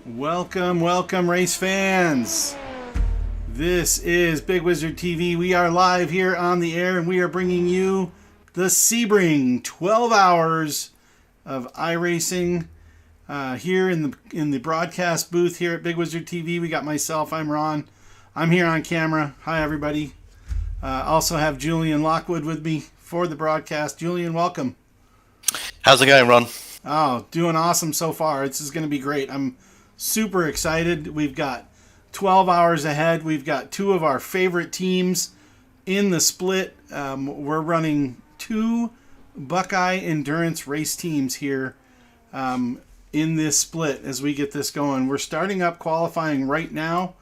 Welcome race fans. This is Bigg Wizurd TV. We are live here on the air and we are bringing you the Sebring 12 hours of iRacing here in the broadcast booth here at Bigg Wizurd TV. We got myself, I'm Ron. I'm here on camera. Hi everybody. Also have Julian Lockwood with me for the broadcast. Julian, welcome. How's it going, Ron? Oh, doing awesome so far. This is going to be great. I'm super excited. We've got 12 hours ahead. We've got two of our favorite teams in the split. We're running two Buckeye Endurance race teams here in this split as we get this going. We're starting up qualifying right now.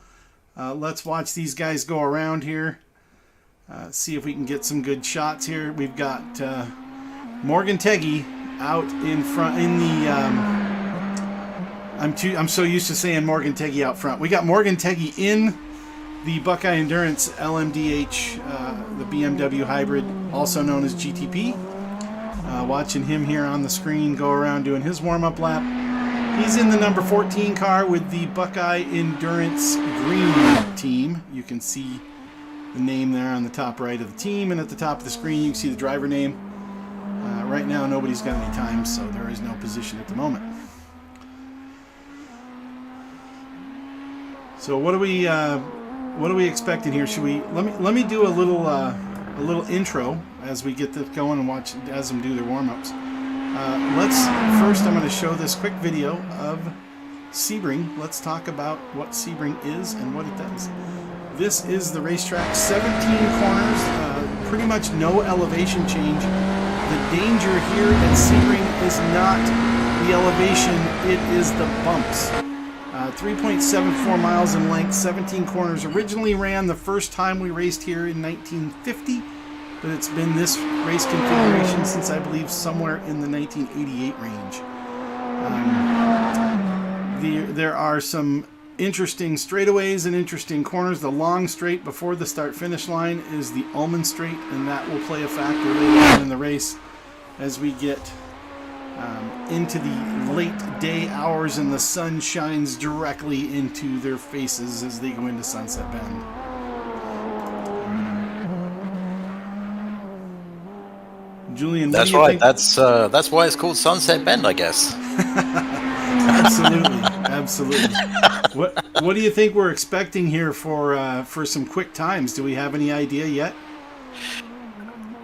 Let's watch these guys go around here. See if we can get some good shots here. We've got Morgan Tegey out in front in the I'm so used to saying Morgan Tegey out front. We got Morgan Tegey in the Buckeye Endurance LMDH, the BMW hybrid, also known as GTP. Watching him here on the screen go around doing his warm-up lap. He's in the number 14 car with the Buckeye Endurance green team. You can see the name there on the top right of the team, and at the top of the screen you can see the driver name. Right now nobody's got any time, so there is no position at the moment. So what are we expecting here? Should we let me do a little intro as we get this going and watch as them do their warm-ups. First I'm going to show this quick video of Sebring. Let's talk about what Sebring is and what it does. This is the racetrack, 17 corners, pretty much no elevation change. The danger here at Sebring is not the elevation, it is the bumps. 3.74 miles in length, 17 corners. Originally ran the first time we raced here in 1950, but it's been this race configuration since I believe somewhere in the 1988 range. There are some interesting straightaways and interesting corners. The long straight before the start-finish line is the Ullman Straight, and that will play a factor later on in the race as we get into the late day hours and the sun shines directly into their faces as they go into Sunset Bend. Julian, that's right. That's why it's called Sunset Bend, I guess. Absolutely. What do you think we're expecting here for some quick times? Do we have any idea yet?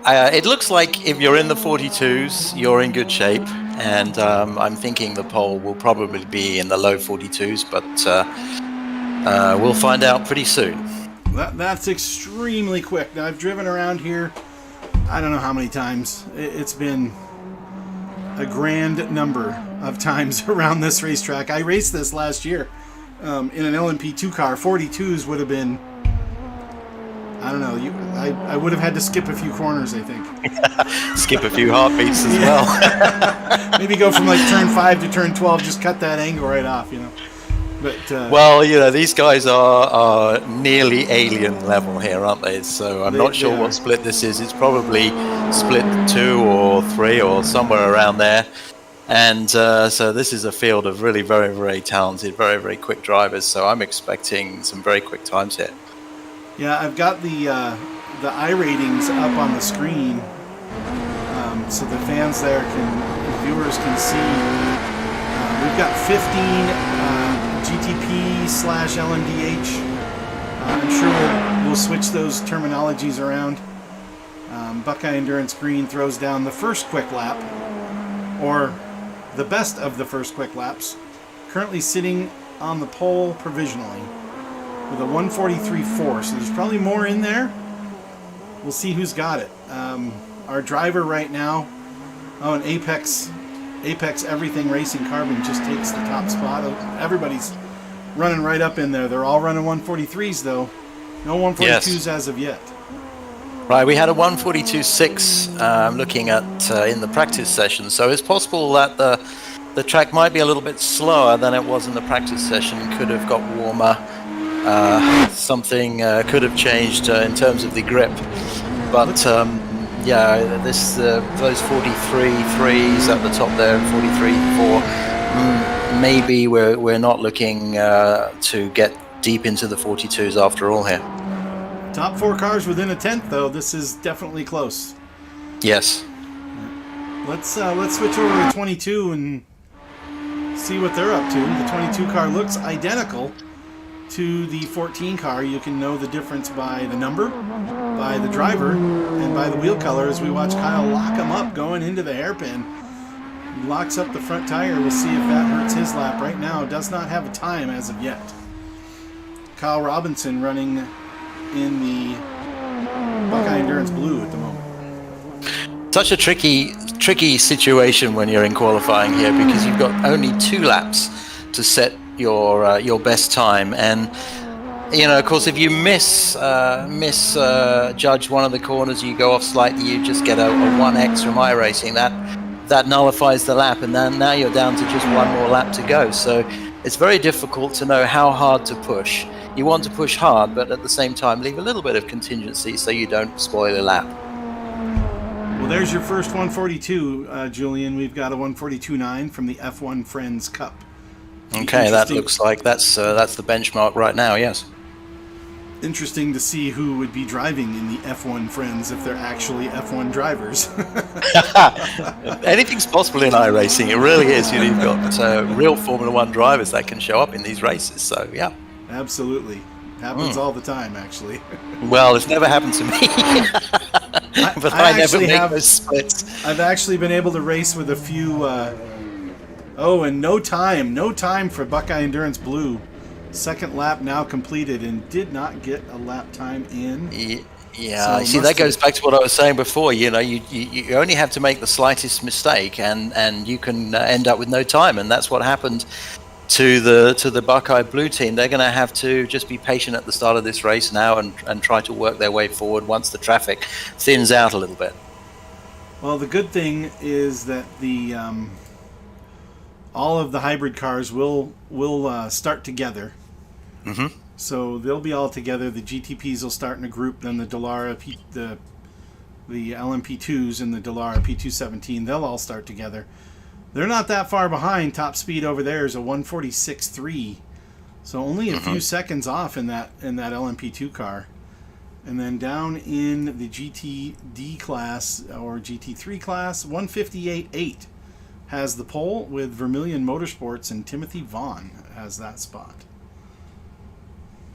It looks like if you're in the 42s, you're in good shape, and I'm thinking the pole will probably be in the low 42s, but we'll find out pretty soon. That's extremely quick. Now, I've driven around here, I don't know how many times. It's been a grand number of times around this racetrack. I raced this last year in an LMP2 car. 42s would have been, I don't know, I would have had to skip a few corners, I think. Skip a few heartbeats as well. Maybe go from like turn 5 to turn 12, just cut that angle right off, you know. But well, you know, these guys are nearly alien level here, aren't they? So I'm not sure what split this is. It's probably split 2 or 3 or somewhere around there. And so this is a field of really very, very talented, very, very quick drivers. So I'm expecting some very quick times here. Yeah, I've got the iRatings up on the screen, so the fans there the viewers can see. We've got 15 GTP/LMDH. I'm sure we'll switch those terminologies around. Buckeye Endurance Green throws down the first quick lap, or the best of the first quick laps, currently sitting on the pole provisionally with a 143.4, so there's probably more in there. We'll see who's got it. Our driver right now, an Apex Everything Racing Carbon just takes the top spot. Everybody's running right up in there. They're all running 143s though. No 142s as of yet. Right, we had a 142.6 I'm looking at in the practice session, so it's possible that the track might be a little bit slower than it was in the practice session. Could have got warmer. Something could have changed in terms of the grip, but yeah, those 43.3s at the top there and 43.4 maybe we're not looking to get deep into the 42s after all here. Top 4 cars within a tenth, though. This is definitely close. Yes. Let's switch over to 22 and see what they're up to. The 22 car looks identical to the 14 car. You can know the difference by the number, by the driver, and by the wheel color as we watch Kyle lock him up going into the hairpin. He locks up the front tire. We'll see if that hurts his lap. Right now, does not have a time as of yet. Kyle Robinson running in the Buckeye Endurance Blue at the moment. Such a tricky situation when you're in qualifying here, because you've got only 2 laps to set your best time, and of course, if you misjudge one of the corners, you go off slightly, you just get a 1x from iRacing. That nullifies the lap, and then now you're down to just 1 more lap to go. So it's very difficult to know how hard to push. You want to push hard, but at the same time leave a little bit of contingency so you don't spoil a lap. Well, there's your first 142, Julian. We've got a 142.9 from the F1 Friends Cup. Okay, that looks like that's the benchmark right now, yes. Interesting to see who would be driving in the F1 Friends if they're actually F1 drivers. Anything's possible in iRacing, it really is. You've got real Formula 1 drivers that can show up in these races, so yeah. Absolutely. Happens all the time, actually. Well, it's never happened to me. But I never make those splits. I've actually been able to race with a few... and no time for Buckeye Endurance Blue. Second lap now completed and did not get a lap time in. Yeah, so see, that goes back to what I was saying before. You only have to make the slightest mistake, and you can end up with no time, and that's what happened to the Buckeye Blue team. They're going to have to just be patient at the start of this race now and try to work their way forward once the traffic thins out a little bit. Well, the good thing is that the all of the hybrid cars will start together. Mm-hmm. So they'll be all together. The GTPs will start in a group. Then the Dallara, the LMP2s and the Dallara P217, they'll all start together. They're not that far behind. Top speed over there is a 146.3, so only a few seconds off in that LMP2 car. And then down in the GTD class or GT3 class, 158.8 has the pole, with Vermilion Motorsports and Timothy Vaughn has that spot.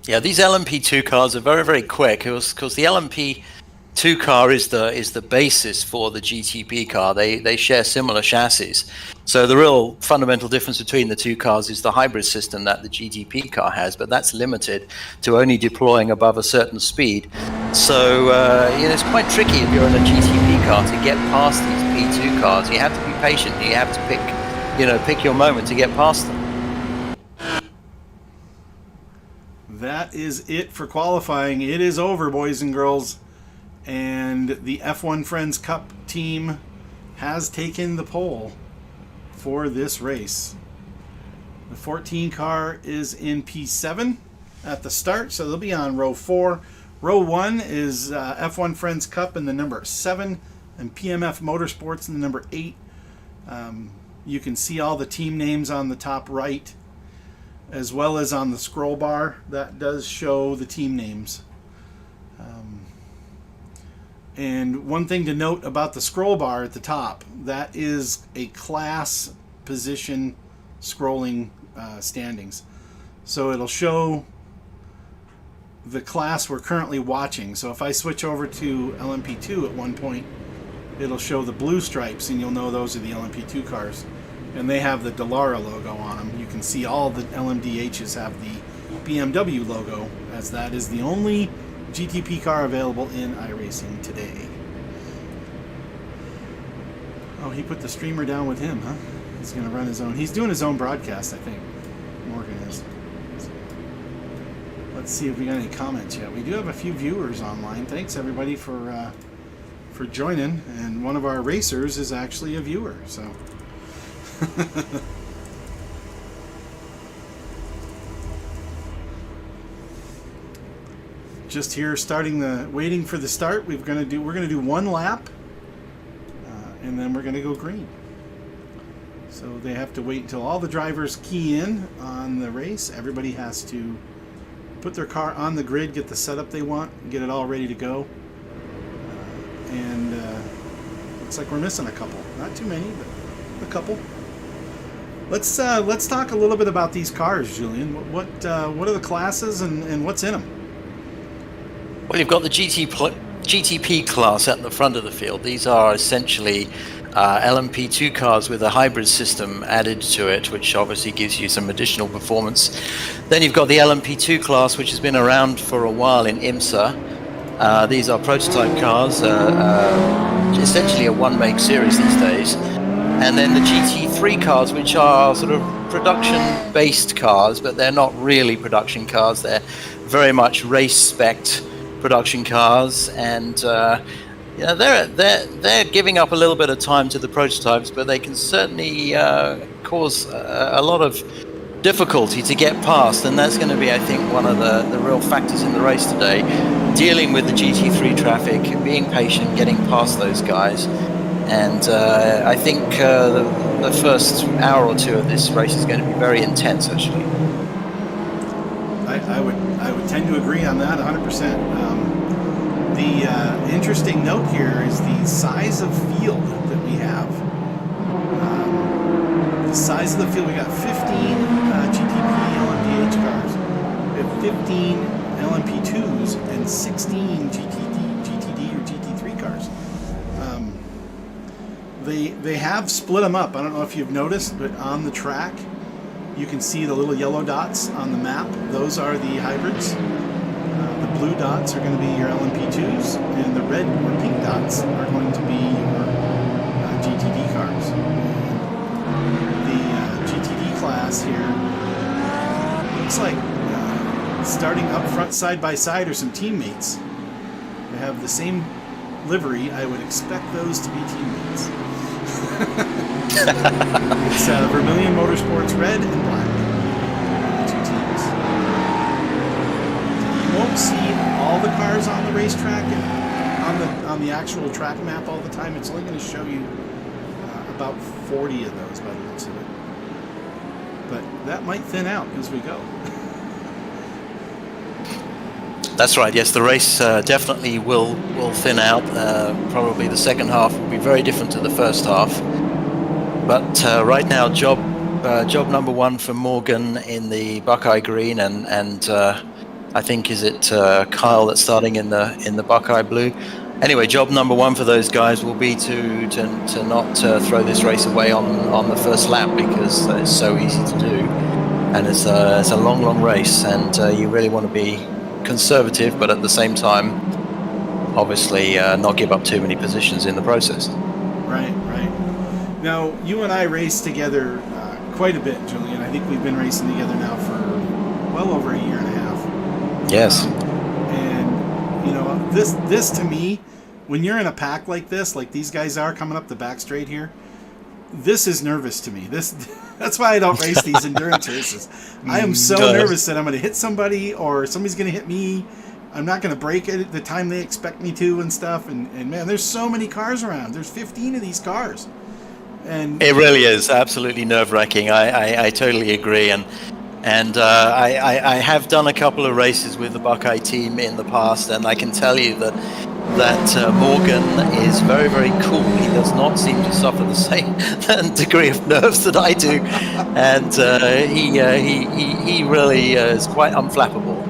Yeah, these LMP2 cars are very, very quick, because the LMP2 car is the basis for the GTP car. They share similar chassis. So the real fundamental difference between the 2 cars is the hybrid system that the GTP car has, but that's limited to only deploying above a certain speed. So it's quite tricky if you're in a GTP car to get past these P2 cars. You have to be patient. You have to pick your moment to get past them. That is it for qualifying. It is over, boys and girls. And the F1 Friends Cup team has taken the pole for this race. The 14 car is in P7 at the start, so they'll be on row 4. Row 1 is F1 Friends Cup in the number 7, and PMF Motorsports in the number 8. You can see all the team names on the top right, as well as on the scroll bar. That does show the team names. And one thing to note about the scroll bar at the top, that is a class position scrolling standings. So it'll show the class we're currently watching. So if I switch over to LMP2 at one point, it'll show the blue stripes, and you'll know those are the LMP2 cars. And they have the Dallara logo on them. You can see all the LMDHs have the BMW logo, as that is the only GTP car available in iRacing today. Oh, he put the streamer down with him, huh? He's going to run his own. He's doing his own broadcast, I think. Morgan is. Let's see if we got any comments yet. We do have a few viewers online. Thanks, everybody, for joining. And one of our racers is actually a viewer, so... Just here, waiting for the start. We're gonna do one lap, and then we're gonna go green. So they have to wait until all the drivers key in on the race. Everybody has to put their car on the grid, get the setup they want, get it all ready to go. And looks like we're missing a couple. Not too many, but a couple. Let's talk a little bit about these cars, Julian. What are the classes and what's in them? Well, you've got the GTP class at the front of the field. These are essentially LMP2 cars with a hybrid system added to it, which obviously gives you some additional performance. Then you've got the LMP2 class, which has been around for a while in IMSA. These are prototype cars, essentially a one-make series these days. And then the GT3 cars, which are sort of production-based cars, but they're not really production cars. They're very much race-spec'd production cars, and they're giving up a little bit of time to the prototypes, but they can certainly cause a lot of difficulty to get past, and that's going to be, I think, one of the real factors in the race today, dealing with the GT3 traffic, being patient, getting past those guys. And I think the first hour or two of this race is going to be very intense, actually. I would tend to agree on that 100%. The interesting note here is the size of field that we have. The size of the field, we got 15 GTP LMDH cars. We have 15 LMP2s and 16 GTD or GT3 cars. They have split them up. I don't know if you've noticed, but on the track, you can see the little yellow dots on the map. Those are the hybrids. The blue dots are going to be your LMP2s, and the red or pink dots are going to be your GTD cars. The GTD class here looks like starting up front side by side are some teammates. They have the same livery. I would expect those to be teammates. It's Vermilion Motorsports red and black. Two teams. You won't see all the cars on the racetrack and on the actual track map all the time. It's only going to show you about 40 of those by the looks of it. But that might thin out as we go. That's right, yes, the race definitely will thin out. Probably the second half will be very different to the first half. But right now, job number one for Morgan in the Buckeye green, and I think is it Kyle that's starting in the Buckeye blue. Anyway, job number one for those guys will be to not throw this race away on the first lap, because it's so easy to do, and it's a long race, and you really want to be conservative, but at the same time, obviously, not give up too many positions in the process. Right. Now, you and I raced together quite a bit, Julian. I think we've been racing together now for well over a year and a half. Yes. And you know, this to me, when you're in a pack like this, like these guys are coming up the back straight here, this is nervous to me. That's why I don't race these endurance races. I am so nervous that I'm going to hit somebody or somebody's going to hit me. I'm not going to break it at the time they expect me to and stuff. And man, there's so many cars around. There's 15 of these cars. And it really is absolutely nerve-wracking. I totally agree. And I have done a couple of races with the Buckeye team in the past, and I can tell you that Morgan is very, very cool. He does not seem to suffer the same degree of nerves that I do, and he really is quite unflappable.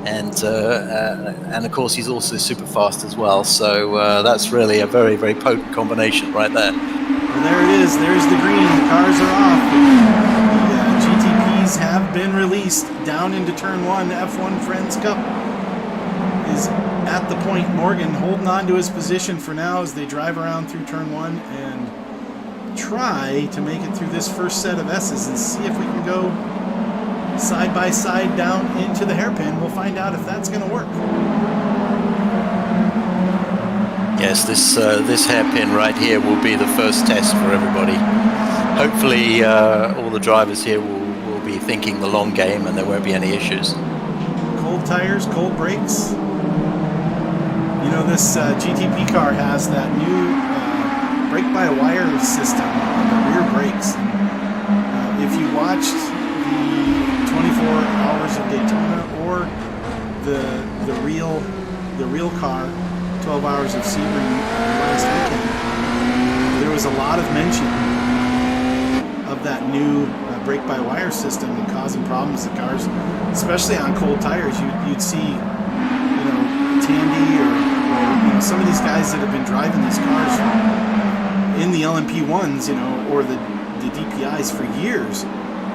And of course he's also super fast as well. So that's really a very, very potent combination right there. Well, there it is. There's the green. The cars are off. The GTPs have been released down into Turn 1. F1 Friends Cup is at the point. Morgan holding on to his position for now as they drive around through Turn 1 and try to make it through this first set of S's and see if we can go side by side down into the hairpin. We'll find out if that's going to work. Yes, this hairpin right here will be the first test for everybody. Hopefully all the drivers here will be thinking the long game and there won't be any issues. Cold tires, cold brakes. You know, this GTP car has that new brake-by-wire system on the rear brakes. if you watched the 24 Hours of Daytona or the real car, 12 Hours of Sebring last weekend, there was a lot of mention of that new brake-by-wire system and causing problems to cars, especially on cold tires. You'd see, Tandy or some of these guys that have been driving these cars in the LMP1s, or the DPIs for years,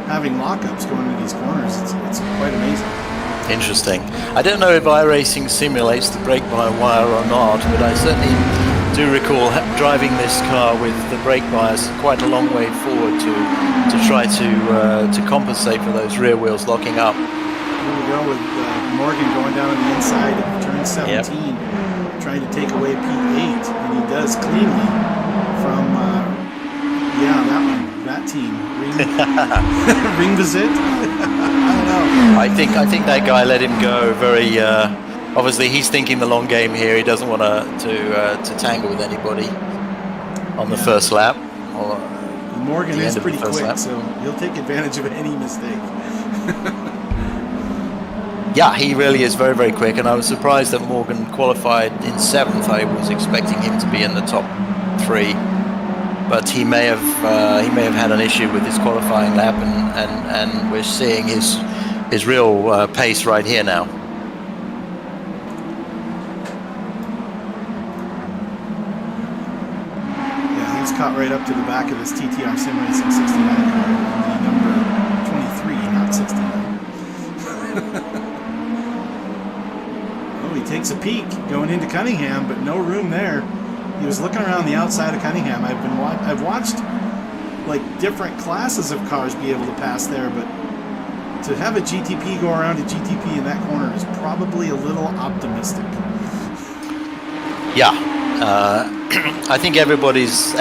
having lockups going into these corners. It's quite amazing. Interesting. I don't know if iRacing simulates the brake-by-wire or not, but I certainly do recall driving this car with the brake bias quite a long way forward to try to compensate for those rear wheels locking up. Here we go with Morgan going down on the inside of turn 17, trying to take away P8, and he does cleanly from that team. Ring Wizurd? I don't know. I think that guy let him go very. Obviously, he's thinking the long game here. He doesn't want to tangle with anybody on the first lap. Or Morgan is pretty quick, so he'll take advantage of any mistake. Yeah, he really is very, very quick, and I was surprised that Morgan qualified in 7th. I was expecting him to be in the top 3, but he may have had an issue with his qualifying lap, and we're seeing his real pace right here now. Yeah, he's caught right up to the back of this TTR Sim Racing 69 car, the number 23, not 69. He takes a peek going into Cunningham, but no room there. He was looking around the outside of Cunningham. I've watched like different classes of cars be able to pass there, but to have a GTP go around a GTP in that corner is probably a little optimistic. Yeah, I think everybody's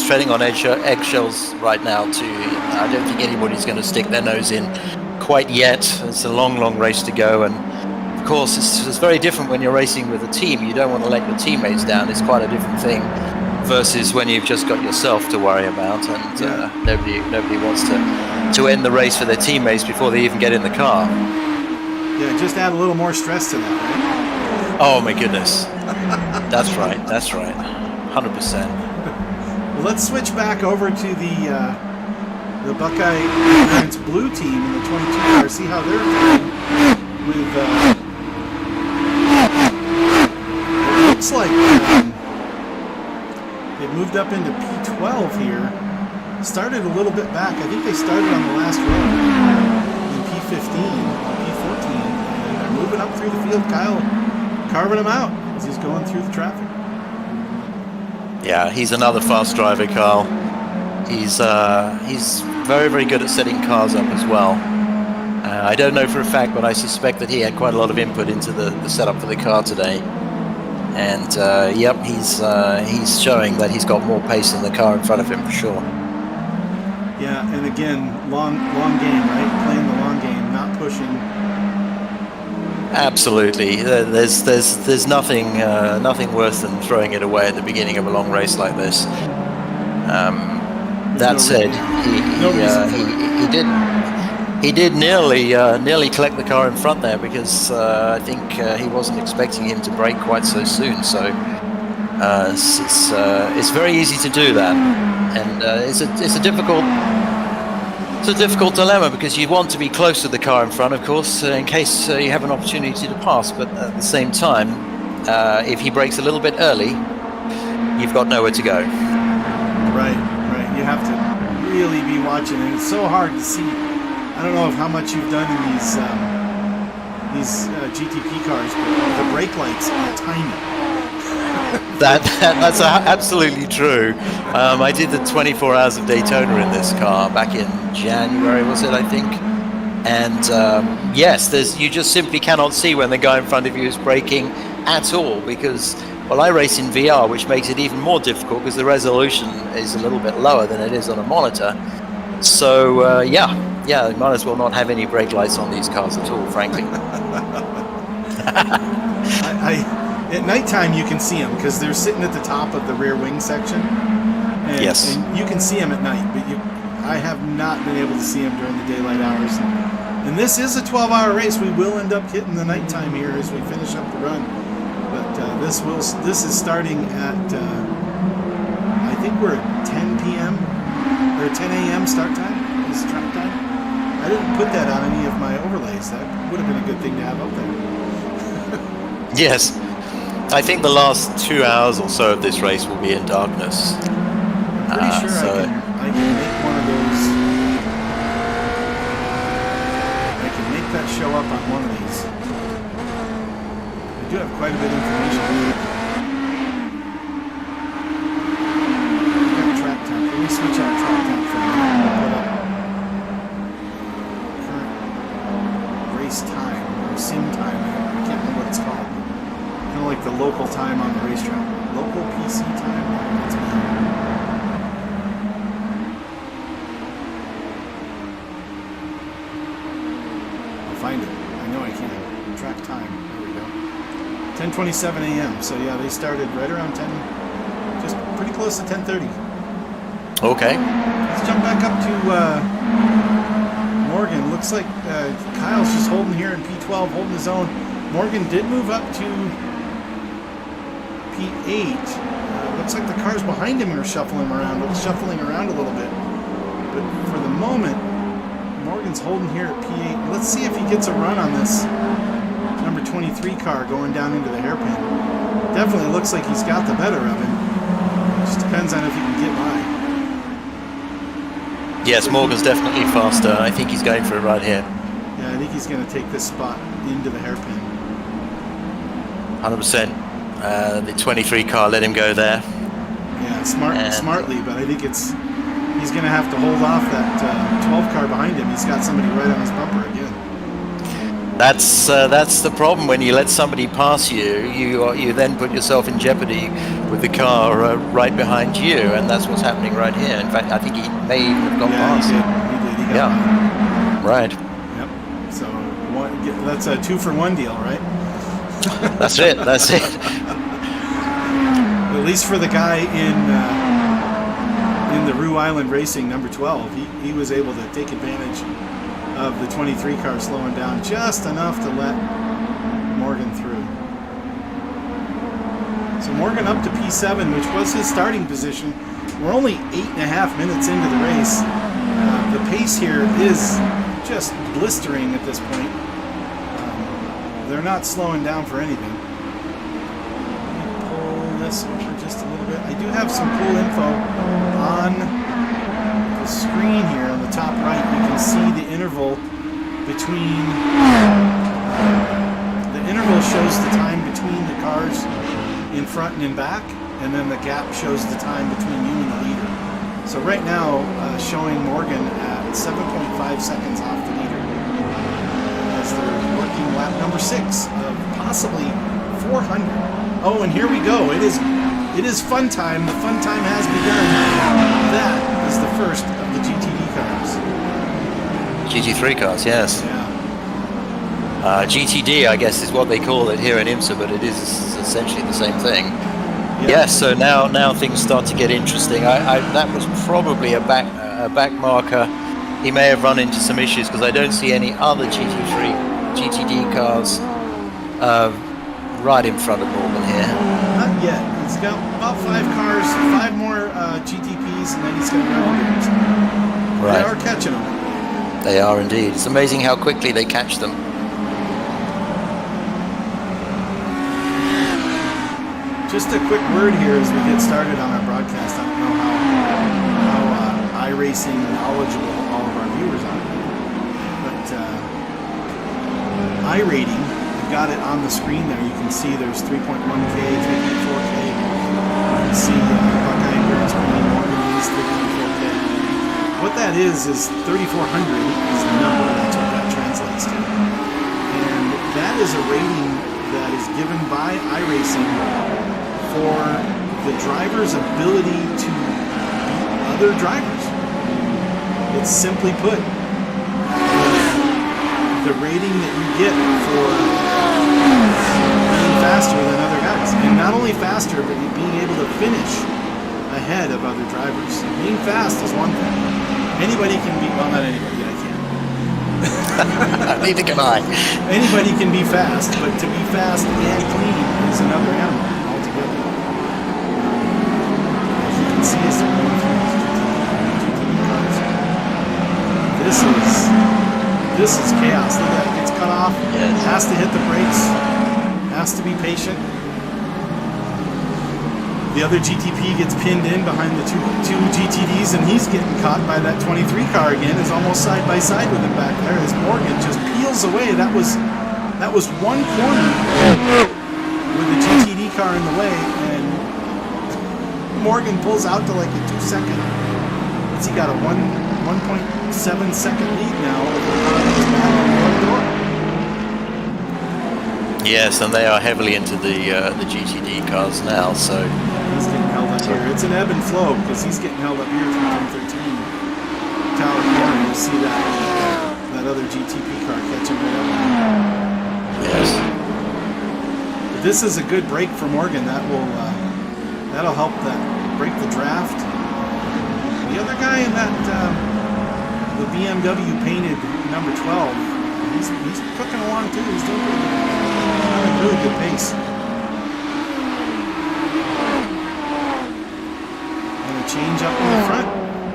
treading on eggshells right now. I don't think anybody's going to stick their nose in quite yet. It's a long race to go, and of course, it's very different when you're racing with a team. You don't want to let your teammates down. It's quite a different thing versus when you've just got yourself to worry about, and nobody wants to end the race for their teammates before they even get in the car. Yeah, just add a little more stress to that, right? Oh my goodness, that's right, 100%. Well, let's switch back over to the Buckeye Endurance blue team in the 22 car. See how they're doing with. Looks like they've moved up into P12 here. Started a little bit back. I think they started on the last row in P15, P14, and they're moving up through the field. Kyle carving him out as he's going through the traffic. Yeah, he's another fast driver, Kyle. He's very, very good at setting cars up as well. I don't know for a fact, but I suspect that he had quite a lot of input into the setup for the car today. And he's showing that he's got more pace than the car in front of him for sure. Yeah, and again, long game, right? Playing the long game, not pushing. Absolutely. There's nothing worse than throwing it away at the beginning of a long race like this. That said, he did nearly collect the car in front there, because I think he wasn't expecting him to brake quite so soon. So it's very easy to do that, and it's a difficult dilemma, because you want to be close to the car in front, of course, in case you have an opportunity to pass. But at the same time, if he brakes a little bit early, you've got nowhere to go. Right. You have to really be watching, and it's so hard to see. I don't know how much you've done in these GTP cars, but the brake lights are tiny. That's absolutely true. I did the 24 Hours of Daytona in this car back in January, was it, I think? And yes, you just simply cannot see when the guy in front of you is braking at all, because, well, I race in VR, which makes it even more difficult because the resolution is a little bit lower than it is on a monitor. So you might as well not have any brake lights on these cars at all, frankly. At nighttime you can see them because they're sitting at the top of the rear wing section. And, yes. And you can see them at night, but I have not been able to see him during the daylight hours. And this is a 12-hour race. We will end up hitting the nighttime here as we finish up the run. But this is starting at, I think we're at 10 p.m. or 10 a.m. start time. This is track time. I didn't put that on any of my overlays. That would have been a good thing to have up there. Yes. I think the last 2 hours or so of this race will be in darkness. I'm pretty sure I can make one of those. I can make that show up on one of these. I do have quite a bit of information. I've got track time. Let me switch out track time for a minute. I'll put up current race time or sim time. I can't remember what it's called. Kind of like the local time on the racetrack. Local PC time. That's me. Find it. I know I can. Track time. There we go. 10:27 a.m. So yeah, they started right around 10, just pretty close to 10:30. Okay. Let's jump back up to Morgan. Looks like Kyle's just holding here in P12, holding his own. Morgan did move up to P8. Looks like the cars behind him are shuffling around a little bit. But for the moment, Morgan's holding here at P8. Let's see if he gets a run on this number 23 car going down into the hairpin. Definitely looks like he's got the better of him. Just depends on if he can get by. Yes, Morgan's definitely faster. I think he's going for it right here. Yeah, I think he's going to take this spot into the hairpin. 100%. The 23 car let him go there. Yeah, smartly, but I think he's going to have to hold off that 12 car behind him. He's got somebody right on his bumper again. That's the problem when you let somebody pass you. You then put yourself in jeopardy with the car right behind you, and that's what's happening right here. In fact, I think he may even have gone past. He did. He got by. Right. Yep. So that's a 2-for-1 deal, right? That's it. That's it. At least for the guy in the Rue Island Racing number 12, he was able to take advantage of the 23 car slowing down just enough to let Morgan through. So Morgan up to P7, which was his starting position. We're only 8.5 minutes into the race. The pace here is just blistering at this point. They're not slowing down for anything. Let me pull this over just a little bit. I do have some cool info on the screen here on the top right. You can see the interval between the interval shows the time between the cars in front and in back, and then the gap shows the time between you and the leader. So right now showing Morgan at 7.5 seconds off the leader as they're working lap number 6 of possibly 400. Oh, and here we go. It is fun time. The fun time has begun. That is the first of the GTD cars. GT3 cars, yes. Yeah. GTD, I guess, is what they call it here in IMSA, but it is essentially the same thing. Yeah. Yes, so now things start to get interesting. That was probably a back marker. He may have run into some issues because I don't see any other GTD cars right in front of Morgan here. Not yet. He's got about 5 cars, 5 more GTPs, and then he's going to run into them. Right. They are catching them. They are indeed. It's amazing how quickly they catch them. Just a quick word here as we get started on our broadcast. I don't know how iRacing knowledgeable all of our viewers are, but iRating, I've got it on the screen there. You can see there's 3.1K, 3.4K. You can see Buckeye Endurance Green, Morgan is 3.4K. What that is 3,400 is the number. That's what that translates to. And that is a rating that is given by iRacing for the driver's ability to beat other drivers. It's simply put, the rating that you get for being faster than other guys. And not only faster, but being able to finish ahead of other drivers. Being fast is one thing. Anybody can be, well, not anybody, I can't. Neither can I. Anybody can be fast, but to be fast and clean is another animal altogether. As you can see, as they're going through these GTD cars. This is chaos. Look at that. It gets cut off. Yes. Has to hit the brakes. Has to be patient. The other GTP gets pinned in behind the two GTDs, and he's getting caught by that 23 car again. Is almost side by side with him back there as Morgan just peels away. That was one corner with the GTD car in the way, and Morgan pulls out to like a 2 second. What's he got, a 1.7 second lead now over his back door. Yes, and they are heavily into the GTD cars now, so. He's getting held up here. It's an ebb and flow because he's getting held up here through 13. Tower corner, you see that other GTP car catching right up. Yes. But this is a good break for Morgan. That'll help break the draft. The other guy in that the BMW painted number 12, he's cooking along too. He's doing a really good pace. Change up in the front.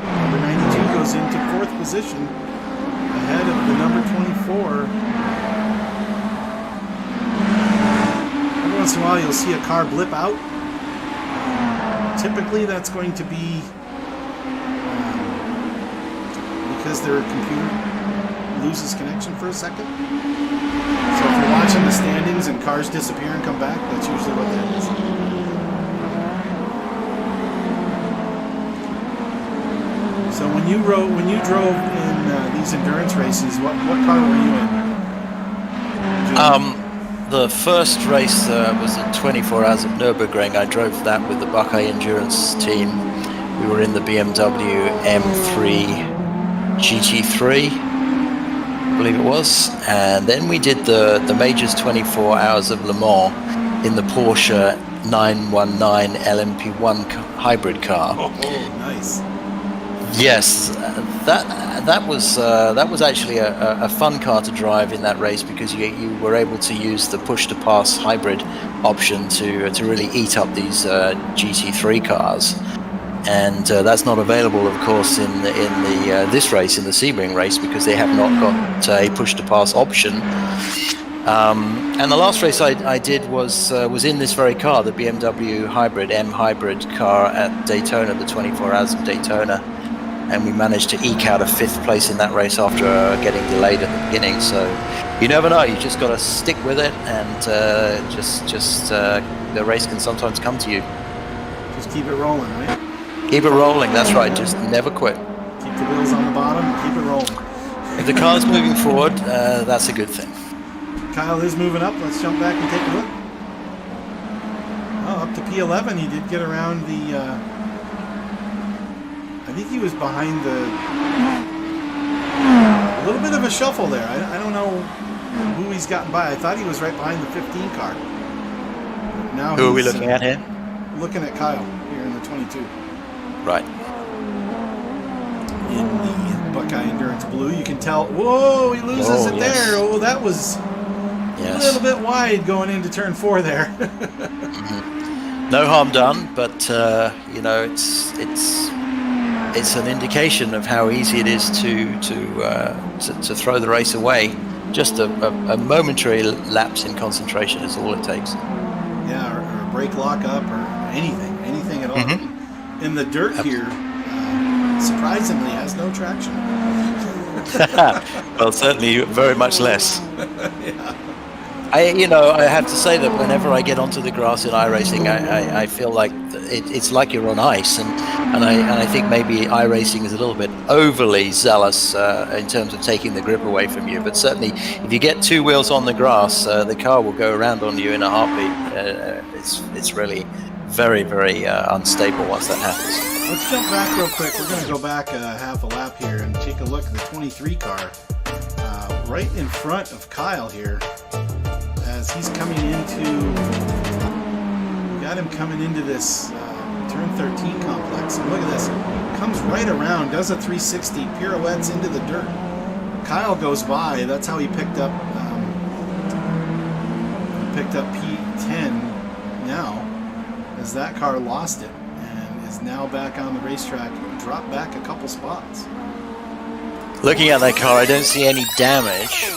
Number 92 goes into 4th position ahead of the number 24. Every once in a while you'll see a car blip out. Typically that's going to be because their computer loses connection for a second. So if you're watching the standings and cars disappear and come back, that's usually what that is. So when you drove in these endurance races, what car were you in? The first race was in 24 Hours of Nürburgring. I drove that with the Buckeye Endurance team. We were in the BMW M3 GT3, I believe it was, and then we did the Majors 24 Hours of Le Mans in the Porsche 919 LMP1 hybrid car. Oh, nice. Yes, that was actually a fun car to drive in that race because you were able to use the push-to-pass hybrid option to really eat up these GT3 cars, and that's not available, of course, in this race, in the Sebring race, because they have not got a push-to-pass option. And the last race I did was in this very car, the BMW M hybrid car at Daytona, the 24 Hours of Daytona. And we managed to eke out a 5th place in that race after getting delayed at the beginning. So you never know. You just got to stick with it, and the race can sometimes come to you. Just keep it rolling, right? Keep it rolling. That's right. Just never quit. Keep the wheels on the bottom and keep it rolling. If the car's moving forward, that's a good thing. Kyle is moving up. Let's jump back and take a look. Oh, up to P11. He did get around the. I think he was behind a little bit of a shuffle there. I don't know who he's gotten by. I thought he was right behind the 15 car. Now who are we looking at here? Looking at Kyle here in the 22. Right. In the Buckeye Endurance blue, you can tell. Whoa, he loses it there. Oh, that was a little bit wide going into turn 4 there. Mm-hmm. No harm done, but it's an indication of how easy it is to throw the race away. Just a momentary lapse in concentration is all it takes. Yeah, or a brake lock up, or anything at all. Mm-hmm. In the dirt here, surprisingly, has no traction. Well, certainly very much less. Yeah. I have to say that whenever I get onto the grass in iRacing, I feel like it's like you're on ice, and I think maybe iRacing is a little bit overly zealous in terms of taking the grip away from you. But certainly, if you get 2 wheels on the grass, the car will go around on you in a heartbeat. It's really very, very unstable once that happens. Let's jump back real quick. We're going to go back half a lap here and take a look at the 23 car right in front of Kyle here. As he's coming got him coming into this turn 13 complex. And look at this. comes right around, does a 360, pirouettes into the dirt. Kyle goes by. That's how he picked up P10 now, as that car lost it and is now back on the racetrack, dropped back a couple spots. Looking at that car, I don't see any damage.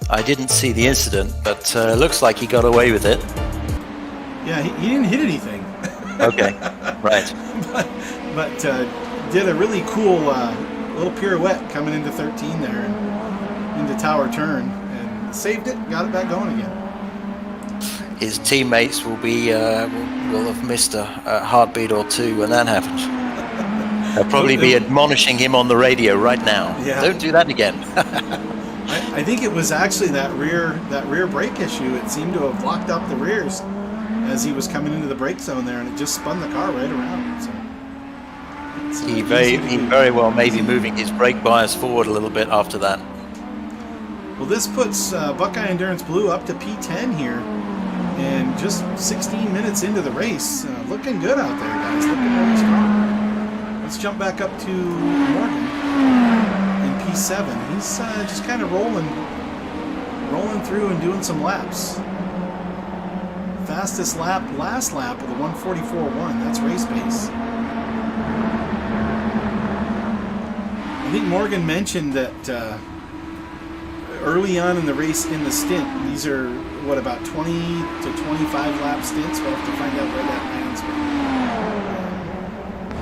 I didn't see the incident, but looks like he got away with it. Yeah, he didn't hit anything. Okay, right. but did a really cool little pirouette coming into 13 there and into tower turn, and saved it, got it back going again. His teammates will have missed a heartbeat or two when that happens. They'll probably be admonishing him on the radio right now. Yeah. Don't do that again. I think it was actually that rear brake issue. It seemed to have locked up the rears as he was coming into the brake zone there, and it just spun the car right around. So he very well may be moving his brake bias forward a little bit after that. Well, this puts Buckeye Endurance Blue up to P10 here, and just 16 minutes into the race. Looking good out there, guys. Looking really strong. Let's jump back up to Morgan in P7. He's just kind of rolling through and doing some laps. Fastest lap, last lap of the 144.1. That's race pace. I think Morgan mentioned that early on in the race, in the stint, these are, about 20 to 25 lap stints? We'll have to find out where that lands.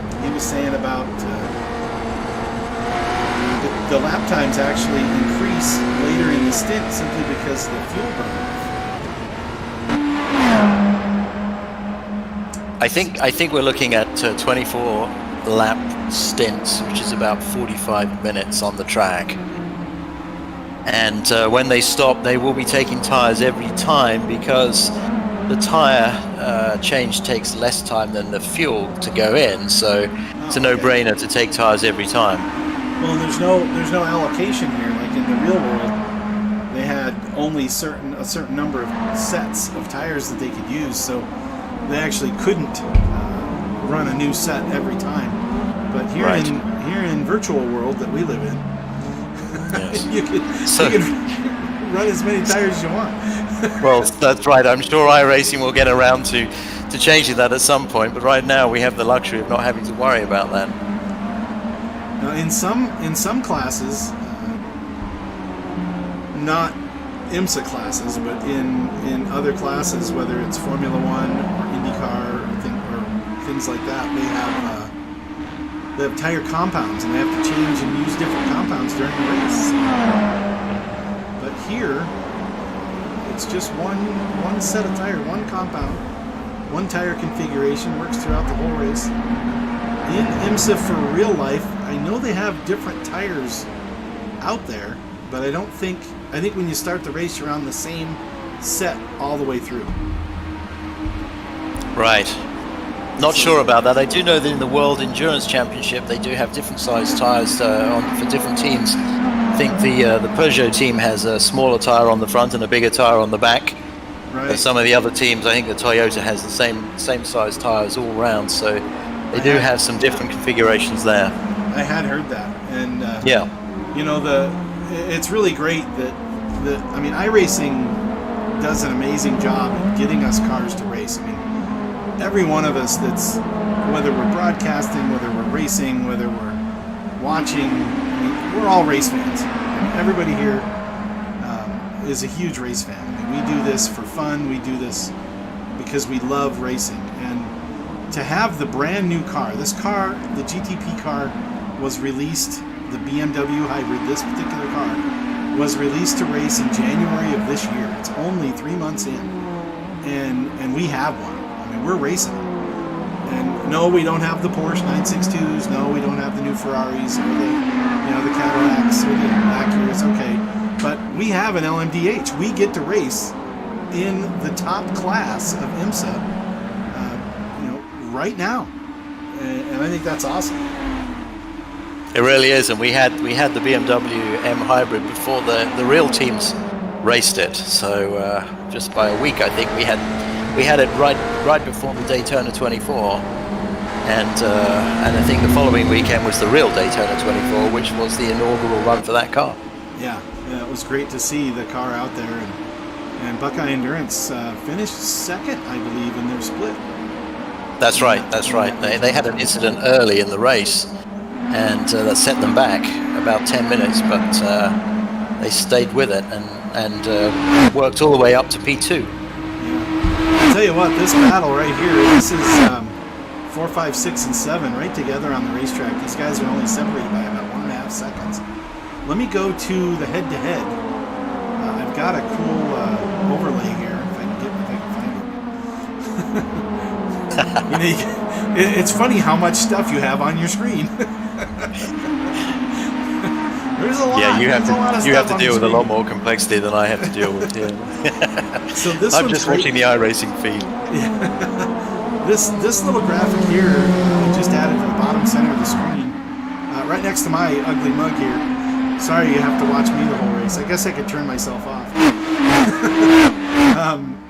But he was saying about the lap times actually increase later in the stint simply because of the fuel burn. I think we're looking at 24 lap stints, which is about 45 minutes on the track. And when they stop, they will be taking tires every time, because the tire change takes less time than the fuel to go in. So it's a no-brainer to take tires every time. Well, there's no allocation here. Like in the real world, they had only a certain number of sets of tires that they could use. So they actually couldn't run a new set every time. But here in virtual world that we live in, yes. you can run as many tires as you want. Well, that's right. I'm sure iRacing will get around to changing that at some point. But right now, we have the luxury of not having to worry about that. Now, in some classes, not IMSA classes, but in other classes, whether it's Formula One or IndyCar or things like that, they have tire compounds, and they have to change and use different compounds during the race. But here, it's just one set of tire, one compound, one tire configuration, works throughout the whole race. In IMSA for real life, I know they have different tires out there, but I think when you start the race, you're on the same set all the way through. Right. Not sure about that. I do know that in the World Endurance Championship, they do have different size tires for different teams. I think the Peugeot team has a smaller tire on the front and a bigger tire on the back. Right. Some of the other teams, I think the Toyota has the same size tires all round, so they do have some different configurations there. I had heard that, and yeah, it's really great that iRacing does an amazing job at getting us cars to race. I mean, every one of us that's, whether we're broadcasting, whether we're racing, whether we're watching, we're all race fans. Everybody here is a huge race fan. We do this for fun. We do this because we love racing. And to have the brand new car, this car, the GTP car, was released, the BMW hybrid, this particular car, was released to race in January of this year. It's only 3 months in. And we have one. We're racing. And no, we don't have the Porsche 962s. No, we don't have the new Ferraris or the Cadillacs or the Acuras. Okay, but we have an LMDH. We get to race in the top class of IMSA, right now, and I think that's awesome. It really is, and we had the BMW M Hybrid before the real teams raced it. So just by a week, I think we had it right before the Daytona 24, And I think the following weekend was the real Daytona 24, which was the inaugural run for that car. Yeah, it was great to see the car out there, and Buckeye Endurance finished second, I believe, in their split. That's right. They had an incident early in the race, and that set them back about 10 minutes, but they stayed with it and worked all the way up to P2. Yeah. I'll tell you what, this battle right here, this is 4, 5, 6, and 7 right together on the racetrack. These guys are only separated by about 1.5 seconds. Let me go to the head-to-head. I've got a cool overlay here, if I can find it. It's funny how much stuff you have on your screen. There's a lot. Yeah, you have to deal with a lot more screen. complexity than I have to deal with here. So this I'm just watching the iRacing feed. Yeah. This little graphic here, I just added to the bottom center of the screen, right next to my ugly mug here. Sorry you have to watch me the whole race. I guess I could turn myself off.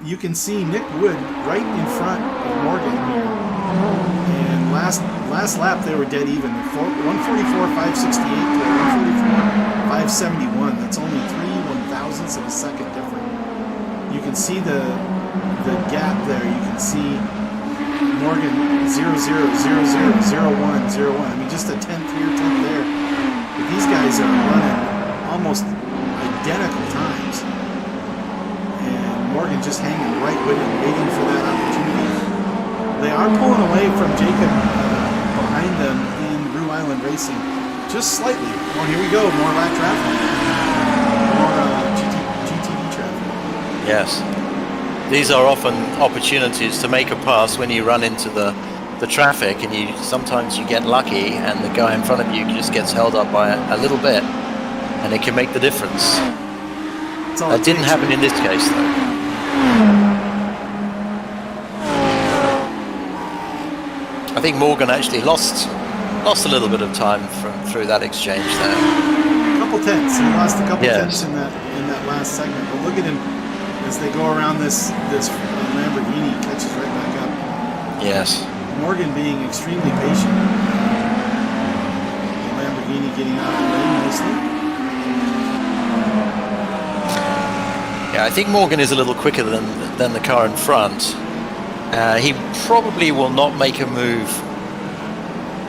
You can see Nick Wood right in front of Morgan here. And last lap they were dead even. 144, 568 to 144, 571. That's only 3/1000ths of a second different. You can see the gap there. You can see Morgan 0, 0, 0, 0, 0, 1, 0, 1. I mean, just a tenth here, tenth there. But these guys are running almost identical times. And Morgan just hanging right with him, waiting for that opportunity. They are pulling away from Jacob behind them in Rue Island Racing. Just slightly. Oh, here we go. More lap traffic. More GTV traffic. Yes. These are often opportunities to make a pass when you run into the traffic, and sometimes you get lucky and the guy in front of you just gets held up by a little bit, and it can make the difference. That didn't happen in this case though. I think Morgan actually lost a little bit of time through that exchange there. A couple tenths. He lost a couple tenths in that last segment, but look at him as they go around this Lamborghini, catches right back up. Yes. Morgan being extremely patient. The Lamborghini getting out of the way nicely. Yeah, I think Morgan is a little quicker than the car in front. He probably will not make a move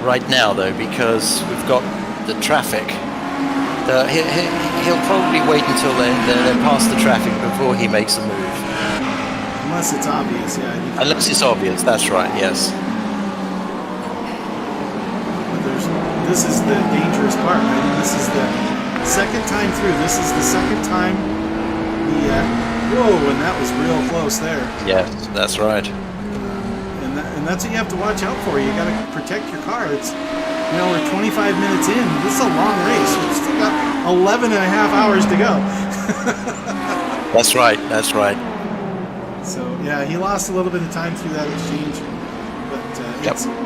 right now though, because we've got the traffic. He'll probably wait until they're past the traffic before he makes a move. Unless it's obvious, yeah. Unless it's obvious, that's right, yes. This is the dangerous part, right? This is the second time through. This is the second time whoa, and that was real close there. Yes, that's right. And that's what you have to watch out for. You got to protect your car. It's, we're 25 minutes in. This is a long race. We've still got 11 and a half hours to go. That's right. So, yeah, he lost a little bit of time through that exchange. But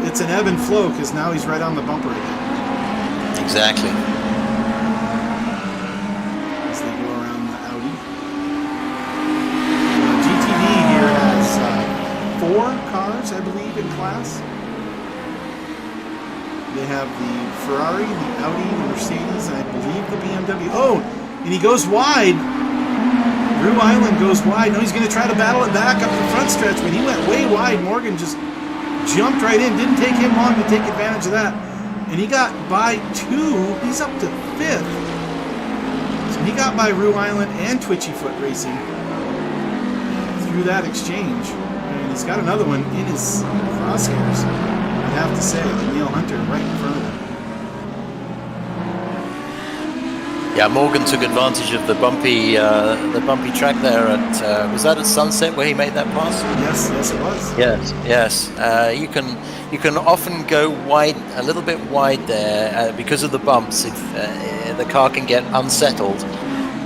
it's an ebb and flow because now he's right on the bumper again. Exactly. As they go around the Audi. GTV here has 4 cars, I believe, in class. They have the Ferrari, the Audi, the Mercedes, and I believe the BMW. Oh, and he goes wide. Rue Island goes wide. No, he's going to try to battle it back up the front stretch, but he went way wide. Morgan just jumped right in. Didn't take him long to take advantage of that. And he got by 2. He's up to 5th. So he got by Rue Island and Twitchy Foot Racing through that exchange. And he's got another one in his crosshairs, I have to say. Neil Hunter right in front of him. Yeah, Morgan took advantage of the bumpy track there at was that at Sunset where he made that pass? Yes, it was. Yes. You can often go wide, a little bit wide there because of the bumps. If the car can get unsettled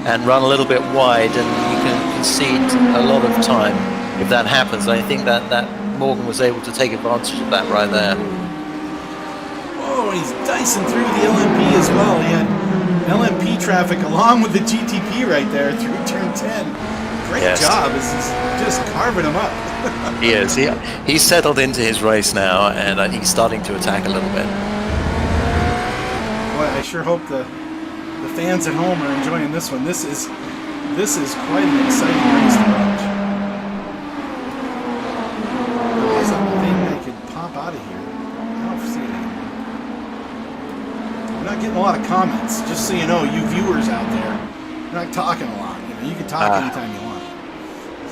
and run a little bit wide, and you can concede a lot of time if that happens. I think that Morgan was able to take advantage of that right there. Oh, he's dicing through the LMP as well. He had LMP traffic along with the GTP right there through turn 10. Great job. He's just carving him up. He is. He's settled into his race now, and I think he's starting to attack a little bit. Boy, I sure hope the fans at home are enjoying this one. This is quite an exciting race to watch. There's a thing that could pop out of here. I don't see it anymore. I'm not getting a lot of comments. Just so you know, you viewers out there, you're not talking a lot. You can talk anytime you want.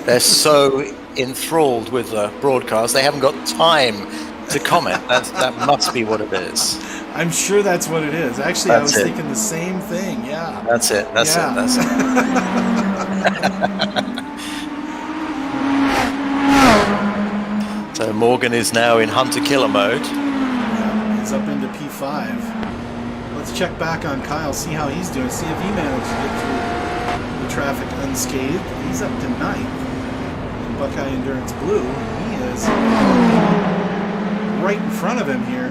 They're so enthralled with the broadcast, they haven't got time to comment. That must be what it is. I'm sure that's what it is. Actually, I was thinking the same thing. Yeah. That's it. That's it. So Morgan is now in hunter-killer mode. Yeah, he's up into P5. Let's check back on Kyle, see how he's doing, see if he managed to get through the traffic unscathed. He's up to 9th in Buckeye Endurance Blue. He is right in front of him here.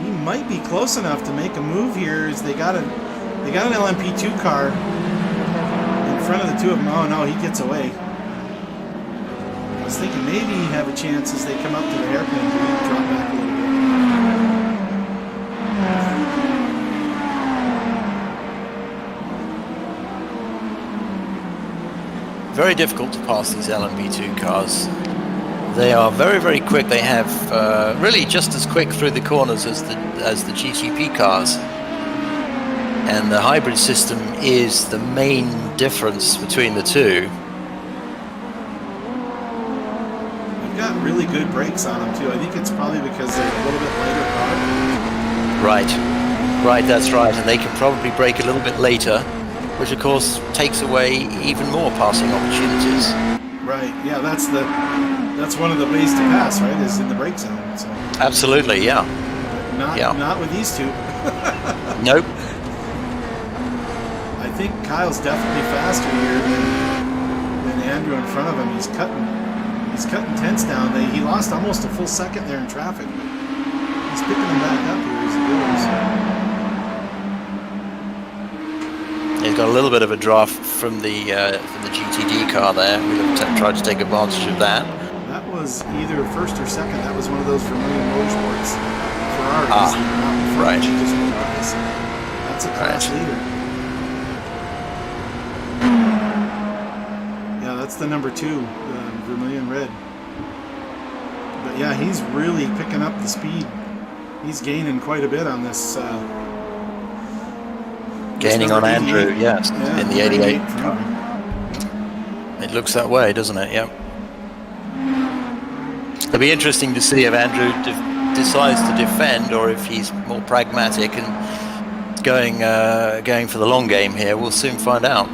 He might be close enough to make a move here as they got an LMP2 car in front of the two of them. Oh no, he gets away. I was thinking maybe he'd have a chance as they come up to the hairpin to drop back a little bit. Very difficult to pass these LMP2 cars. They are very, very quick. They have really just as quick through the corners as the GTP cars. And the hybrid system is the main difference between the two. They've got really good brakes on them too. I think it's probably because they're a little bit lighter car. Right, that's right. And they can probably brake a little bit later, which of course takes away even more passing opportunities. Right. Yeah, that's one of the ways to pass, right? Is in the brake zone. So. Absolutely, yeah. Not with these two. Nope. I think Kyle's definitely faster here than Andrew in front of him. He's cutting tenths down. He lost almost a full second there in traffic. He's picking them back up here as he goes. He's got a little bit of a draft from the GTD car there. We've tried to take advantage of that. That was either first or second. That was one of those Vermilion Motorsports Ferraris. Right. That's a class leader. Yeah, that's the number 2, the Vermilion Red. But yeah, he's really picking up the speed. He's gaining quite a bit on this. Gaining on Andrew, yes, in the 88. It looks that way, doesn't it? Yep. It'll be interesting to see if Andrew decides to defend or if he's more pragmatic and going for the long game here. We'll soon find out.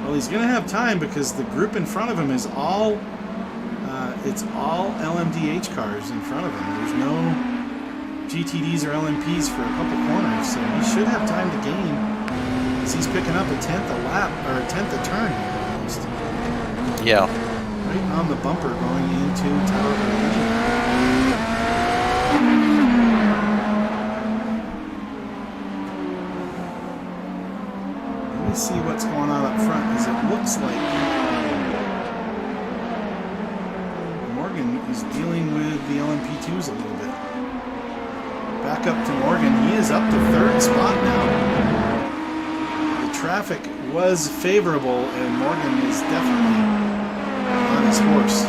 Well, he's going to have time because the group in front of him is all LMDH cars in front of him. There's no GTDs or LMPs for a couple corners, so he should have time to gain as he's picking up a 10th a lap or a 10th a turn here almost. Yeah. Right on the bumper going into Tower of Green. Let me see what's going on up front because it looks like Morgan is dealing with the LMP2s a little bit. Back up to Morgan. He is up to 3rd spot now. The traffic was favorable, and Morgan is definitely on his horse.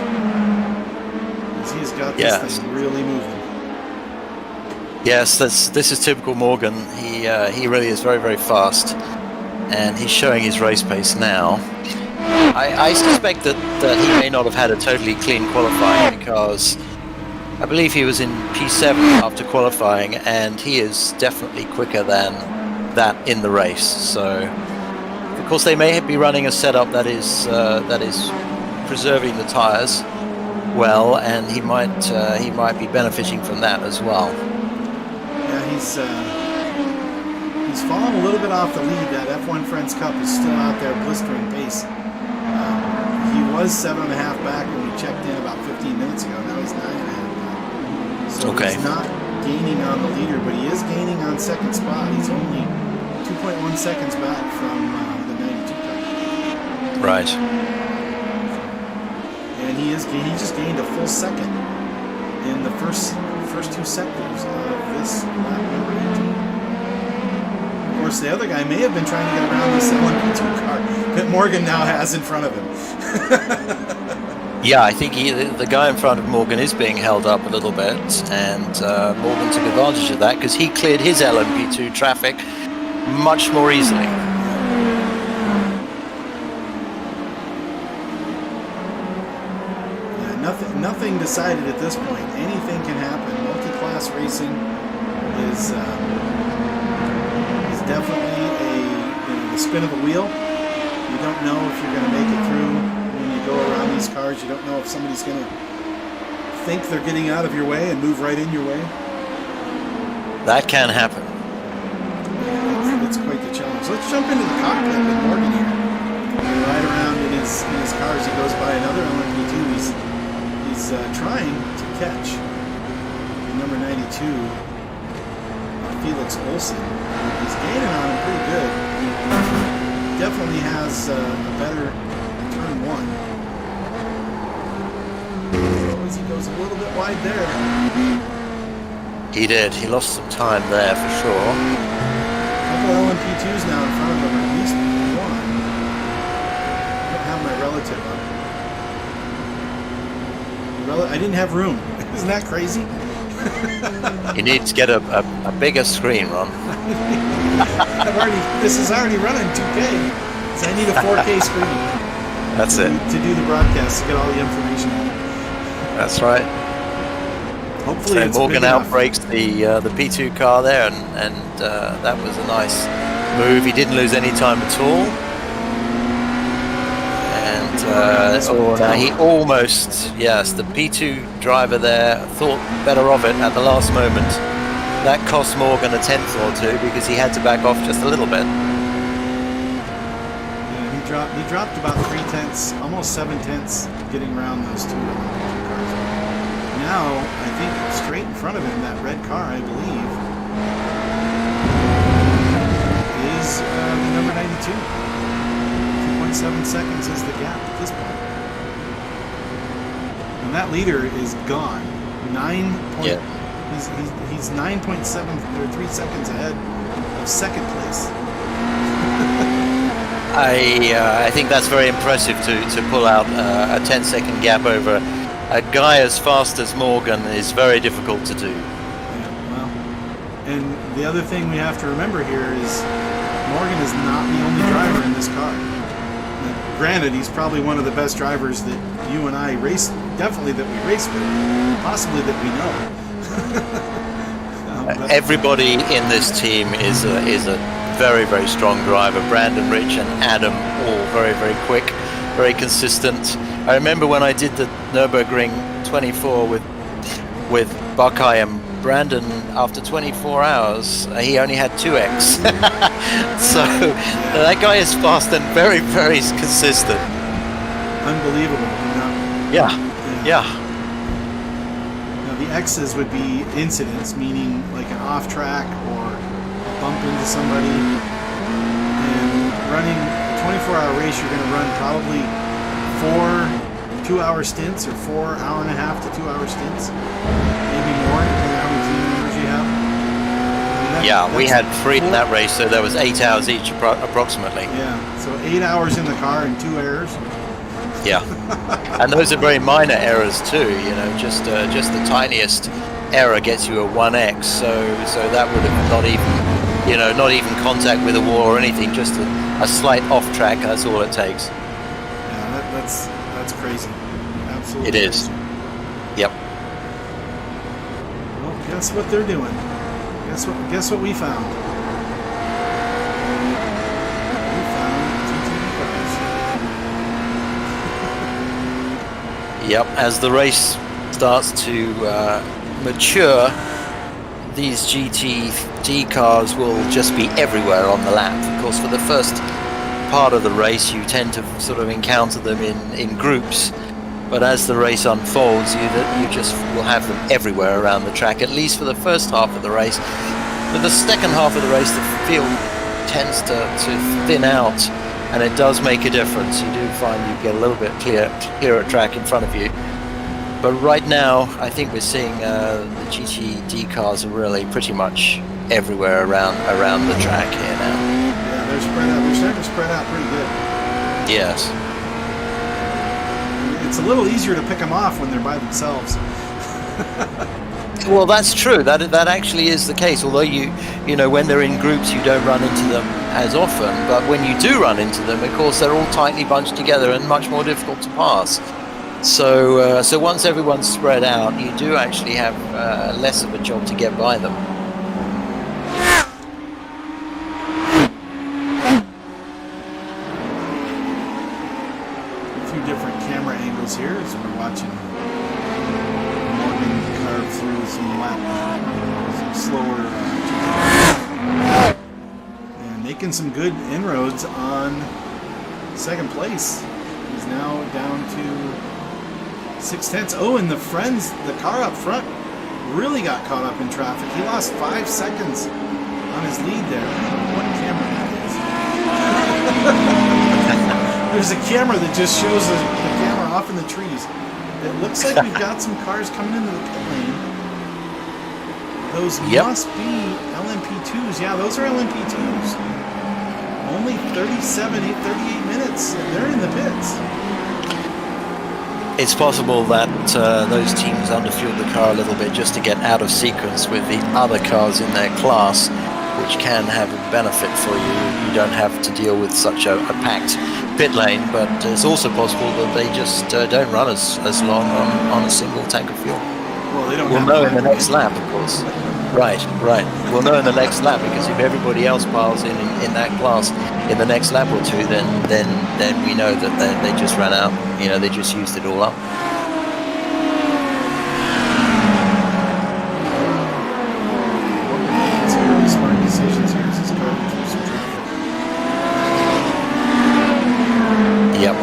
As he has got this thing really moving. Yes, this is typical Morgan. He really is very, very fast, and he's showing his race pace now. I suspect that he may not have had a totally clean qualifying because I believe he was in P7 after qualifying, and he is definitely quicker than that in the race. So, of course, they may be running a setup that is preserving the tires well, and he might be benefiting from that as well. Yeah, he's fallen a little bit off the lead. That F1 Friends Cup is still out there blistering pace. He was 7.5 back when we checked in about 15 minutes ago. Now he's 9.5 back. So he's not gaining on the leader, but he is gaining on 2nd spot. He's only 2.1 seconds back from the 92 car. Right. And he just gained a full second in the first two sectors of this lap number 18. Of course, the other guy may have been trying to get around this LMP2 car that Morgan now has in front of him. Yeah, I think the guy in front of Morgan is being held up a little bit, and Morgan took advantage of that because he cleared his LMP2 traffic much more easily. Nothing decided at this point. Anything can happen. Multi-class racing is definitely the spin of a wheel. You don't know if you're going to make it through when you go around these cars. You don't know if somebody's going to think they're getting out of your way and move right in your way. That can happen. It's quite the challenge. Let's jump into the cockpit with Morgan here. Right around in his car as he goes by another LMP2. He's trying to catch number 92, Felix Olsen. He's gaining on him pretty good. Definitely has a better turn one. As he goes a little bit wide there. He did. He lost some time there for sure. A couple LMP2s now in front of him, at least one. I don't have my relative up. I didn't have room. Isn't that crazy? You need to get a bigger screen, Ron. This is already running 2K, so I need a 4K screen. That's it. To do the broadcast, to get all the information out. That's right. Hopefully so it's Morgan outbreaks the P2 car there, and that was a nice move. He didn't lose any time at all. Now he almost, yes, the P2 driver there thought better of it at the last moment. That cost Morgan a tenth or two because he had to back off just a little bit. Yeah, he dropped about 3/10, almost 7/10, getting around those two cars. Now, I think straight in front of him, that red car, I believe, is the number 92. 2.7 seconds is the gap at this point. And that leader is gone. He's 9.7 or 3 seconds ahead of second place. I think that's very impressive to pull out a 10-second gap over a guy as fast as Morgan is very difficult to do. Yeah, well, and the other thing we have to remember here is Morgan is not the only driver in this car. Granted, he's probably one of the best drivers that you and I race, definitely that we race with, possibly that we know. Everybody in this team is a very, very strong driver. Brandon, Rich, and Adam, all very, very quick, very consistent. I remember when I did the Nürburgring 24 with Buckeye and Brandon, after 24 hours, he only had 2x. So that guy is fast and very, very consistent. Unbelievable. Yeah. Now the X's would be incidents, meaning like an off track or a bump into somebody. And running a 24-hour race, you're going to run probably 4 2-hour stints or 4 hour-and-a-half to 2-hour stints, maybe more. We had 3 in that race, so there was 8 hours each approximately. Yeah, so 8 hours in the car and 2 errors. Yeah, and those are very minor errors too. You know, just the tiniest error gets you a 1x. So that would have not even contact with a wall or anything. Just a slight off track. That's all it takes. Yeah, that's crazy. Absolutely. It is. Crazy. Yep. Well, guess what they're doing. Guess what we found? We found GTV cars. Yep, as the race starts to mature, these GTD cars will just be everywhere on the lap. Of course, for the first part of the race, you tend to sort of encounter them in groups. But as the race unfolds, you just will have them everywhere around the track, at least for the first half of the race. For the second half of the race, the field tends to thin out and it does make a difference. You do find you get a little bit clearer track in front of you. But right now, I think we're seeing the GTD cars are really pretty much everywhere around the track here now. Yeah, they're spread out. They're starting to spread out pretty good. Yes. It's a little easier to pick them off when they're by themselves. Well, that's true. That actually is the case. Although you know, when they're in groups, you don't run into them as often. But when you do run into them, of course, they're all tightly bunched together and much more difficult to pass. So once everyone's spread out, you do actually have less of a job to get by them. A few different camera angles here as we're watching Morgan carve through some slower and making some good inroads on second place. He's now down to 6/10. Oh, and the car up front really got caught up in traffic. He lost 5 seconds on his lead there. I don't know what camera that is. There's a camera that just shows the camera off in the trees. It looks like we've got some cars coming into the pit lane. Those must be LMP2s. Yeah, those are LMP2s. Only 38 minutes, and they're in the pits. It's possible that those teams underfueled the car a little bit just to get out of sequence with the other cars in their class, which can have a benefit for you. You don't have to deal with such a packed pit lane, but it's also possible that they just don't run as long on a single tank of fuel. Well, they don't. We'll know in the next lap, of course. Right. We'll know in the next lap, because if everybody else piles in that class in the next lap or two, then we know that they just ran out. You know, they just used it all up. Some really smart decisions here as this car keeps some traffic. Yep.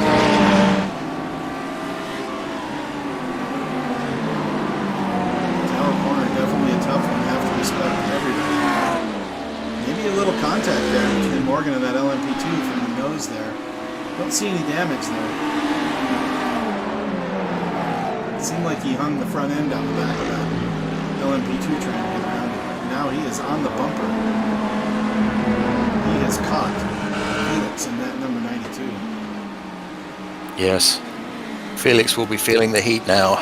Tower corner, definitely a tough one. Have to respect everybody. Maybe a little contact there between Morgan and that LMP2 from the nose there. Don't see any damage there. It seemed like he hung the front end on the back of that LMP2 trying to get around it. Now he is on the bumper. He has caught Felix in that number 92. Yes. Felix will be feeling the heat now,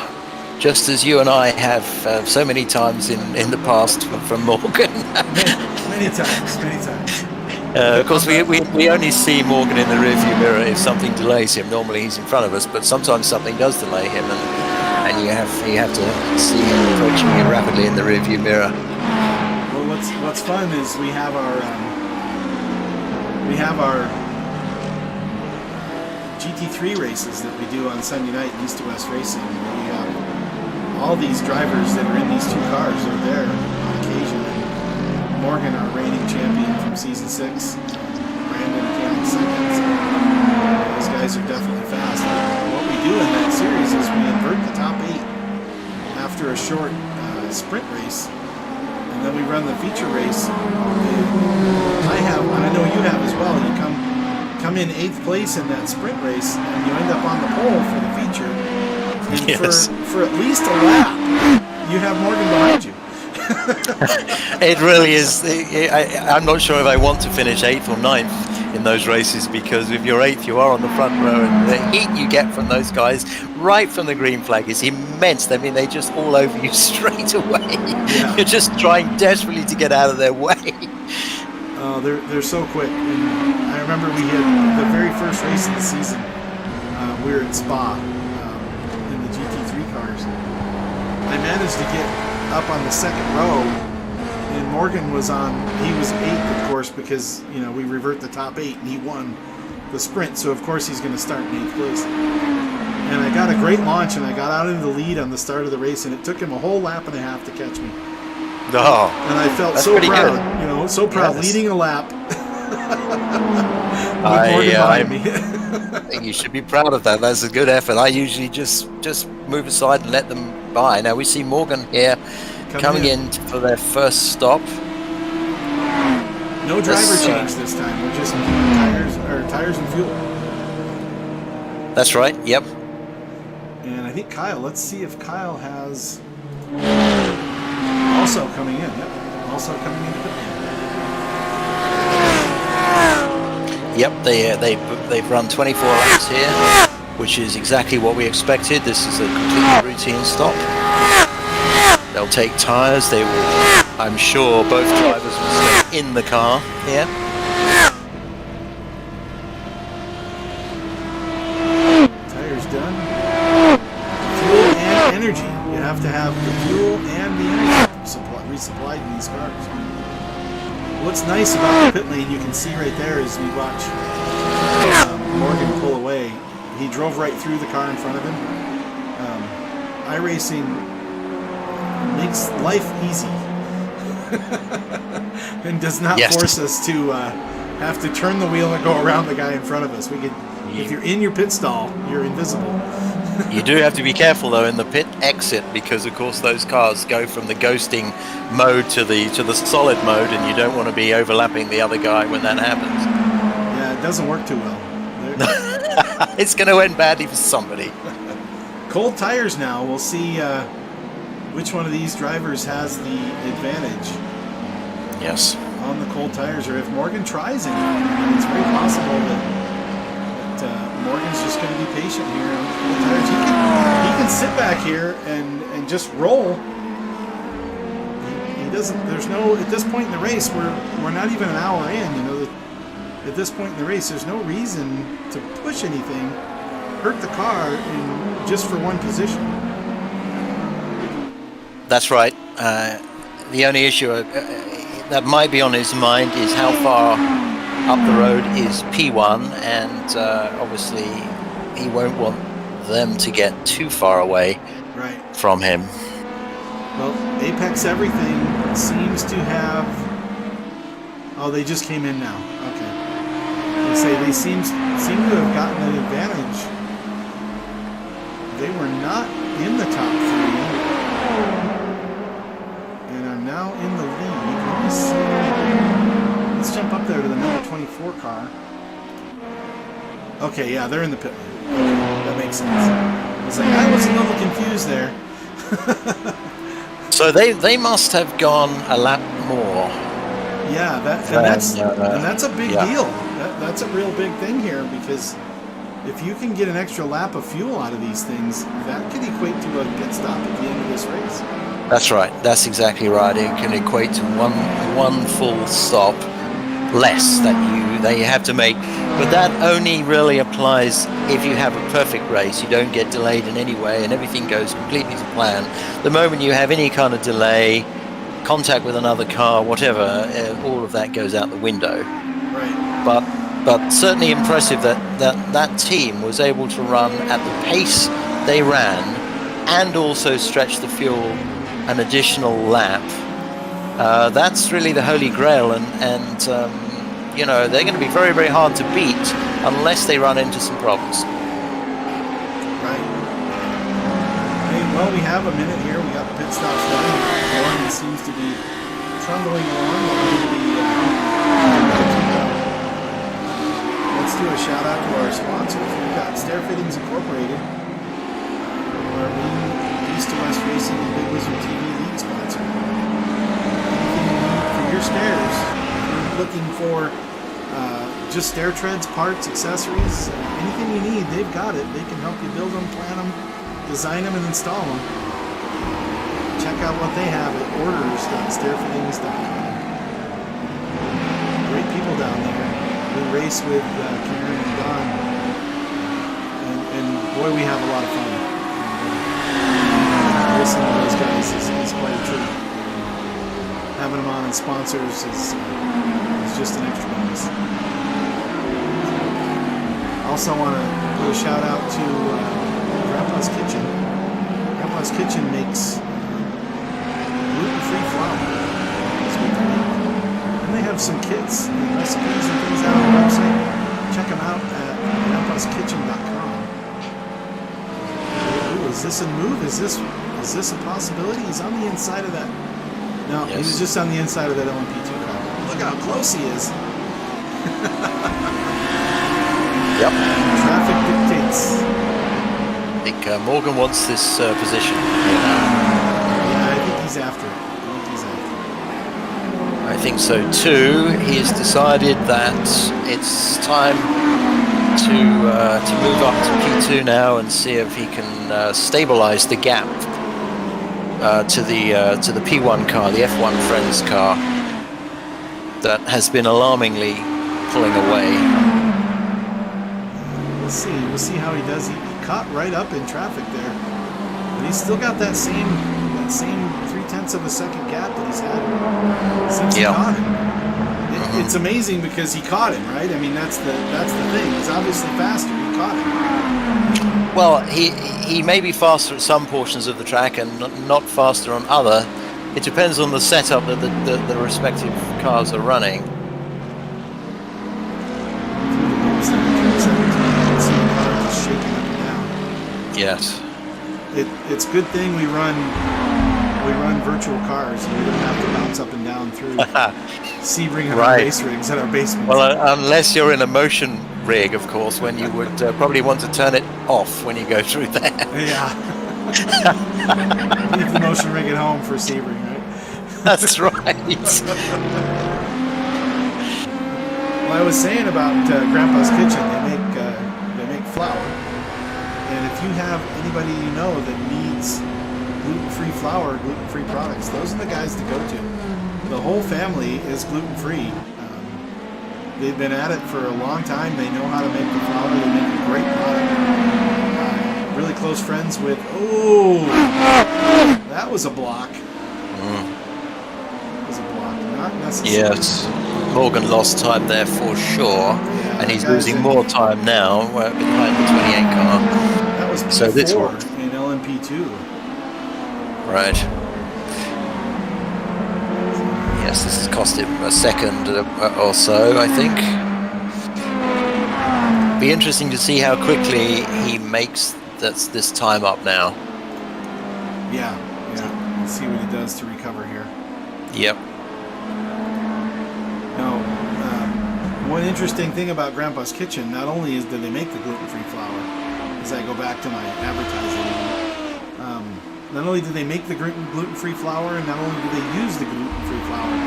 just as you and I have so many times in the past from Morgan. Many times. Of course, we only see Morgan in the rearview mirror if something delays him. Normally he's in front of us, but sometimes something does delay him, and you have to see him approaching you rapidly in the rearview mirror. Well, what's fun is we have our GT3 races that we do on Sunday night in East to West Racing. We have all these drivers that are in these two cars are there on occasion. Morgan, our reigning champion from season 6. Brandon came second. So those guys are definitely fast. What we do in that series is we invert the top 8 after a short sprint race, and then we run the feature race. I know you have as well. You come in 8th place in that sprint race, and you end up on the pole for the feature. And yes. for at least a lap, you have Morgan behind you. It really is. I'm not sure if I want to finish 8th or 9th in those races, because if you're 8th, you are on the front row, and the heat you get from those guys right from the green flag is immense. I mean, they just all over you straight away. Yeah. You're just trying desperately to get out of their way. They're so quick. And I remember we had the very first race of the season. We were at Spa in the GT3 cars. I managed to get up on the second row, and Morgan was 8th, of course, because we revert the top 8, and he won the sprint, so of course he's going to start in 8th place. And I got a great launch, and I got out into the lead on the start of the race, and it took him a whole lap and a half to catch me. Oh, and I felt so proud, so proud, leading a lap. I think you should be proud of that. That's a good effort. I usually just move aside and let them by. Now we see Morgan here coming in for their first stop. No driver change this time. We're just tires tires and fuel. That's right. Yep. And I think Kyle. Let's see if Kyle has also coming in. Yep. Also coming into pit lane. Yep. They've run 24 laps here, which is exactly what we expected. This is a completely routine stop. They'll take tires. They will. I'm sure both drivers will stay in the car here. Tires done. Fuel and energy. You have to have the fuel and the energy resupplied in these cars. What's nice about the pit lane, you can see right there as we watch Morgan pull away. He drove right through the car in front of him. iRacing makes life easy and does not force us to have to turn the wheel and go around the guy in front of us. We could, if you're in your pit stall, you're invisible. You do have to be careful though in the pit exit, because of course those cars go from the ghosting mode to the solid mode, and you don't want to be overlapping the other guy when that happens. Yeah, it doesn't work too well. It's going to end badly for somebody. Cold tires now. We'll see which one of these drivers has the advantage. Yes. On the cold tires, or if Morgan tries anything. It's very possible that Morgan's just going to be patient here on the cold tires. He can sit back here and just roll. He doesn't. There's no, at this point in the race, we're not even an hour in. You know, at this point in the race, there's no reason to push anything, hurt the car just for one position. That's right. The only issue that might be on his mind is how far up the road is P1, and obviously he won't want them to get too far away from him. Well, Apex Everything seems to have... Oh, they just came in now. Okay. They say they seem to have gotten an advantage. They were not in the top 3 and are now in the lead. Let me see. Let's jump up there to the number 24 car. Okay, yeah, they're in the pit lane. Okay, that makes sense. I was like, I was a little confused there. So they must have gone a lap more. Yeah, that's a big deal. That's a real big thing here, because if you can get an extra lap of fuel out of these things, that could equate to a pit stop at the end of this race. That's right. That's exactly right. It can equate to one full stop less that you have to make. But that only really applies if you have a perfect race. You don't get delayed in any way, and everything goes completely to plan. The moment you have any kind of delay, contact with another car, whatever, all of that goes out the window. Right. But certainly impressive that team was able to run at the pace they ran and also stretch the fuel an additional lap. That's really the holy grail, and you know, they're going to be very, very hard to beat unless they run into some problems. Right. Hey, well, we have a minute here. We got the pit stops running. Morgan seems to be trundling along. Let's do a shout out to our sponsors. We've got Stair Fittings Incorporated, our main East to West Racing and Bigg Wizurd TV lead sponsor. For your stairs, if you're looking for just stair treads, parts, accessories, anything you need, they've got it. They can help you build them, plan them, design them, and install them. Check out what they have at orders.stairfittings.com. Great people down there. We race with Karen and Don, and boy, we have a lot of fun. Listening to those guys is quite a treat. Having them on as sponsors is just an extra bonus. Also want to do a shout out to Grandpa's Kitchen. Grandpa's Kitchen makes gluten-free flour. And they have some kits and recipes and things out on the website. Check them out at grandpaskitchen.com. Ooh, is this a move? Is this a possibility? He's on the inside of that. No, yes. He was just on the inside of that LMP2 car. Look how close he is. Yep. Traffic dictates. I think Morgan wants this position. Yeah, I think he's after it. I think so too. He's decided that it's time to move up to P2 now and see if he can stabilize the gap to the P1 car, the F1 Friends car, that has been alarmingly pulling away. We'll see how he does. He caught right up in traffic there, but he's still got that same 0.3 of a second gap that he's had since he caught him. It's amazing because he caught him, right? I mean, that's the thing. He's obviously faster. He caught him. Well, he may be faster at some portions of the track and not faster on other. It depends on the setup that the respective cars are running. Yes. It's a good thing we run virtual cars and we don't have to bounce up and down through Sebring and our base rigs at our basement. Well, unless you're in a motion rig, of course, when you would probably want to turn it off when you go through there. Yeah. Leave the motion rig at home for Sebring, right? That's right. Well, I was saying about Grandpa's Kitchen, they make flour. And if you have anybody you know that needs gluten-free flour, gluten-free products, those are the guys to go to. The whole family is gluten-free. They've been at it for a long time. They know how to make the flour. They make a great product. Really close friends with... Oh! That was a block. That was a block. Not necessarily. Yes. Morgan lost time there for sure. Yeah, and he's losing more time now behind the 28 car. That was so this one in LMP2. Right. Yes, this has cost him a second or so, I think. Be interesting to see how quickly he makes this time up now. Yeah. Let's see what he does to recover here. Yep. Now, one interesting thing about Grandpa's Kitchen, not only do they make the gluten-free flour, as I go back to my advertising, not only do they make the gluten-free flour, and not only do they use the gluten-free flour,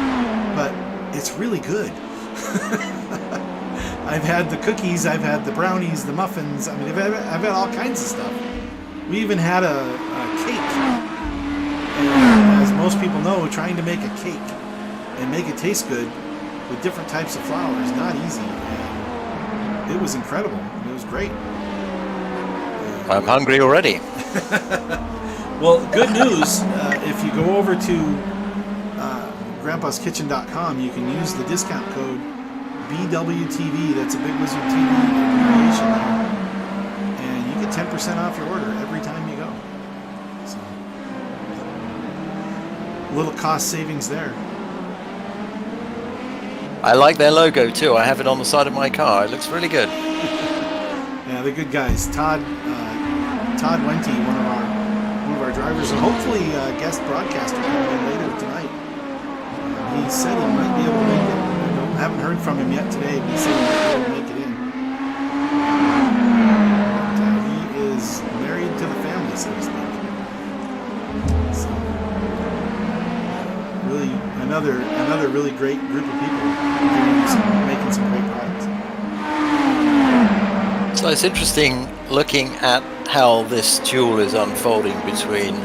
but it's really good. I've had the cookies, I've had the brownies, the muffins. I mean, I've had all kinds of stuff. We even had a cake. And as most people know, trying to make a cake and make it taste good with different types of flour is not easy. And it was incredible. It was great. I'm hungry already. Well, good news. If you go over to grandpaskitchen.com, you can use the discount code BWTV. That's a Bigg Wizurd TV abbreviation there. And you get 10% off your order every time you go. So, little cost savings there. I like their logo too. I have it on the side of my car. It looks really good. Yeah, they're good guys. Todd Wenty, one of our drivers, and hopefully guest broadcaster coming in later tonight. He said he might be able to make it. I haven't heard from him yet today, but he said he might be able to make it in. But, he is married to the family, so to speak. So, really, another really great group of people making some great products. So it's interesting looking at how this duel is unfolding between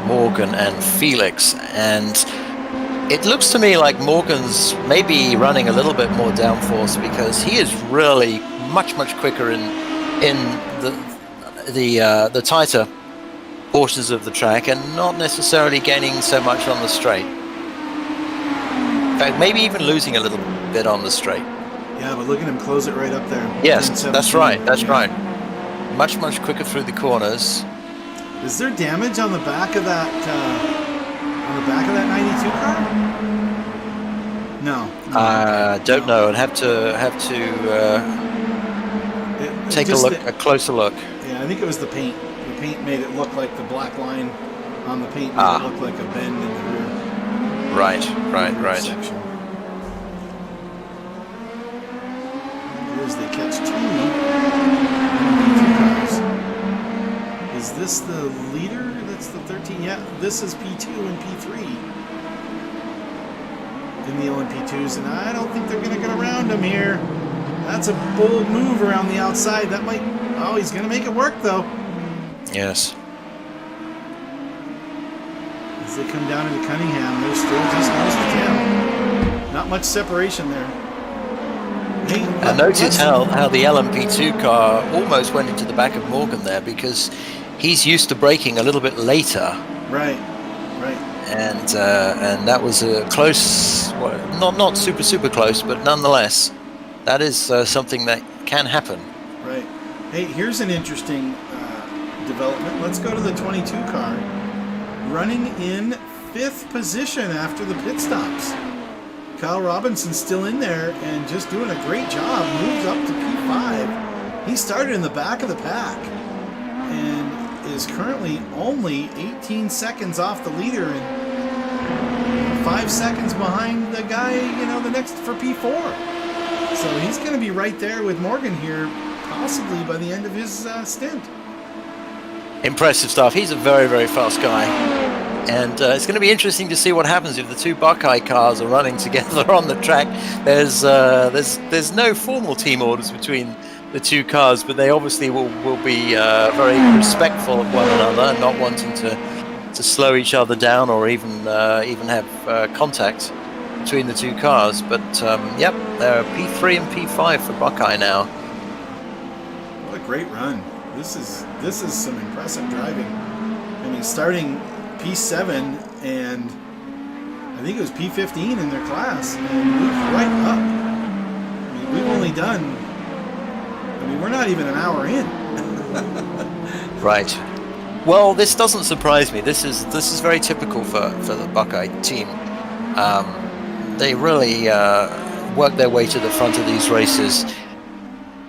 Morgan and Felix, and it looks to me like Morgan's maybe running a little bit more downforce because he is really much quicker in the tighter portions of the track and not necessarily gaining so much on the straight. In fact, maybe even losing a little bit on the straight. Yeah, but look at him close it right up there. Yes, that's right. Right. Much quicker through the corners. Is there damage on the back of that 92 car? No. Don't know. I'd have to take a closer look. Yeah, I think it was the paint. The paint made it look like the black line on the paint made it look like a bend in the rear. Right. Section. here as they catch two P2 cars. Is this the leader? That's the 13. Yeah, this is P2 and P3 in the LMP2s, and I don't think they're going to get around him here. That's a bold move around the outside. That might... Oh, he's going to make it work, though. Yes. As they come down into Cunningham, they're still just nose to tail. Not much separation there. Hey, I noticed how the LMP2 car almost went into the back of Morgan there, because he's used to braking a little bit later. Right. And that was a close, well, not super close, but nonetheless, that is something that can happen. Right. Hey, here's an interesting development. Let's go to the 22 car, running in 5th position after the pit stops. Kyle Robinson's still in there and just doing a great job. Moves up to P5. He started in the back of the pack and is currently only 18 seconds off the leader and 5 seconds behind the guy, the next for P4. So he's going to be right there with Morgan here, possibly by the end of his stint. Impressive stuff. He's a very, very fast guy. And it's going to be interesting to see what happens if the two Buckeye cars are running together on the track. There's no formal team orders between the two cars, but they obviously will be very respectful of one another, not wanting to slow each other down or even have contact between the two cars. But yep, they're P3 and P5 for Buckeye now. What a great run! This is some impressive driving. I mean, starting P7 and I think it was P15 in their class and moved right up. I mean, we've only done. We're not even an hour in. Right. Well, this doesn't surprise me. This is very typical for the Buckeye team. They really work their way to the front of these races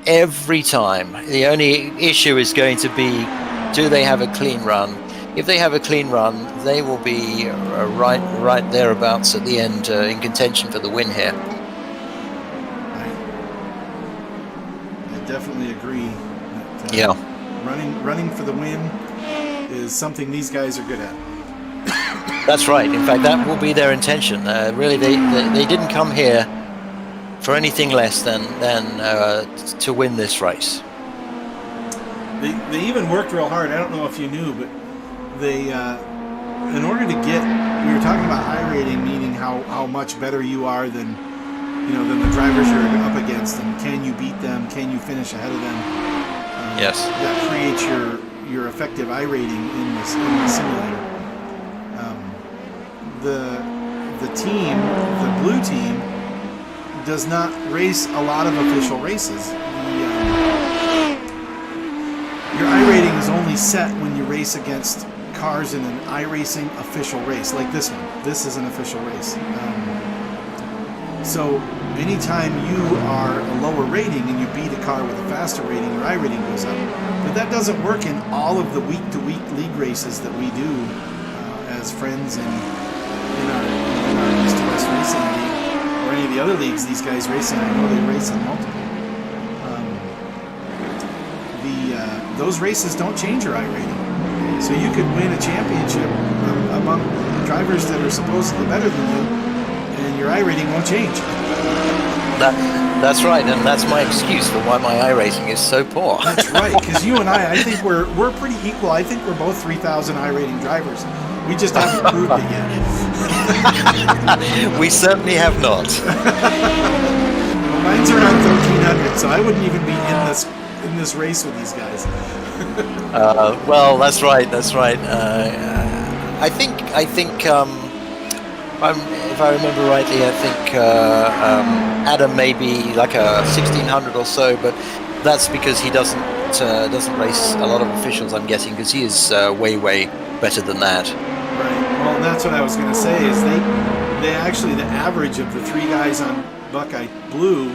every time. The only issue is going to be, do they have a clean run? If they have a clean run, they will be right thereabouts at the end in contention for the win here. I definitely agree. That, yeah. Running for the win is something these guys are good at. That's right. In fact, that will be their intention. Really, they didn't come here for anything less than to win this race. They even worked real hard. I don't know if you knew, but they, in order to get, we were talking about iRating, meaning how much better you are than the drivers you're up against, and can you beat them? Can you finish ahead of them? Yes. That creates your effective iRating in the simulator. The team, the blue team, does not race a lot of official races. Your iRating is only set when you race against cars in an iRacing official race, like this one. This is an official race. So anytime you are a lower rating and you beat a car with a faster rating, your iRating goes up. But that doesn't work in all of the week-to-week league races that we do as friends in our East to West Racing League, or any of the other leagues these guys race in. I know they race in multiple. Those races don't change your iRating. So you could win a championship among drivers that are supposedly better than you, and your iRating won't change. That's right, and that's my excuse for why my iRating is so poor. That's right, because you and I think we're pretty equal. I think we're both 3,000 iRating drivers. We just haven't proved it yet. We certainly have not. Well, mine's around 1,300, so I wouldn't even be in this race with these guys. Well, that's right. I think if I remember rightly, I think Adam may be like a 1,600 or so, but that's because he doesn't race a lot of officials, I'm guessing, because he is way better than that. Right. Well, that's what I was going to say. Is they actually, the average of the three guys on Buckeye Blue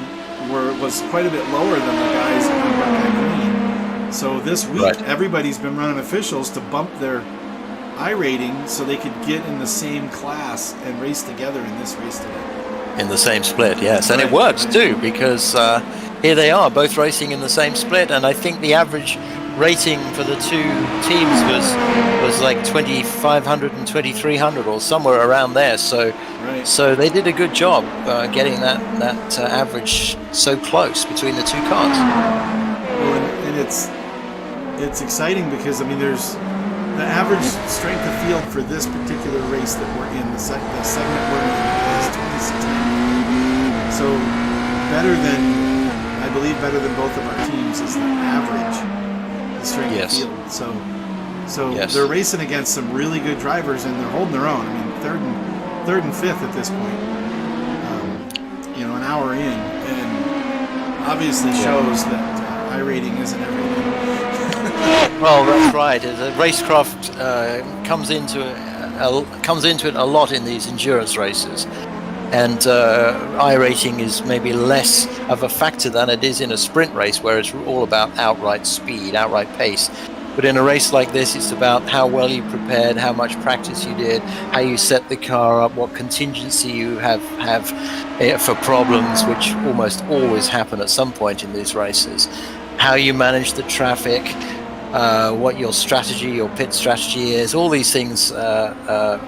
was quite a bit lower than the guys on Buckeye Green. So this week, Everybody's been running officials to bump their iRating so they could get in the same class and race together in this race today. In the same split, yes. And it works too, because here they are, both racing in the same split, and I think the average rating for the two teams was like 2,500 and 2,300 or somewhere around there. So, so they did a good job getting that average so close between the two cars. Well, and it's exciting because I mean, there's the average strength of field for this particular race that we're in, the segment we're in, is 26. So better than, I believe, better than both of our teams is the average strength of field. So they're racing against some really good drivers, and they're holding their own. I mean, third and fifth at this point. An hour in, and obviously shows that iRating isn't everything. Well, that's right. The racecraft comes into it a lot in these endurance races, and iRating is maybe less of a factor than it is in a sprint race, where it's all about outright speed, outright pace. But in a race like this, it's about how well you prepared, how much practice you did, how you set the car up, what contingency you have for problems, which almost always happen at some point in these races, how you manage the traffic, what your strategy, your pit strategy is. All these things can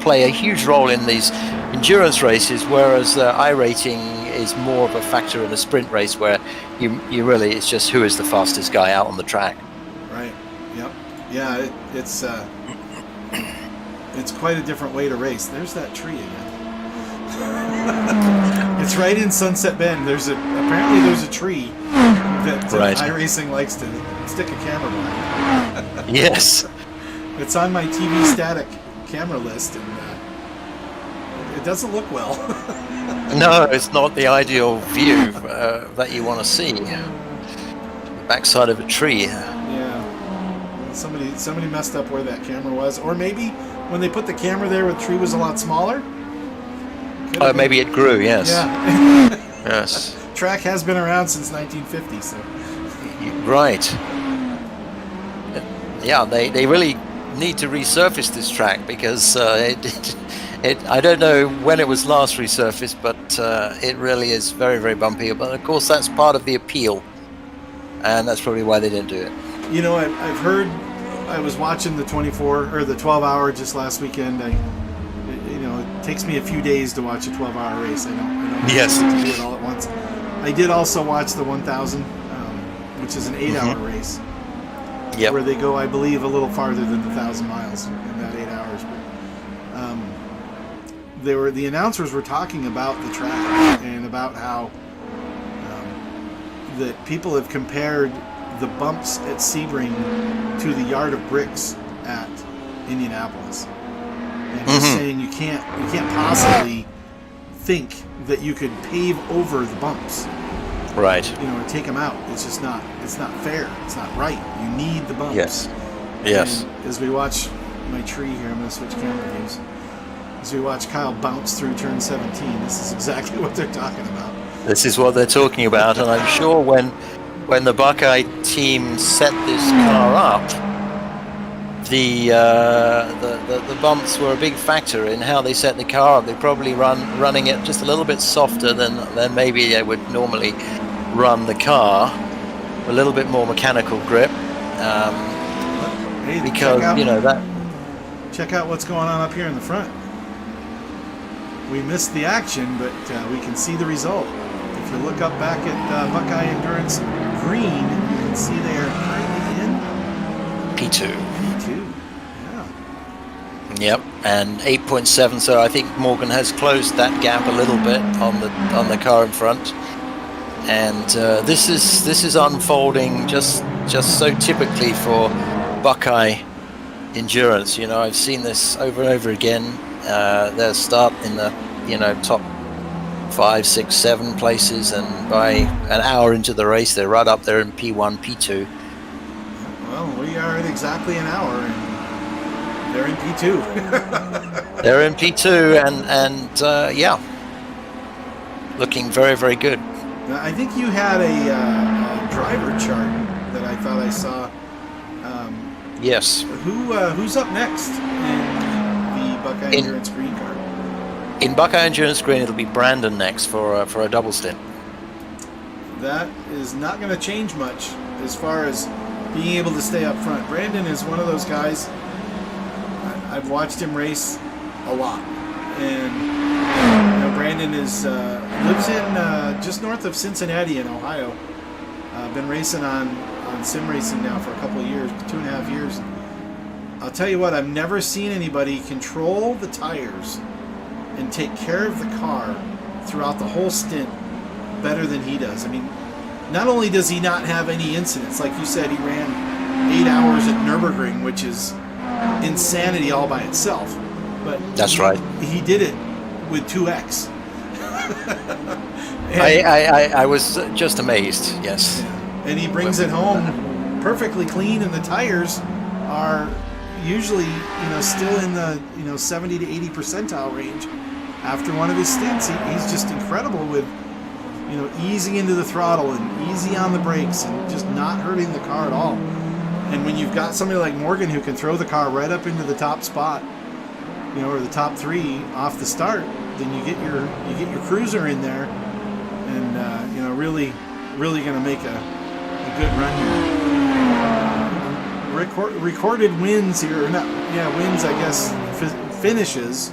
play a huge role in these endurance races, whereas iRating is more of a factor in a sprint race, where you really, it's just who is the fastest guy out on the track. Right. Yep. Yeah. It's quite a different way to race. There's that tree again. It's right in Sunset Bend. Apparently there's a tree that iRacing likes to stick a camera behind. Yes. It's on my TV static camera list, and it doesn't look well. No, it's not the ideal view that you want to see. The backside of a tree. Yeah. Somebody messed up where that camera was, or maybe when they put the camera there, the tree was a lot smaller. Maybe it grew. Yes. Yeah. Yes. Track has been around since 1950, so. Right. Yeah, they really need to resurface this track, because I don't know when it was last resurfaced, but it really is very, very bumpy. But of course, that's part of the appeal, and that's probably why they didn't do it. I've heard. I was watching the 12-hour just last weekend. It takes me a few days to watch a 12-hour race. I don't Yes. to do it all at once. I did also watch the 1,000, which is an 8-hour race. Yep. Where they go, I believe, a little farther than the 1,000 miles in that 8 hours. But the announcers were talking about the track and about how that people have compared the bumps at Sebring to the yard of bricks at Indianapolis, and just saying you can't possibly think that you could pave over the bumps. Right. Or take them out. It's just not. It's not fair. It's not right. You need the bumps. Yes. Yes. And as we watch my tree here, I'm going to switch camera views. As we watch Kyle bounce through turn 17, this is exactly what they're talking about. This is what they're talking about, and I'm sure when the Buckeye team set this car up, the bumps were a big factor in how they set the car up. They probably running it just a little bit softer than maybe they would normally run the car, a little bit more mechanical grip, because check out what's going on up here in the front. We missed the action, but we can see the result. If you look up back at Buckeye Endurance Green, you can see they are currently in P2. Yeah. Yep, and 8.7. So I think Morgan has closed that gap a little bit on the car in front, and this is unfolding just so typically for Buckeye Endurance. I've seen this over and over again. They'll start in the top 5, 6, 7 places, and by an hour into the race, they're right up there in P1, P2. Well, we are at exactly an hour, and they're in P2. They're in P2, and looking very, very good. Now, I think you had a driver chart that I thought I saw. Yes. Who's up next in the Buckeye Endurance Green car? In Buckeye Endurance Green, it'll be Brandon next for a double stint. that is not going to change much as far as being able to stay up front. Brandon is one of those guys. I've watched him race a lot, and Brandon lives in just north of Cincinnati in Ohio. Been racing on sim racing now for a couple of years, 2.5 years. I'll tell you what, I've never seen anybody control the tires and take care of the car throughout the whole stint better than he does. I mean, not only does he not have any incidents, like you said, he ran 8 hours at Nürburgring, which is insanity all by itself. But that's right. He did it with 2X. I was just amazed. Yes. Yeah. And he brings it home perfectly clean, and the tires are usually, still in the 70 to 80 percentile range after one of his stints. He's just incredible with easing into the throttle and easy on the brakes and just not hurting the car at all. And when you've got somebody like Morgan who can throw the car right up into the top spot, or the top 3 off the start, then you get your cruiser in there, and really going to make a good run here. Recorded wins here, or not? Yeah, wins. I guess finishes.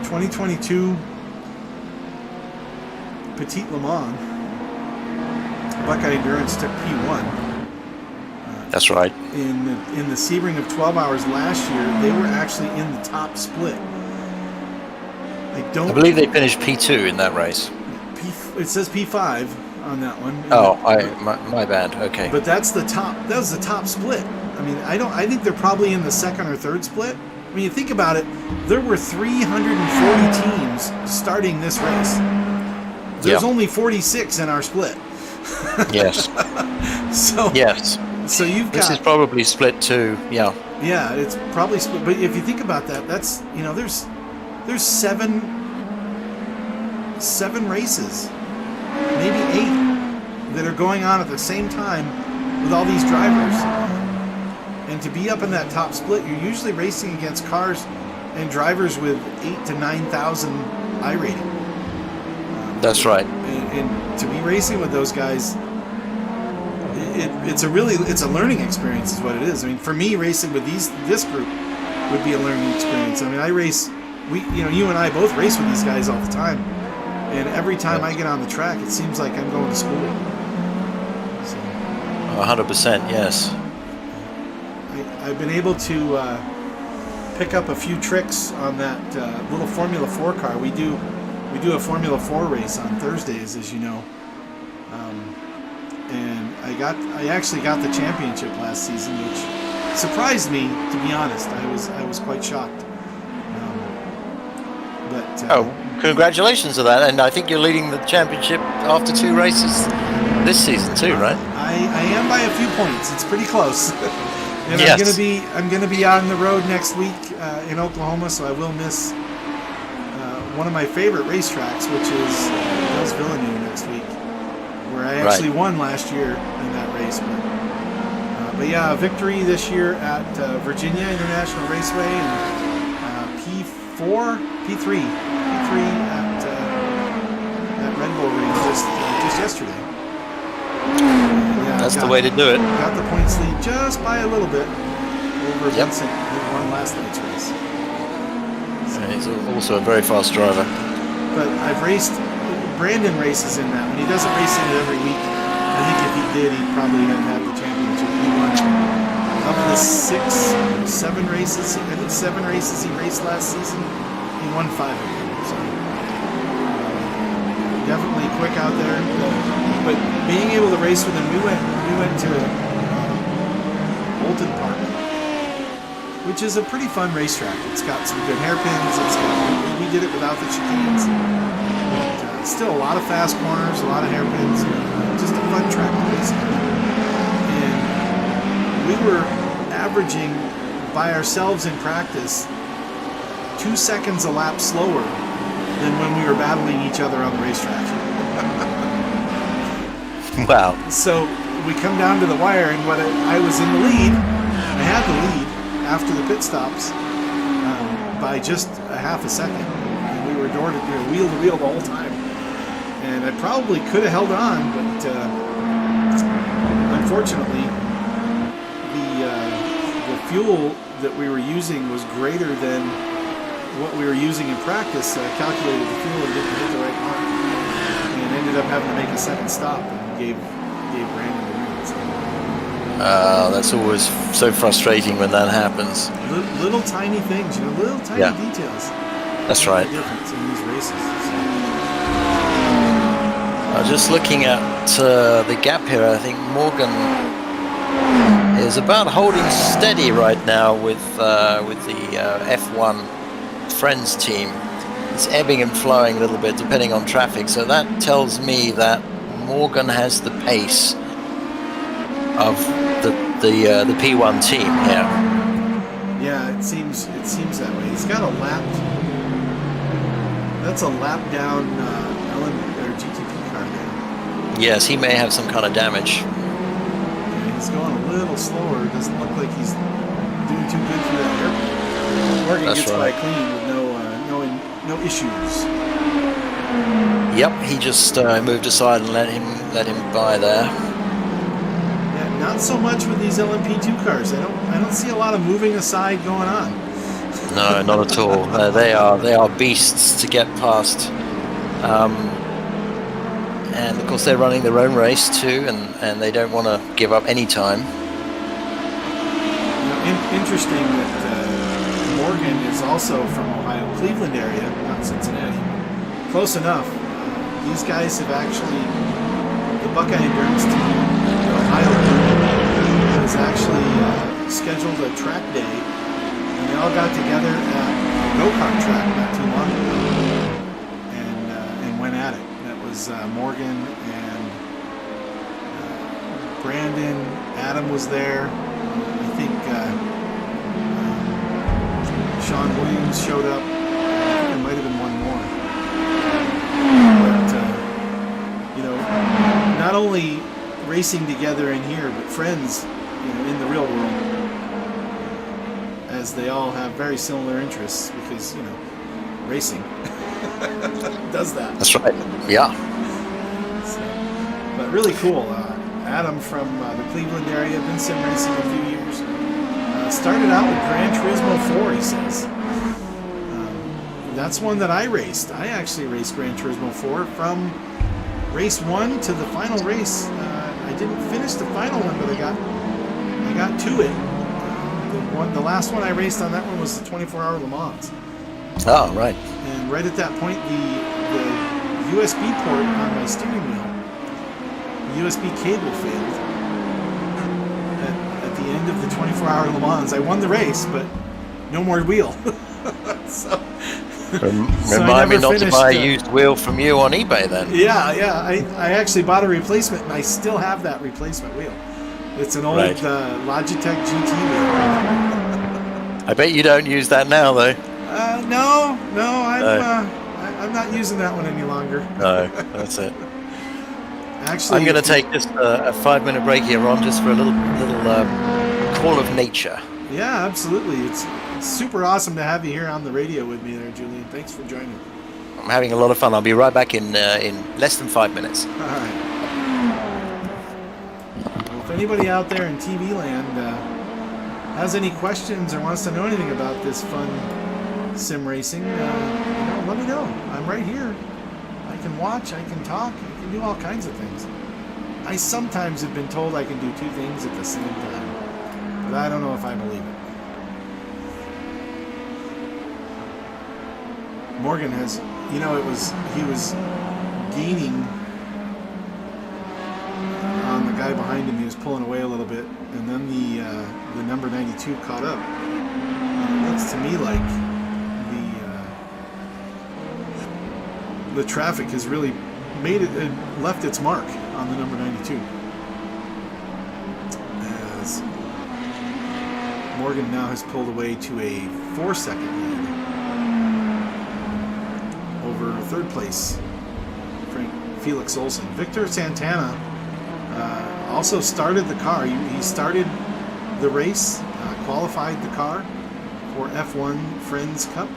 2022 Petite Le Mans. Buckeye Endurance took P1. That's right. In the Sebring of 12 Hours last year, they were actually in the top split. I believe they finished P2 in that race. It says P5 on that one. Oh, my bad. Okay. But that's the top. That was the top split. I mean, I think they're probably in the second or third split. I mean, you think about it. There were 340 teams starting this race. There's only 46 in our split. Yes. So you've got. This is probably split 2. Yeah. Yeah, it's probably split. But if you think about that, that's there's seven races, maybe 8, that are going on at the same time with all these drivers. And to be up in that top split, you're usually racing against cars and drivers with 8,000 to 9,000 iRating. That's right. And to be racing with those guys, it's a learning experience, is what it is. I mean, for me, racing with this group would be a learning experience. I mean, you and I both race with these guys all the time, and every time I get on the track, it seems like I'm going to school. So, 100%, yes. I've been able to pick up a few tricks on that little Formula 4 car. We do a Formula 4 race on Thursdays, as you know, and I actually got the championship last season, which surprised me, to be honest. I was quite shocked. Congratulations to that, and I think you're leading the championship after 2 races this season too, right? I am by a few points. It's pretty close. And yes. I'm gonna be on the road next week in Oklahoma, so I will miss one of my favorite racetracks, which is Mills Villeneuve next week, where I actually won last year in that race. But yeah, victory this year at Virginia International Raceway, and P3 at Red Bull Ring just yesterday. That's the way to do it. Got the points lead just by a little bit over Vincent, who won last night's race. So, he's also a very fast driver. But Brandon races in that one. He doesn't race in it every week. I think if he did, he'd probably have the championship. He won of the 7 races. I think 7 races he raced last season. He won 5 of them. So definitely quick out there. But being able to race with him, we went to Bolton Park, which is a pretty fun racetrack. It's got some good hairpins. We did it without the chicanes. But, still a lot of fast corners, a lot of hairpins. Just a fun track to race on. And we were averaging by ourselves in practice 2 seconds a lap slower than when we were battling each other on the racetrack. Wow. So we come down to the wire, and I was in the lead. I had the lead after the pit stops by just a half a second. And we were wheel to wheel the whole time. and I probably could have held on, but unfortunately, the fuel that we were using was greater than what we were using in practice. So I calculated the fuel and didn't hit the right mark, and ended up having to make a second stop and gave Brandon the win. So. That's always so frustrating when that happens. Little tiny things, little tiny details. That's right. The difference in these races. Just looking at the gap here, I think Morgan is about holding steady right now with the F1 Friends team. It's ebbing and flowing a little bit depending on traffic, so that tells me that Morgan has the pace of the P1 team here. Yeah, it seems that way. He's got a lap. That's a lap down GTP car there. Yes, he may have some kind of damage. Yeah, he's going a little slower. It doesn't look like he's doing too good through that airport. Morgan gets by clean with no issues. Yep, he just moved aside and let him by there. Yeah, not so much with these LMP2 cars. I don't see a lot of moving aside going on. No, not at all. They are beasts to get past. And of course they're running their own race too, and they don't want to give up any time. Interesting that Morgan is also from Ohio, Cleveland area, not Cincinnati. Close enough. These guys have actually, the Buckeye Endurance team, the Ohio team, has actually scheduled a track day, and they all got together at a go-kart track not too long ago, and went at it. That was Morgan and Brandon. Adam was there. I think Sean Williams showed up. There might have been one more. But, not only racing together in here, but friends, in the real world, as they all have very similar interests, because, racing does that. That's right. Yeah. So, but really cool. Adam from the Cleveland area, been sim racing a few years. Started out with Gran Turismo 4, he says. That's one that I raced. I actually raced Gran Turismo 4 from race 1 to the final race. I didn't finish the final one, but I got to it. The last one I raced on that one was the 24-hour Le Mans. Oh, right. And right at that point, the USB port on my steering wheel, the USB cable failed. At the end of the 24-hour Le Mans, I won the race, but no more wheel. so Remind me not to buy a used wheel from you on eBay then. Yeah. I actually bought a replacement, and I still have that replacement wheel. It's an old Logitech GT wheel. I bet you don't use that now, though. No, I'm not using that one any longer. No, that's it. Actually, I'm going to take just a 5-minute break here, Ron, just for a little call of nature. Yeah, absolutely. It's super awesome to have you here on the radio with me there, Julian. Thanks for joining. I'm having a lot of fun. I'll be right back in less than 5 minutes. All right. Well, if anybody out there in TV land has any questions or wants to know anything about this fun sim racing, let me know. I'm right here. I can watch, I can talk, I can do all kinds of things. I sometimes have been told I can do two things at the same time, but I don't know if I believe it. Morgan has, he was gaining on the guy behind him. He was pulling away a little bit, and then the number 92 caught up. And it looks to me like the traffic has really left its mark on the number 92. As Morgan now has pulled away to a 4-second lead over third place Felix Olsen. Victor Santana also started the car. He started the race, qualified the car for F1 Friends Cup.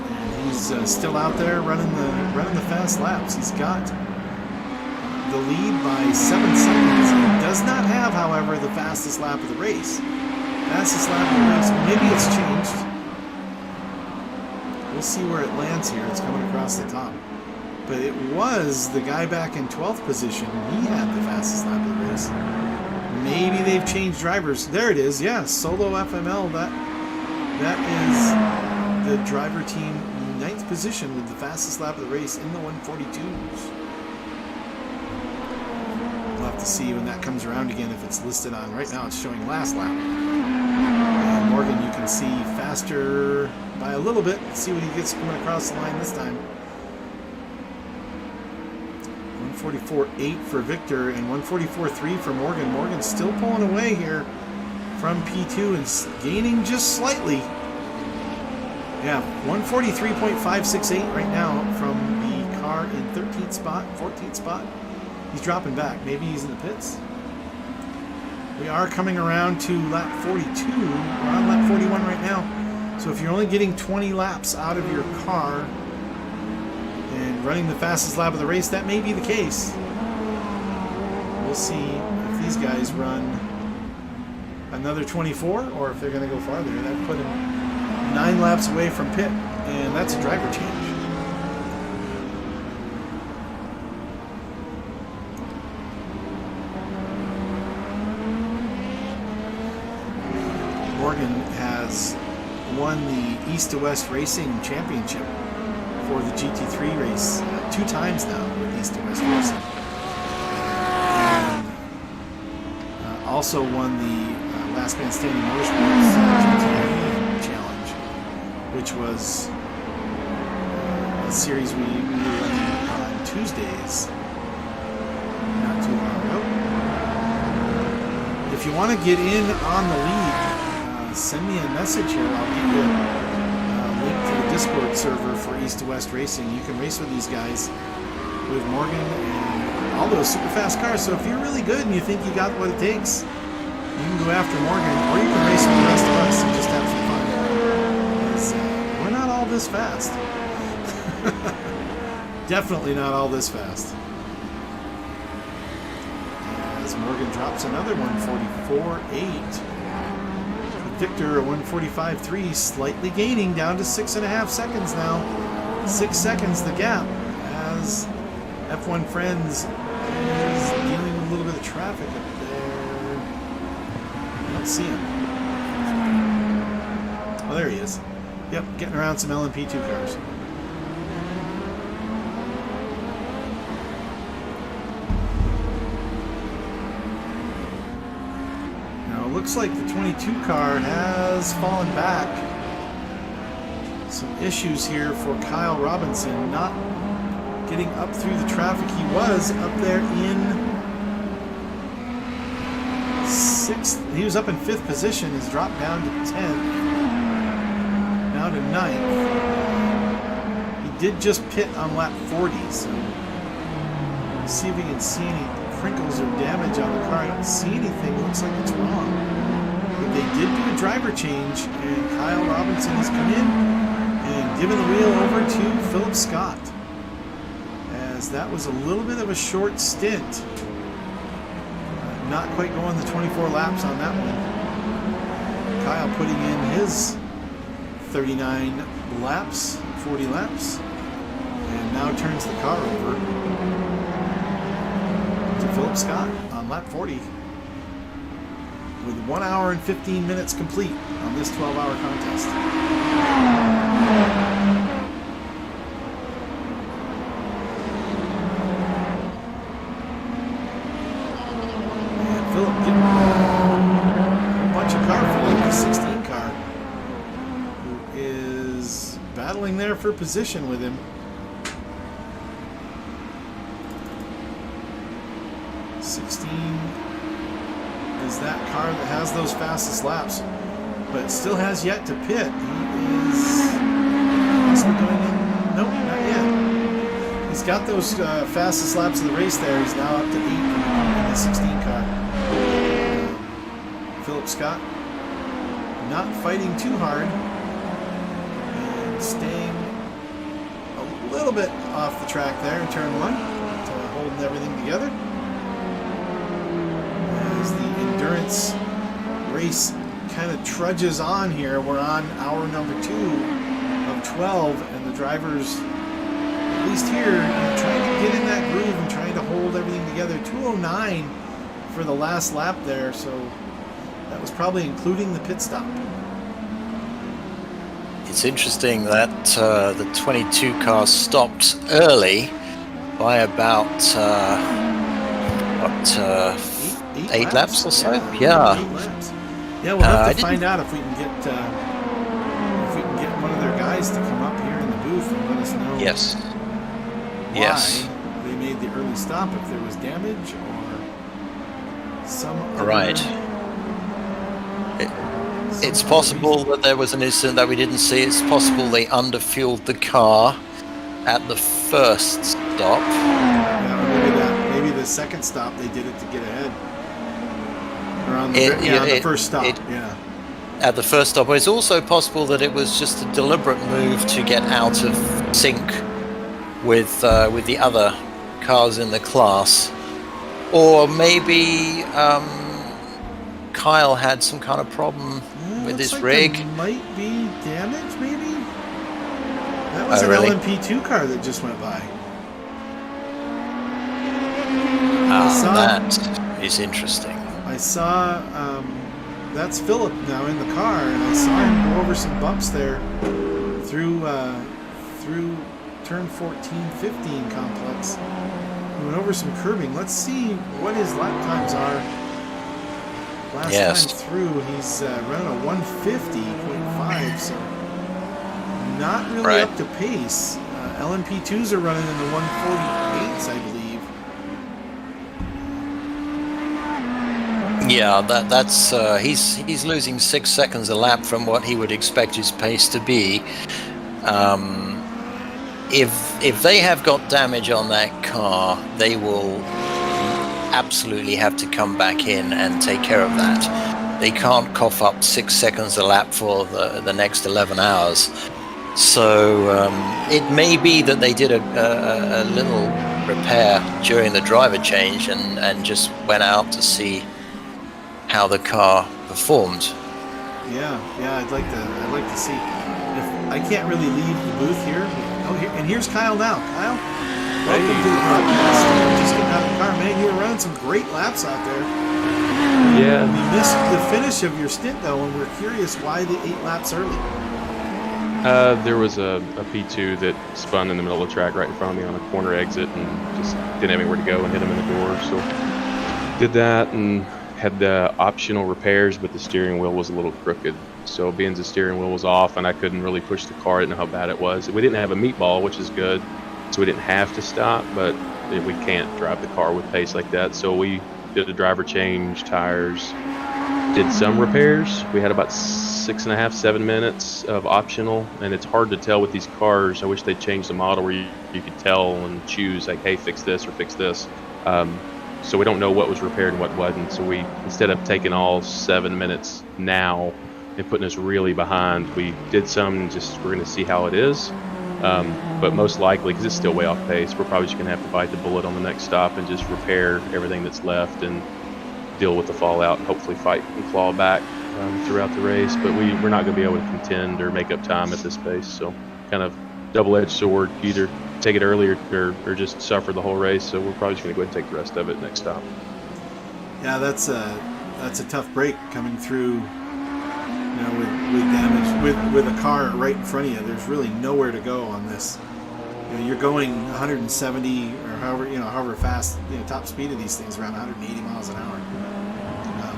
And He's still out there running the fast laps. He's got the lead by 7 seconds. He does not have, however, the fastest lap of the race. Fastest lap of the race. Maybe it's changed. We'll see where it lands here. It's coming across the top. But it was the guy back in 12th position. He had the fastest lap of the race. Maybe they've changed drivers. There it is. Yeah, Solo FML. That is the driver team 9th position with the fastest lap of the race in the 142s. We'll have to see when that comes around again if it's listed on. Right now it's showing last lap. And Morgan, you can see faster by a little bit. Let's see what he gets coming across the line this time. 144.8 for Victor and 144.3 for Morgan. Morgan's still pulling away here from P2 and gaining just slightly. Yeah, 143.568 right now from the car in 13th spot, 14th spot. He's dropping back. Maybe he's in the pits. We are coming around to lap 42. We're on lap 41 right now. So if you're only getting 20 laps out of your car and running the fastest lap of the race, that may be the case. We'll see if these guys run another 24 or if they're going to go farther. That put him 9 laps away from pit, and that's a driver change. Morgan has won the East to West Racing Championship for the GT3 race 2 times now with East to West Racing. And also won the Last Man Standing Motorsports GT Challenge, which was a series we were running on Tuesdays not too long ago. If you want to get in on the lead, send me a message here. I'll give you a link to the Discord server for East to West Racing. You can race with these guys, with Morgan and all those super fast cars. So if you're really good and you think you got what it takes, you can go after Morgan, or you can race with the rest of us and just have some fun. Because we're not all this fast. Definitely not all this fast. As Morgan drops another 144.8. Victor, a 145.3, slightly gaining down to 6.5 seconds now. 6 seconds the gap as F1 Friends is dealing with a little bit of traffic up there. I don't see him. Oh, there he is. Yep, getting around some LMP2 cars. Looks like the 22 car has fallen back. Some issues here for Kyle Robinson, not getting up through the traffic. He was up there in 6th. He was up in 5th position. Has dropped down to 10th. Now to 9th. He did just pit on lap 40, so let's see if we can see any crinkles or damage on the car. I don't see anything. Looks like it's wrong. But they did do a driver change, and Kyle Robinson has come in and given the wheel over to Philip Scott, as that was a little bit of a short stint. Not quite going the 24 laps on that one. Kyle putting in his 39 laps, 40 laps, and now turns the car over to Philip Scott on lap 40 with 1 hour and 15 minutes complete on this 12-hour contest. And Philip getting a bunch of car for the 16 car, who is battling there for position with him. 16 is that car that has those fastest laps, but still has yet to pit. He is possibly going in. Nope, not yet. He's got those fastest laps of the race there. He's now up to 8 in the 16 car. Philip Scott not fighting too hard and staying little bit off the track there in turn 1. Holding everything together. As the endurance race kind of trudges on here, we're on hour number 2 of 12, and the drivers, at least here, trying to get in that groove and trying to hold everything together. 2:09 for the last lap there, so that was probably including the pit stop. It's interesting that the 22 car stopped early by about eight laps or so. Yeah. 8 laps. Yeah, we'll have to find out if we can get one of their guys to come up here in the booth and let us know. Yes. Why Yes. they made the early stop, if there was damage or some other, Right. It's possible that there was an incident that we didn't see. It's possible they underfueled the car at the first stop. Yeah, maybe the second stop they did it to get ahead. Or on the, on the first stop. At the first stop. It's also possible that it was just a deliberate move to get out of sync with the other cars in the class, or maybe Kyle had some kind of problem with his rig. There might be damage, maybe? That was an really? LMP2 car that just went by. That is interesting. I saw, that's Philip now in the car, and I saw him go over some bumps there through turn 14-15 complex. He went over some curbing. Let's see what his lap times are. Last time through, he's running a 150.5, so not really up to pace. LMP2s are running in the 148s, I believe. Yeah, that's he's losing 6 seconds a lap from what he would expect his pace to be. If they have got damage on that car, they will absolutely have to come back in and take care of that. They can't cough up 6 seconds a lap for the next 11 hours. So it may be that they did a little repair during the driver change and just went out to see how the car performed. Yeah, I'd like to see. If I can't really leave the booth here. And here's Kyle now. Kyle, welcome to the podcast. Just getting out of the car, man. You were running some great laps out there. Yeah. You missed the finish of your stint though, and we're curious why the 8 laps early. There was a P2 that spun in the middle of the track right in front of me on a corner exit and just didn't have anywhere to go and hit him in the door. So did that and had the optional repairs, but the steering wheel was a little crooked. So being the steering wheel was off and I couldn't really push the car, I didn't know how bad it was. We didn't have a meatball, which is good, so we didn't have to stop, but we can't drive the car with pace like that. So we did a driver change, tires, did some repairs. We had about 6.5, 7 minutes of optional, and it's hard to tell with these cars. I wish they'd changed the model where you could tell and choose, like, hey, fix this or fix this. So we don't know what was repaired and what wasn't. So we, instead of taking all 7 minutes now and putting us really behind, we did some and just we're going to see how it is. But most likely, because it's still way off pace, we're probably just going to have to bite the bullet on the next stop and just repair everything that's left and deal with the fallout and hopefully fight and claw back throughout the race. But we're not going to be able to contend or make up time at this pace. So kind of double-edged sword, either take it early or just suffer the whole race. So we're probably just going to go ahead and take the rest of it next stop. Yeah, that's a tough break coming through. You know, with damage, with a car right in front of you. There's really nowhere to go on this. You know, you're going 170 or however fast. You know, top speed of these things around 180 miles an hour.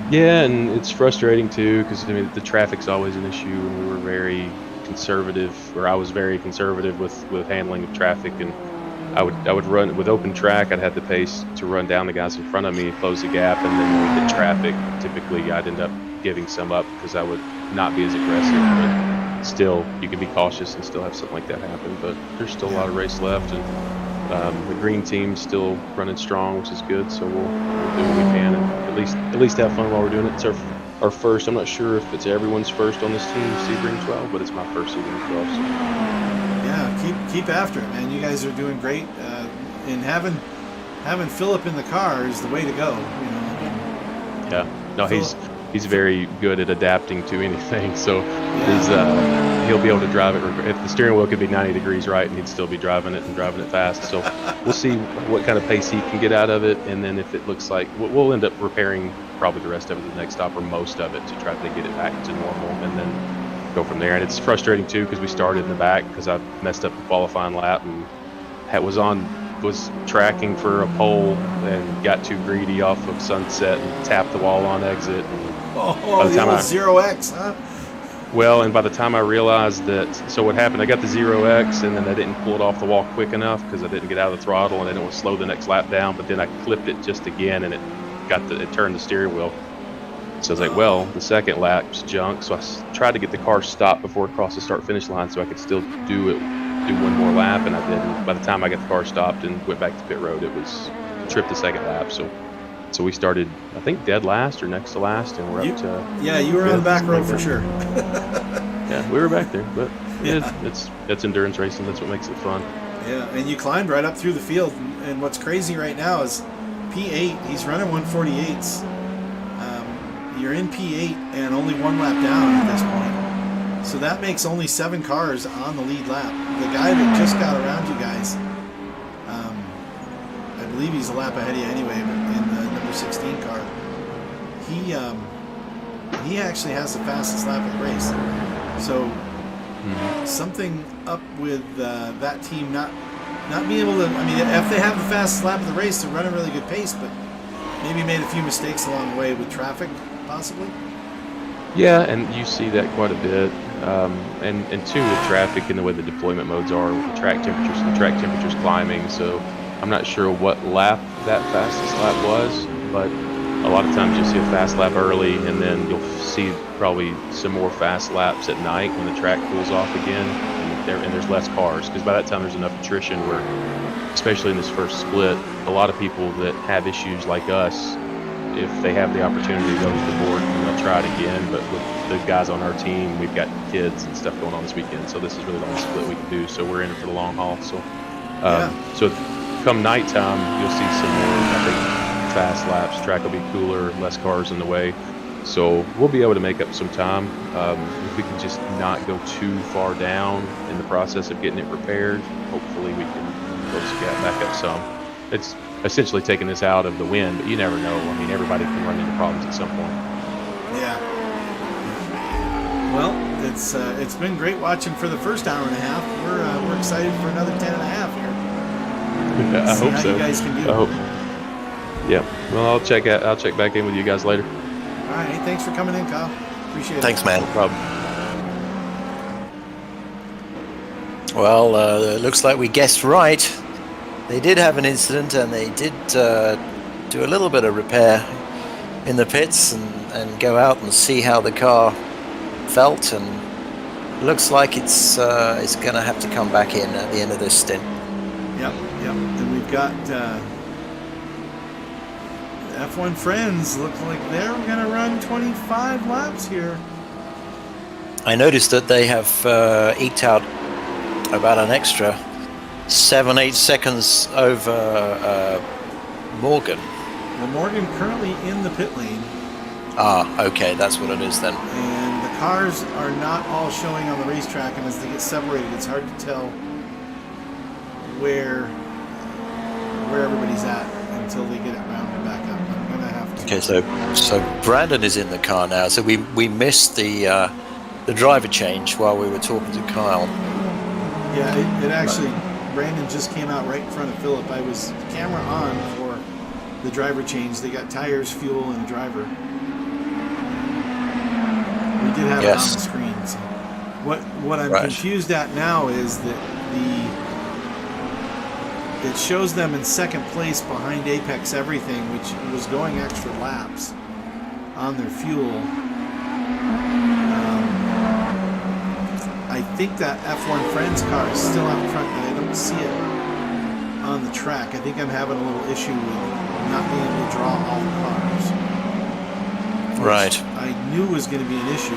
Yeah, and it's frustrating too because I mean the traffic's always an issue, and we were very conservative, or I was very conservative with handling of traffic, and I would run with open track. I'd have the pace to run down the guys in front of me, close the gap, and then when we hit traffic, typically I'd end up giving some up because I would not be as aggressive. But still, you can be cautious and still have something like that happen. But there's still a lot of race left, and the green team's still running strong, which is good. So we'll do what we can and at least have fun while we're doing it. It's our first. I'm not sure if it's everyone's first on this team, Sebring 12, but it's my first Sebring 12. So. Yeah, keep after it, man. You guys are doing great. And having Philip in the car is the way to go. You know. Yeah. No, he's very good at adapting to anything. So he'll be able to drive it. If the steering wheel could be 90 degrees right, and he'd still be driving it fast. So we'll see what kind of pace he can get out of it, and then if it looks like we'll end up repairing probably the rest of it at the next stop, or most of it, to try to get it back to normal, and then go from there. And it's frustrating too, because we started in the back because I messed up the qualifying lap and was tracking for a pole and got too greedy off of Sunset and tapped the wall on exit. Oh, the old 0X, huh? Well, and by the time I realized that, so what happened, I got the 0X, and then I didn't pull it off the wall quick enough because I didn't get out of the throttle, and I didn't slow the next lap down, but then I clipped it just again, and it turned the steering wheel. So I was like, well, the second lap's junk, so I tried to get the car stopped before it crossed the start-finish line so I could still do one more lap, and I didn't. By the time I got the car stopped and went back to pit road, it was tripped the second lap, so we started, I think, dead last or next to last, and we're up to... Yeah, you were on the back row for sure. Yeah, we were back there, but it's endurance racing. That's what makes it fun. Yeah, and you climbed right up through the field, and what's crazy right now is P8, he's running 148s. You're in P8 and only one lap down at this point. So that makes only 7 cars on the lead lap. The guy that just got around you guys, I believe he's a lap ahead of you anyway, but in the number 16 car, he actually has the fastest lap of the race. So something up with that team not being able to, I mean, if they have the fastest lap of the race, they're running really good pace, but maybe made a few mistakes along the way with traffic, possibly. Yeah, and you see that quite a bit. And two, with traffic and the way the deployment modes are, with the track temperature's climbing, so I'm not sure what lap that fastest lap was, but a lot of times you'll see a fast lap early, and then you'll see probably some more fast laps at night when the track cools off again, and there's less cars, because by that time there's enough attrition where, especially in this first split, a lot of people that have issues like us, if they have the opportunity to go to the board, they'll try it again. But with the guys on our team, we've got kids and stuff going on this weekend, so this is really the only split we can do. So we're in it for the long haul. So, so come nighttime, you'll see some more, I think, fast laps. Track will be cooler, less cars in the way. So we'll be able to make up some time. If we can just not go too far down in the process of getting it repaired, hopefully we can go back up some. It's essentially taking this out of the wind, but you never know. I mean, everybody can run into problems at some point. Yeah. Well, it's been great watching for the first hour and a half. We're excited for another 10 and a half here. I hope so. You guys can do. I hope. Yeah. Well, I'll check back in with you guys later. All right. Hey, thanks for coming in, Kyle. Appreciate it. Thanks, man. No problem. Well, it looks like we guessed right. They did have an incident, and they did do a little bit of repair in the pits and go out and see how the car felt, and it looks like it's going to have to come back in at the end of this stint. Yep. And we've got F1 friends look like they're going to run 25 laps here. I noticed that they have eked out about an extra 7-8 seconds over Morgan. Well, Morgan currently in the pit lane. Ah, okay, that's what it is then. And the cars are not all showing on the racetrack, and as they get separated, it's hard to tell where everybody's at until they get it rounded back up. I'm gonna have to. Okay, so Brandon is in the car now. So we missed the driver change while we were talking to Kyle. Yeah, it actually. Brandon just came out right in front of Philip. I was camera on for the driver change. They got tires, fuel, and a driver. We did have it on the screen. So what I'm confused at now is that it shows them in second place behind Apex Everything, which was going extra laps on their fuel. I think that F1 Friends car is still out front, but I don't see it on the track. I think I'm having a little issue with not being able to draw all the cars. Right. I knew was going to be an issue.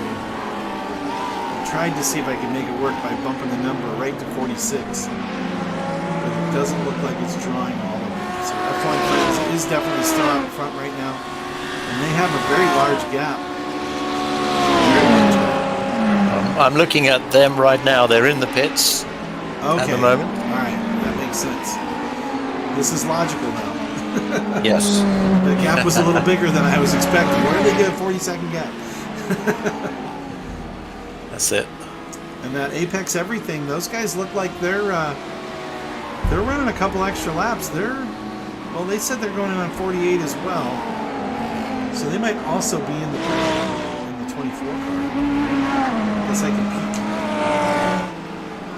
tried to see if I could make it work by bumping the number right to 46. But it doesn't look like it's drawing all of them. So F1 Friends is definitely still out in front right now. And they have a very large gap. I'm looking at them right now. They're in the pits at the moment. All right, that makes sense. This is logical now. Yes. The gap was a little bigger than I was expecting. Where did they get a 40-second gap? That's it. And that Apex Everything, those guys look like they're running a couple extra laps. They said they're going in on 48 as well. So they might also be in the 24 car. I guess I can peek.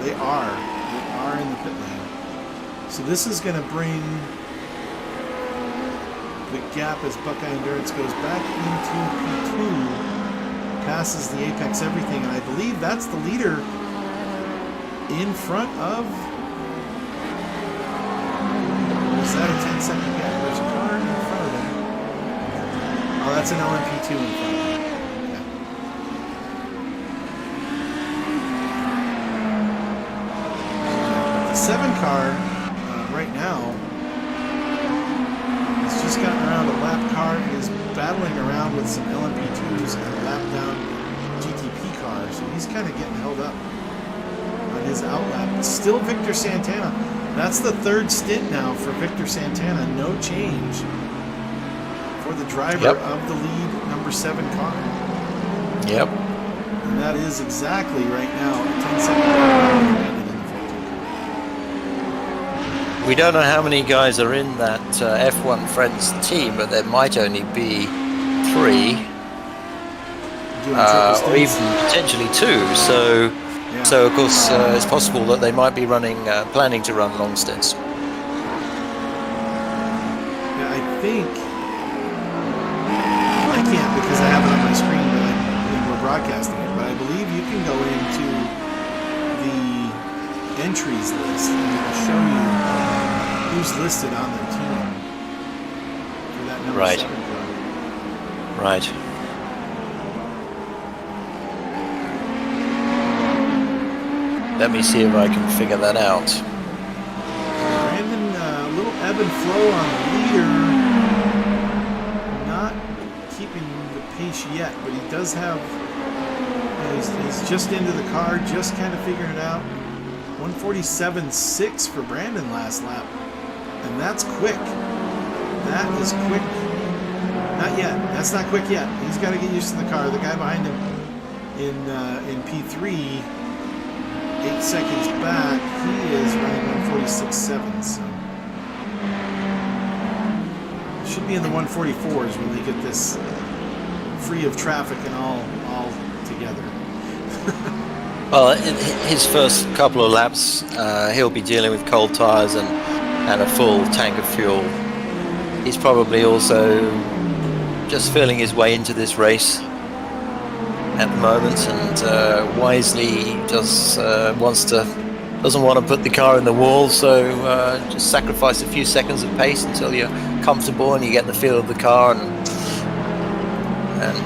They are in the pit lane. So this is going to bring the gap as Buckeye Endurance goes back into P2, passes the Apex Everything, and I believe that's the leader in front of... Is that a 10-second gap? There's a car in front of him. Oh, that's an LMP2 in front of him. Okay. The 7 car, right now, has just gotten around a lap car and is battling around with some LMP2s and a lap down GTP car, so he's kind of getting held up on his outlap. It's still Victor Santana. That's the third stint now for Victor Santana. No change for the driver of the lead number 7 car. Yep. And that is exactly right now a 10-second gap. We don't know how many guys are in that F1 Friends team, but there might only be 3, or even potentially 2. So of course, it's possible that they might be planning to run long stints. Yeah, I think I can't because I have it on my screen and we're broadcasting it. But I believe you can go into the entries list and it'll show you who's listed on their team for that number 7 car. Right. Let me see if I can figure that out. Brandon, a little ebb and flow on the leader. Not keeping the pace yet, but he does have... He's just into the car, just kind of figuring it out. 147.6 for Brandon last lap. And that's quick. That is quick. Not yet. That's not quick yet. He's got to get used to the car. The guy behind him in P3... 8 seconds back, he is running 146.7, so it should be in the 144s when they get this free of traffic and all together. Well, in his first couple of laps, he'll be dealing with cold tires and a full tank of fuel. He's probably also just feeling his way into this race at the moment, and wisely doesn't want to put the car in the wall, so just sacrifice a few seconds of pace until you're comfortable and you get the feel of the car, and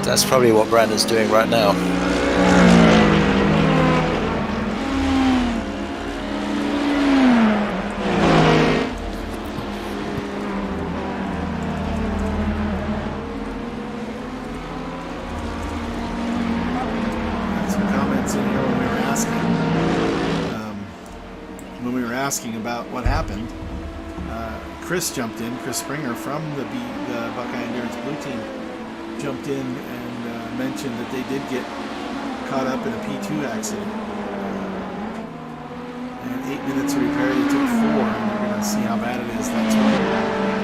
that's probably what Brandon's doing right now. Asking about what happened. Chris jumped in. Chris Springer from the Buckeye Endurance Blue Team jumped in and mentioned that they did get caught up in a P2 accident. And 8 minutes to repair. They took 4, and we're going to see how bad it is. That's what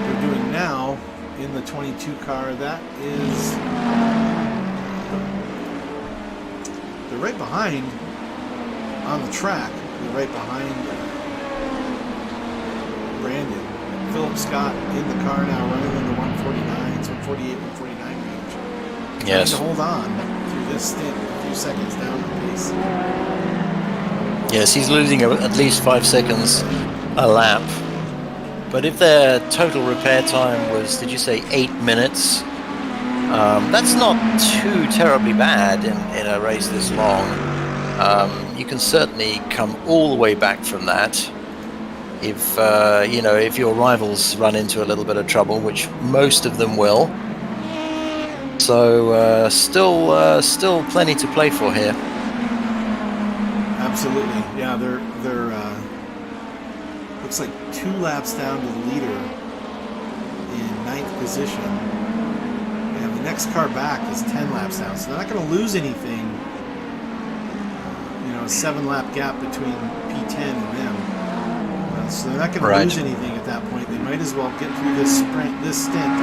they're doing now in the 22 car. That is... They're right behind on the track. They're right behind Brandon. Philip Scott in the car now, running in the 149s, 148, 149 range. Yes. Trying to hold on through this stint, a few seconds down the pace. Yes, he's losing at least 5 seconds a lap. But if their total repair time was, did you say 8 minutes? That's not too terribly bad in a race this long. You can certainly come all the way back from that if if your rivals run into a little bit of trouble, which most of them will. So still plenty to play for here. Absolutely, yeah. They're looks like 2 laps down to the leader in 9th position, and the next car back is 10 laps down. So they're not going to lose anything. A 7-lap gap between P10 and them. So they're not going to lose anything at that point. They might as well get through this stint,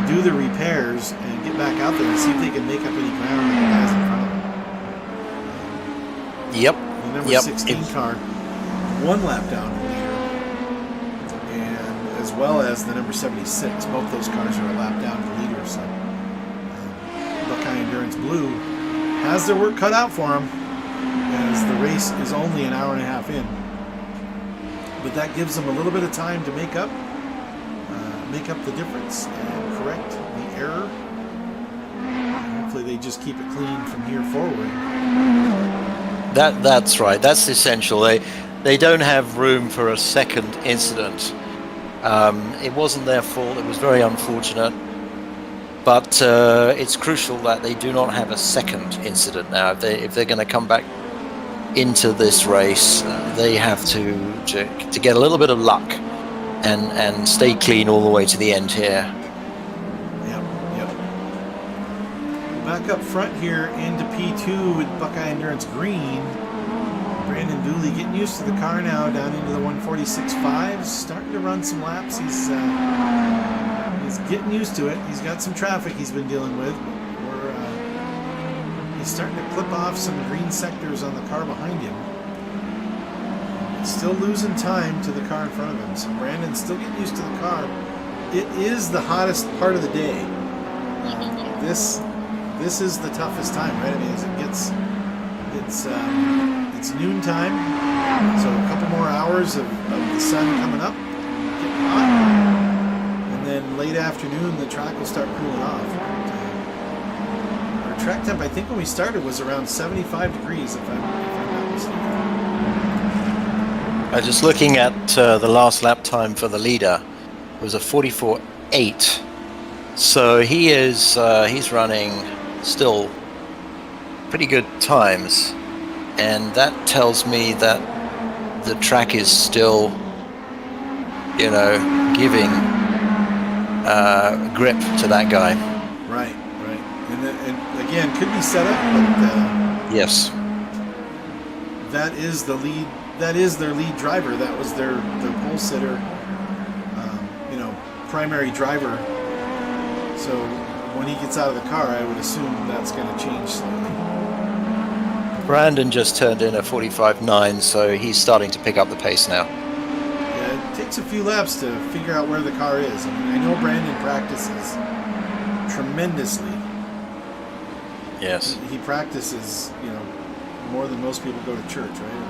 do the repairs, and get back out there and see if they can make up any ground with the guys in front of them. Yep. The number 16 car, 1 lap down to the leader, and as well as the number 76. Both those cars are a lap down to the leader. So Buckeye Endurance Blue has their work cut out for them, as the race is only an hour and a half in. But that gives them a little bit of time to make up the difference and correct the error. And hopefully they just keep it clean from here forward. That's right. That's essential. They don't have room for a second incident. It wasn't their fault. It was very unfortunate. But it's crucial that they do not have a second incident now. If they're going to come back into this race, they have to get a little bit of luck and stay clean all the way to the end here. Yep. Back up front here into P2 with Buckeye Endurance Green. Brandon Duley getting used to the car now, down into the 146.5s, starting to run some laps. He's getting used to it. He's got some traffic he's been dealing with. He's starting to clip off some green sectors on the car behind him. Still losing time to the car in front of him. So Brandon's still getting used to the car. It is the hottest part of the day. This is the toughest time, right? I mean, as it gets, it's noontime, so a couple more hours of the sun coming up, getting hot, and then late afternoon the track will start cooling off. Our track temp, I think when we started, was around 75 degrees, if I'm not mistaken. Just looking at the last lap time for the leader, it was a 44.8. So he's running still pretty good times, and that tells me that the track is still, giving grip to that guy. Right. And again, could be set up, but yes, that is the lead. That is their lead driver. That was their pole sitter, primary driver. So when he gets out of the car, I would assume that's going to change slightly. Brandon just turned in a 45.9, so he's starting to pick up the pace now. Yeah, it takes a few laps to figure out where the car is. I mean, I know Brandon practices tremendously. Yes. He practices, more than most people go to church, right?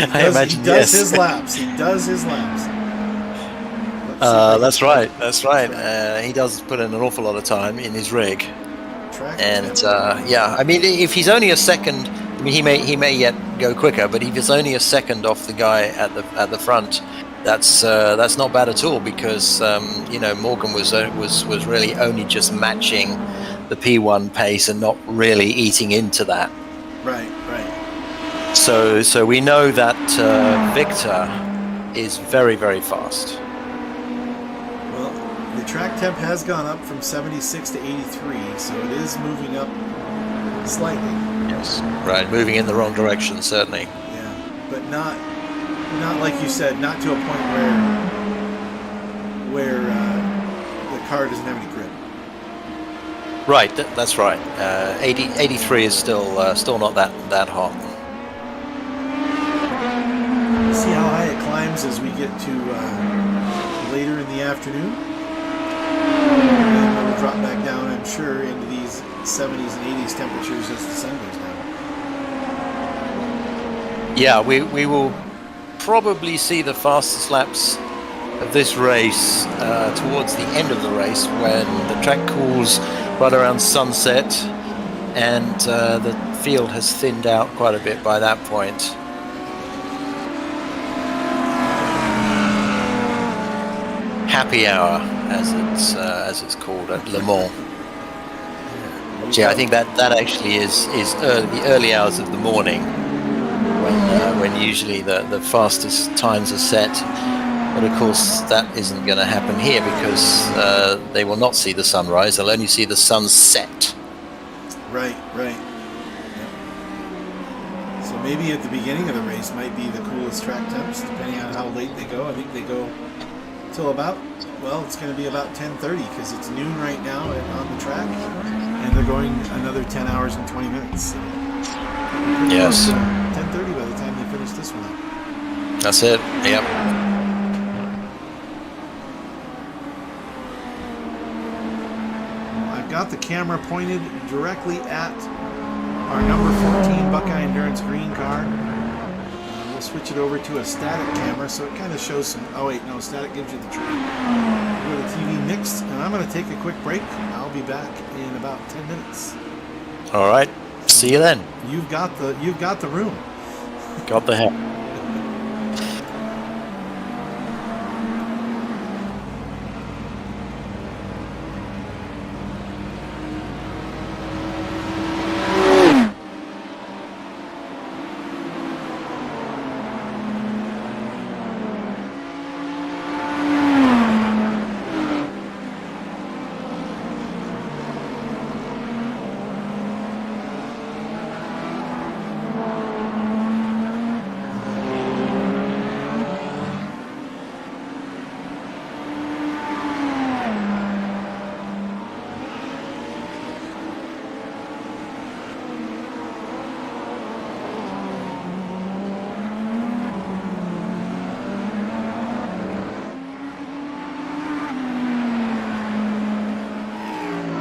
I imagine he does his laps. He does his laps. That's right. He does put in an awful lot of time in his rig. I mean, if he's only a second, I mean, he may yet go quicker, but if he's only a second off the guy at the front, that's not bad at all, because Morgan was really only just matching the P1 pace and not really eating into that. Right. So we know that Victor is very, very fast. Well, the track temp has gone up from 76 to 83, so it is moving up slightly. Yes, right, moving in the wrong direction, certainly. Yeah, but not like you said, not to a point where the car doesn't have any grip. Right, that's right. 83 is still not that hot. See how high it climbs as we get to later in the afternoon. And then we'll drop back down, I'm sure, into these 70s and 80s temperatures as the sun goes down. Yeah, we will probably see the fastest laps of this race towards the end of the race when the track cools right around sunset and the field has thinned out quite a bit by that point. Happy hour, as it's called at Le Mans. Yeah, I think that actually is the early hours of the morning when usually the fastest times are set. But of course, that isn't going to happen here because they will not see the sunrise. They'll only see the sunset. Right. Yeah. So maybe at the beginning of the race might be the coolest track temps, depending on how late they go. I think they go till about, well, it's going to be about 10:30 because it's noon right now on the track, and they're going another 10 hours and 20 minutes. So yes. 10:30 by the time they finish this one up. That's it. Yep. I've got the camera pointed directly at our number 14 Buckeye Endurance green car. We'll switch it over to a static camera so it kind of shows some... Oh wait, no, static gives you the track. Go to TV mixed, and I'm going to take a quick break. I'll be back in about 10 minutes. All right. See you then. You've got the room. Got the help.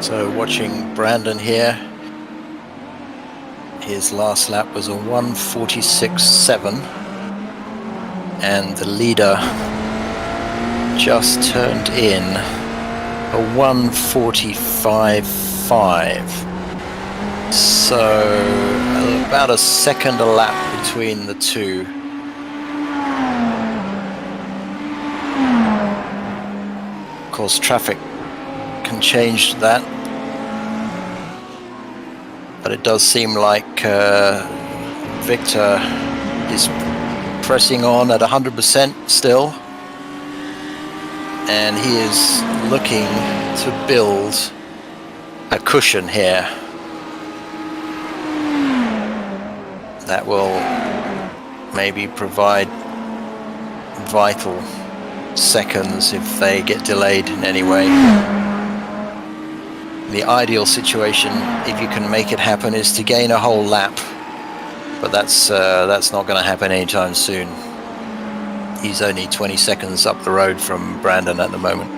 So watching Brandon here, his last lap was a 1:46.7, and the leader just turned in a 1:45.5. So about a second a lap between the two. Of course, traffic can change that, but it does seem like Victor is pressing on at 100% still, and he is looking to build a cushion here that will maybe provide vital seconds if they get delayed in any way. The ideal situation, if you can make it happen, is to gain a whole lap, but that's not going to happen anytime soon. He's only 20 seconds up the road from Brandon at the moment.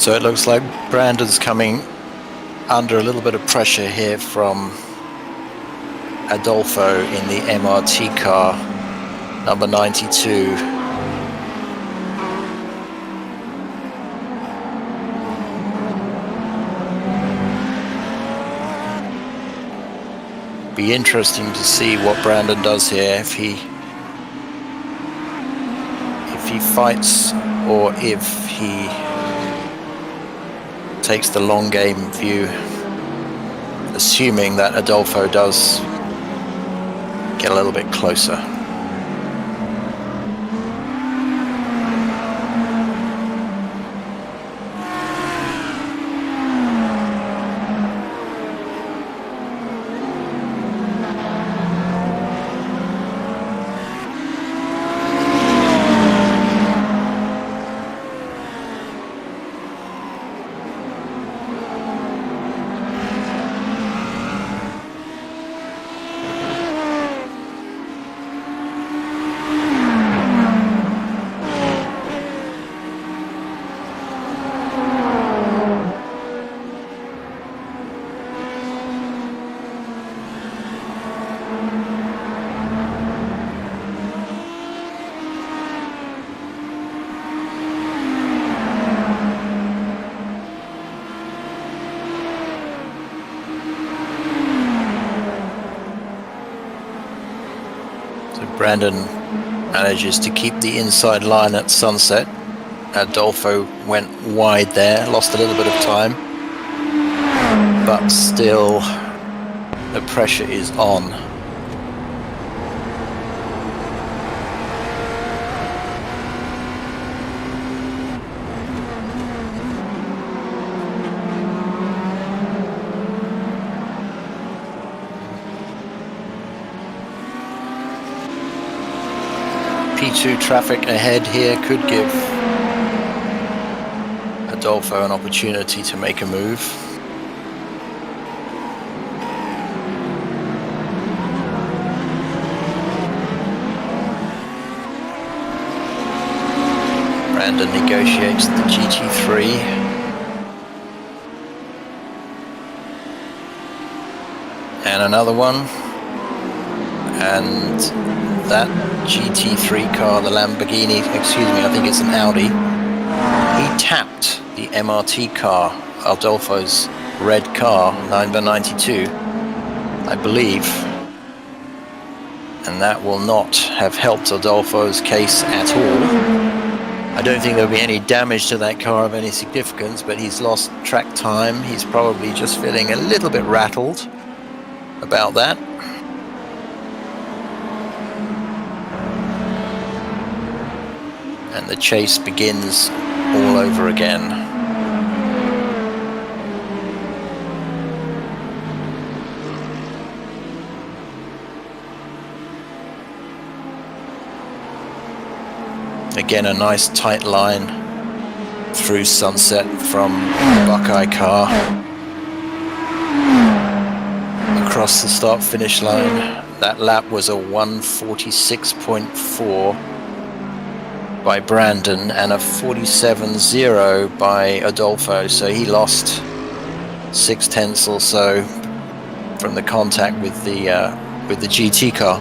So it looks like Brandon's coming under a little bit of pressure here from Adolfo in the MRT car, number 92. Be interesting to see what Brandon does here, if he fights or if he takes the long game view, assuming that Adolfo does get a little bit closer. Brandon manages to keep the inside line at Sunset. Adolfo went wide there, lost a little bit of time, but still the pressure is on. P2 traffic ahead here could give Adolfo an opportunity to make a move. Brandon negotiates the GT3. And another one. And that GT3 car, the Lamborghini, excuse me, I think it's an Audi, he tapped the MRT car, Adolfo's red car, number 92, I believe, and that will not have helped Adolfo's case at all. I don't think there'll be any damage to that car of any significance, but he's lost track time. He's probably just feeling a little bit rattled about that. And the chase begins all over again. Again, a nice tight line through Sunset from the Buckeye car. Across the start-finish line. That lap was a 1:46.4 by Brandon and a 47.0 by Adolfo, so he lost 0.6 or so from the contact with the GT car.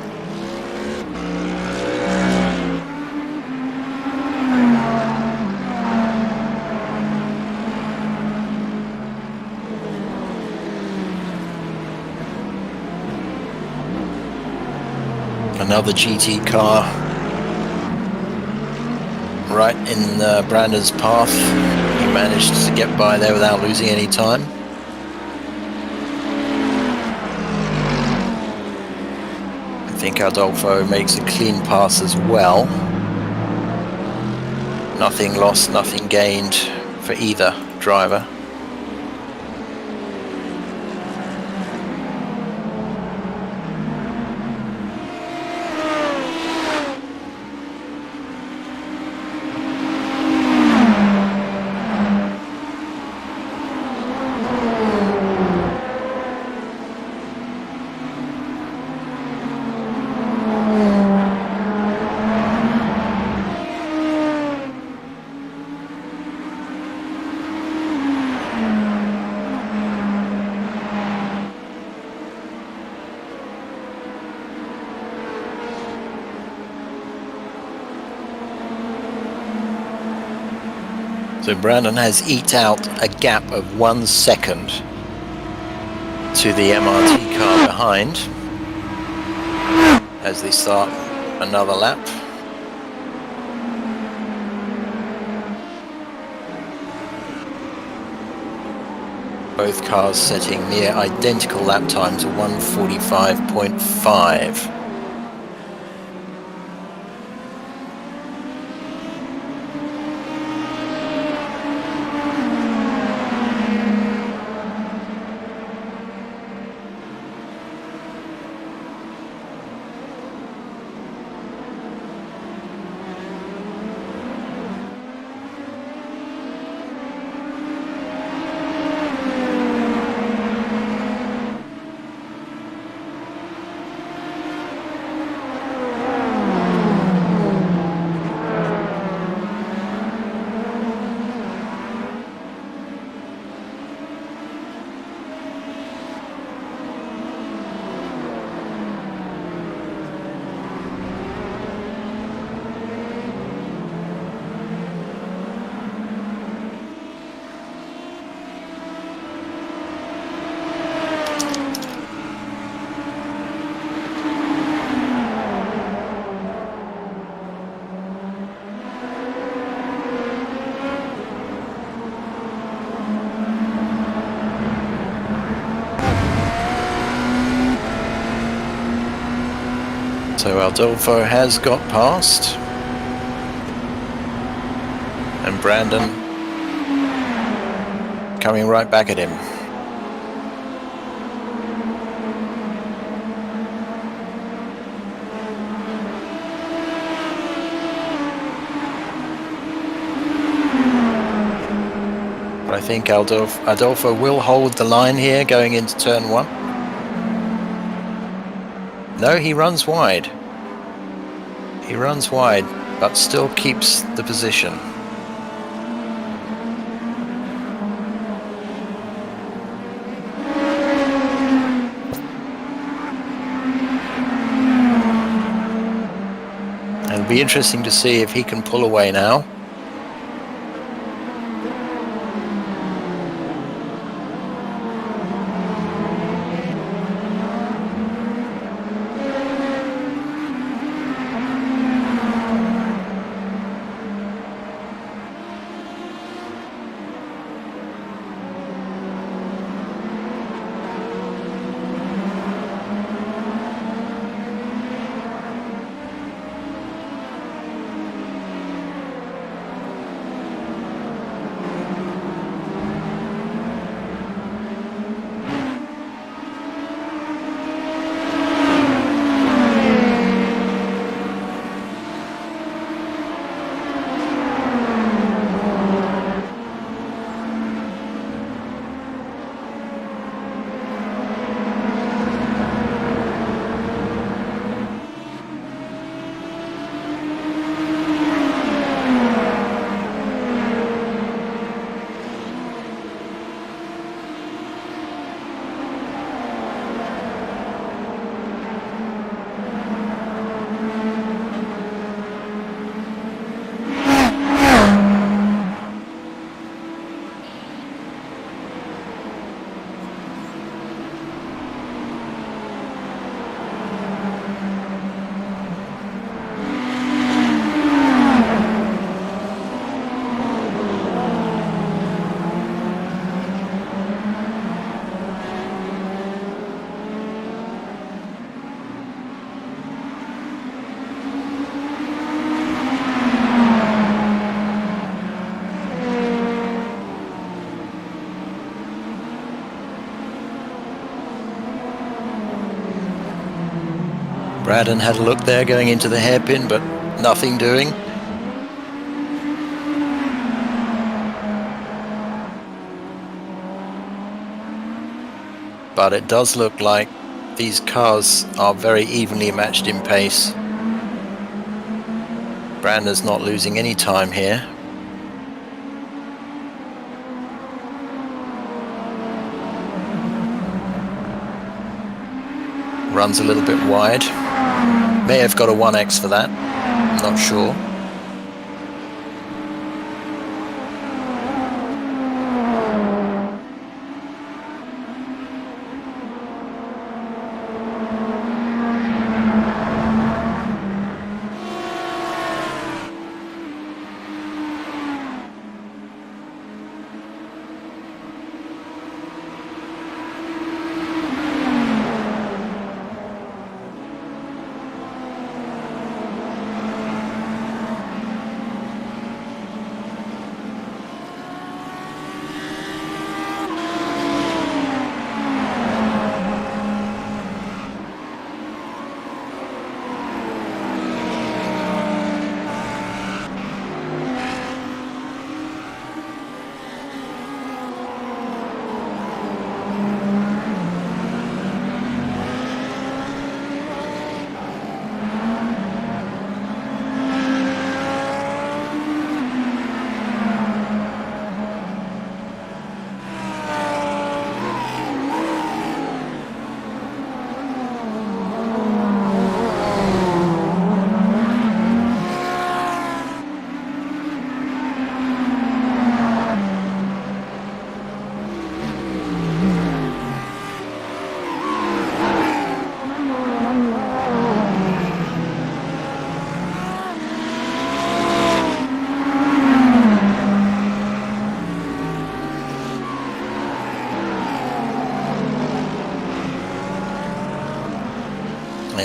Another GT car right in Brandon's path. He managed to get by there without losing any time. I think Adolfo makes a clean pass as well. Nothing lost, nothing gained for either driver. So Brandon has eked out a gap of 1 second to the MRT car behind as they start another lap. Both cars setting near identical lap times of 1:45.5. So Adolfo has got past, and Brandon coming right back at him. But I think Adolfo will hold the line here going into turn 1. No, he runs wide. He runs wide, but still keeps the position. And it'll be interesting to see if he can pull away now. Braden had a look there going into the hairpin, but nothing doing. But it does look like these cars are very evenly matched in pace. Brandon's not losing any time here. Runs a little bit wide. May have got a 1x for that. Not sure.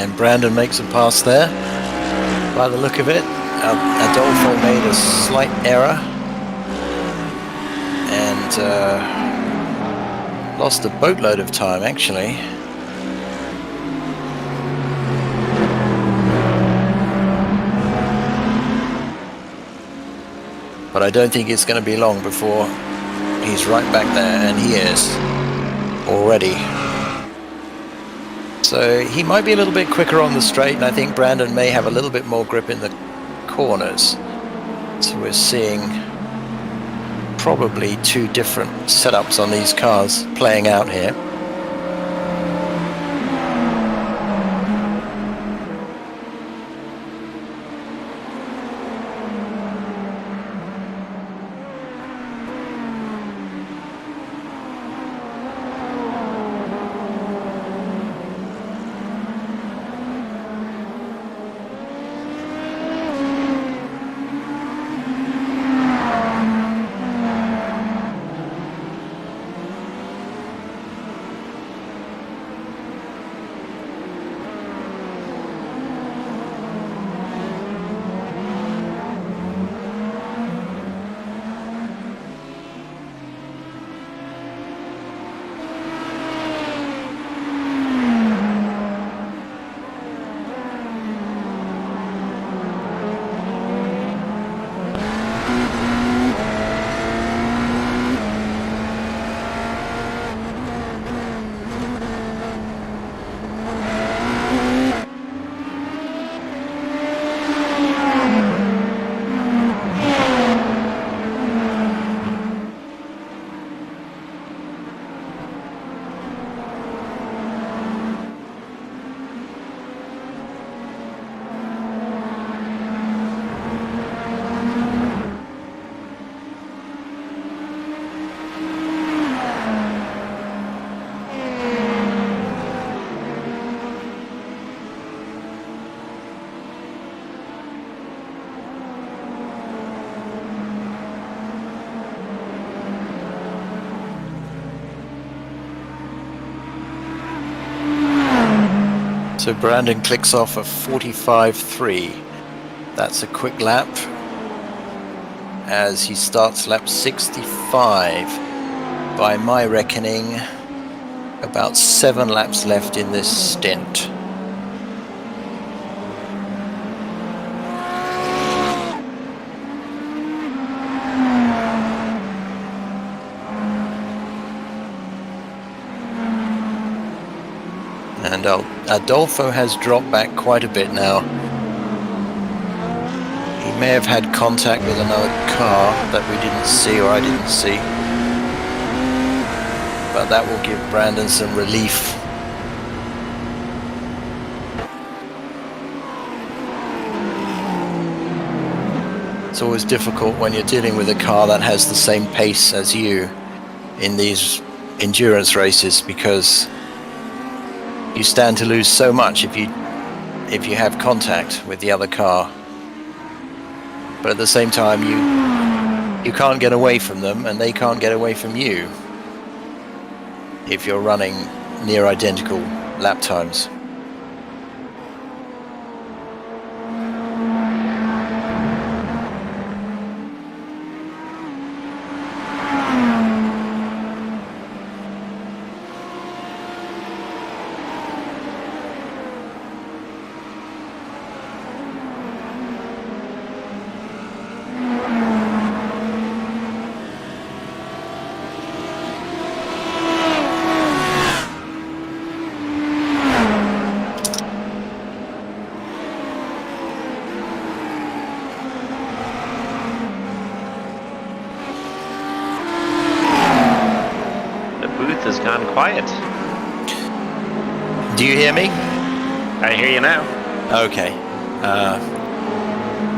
And Brandon makes a pass there. By the look of it, Adolfo made a slight error and lost a boatload of time, actually. But I don't think it's going to be long before he's right back there, and he is already. So he might be a little bit quicker on the straight, and I think Brandon may have a little bit more grip in the corners. So we're seeing probably two different setups on these cars playing out here. So Brandon clicks off a 45.3. That's a quick lap as he starts lap 65. By my reckoning, about 7 laps left in this stint. And Adolfo has dropped back quite a bit now. He may have had contact with another car that we didn't see, or I didn't see. But that will give Brandon some relief. It's always difficult when you're dealing with a car that has the same pace as you in these endurance races, because you stand to lose so much if you have contact with the other car. But at the same time, you can't get away from them, and they can't get away from you if you're running near identical lap times. Quiet. Do you hear me? I hear you now. Okay.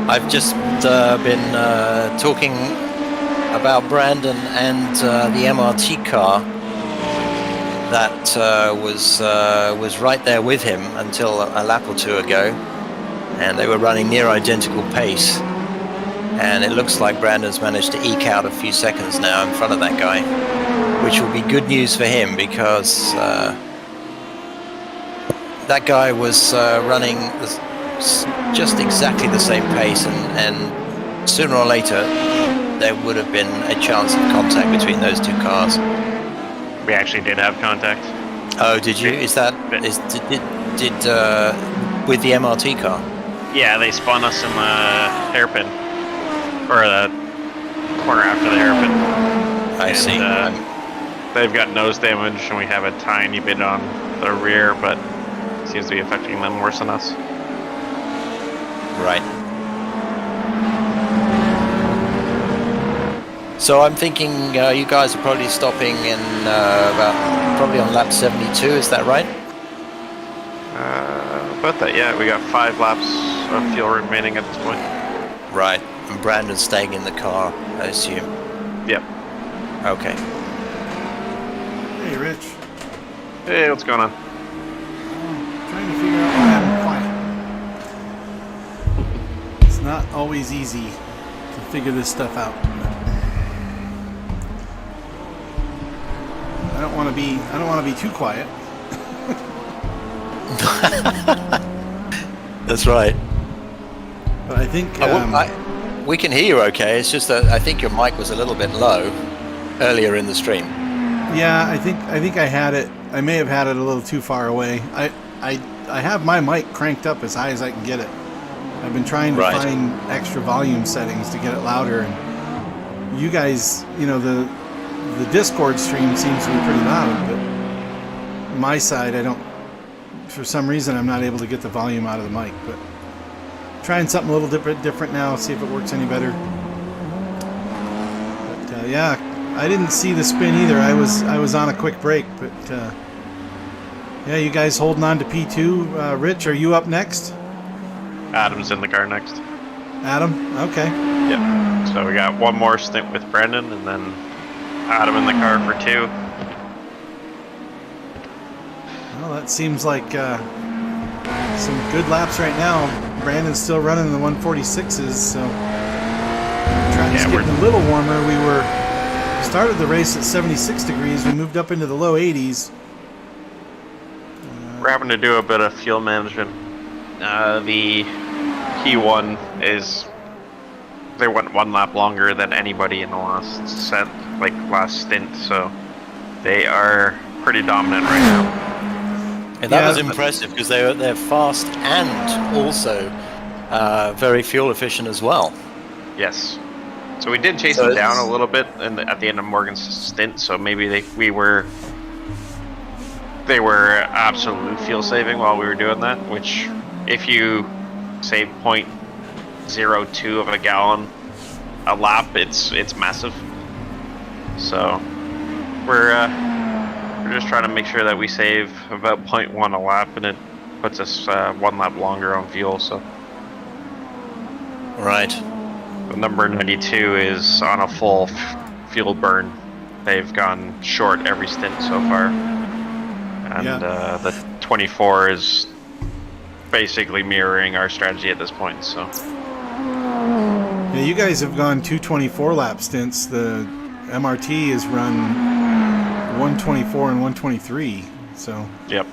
I've just been talking about Brandon and the MRT car that was right there with him until a lap or two ago, and they were running near identical pace. And it looks like Brandon's managed to eke out a few seconds now in front of that guy, which will be good news for him, because that guy was running just exactly the same pace, and sooner or later there would have been a chance of contact between those two cars. We actually did have contact. Oh, did you? Is that did with the MRT car? Yeah, they spun us in the hairpin, or the corner after the hairpin. I see. They've got nose damage, and we have a tiny bit on the rear, but it seems to be affecting them worse than us. Right. So I'm thinking you guys are probably stopping in probably on lap 72. Is that right? About that, yeah. We got 5 laps of fuel remaining at this point. Right. And Brandon's staying in the car, I assume. Yep. Okay. Hey, Rich. Hey, what's going on? Trying to figure out why I'm quiet. It's not always easy to figure this stuff out. I don't want to be too quiet. That's right. But I think we can hear you okay. It's just that I think your mic was a little bit low earlier in the stream. Yeah, I think I had it. I may have had it a little too far away. I have my mic cranked up as high as I can get it. I've been trying to find extra volume settings to get it louder, and you guys, the Discord stream seems to be pretty loud, but my side, for some reason, I'm not able to get the volume out of the mic. But trying something a little different now, see if it works any better. But yeah, I didn't see the spin either. I was on a quick break, but yeah, you guys holding on to P2. Rich, are you up next? Adam's in the car next. Adam? Okay. Yep. So we got one more stint with Brendan, and then Adam in the car for 2. Well, that seems like some good laps right now. Brandon's still running the 146s, so trying to get a little warmer. We started the race at 76 degrees. We moved up into the low 80s. We're having to do a bit of fuel management. The P1 is, they went 1 lap longer than anybody in the last stint, so they are pretty dominant right now. And that was impressive because they're fast and also very fuel efficient as well. Yes. So we did chase them down a little bit at the end of Morgan's stint, so maybe they were absolute fuel saving while we were doing that, which if you save 0.02 of a gallon a lap, it's massive. So we're just trying to make sure that we save about 0.1 a lap, and it puts us 1 lap longer on fuel. So right. The number 92 is on a full fuel burn. They've gone short every stint so far, and the 24 is basically mirroring our strategy at this point. So yeah, you guys have gone 224 lap stints. The MRT has run 124 and 123, so yep,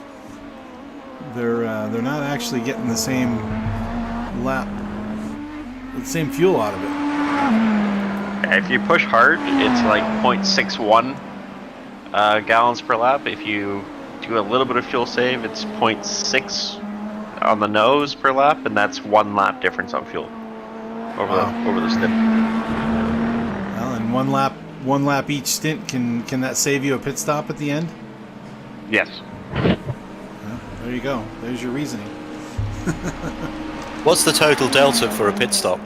they're not actually getting the same fuel out of it. If you push hard, it's like 0.61 gallons per lap. If you do a little bit of fuel save, it's 0.6 on the nose per lap, and that's 1 lap difference on fuel over the stint. Well, and one lap each stint, can that save you a pit stop at the end? Yes. Well, there you go. There's your reasoning. What's the total delta for a pit stop?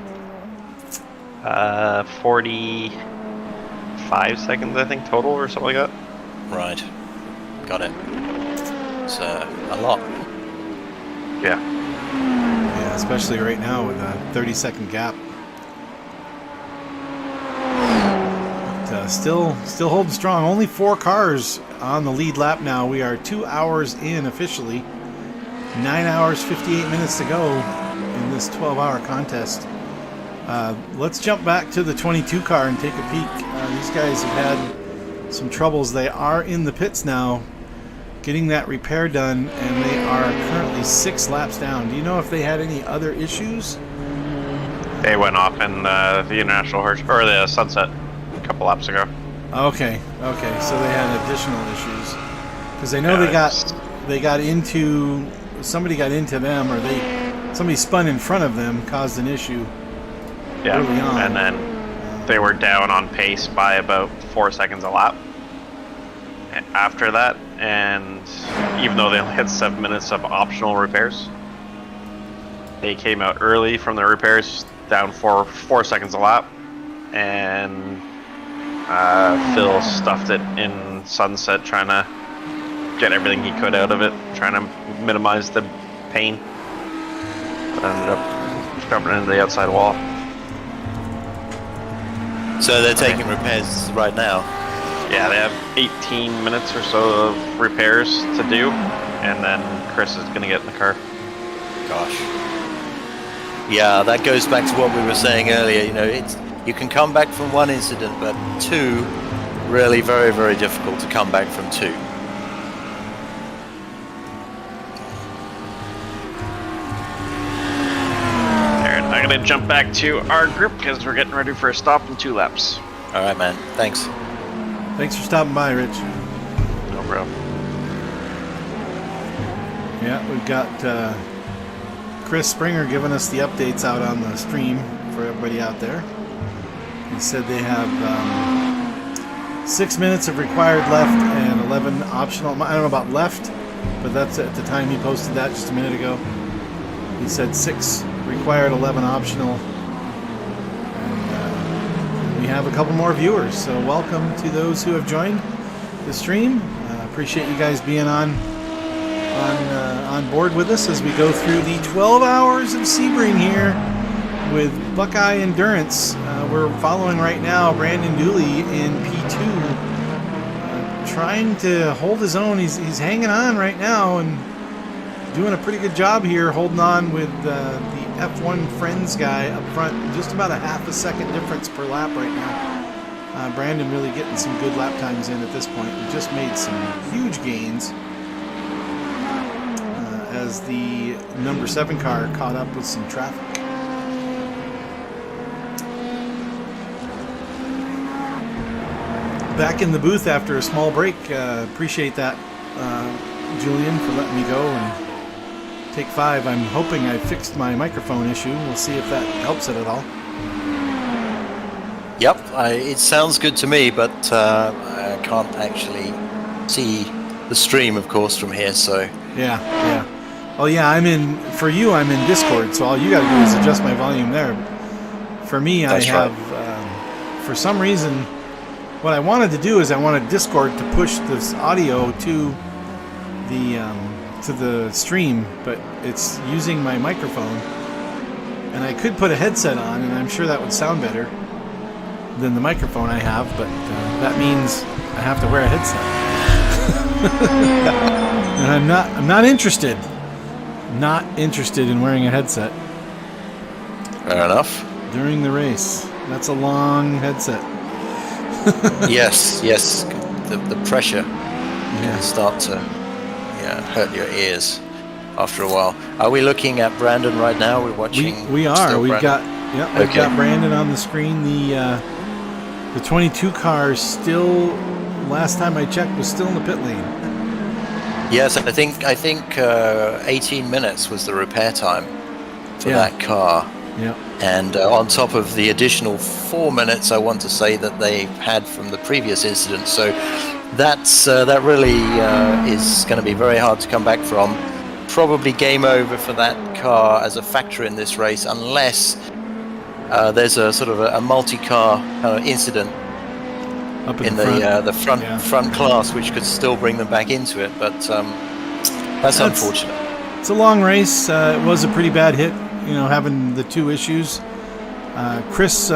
45 seconds, I think, total, or something like that. Right. Got it. It's a lot. Yeah. Yeah, especially right now with a 30-second gap. But still holding strong. Only 4 cars on the lead lap now. We are 2 hours in officially. 9 hours, 58 minutes to go in this 12-hour contest. Let's jump back to the 22 car and take a peek. These guys have had some troubles. They are in the pits now. getting that repair done, and they are currently 6 laps down. Do you know if they had any other issues? They went off in the International or the Sunset a couple laps ago. Okay, so they had additional issues because I know they got into somebody got into them, or somebody spun in front of them, caused an issue. Yeah, early on. And then they were down on pace by about 4 seconds a lap after that, and even though they only had 7 minutes of optional repairs, they came out early from the repairs, down 4 seconds a lap, and Phil stuffed it in Sunset, trying to get everything he could out of it, trying to minimize the pain, but ended up jumping into the outside wall. So they're taking repairs right now? Yeah, they have 18 minutes or so of repairs to do, and then Chris is going to get in the car. Gosh. Yeah, that goes back to what we were saying earlier. You know, you can come back from one incident, but 2, really very, very difficult to come back from 2. I'm going to jump back to our group because we're getting ready for a stop in 2 laps. All right, man. Thanks. Thanks for stopping by, Rich. No problem. Yeah, we've got Chris Springer giving us the updates out on the stream for everybody out there. He said they have 6 minutes of required left and 11 optional. I don't know about left, but that's at the time he posted that just a minute ago. He said 6 required, 11 optional. And we have a couple more viewers, so welcome to those who have joined the stream. Appreciate you guys being on board with us as we go through the 12 hours of Sebring here with Buckeye Endurance. We're following right now Brandon Duley in P2, trying to hold his own. He's hanging on right now and doing a pretty good job here, holding on with the F1 Friends guy up front. Just about a half a second difference per lap right now. Brandon really getting some good lap times in at this point. We just made some huge gains as the number 7 car caught up with some traffic. Back in the booth after a small break. Appreciate that, Julian, for letting me go and take 5. I'm hoping I fixed my microphone issue. We'll see if that helps it at all. Yep, it sounds good to me, but I can't actually see the stream, of course, from here, so... Yeah. Well, yeah, I'm in Discord, so all you gotta do is adjust my volume there. For me, I have, for some reason, what I wanted to do is I wanted Discord to push this audio to the stream, but it's using my microphone, and I could put a headset on, and I'm sure that would sound better than the microphone I have, but that means I have to wear a headset. And I'm not interested in wearing a headset. Fair enough. During the race. That's a long headset. yes. The pressure can start to hurt your ears after a while. Are we looking at Brandon right now? We're watching. We are. We've got Brandon on the screen. The 22 car still, last time I checked, was still in the pit lane. Yes, I think 18 minutes was the repair time for that car. Yeah. And on top of the additional 4 minutes, I want to say that they had from the previous incident. So that really is going to be very hard to come back from. Probably game over for that car as a factor in this race, unless there's a sort of a multi-car incident up in the front class, which could still bring them back into it. But that's unfortunate. It's a long race. It was a pretty bad hit, having the 2 issues. Chris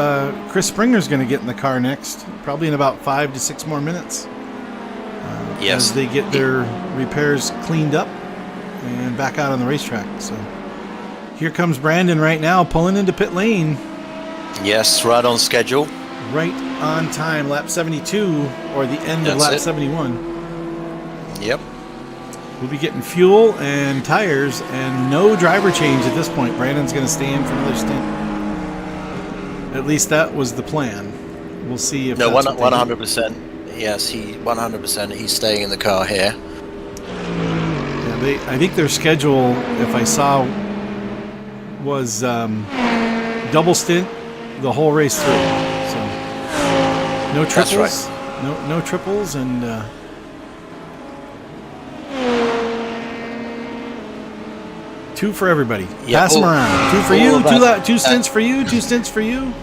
Springer's going to get in the car next, probably in about 5 to 6 more minutes. Yes. As they get their repairs cleaned up and back out on the racetrack. So here comes Brandon right now, pulling into pit lane. Yes, right on schedule. Right on time, lap 72, or the end of lap 71. Yep. we'll be getting fuel and tires and no driver change at this point. Brandon's going to stay in for another stint. At least that was the plan. We'll see if no, that's 100%. Yes, 100%. He's staying in the car here. Yeah, I think their schedule, if I saw, was double stint the whole race through. So no triples. That's right. No triples, and two for everybody. Yeah, Pass them around. Two for you, two stints for you, 2 stints for you,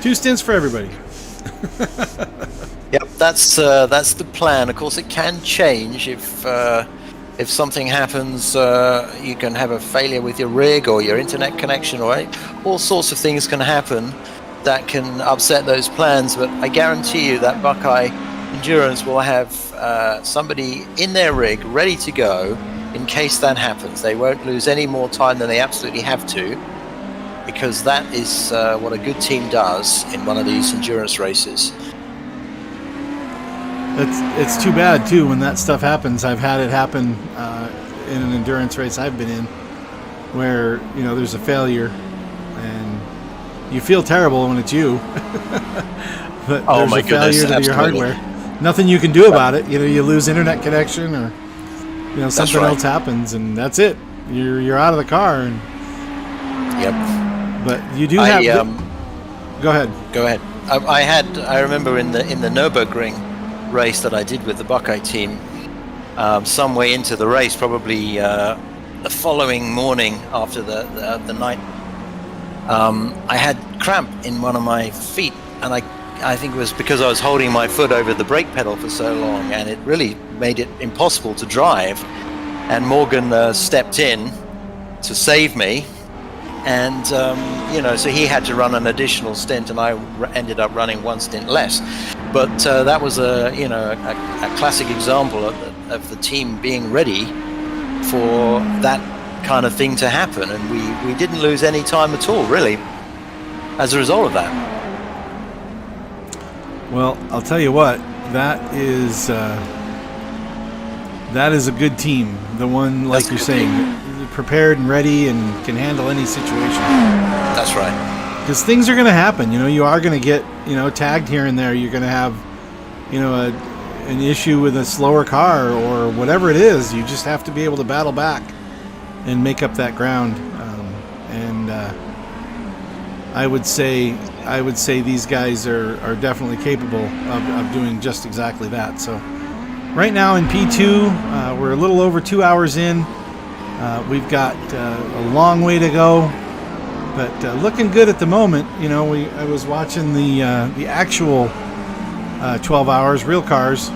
2 stints for everybody. Yep, that's the plan. Of course, it can change if something happens. You can have a failure with your rig or your internet connection, or all sorts of things can happen that can upset those plans. But I guarantee you that Buckeye Endurance will have somebody in their rig ready to go in case that happens. They won't lose any more time than they absolutely have to, because that is what a good team does in one of these endurance races. It's too bad too when that stuff happens. I've had it happen in an endurance race I've been in, where there's a failure, and you feel terrible when it's you. But there's a failure to your hardware. Nothing you can do about it. You lose internet connection, or something else happens, and that's it. You're out of the car. And yep. But you do have. Go ahead. Go ahead. I remember in the Nürburgring race that I did with the Buckeye team, some way into the race, probably the following morning after the night, I had cramp in one of my feet, and I think it was because I was holding my foot over the brake pedal for so long, and it really made it impossible to drive. And Morgan stepped in to save me, and so he had to run an additional stint, and I ended up running one stint less. But that was a classic example of the team being ready for that kind of thing to happen, and we didn't lose any time at all, really, as a result of that. Well, I'll tell you what, that is a good team. The one, like you're saying, prepared and ready and can handle any situation. That's right. Because things are going to happen. You are going to get tagged here and there. You're going to have an issue with a slower car or whatever it is. You just have to be able to battle back and make up that ground. I would say these guys are definitely capable of doing just exactly that. So right now in P2, we're a little over 2 hours in. We've got a long way to go, but looking good at the moment. I was watching the actual 12 hours, real cars,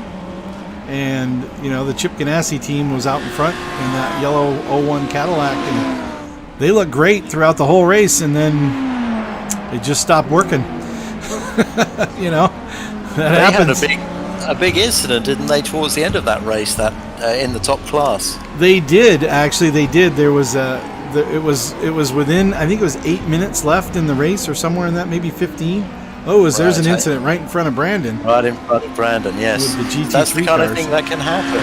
and the Chip Ganassi team was out in front in that yellow 01 Cadillac, and they looked great throughout the whole race, and then they just stopped working. That happens. Had a big incident, didn't they, towards the end of that race? That in the top class. They did, actually. They did. There was it was within, I think it was 8 minutes left in the race, or somewhere in that, maybe 15. There's an incident right in front of Brandon. Right in front of Brandon, yes. With the GT3 That's the kind cars. of thing that can happen,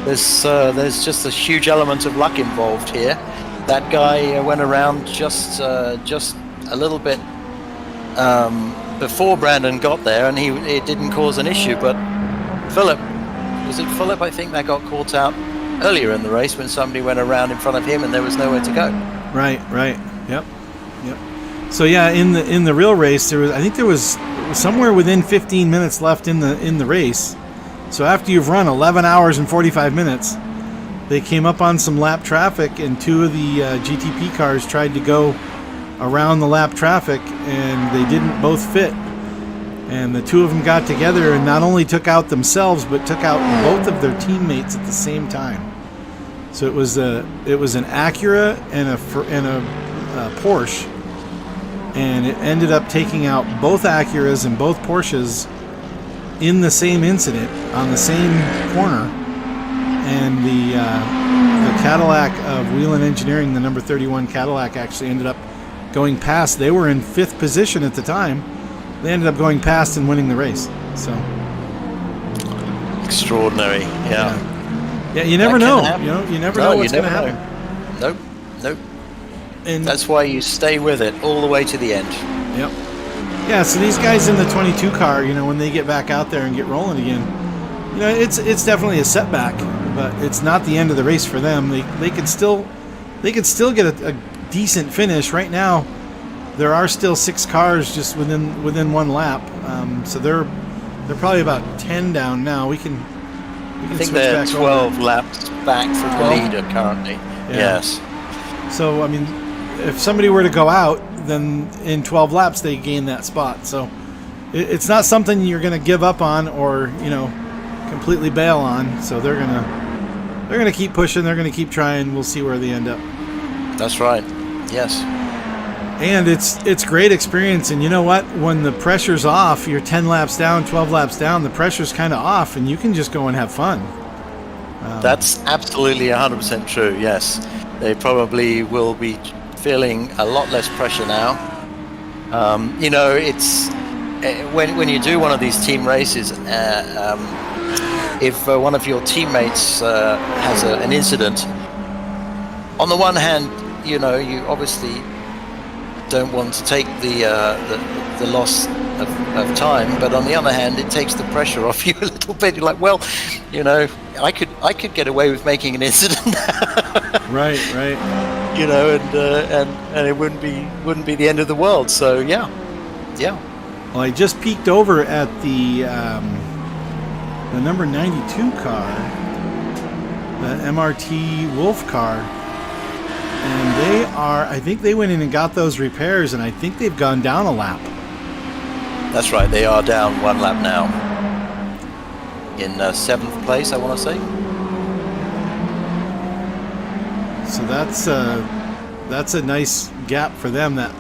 and there's just a huge element of luck involved here. That guy went around just a little bit before Brandon got there, and it didn't cause an issue. But Philip, I think that got caught out earlier in the race when somebody went around in front of him and there was nowhere to go. Right. Yep. So yeah, in the real race, there was somewhere within 15 minutes left in the race. So after you've run 11 hours and 45 minutes, they came up on some lap traffic, and two of the GTP cars tried to go around the lap traffic, and they didn't both fit. And the two of them got together and not only took out themselves, but took out both of their teammates at the same time. So it was an Acura and a Porsche, and it ended up taking out both Acuras and both Porsches in the same incident on the same corner. And the Cadillac of Whelen Engineering, the number 31 Cadillac, actually ended up going past. They were in 5th position at the time. They ended up going past and winning the race. So extraordinary, yeah. Yeah, you never That can know. happen. You never know what's going to happen. Nope. And That's why you stay with it all the way to the end. Yep. Yeah, so these guys in the 22 car, when they get back out there and get rolling again, it's definitely a setback, but it's not the end of the race for them. They could still get a decent finish. Right now, there are still 6 cars just within one lap. So they're probably about 10 down now. We can I think switch they're back 12 over. laps back from the leader currently. Yeah. Yes. So, if somebody were to go out, then in 12 laps they gain that spot. So it's not something you're going to give up on or, completely bail on. So they're going to keep pushing. They're going to keep trying. We'll see where they end up. That's right. Yes. And it's great experience. And you know what? When the pressure's off, you're 10 laps down, 12 laps down, the pressure's kind of off and you can just go and have fun. That's absolutely 100% true. Yes. They probably will be feeling a lot less pressure now. It's when you do one of these team races, if one of your teammates has an incident, on the one hand, you obviously don't want to take the loss of time, but on the other hand, it takes the pressure off you a little bit. You're like, well, I could get away with making an incident. Right. And it wouldn't be the end of the world. So yeah. Well, I just peeked over at the number 92 car, the MRT Wolf car, and I think they went in and got those repairs, and I think they've gone down a lap. That's right. They are down 1 lap now. In 7th place, I want to say. So that's a nice gap for them. That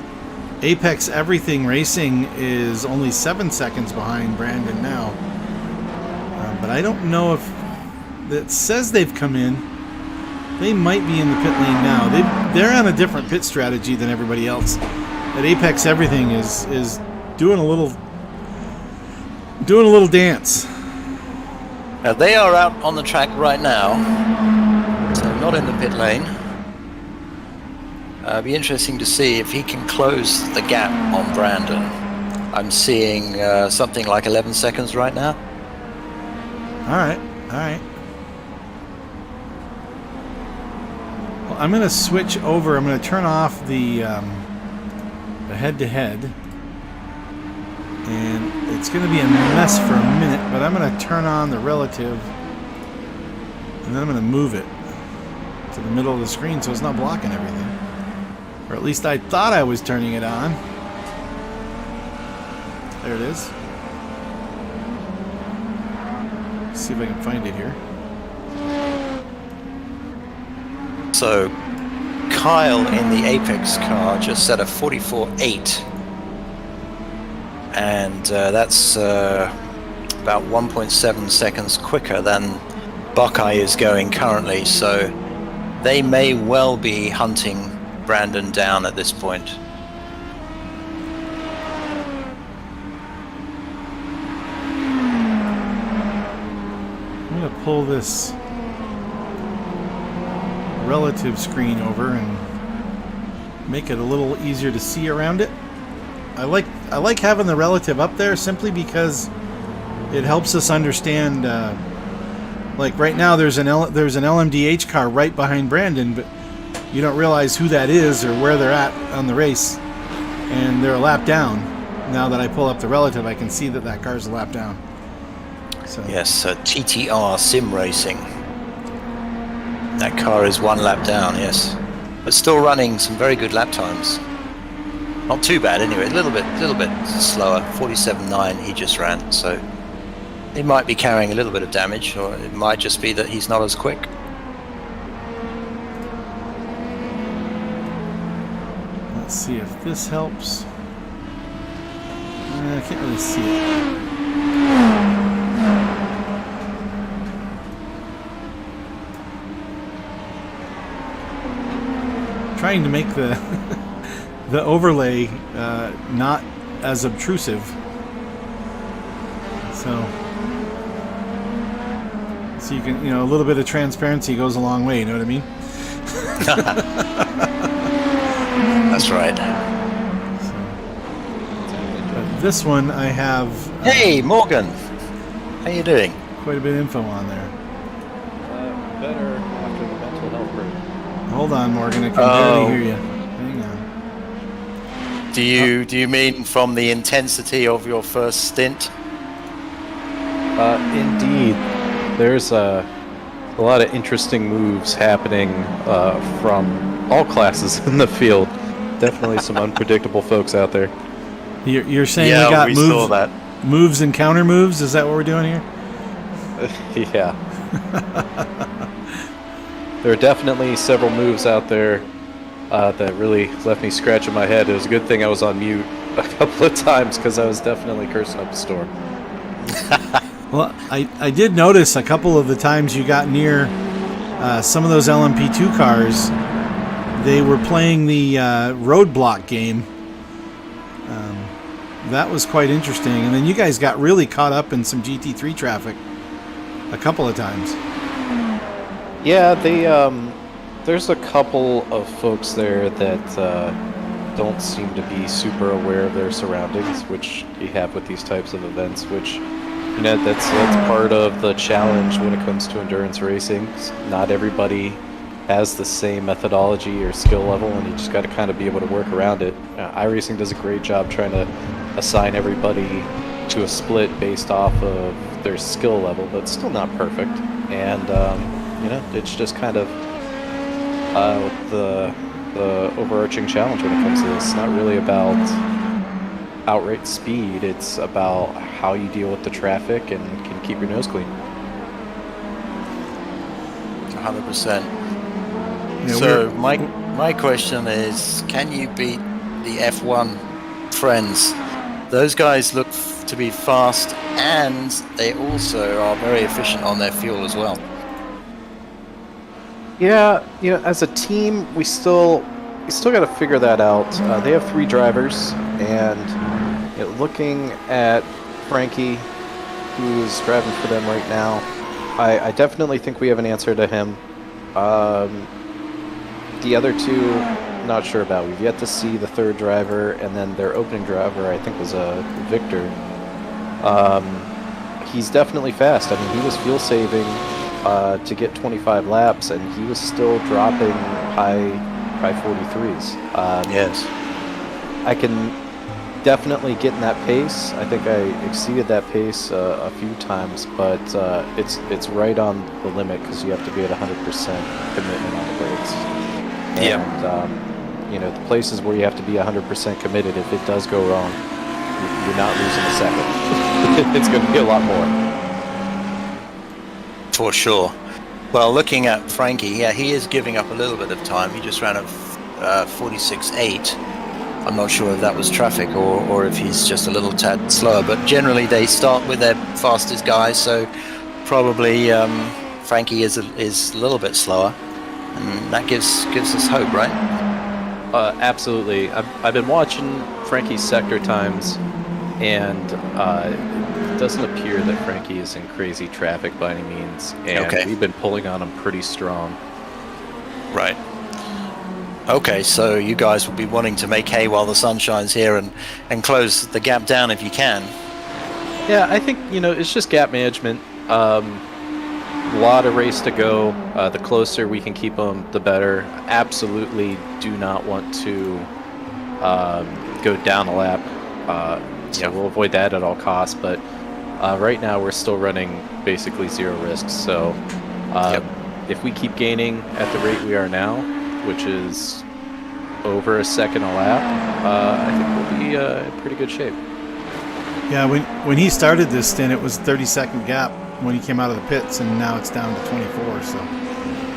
Apex Everything Racing is only 7 seconds behind Brandon now. But I don't know if it says they've come in. They might be in the pit lane now. They're on a different pit strategy than everybody else. That Apex Everything is doing a little dance. Now they are out on the track right now, so not in the pit lane. It'll be interesting to see if he can close the gap on Brandon. I'm seeing something like 11 seconds right now. All right. Well, I'm going to switch over. I'm going to turn off the head-to-head. And it's going to be a mess for a minute, but I'm going to turn on the relative. And then I'm going to move it to the middle of the screen so it's not blocking everything. Or at least I thought I was turning it on. There it is. Let's see if I can find it here. So Kyle in the Apex car just set a 44.8. And that's about 1.7 seconds quicker than Buckeye is going currently. So they may well be hunting Brandon down at this point. I'm going to pull this relative screen over and make it a little easier to see around it. I like having the relative up there simply because it helps us understand. Like right now, there's an LMDH car right behind Brandon, but you don't realize who that is or where they're at on the race, and they're a lap down. Now that I pull up the relative, I can see that car's a lap down. So Yes, TTR Sim Racing. That car is 1 lap down, yes, but still running some very good lap times. Not too bad anyway, a little bit slower. 47.9 he just ran, so he might be carrying a little bit of damage, or it might just be that he's not as quick. let's see if this helps. I can't really see it. Trying to make the the overlay not as obtrusive. So So you can, a little bit of transparency goes a long way. You know what I mean? That's right. But this one I have. Hey, Morgan. How you doing? Quite a bit of info on there. Better after the mental health break. Hold on, Morgan. I can barely hear you. Hang on. Do you mean from the intensity of your first stint? Indeed. There's a lot of interesting moves happening from all classes in the field. Definitely some unpredictable folks out there. You're saying we got saw that. Moves and counter moves? Is that what we're doing here? Yeah. There are definitely several moves out there that really left me scratching my head. It was a good thing I was on mute a couple of times because I was definitely cursing up a storm. Well, I did notice a couple of the times you got near some of those LMP2 cars, they were playing the roadblock game. That was quite interesting. And then you guys got really caught up in some GT3 traffic a couple of times. Yeah, there's a couple of folks there that don't seem to be super aware of their surroundings, which you have with these types of events, which, that's part of the challenge when it comes to endurance racing. Not everybody has the same methodology or skill level, and you just got to kind of be able to work around it. iRacing does a great job trying to assign everybody to a split based off of their skill level, but still not perfect. And it's just kind of the overarching challenge when it comes to this. It's not really about outright speed. It's about how you deal with the traffic and can keep your nose clean. 100%. So my question is, can you beat the F1 friends? Those guys look to be fast, and they also are very efficient on their fuel as well. Yeah, as a team, we still got to figure that out. They have 3 drivers, and looking at Frankie, who's driving for them right now, I definitely think we have an answer to him. The other 2, not sure about. We've yet to see the 3rd driver, and then their opening driver, I think, was Victor. He's definitely fast. I mean, he was fuel saving to get 25 laps, and he was still dropping high 43s. Yes. I can definitely get in that pace. I think I exceeded that pace a few times, but it's right on the limit because you have to be at 100% commitment on the brakes. And the places where you have to be 100% committed, if it does go wrong, you're not losing a second. It's going to be a lot more. For sure. Well, looking at Frankie, he is giving up a little bit of time. He just ran a 46.8. I'm not sure if that was traffic or if he's just a little tad slower, but generally they start with their fastest guys, so probably Frankie is a little bit slower, and that gives us hope, right? Absolutely. I've been watching Frankie's sector times, and it doesn't appear that Frankie is in crazy traffic by any means, and we've been pulling on him pretty strong. Right. Okay, so you guys will be wanting to make hay while the sun shines here and close the gap down if you can. Yeah, I think, it's just gap management. A lot of race to go. The closer we can keep them, the better. Absolutely do not want to go down a lap. So we'll avoid that at all costs. But right now we're still running basically 0 risks. So if we keep gaining at the rate we are now, which is over a second a lap, I think we'll be in pretty good shape. Yeah, when he started this stint, it was 30-second gap when he came out of the pits, and now it's down to 24. So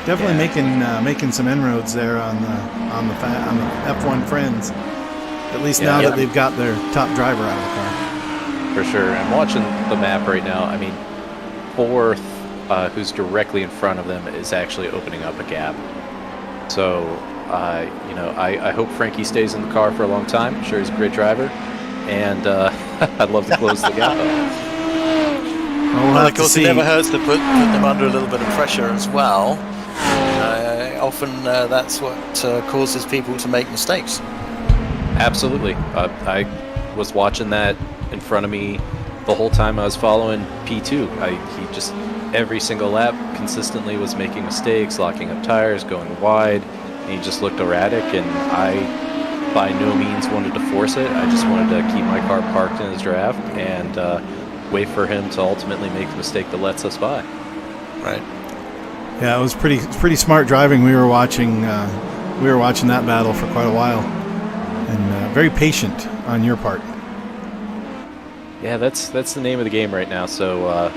definitely making some inroads there on the F1 friends. At least now that they've got their top driver out of the car. For sure. I'm watching the map right now. I mean, 4th, who's directly in front of them, is actually opening up a gap. So, I hope Frankie stays in the car for a long time. I'm sure he's a great driver, and I'd love to close the gap up. we'll Well, have of course, to see. it never hurts to put them under a little bit of pressure as well. Often that's what causes people to make mistakes. Absolutely. I was watching that in front of me the whole time I was following P2. He just, every single lap, consistently was making mistakes, locking up tires, going wide, and he just looked erratic, and I by no means wanted to force it. I just wanted to keep my car parked in his draft and wait for him to ultimately make the mistake that lets us by. Right. Yeah, it was pretty smart driving. We were watching that battle for quite a while, and very patient on your part. Yeah, that's the name of the game right now. So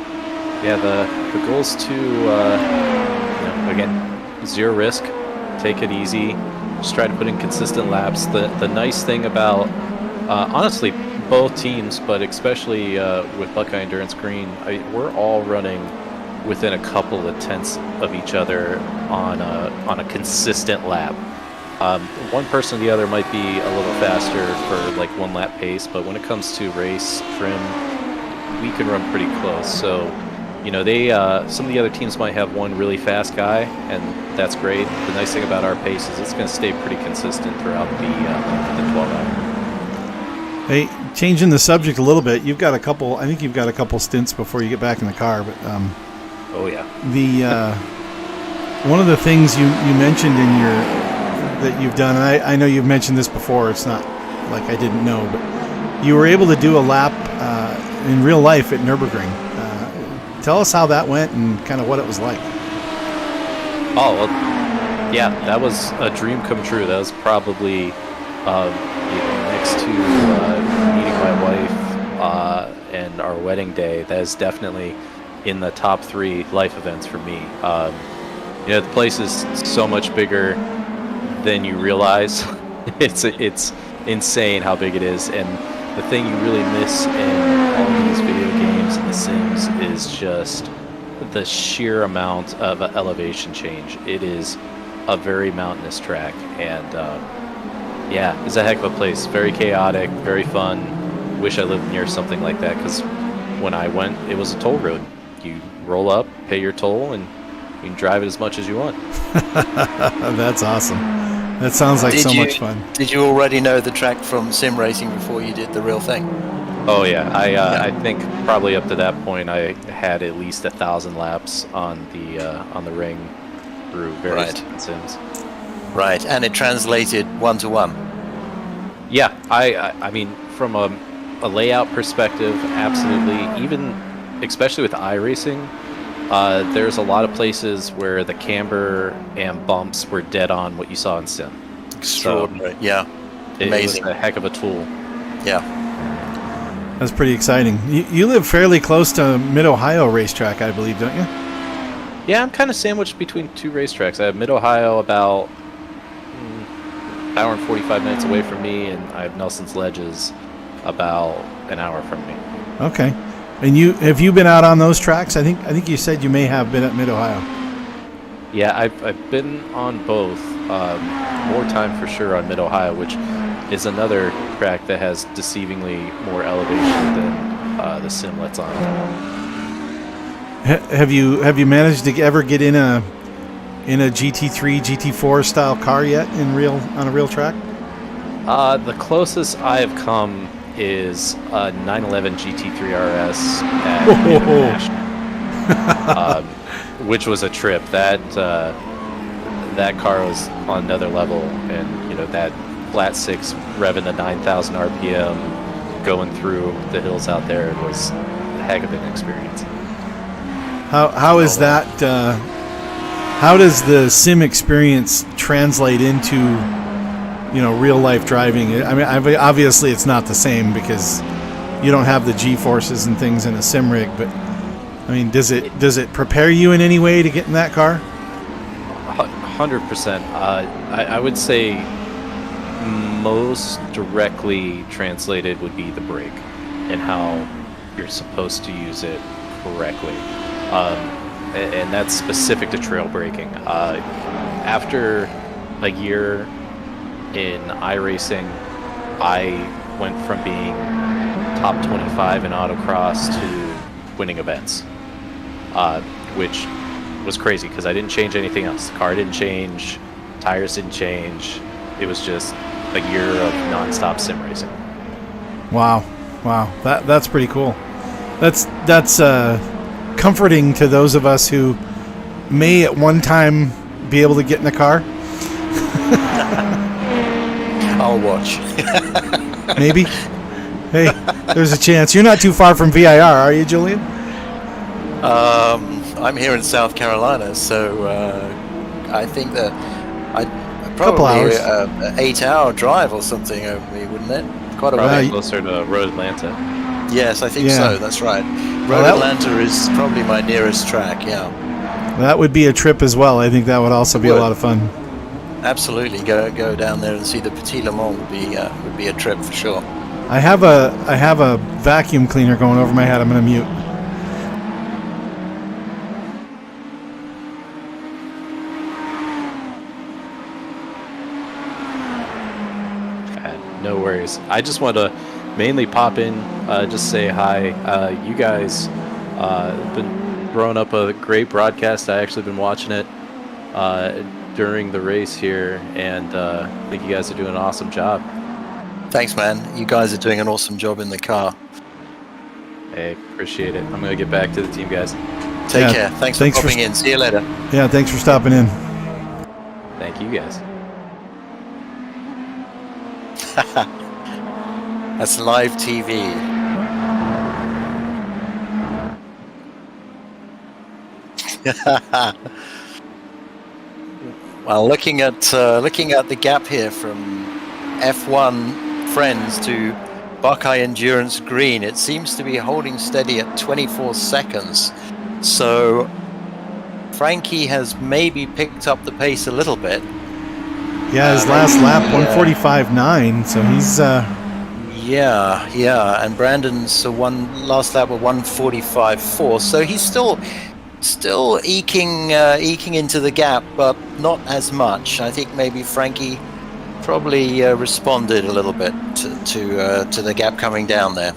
yeah, the goal is to again, zero risk, take it easy, just try to put in consistent laps. The nice thing about honestly both teams, but especially with Buckeye Endurance Green, we're all running within a couple of tenths of each other on a consistent lap. One person or the other might be a little faster for like one lap pace, but when it comes to race trim, we can run pretty close. So, they some of the other teams might have one really fast guy, and that's great. The nice thing about our pace is it's going to stay pretty consistent throughout the 12 hour. Hey, changing the subject a little bit, I think you've got a couple stints before you get back in the car, but Oh yeah. One of the things you mentioned that you've done, and I know you've mentioned this before, it's not like I didn't know, but you were able to do a lap in real life at Nürburgring. Tell us how that went and kind of what it was like. Oh, well, yeah, that was a dream come true. That was probably next to meeting my wife and our wedding day. That is definitely in the top 3 life events for me. The place is so much bigger than you realize. It's insane how big it is, and the thing you really miss in all these video games and the Sims is just the sheer amount of elevation change. It is a very mountainous track, and yeah, it's a heck of a place. Very chaotic, very fun. Wish I lived near something like that, because when I went, it was a toll road. You roll up, pay your toll, and you can drive it as much as you want. That's awesome. That sounds like much fun. Did you already know the track from sim racing before you did the real thing? Oh yeah, I think probably up to that point I had at least 1,000 laps on the ring through various sims. Right, and it translated 1-to-1. Yeah, I mean, from a layout perspective, absolutely. Even especially with iRacing, there's a lot of places where the camber and bumps were dead on what you saw in sim. Extraordinary. So yeah, amazing. It was a heck of a tool. Yeah. That's pretty exciting. You live fairly close to Mid-Ohio racetrack, I believe, don't you? Yeah, I'm kind of sandwiched between 2 racetracks. I have Mid-Ohio about an hour and 45 minutes away from me, and I have Nelson's Ledges about an hour from me. Okay. And have you been out on those tracks? I think you said you may have been at Mid-Ohio. Yeah, I've been on both. More time for sure on Mid-Ohio, which is another track that has deceivingly more elevation than the sim lets on. Have you managed to ever get in a GT3, GT4 style car yet on a real track? The closest I have come is a 911 GT3 RS at International, which was a trip. That car was on another level, and that flat 6 revving to 9,000 RPM going through the hills out there was a heck of an experience. How is that? How does the sim experience translate into real life driving? I mean, obviously it's not the same because you don't have the G-forces and things in a sim rig, but I mean, does it prepare you in any way to get in that car? 100%. I would say most directly translated would be the brake and how you're supposed to use it correctly. And that's specific to trail braking. After a year in iRacing, I went from being top 25 in autocross to winning events, which was crazy because I didn't change anything else. The car didn't change, tires didn't change. It was just a year of nonstop sim racing. Wow, that's pretty cool. That's comforting to those of us who may at one time be able to get in a car. I'll watch. Maybe. Hey, there's a chance. You're not too far from VIR, are you, Julian? I'm here in South Carolina, so I think that Couple hours. an 8-hour drive or something over me, wouldn't it? Quite a Probably way. closer to Road Atlanta. Yes, I think so. That's right. Well, Road Atlanta is probably my nearest track. Yeah. That would be a trip as well. I think that would also be a lot of fun. Absolutely, go down there and see the Petit Le Mans would be a trip for sure. I have a vacuum cleaner going over my head. I'm going to mute. No worries. I just want to mainly pop in, just say hi. You guys been throwing up a great broadcast. I actually been watching it during the race here, and I think you guys are doing an awesome job. Thanks, man. You guys are doing an awesome job in the car. Hey, appreciate it. I'm going to get back to the team, guys. Take care. Thanks for popping in. See you later. Yeah, thanks for stopping in. Thank you, guys. That's live TV. Well, looking at the gap here from F1 friends to Buckeye Endurance Green, it seems to be holding steady at 24 seconds. So Frankie has maybe picked up the pace a little bit. Yeah, his last lap, 1:45.9. So he's. Yeah, and Brandon's last lap of 1:45.4. So he's still eking into the gap, but not as much. I think maybe Frankie probably responded a little bit to the gap coming down there.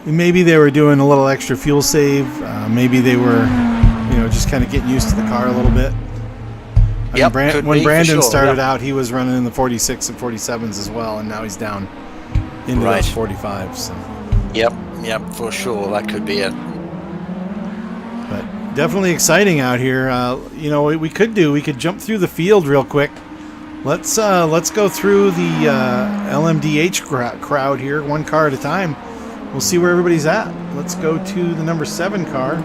Maybe they were doing a little extra fuel save. Maybe they were, just kind of getting used to the car a little bit. Yep, when Brandon started out, he was running in the 46 and 47s as well, and now he's down into those 45s. So. Yep, for sure. That could be it. But definitely exciting out here. What we could jump through the field real quick. Let's go through the LMDH crowd here, one car at a time. We'll see where everybody's at. Let's go to the number 7 car,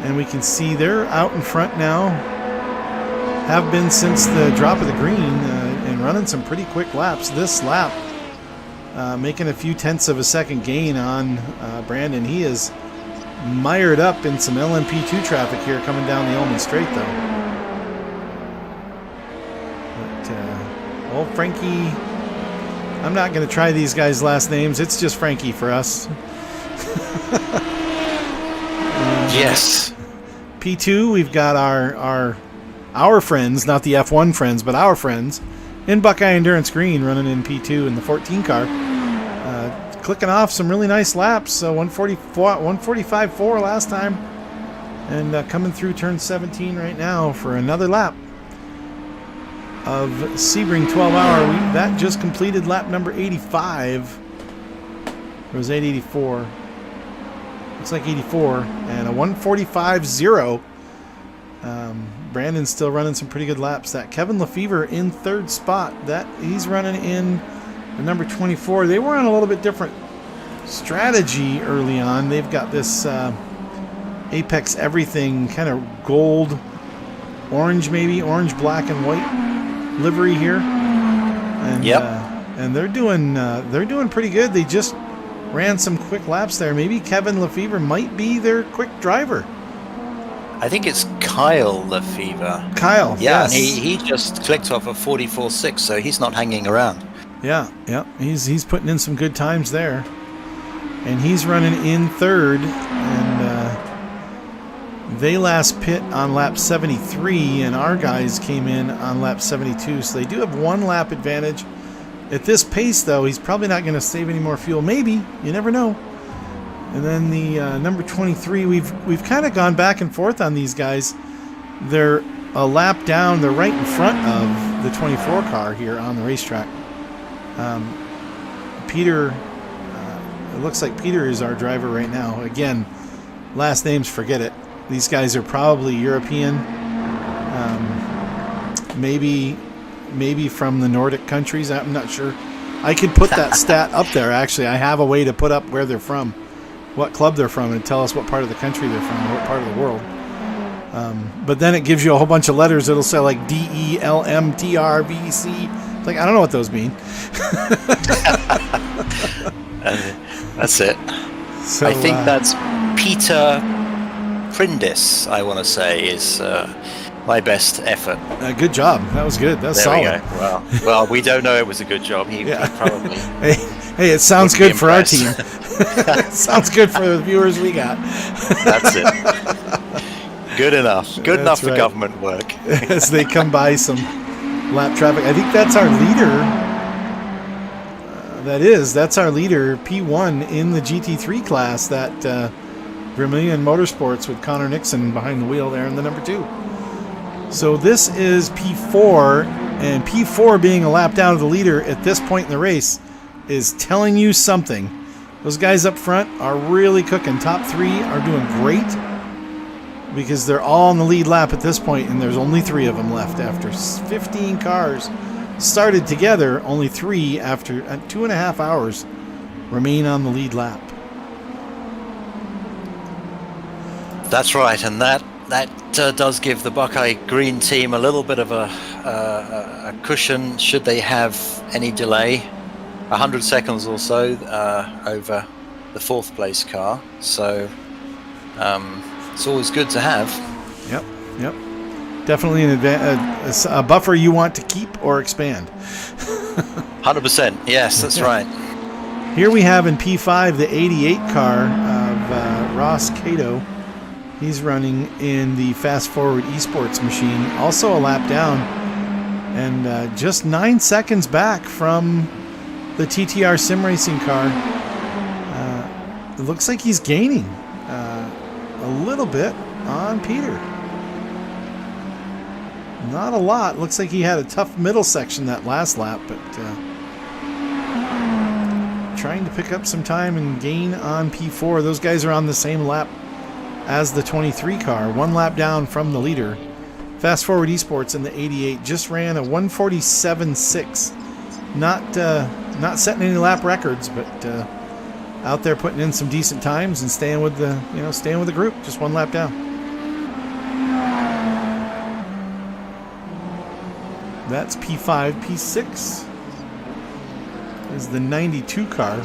and we can see they're out in front now. Have been since the drop of the green and running some pretty quick laps. This lap making a few tenths of a second gain on Brandon. He is mired up in some LMP2 traffic here coming down the Ullman Straight, though. But, Frankie, I'm not going to try these guys' last names. It's just Frankie for us. Yes. P2, we've got our friends, not the F1 friends, but our friends, in Buckeye Endurance Green running in P2 in the 14 car. Clicking off some really nice laps. So 145.4 last time. And coming through turn 17 right now for another lap of Sebring 12-hour. That just completed lap number 85. Or was 884? Looks like 84. And a 145.0. Brandon's still running some pretty good laps. That Kevin Lefevre in 3rd spot. That he's running in the number 24. They were on a little bit different strategy early on. They've got this Apex Everything kind of gold, orange, black and white livery here. And, and they're doing pretty good. They just ran some quick laps there. Maybe Kevin Lefevre might be their quick driver. I think it's Kyle Lefevre. Kyle, yeah, yes. And he just clicked off a 44.6, so he's not hanging around. Yeah. He's putting in some good times there. And he's running in 3rd. And they last pit on lap 73, and our guys came in on lap 72. So they do have 1 lap advantage. At this pace, though, he's probably not going to save any more fuel. Maybe. You never know. And then the number 23, we've kind of gone back and forth on these guys. They're a lap down. They're right in front of the 24 car here on the racetrack. Peter, it looks like Peter is our driver right now. Again, last names, forget it. These guys are probably European, maybe from the Nordic countries. I'm not sure. I could put that stat up there, actually. I have a way to put up where they're from, what club they're from, and tell us what part of the country they're from, what part of the world. But then it gives you a whole bunch of letters. It'll say like DELMTRBC. It's like, I don't know what those mean. That's it. So, I think that's Peter Prindis, I want to say, is my best effort. Good job. That was good. That was solid. There we go. Well, we don't know it was a good job. He probably... Hey, it sounds good for our team. It sounds good for the viewers we got. That's it. Good enough. Good enough for government work. As they come by some lap traffic. I think that's our leader. That's our leader, P1 in the GT3 class, that Vermilion Motorsports with Connor Nixon behind the wheel there in the number 2. So this is P4, and P4 being a lap down of the leader at this point in the race is telling you something. Those guys up front are really cooking. Top 3 are doing great because they're all on the lead lap at this point, and there's only 3 of them left after 15 cars started together. Only 3 after 2.5 hours remain on the lead lap. That's right, and that does give the Buckeye Green team a little bit of a cushion should they have any delay, 100 seconds or so over the 4th place car. So it's always good to have. Yep. Definitely a buffer you want to keep or expand. 100%. Yes, that's right. Here we have in P5 the 88 car of Ross Cato. He's running in the Fast Forward Esports machine, also a lap down, and just 9 seconds back from the TTR Sim Racing car. It looks like he's gaining a little bit on Peter. Not a lot. Looks like he had a tough middle section that last lap, but trying to pick up some time and gain on P4. Those guys are on the same lap as the 23 car, 1 lap down from the leader. Fast Forward Esports in the 88 just ran a 147.6. Not setting any lap records, but out there putting in some decent times and staying with the group. Just 1 lap down. That's P5. P6 is the 92 car.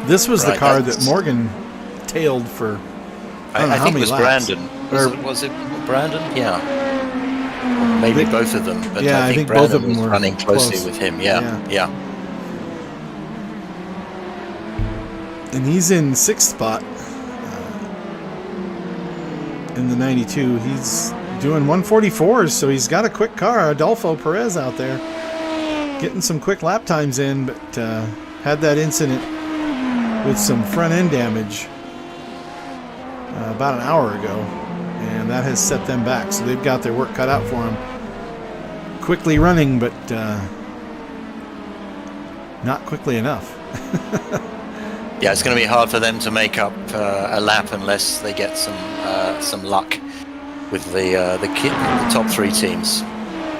This was the car that Morgan tailed for I think it was laps. Brandon. Was it Brandon? Yeah. Or maybe both of them. But yeah, I think both Brandon of them was were running closely close with him. Yeah. And he's in 6th spot in the 92. He's doing 144s, so he's got a quick car. Adolfo Perez out there getting some quick lap times in, but had that incident with some front end damage about an hour ago, and that has set them back. So they've got their work cut out for him. Quickly running, but not quickly enough. Yeah, it's going to be hard for them to make up a lap unless they get some luck with the top 3 teams.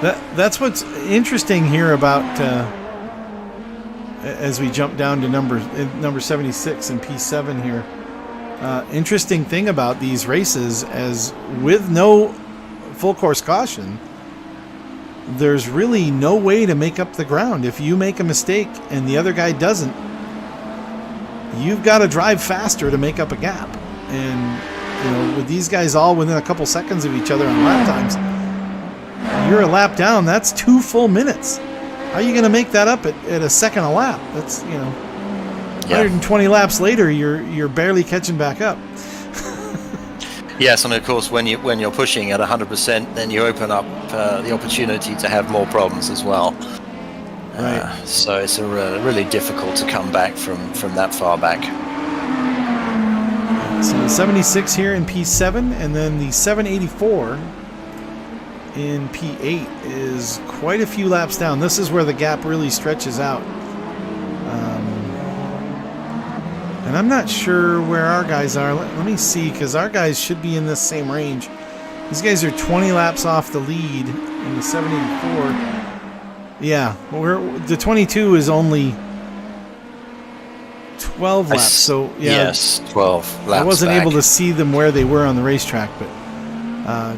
That's what's interesting here about as we jump down to number 76 and P7 here. Interesting thing about these races, as with no full course caution, there's really no way to make up the ground. If you make a mistake and the other guy doesn't, you've got to drive faster to make up a gap. And with these guys all within a couple seconds of each other on lap times, you're a lap down. That's 2 full minutes. How are you going to make that up at a second a lap? That's 120 laps later, you're barely catching back up. Yes, and of course, when you're pushing at 100%, then you open up the opportunity to have more problems as well. Right. So it's really difficult to come back from that far back. So the 76 here in P7, and then the 784 in P8 is quite a few laps down. This is where the gap really stretches out. And I'm not sure where our guys are. Let me see, because our guys should be in this same range. These guys are 20 laps off the lead in the 784. Yeah, the 22 is only 12 laps. So yeah, yes, 12 laps. I wasn't back. able to see them where they were on the racetrack, but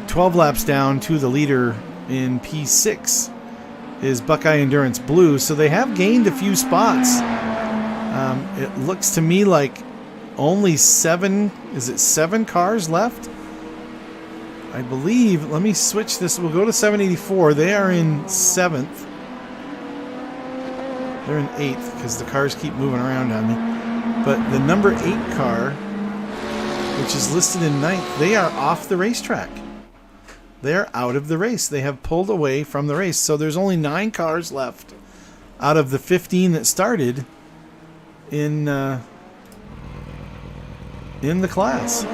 12 laps down to the leader in P6 is Buckeye Endurance Blue. So they have gained a few spots. It looks to me like only 7 cars left? I believe. Let me switch this. We'll go to 784. They are in 7th. They're in 8th because the cars keep moving around on me. But the number 8 car, which is listed in 9th, they are off the racetrack. They're out of the race. They have pulled away from the race. So there's only 9 cars left out of the 15 that started in the class.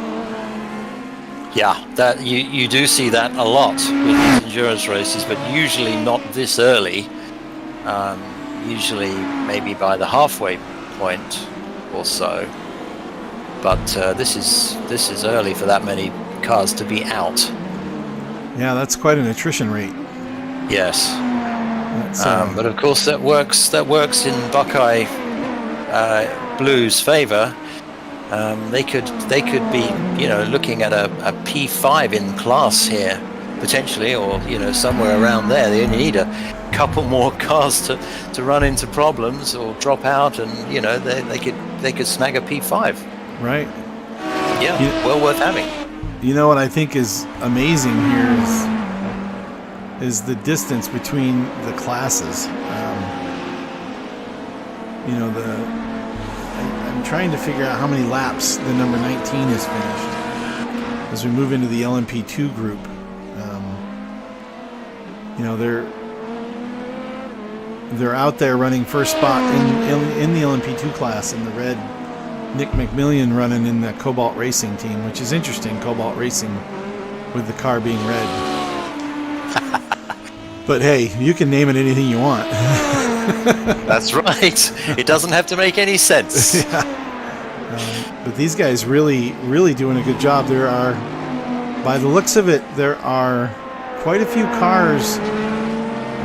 Yeah, that you do see that a lot with these endurance races, but usually not this early. Usually maybe by the halfway point or so. But this is early for that many cars to be out. Yeah, that's quite an attrition rate. Yes. But of course that works in Buckeye Blue's favor. They could be, looking at a P5 in class here potentially, or somewhere around there. They only need a couple more cars to run into problems or drop out, and they could snag a P5. Right. Yeah, well worth having. You know what I think is amazing here is the distance between the classes. I'm trying to figure out how many laps the number 19 has finished as we move into the LMP2 group. They're out there running first spot in the LMP2 class in the red. Nick McMillian running in the Cobalt Racing team, which is interesting. Cobalt Racing with the car being red. But hey, you can name it anything you want. That's right. It doesn't have to make any sense. Yeah. But these guys really, really doing a good job. There are, by the looks of it, there are quite a few cars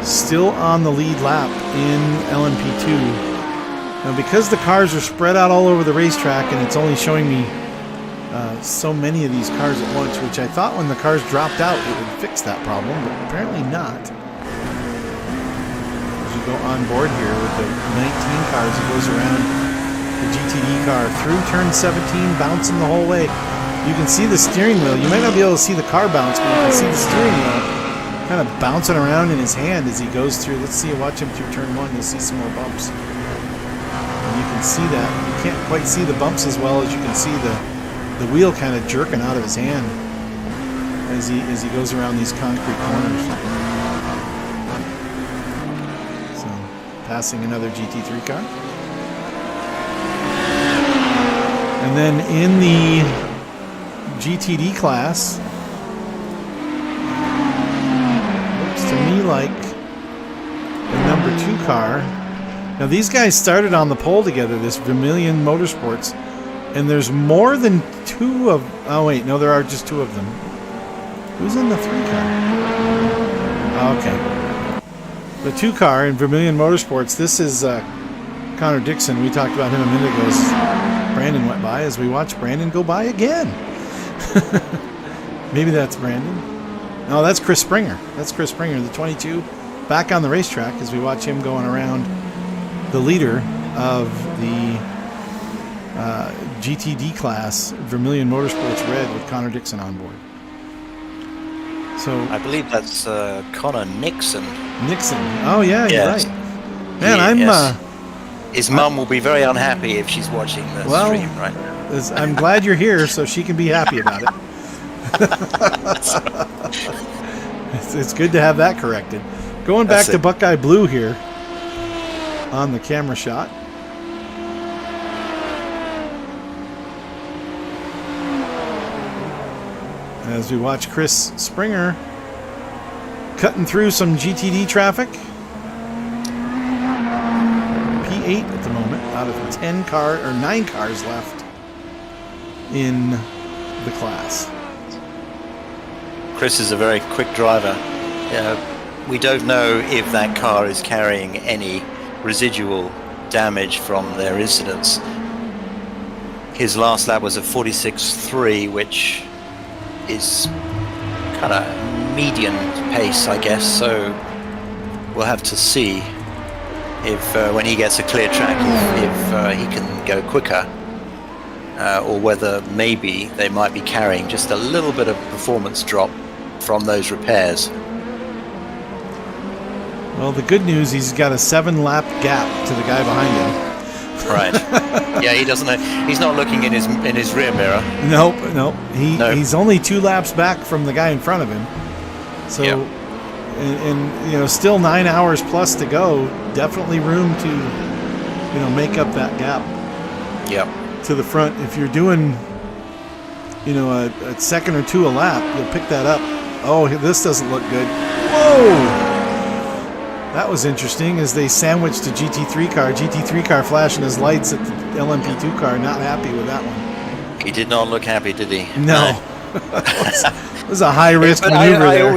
still on the lead lap in LMP2. Now, because the cars are spread out all over the racetrack, and it's only showing me so many of these cars at once, which I thought when the cars dropped out it would fix that problem, but apparently not. As you go on board here with the 19 cars, it goes around the GTD car through turn 17, bouncing the whole way. You can see the steering wheel. You might not be able to see the car bounce, but you can see the steering wheel kind of bouncing around in his hand as he goes through. Let's see, watch him through turn 1. You'll see some more bumps. You can see that. You can't quite see the bumps as well as you can see the wheel kind of jerking out of his hand as he goes around these concrete corners. So, passing another GT3 car. And then in the GTD class, looks to me like the number 2 car. Now, these guys started on the pole together, this Vermilion Motorsports, and there's more than 2 of... Oh, wait, no, there are just 2 of them. Who's in the 3 car? Okay. The 2 car in Vermilion Motorsports, this is Connor Dixon. We talked about him a minute ago as Brandon went by, as we watched Brandon go by again. Maybe that's Brandon. No, that's Chris Springer. That's Chris Springer, the 22, back on the racetrack as we watch him going around the leader of the GTD class, Vermilion Motorsports Red, with Connor Dixon on board. So I believe that's Connor Nixon. Oh yeah, you're right. Man, yes. His mum will be very unhappy if she's watching the stream right now. I'm glad you're here so she can be happy about it. It's good to have that corrected. Going back to Buckeye Blue here on the camera shot. as we watch Chris Springer cutting through some GTD traffic. P8 at the moment, out of 9 cars left in the class. Chris is a very quick driver. We don't know if that car is carrying any residual damage from their incidents. His last lap was a 46.3, which is kind of median pace, I guess, so we'll have to see if when he gets a clear track if he can go quicker, or whether maybe they might be carrying just a little bit of performance drop from those repairs. Well, the good news, he's got a 7-lap gap to the guy behind him. Right. Yeah, he doesn't know. He's not looking in his rear mirror. Nope. He's only 2 laps back from the guy in front of him. So, yep. and you know, still 9 hours plus to go. Definitely room to, you know, make up that gap. Yep. To the front. If you're doing, you know, a second or 2 a lap, you'll pick that up. Oh, this doesn't look good. Whoa! That was interesting as they sandwiched a GT3 car. GT3 car flashing his lights at the LMP2 car. Not happy with that one. He did not look happy, did he? No. It was a high-risk maneuver there.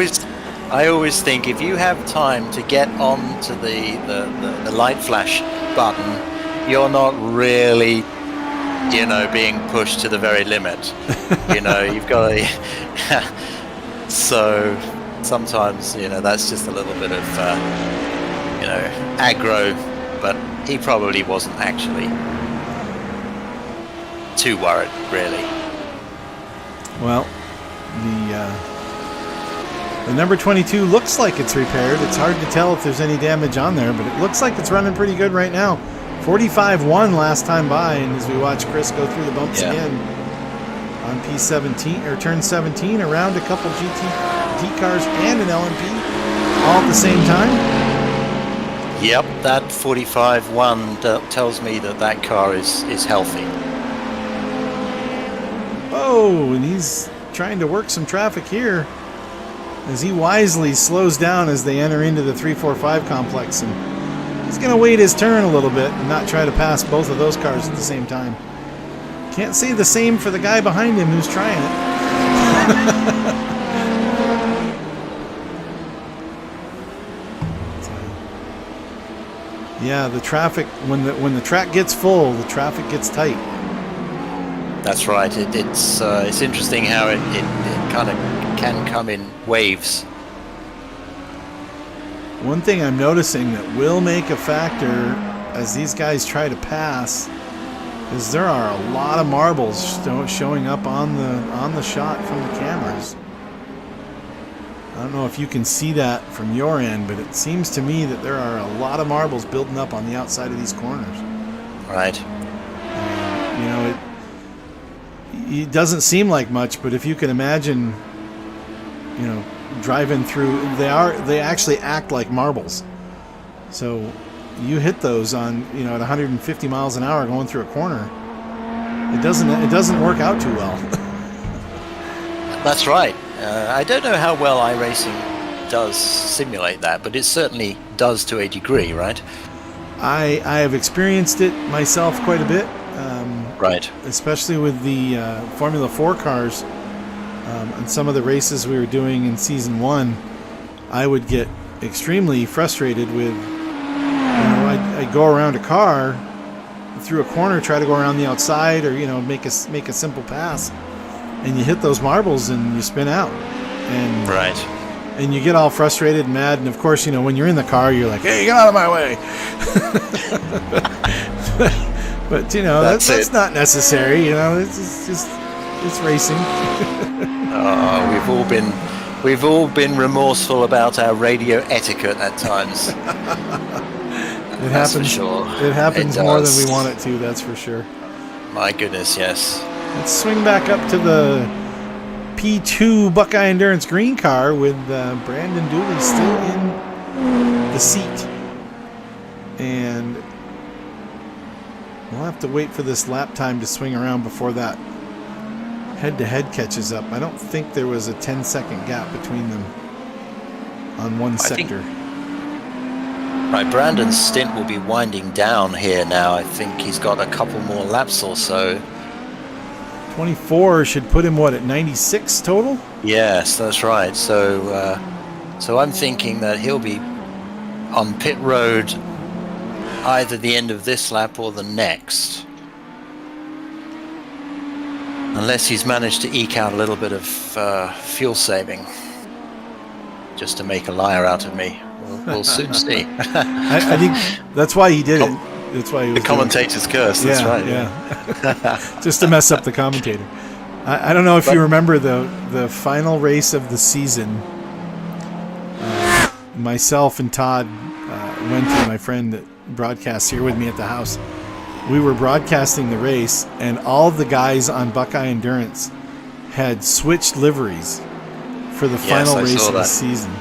I always think if you have time to get onto the light flash button, you're not really, you know, being pushed to the very limit. You know, you've got to... So sometimes, you know, that's just a little bit of, you know, aggro, but he probably wasn't actually too worried, really. Well, the number 22 looks like it's repaired. It's hard to tell if there's any damage on there, but it looks like it's running pretty good right now. 45.1 last time by, and as we watch Chris go through the bumps again on P17 or turn 17, around a couple GT cars and an LMP all at the same time. Yep, that 45.1 tells me that car is healthy. Oh, and he's trying to work some traffic here as he wisely slows down as they enter into the 345 complex, and he's going to wait his turn a little bit and not try to pass both of those cars at the same time. Can't say the same for the guy behind him who's trying it. Yeah, the traffic, when the track gets full, the traffic gets tight. That's right. It's interesting how it kind of can come in waves. One thing I'm noticing that will make a factor as these guys try to pass is there are a lot of marbles showing up on the shot from the cameras. I don't know if you can see that from your end, but it seems to me that there are a lot of marbles building up on the outside of these corners. Right. You know, it doesn't seem like much, but if you can imagine, you know, driving through, they actually act like marbles. So you hit those on, you know, at 150 miles an hour going through a corner, it doesn't work out too well. That's right. I don't know how well iRacing does simulate that, but it certainly does to a degree, right? I have experienced it myself quite a bit. Right. Especially with the Formula 4 cars and some of the races we were doing in Season 1, I would get extremely frustrated with, you know, I'd go around a car, through a corner, try to go around the outside, or, you know, make a simple pass, and you hit those marbles and you spin out. And right. And you get all frustrated and mad, and of course, you know, when you're in the car, you're like, hey, get out of my way. But, you know, that's not necessary, you know, it's racing. We've all been remorseful about our radio etiquette at times. It happens. For sure. It happens more than we want it to, that's for sure. My goodness, yes. Let's swing back up to the P2 Buckeye Endurance green car with Brandon Duley still in the seat. And we'll have to wait for this lap time to swing around before that head-to-head catches up. I don't think there was a 10-second gap between them on one sector. Right, Brandon's stint will be winding down here now. I think he's got a couple more laps or so. 24 should put him, what, at 96 total? Yes, that's right. So, so I'm thinking that he'll be on pit road either the end of this lap or the next. Unless he's managed to eke out a little bit of fuel saving. Just to make a liar out of me. We'll soon see. I think that's why he did it. That's why he was the commentator's curse. That's right. Yeah. Just to mess up the commentator. I don't know if you remember the final race of the season. Myself and Todd went to my friend that broadcasts here with me at the house. We were broadcasting the race, and all of the guys on Buckeye Endurance had switched liveries for the final race of the season.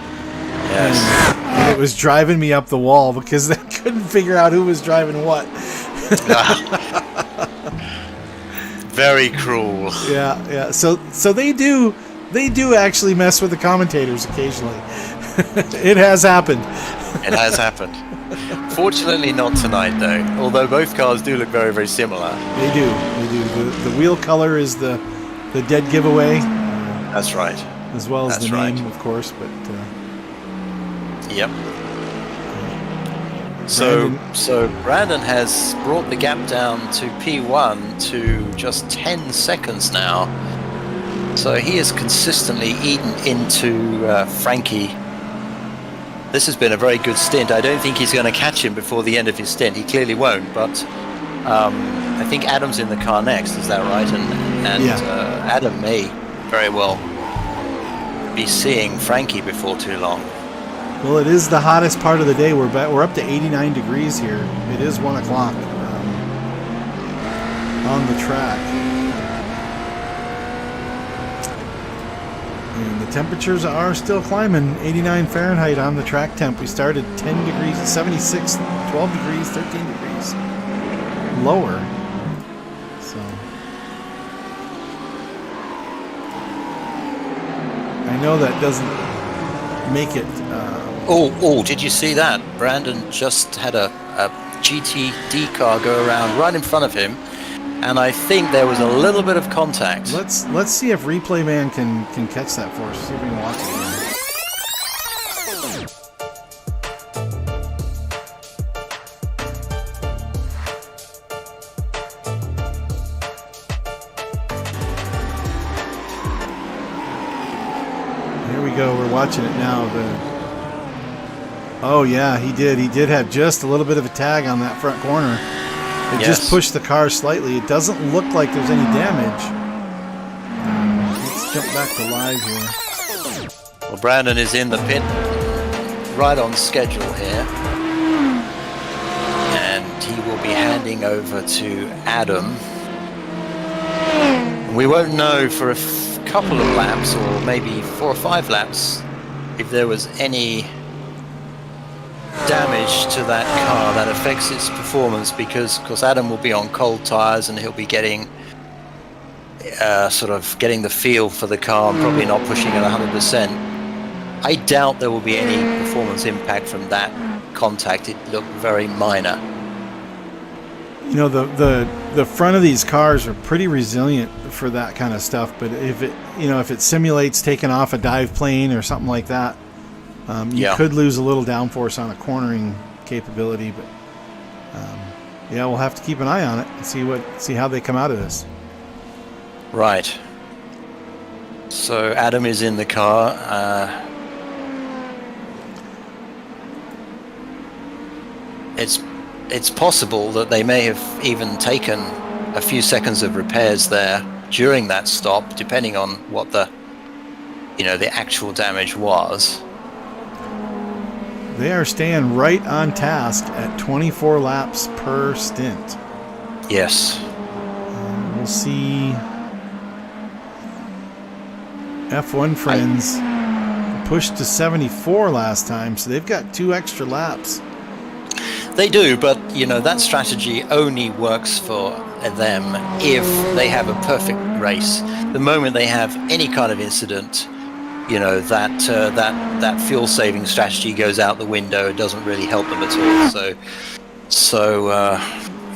Yes. And it was driving me up the wall because they couldn't figure out who was driving what. Very cruel. Yeah. So they do actually mess with the commentators occasionally. It has happened. It has happened. Fortunately not tonight though, although both cars do look very, very similar. They do. The wheel color is the dead giveaway. That's right. As well as the name, of course, but yep. So Brandon has brought the gap down to P1 to just 10 seconds now. So he has consistently eaten into Frankie. This has been a very good stint. I don't think he's going to catch him before the end of his stint. He clearly won't, but I think Adam's in the car next, is that right? And Adam may very well be seeing Frankie before too long. Well, it is the hottest part of the day. We're up to 89 degrees here. It is 1 o'clock on the track. And the temperatures are still climbing. 89 Fahrenheit on the track temp. We started 10 degrees, 76, 12 degrees, 13 degrees lower. So I know that doesn't make it. Did you see that? Brandon just had a GTD car go around right in front of him, and I think there was a little bit of contact. Let's see if Replay Man can catch that for us. See if we can watch it again. Here we go. We're watching it now. Oh yeah, he did. He did have just a little bit of a tag on that front corner. It just pushed the car slightly. It doesn't look like there's any damage. Let's jump back to live here. Well, Brandon is in the pit, right on schedule here. And he will be handing over to Adam. We won't know for a couple of laps, or maybe 4 or 5 laps, if there was any damage to that car that affects its performance, because of course Adam will be on cold tires and he'll be getting getting the feel for the car and probably not pushing it 100%. I doubt there will be any performance impact from that contact. It looked very minor. You know, the front of these cars are pretty resilient for that kind of stuff, but if it simulates taking off a dive plane or something like that, you could lose a little downforce on a cornering capability, but we'll have to keep an eye on it and see how they come out of this. Right. So Adam is in the car. It's possible that they may have even taken a few seconds of repairs there during that stop, depending on what the actual damage was. They are staying right on task at 24 laps per stint. Yes. We'll see. F1 friends pushed to 74 last time, so they've got 2 extra laps. They do, but that strategy only works for them if they have a perfect race. The moment they have any kind of incident, that fuel saving strategy goes out the window. It doesn't really help them at all. So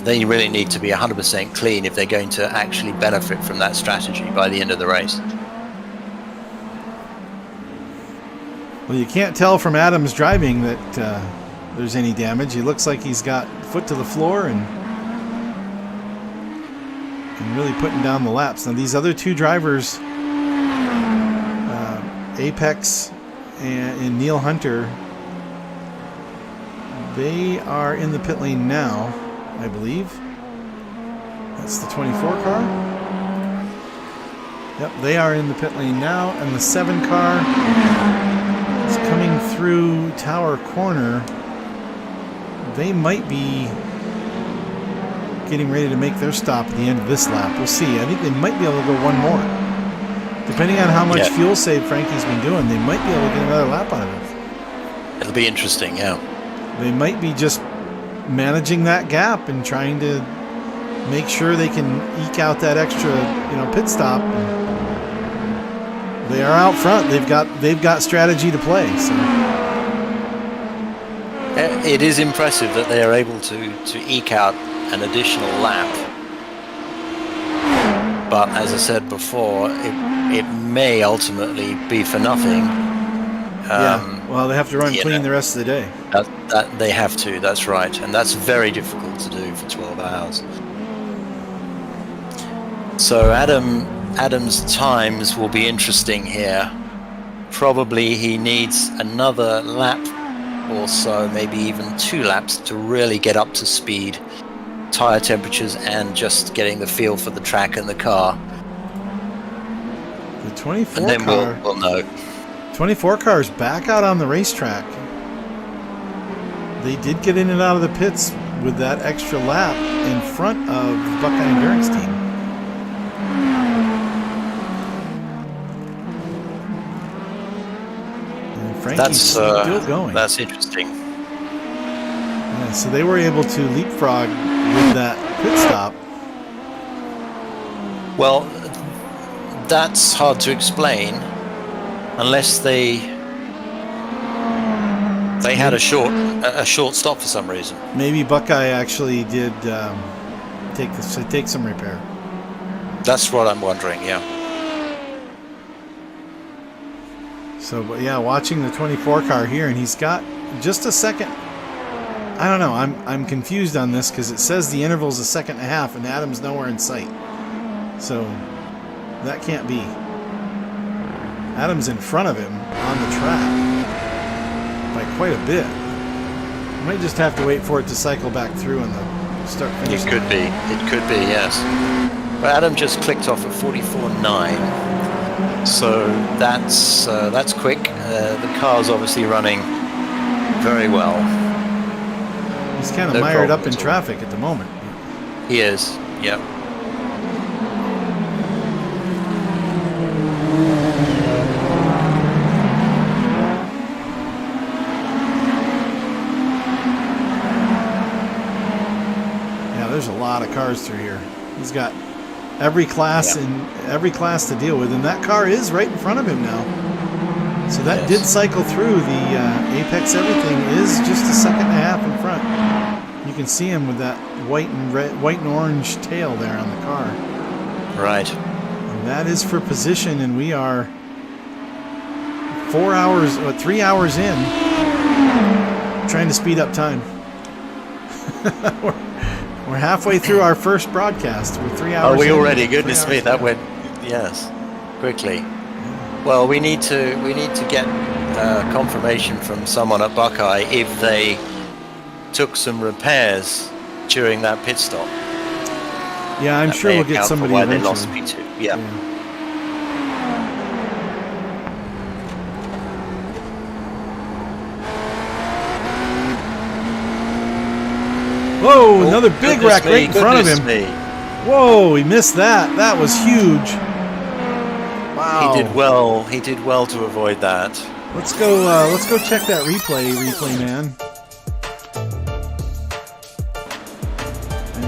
they really need to be 100% clean if they're going to actually benefit from that strategy by the end of the race. Well, you can't tell from Adam's driving that there's any damage. He looks like he's got foot to the floor and really putting down the laps. Now these other two drivers, Apex and Neil Hunter, they are in the pit lane now, I believe. That's the 24 car. Yep, they are in the pit lane now, and the 7 car is coming through Tower Corner. They might be getting ready to make their stop at the end of this lap. We'll see. I think they might be able to go one more. Depending on how much fuel save Frankie's been doing, they might be able to get another lap out of it. It'll be interesting, yeah. They might be just managing that gap and trying to make sure they can eke out that extra, pit stop. They are out front. They've got strategy to play. So. It is impressive that they are able to eke out an additional lap. But as I said before, it may ultimately be for nothing. Well, they have to run clean the rest of the day. That they have to, that's right. And that's very difficult to do for 12 hours. So Adam's times will be interesting here. Probably he needs another lap or so, maybe even 2 laps to really get up to speed, tire temperatures, and just getting the feel for the track and the car. The 24 and then car. We'll know. 24 cars back out on the racetrack. They did get in and out of the pits with that extra lap in front of the Buckeye Endurance team. And Frankie's still going. That's interesting. Yeah, so they were able to leapfrog with that pit stop. Well, that's hard to explain unless they had a short stop for some reason. Maybe Buckeye actually did take some repair. That's what I'm wondering. Yeah. So, but yeah, watching the 24 car here, and he's got just a second. I don't know. I'm confused on this because it says the interval's a second and a half, and Adam's nowhere in sight. So that can't be. Adam's in front of him on the track by quite a bit. Might just have to wait for it to cycle back through and the start finish. It could be, yes. But Adam just clicked off at 44.9, so that's quick. The car's obviously running very well. He's kind of mired up in traffic at the moment. He is, yep. There's a lot of cars through here. He's got every class to deal with, and that car is right in front of him now. So that did cycle through. The Apex everything is just a second and a half in front. You can see him with that white and orange tail there on the car. Right. And that is for position, and we are 3 hours in, trying to speed up time. We're halfway through our first broadcast. We're 3 hours. Are we already? Goodness me, that went quickly. Well, we need to get confirmation from someone at Buckeye if they took some repairs during that pit stop. Yeah, I'm sure we'll get somebody why eventually. They lost P2. Yeah. Whoa, another big wreck right in front of him. Whoa, he missed that. That was huge. Wow. He did well to avoid that. Let's go check that replay man.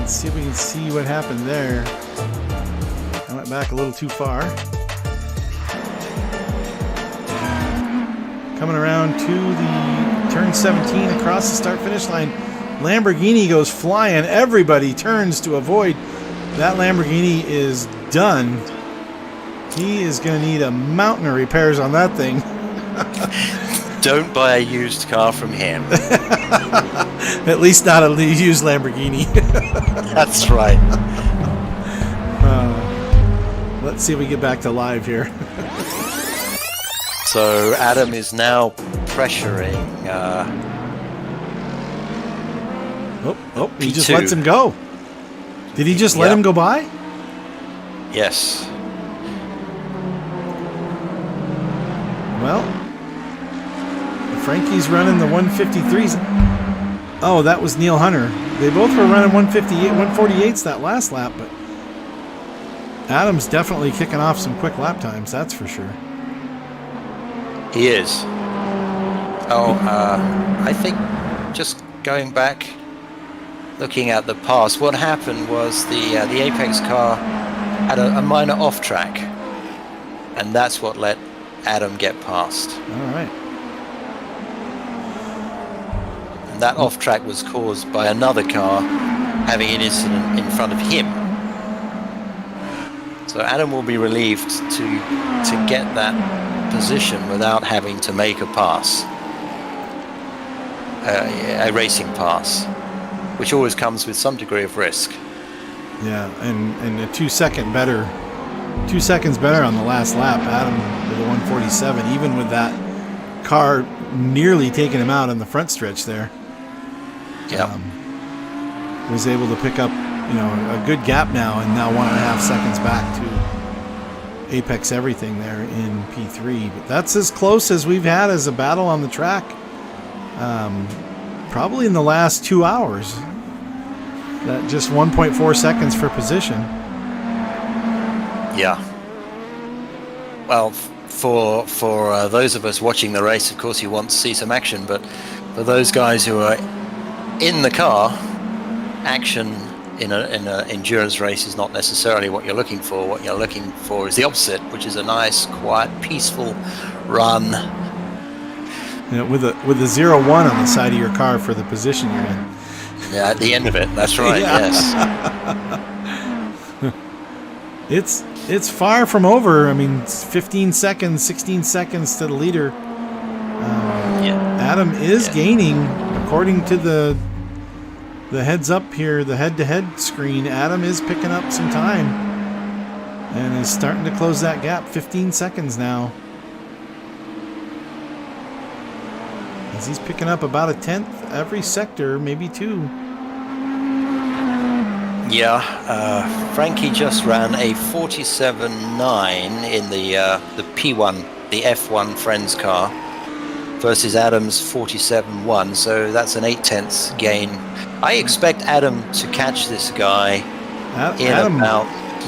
Let's see if we can see what happened there. I went back a little too far. Coming around to the turn 17 across the start-finish line. Lamborghini goes flying. Everybody turns to avoid. That Lamborghini is done. He is going to need a mountain of repairs on that thing. Don't buy a used car from him. At least not a used Lamborghini. That's right. Let's see if we get back to live here. So Adam is now pressuring. He just P2. lets him go. Did he just let him go by? Yes. Well, Frankie's running the 153s. Oh, that was Neil Hunter. They both were running 148s that last lap, but Adam's definitely kicking off some quick lap times, that's for sure. He is. I think just going back, looking at the pass, what happened was the Apex car had a minor off track, and that's what let Adam get past. All right. And that off track was caused by another car having an incident in front of him. So Adam will be relieved to get that position without having to make a pass, a racing pass, which always comes with some degree of risk. Yeah, and a 2 seconds better on the last lap. Adam with a 147, even with that car nearly taking him out on the front stretch there. Yeah, was able to pick up, a good gap now, and now 1.5 seconds back to Apex everything there in P3. But that's as close as we've had as a battle on the track, probably in the last 2 hours. That just 1.4 seconds for position. Yeah. Well, for those of us watching the race, of course, you want to see some action. But for those guys who are in the car, action in an endurance race is not necessarily what you're looking for. What you're looking for is the opposite, which is a nice, quiet, peaceful run. With a 0-1 on the side of your car for the position you're in. Yeah, at the end of it. That's right. Yes. It's far from over. I mean, it's 15 seconds, 16 seconds to the leader. Adam is gaining, according to the heads up here, the head-to-head screen. Adam is picking up some time and is starting to close that gap. 15 seconds now. As he's picking up about 1/10 every sector, maybe 2. Yeah, Frankie just ran a 47.9 in the P1, the F1 Friends car, versus Adam's 47.1, so that's an 0.8 gain. I expect Adam to catch this guy Adam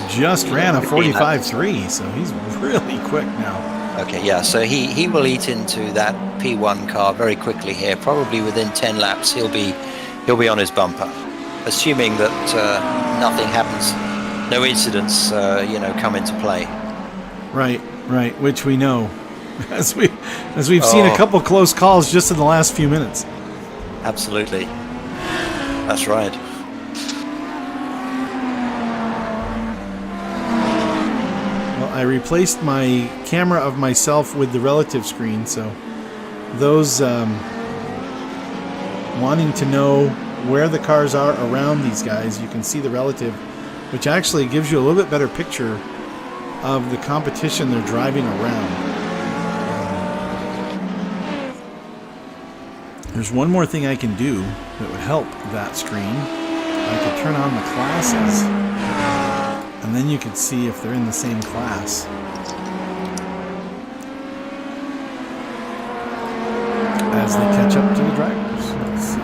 just ran a 45.3, so he's really quick now. Okay, yeah, so he will eat into that P1 car very quickly here. Probably within 10 laps, he'll be on his bumper, assuming that nothing happens, no incidents, come into play. Right, which we know, as we've seen a couple close calls just in the last few minutes. Absolutely, that's right. I replaced my camera of myself with the relative screen, so those wanting to know where the cars are around these guys, you can see the relative, which actually gives you a little bit better picture of the competition they're driving around. There's one more thing I can do that would help that screen. I could turn on the classes, and then you can see if they're in the same class. As they catch up to the drivers. Let's see.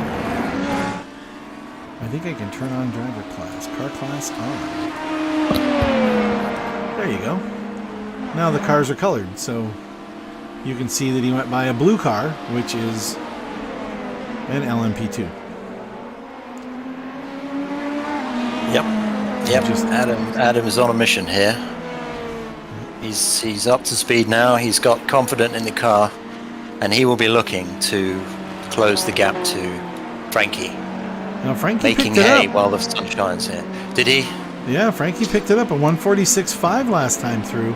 I think I can turn on driver class. Car class on. There you go. Now the cars are colored, so you can see that he went by a blue car, which is an LMP2. Yep, Adam is on a mission here. He's up to speed now. He's got confidence in the car, and he will be looking to close the gap to Frankie. Now Frankie making picked it hay up. while the sun shines here. Did he? Yeah, Frankie picked it up at 146.5 last time through.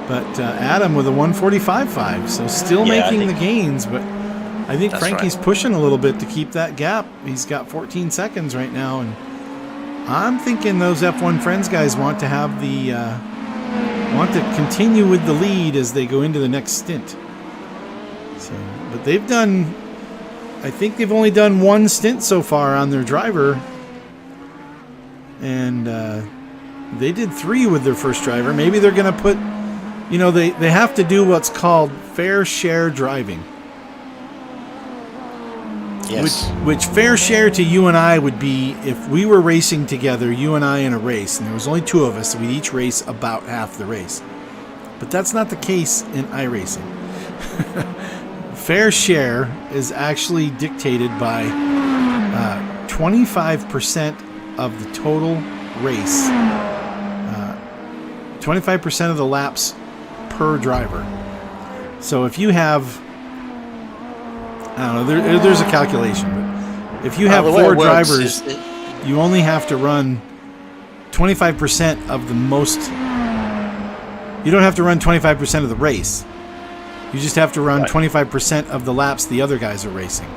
But Adam with a 145.5, so still making the gains, but I think Frankie's pushing a little bit to keep that gap. He's got 14 seconds right now, and I'm thinking those F1 Friends guys want to have the want to continue with the lead as they go into the next stint. So, but they've done, I think they've only done one stint so far on their driver, and they did 3 with their first driver. Maybe they're going to put, you know, they have to do what's called fair share driving. Yes. Which fair share to you and I would be if we were racing together, you and I in a race, and there was only 2 of us, so we'd each race about half the race. But that's not the case in iRacing. Fair share is actually dictated by 25% of the total race, 25% of the laps per driver. So if you have, I don't know, there's a calculation, but if you have 4 drivers, you only have to run 25% of the most. You don't have to run 25% of the race. You just have to run 25% of the laps the other guys are racing.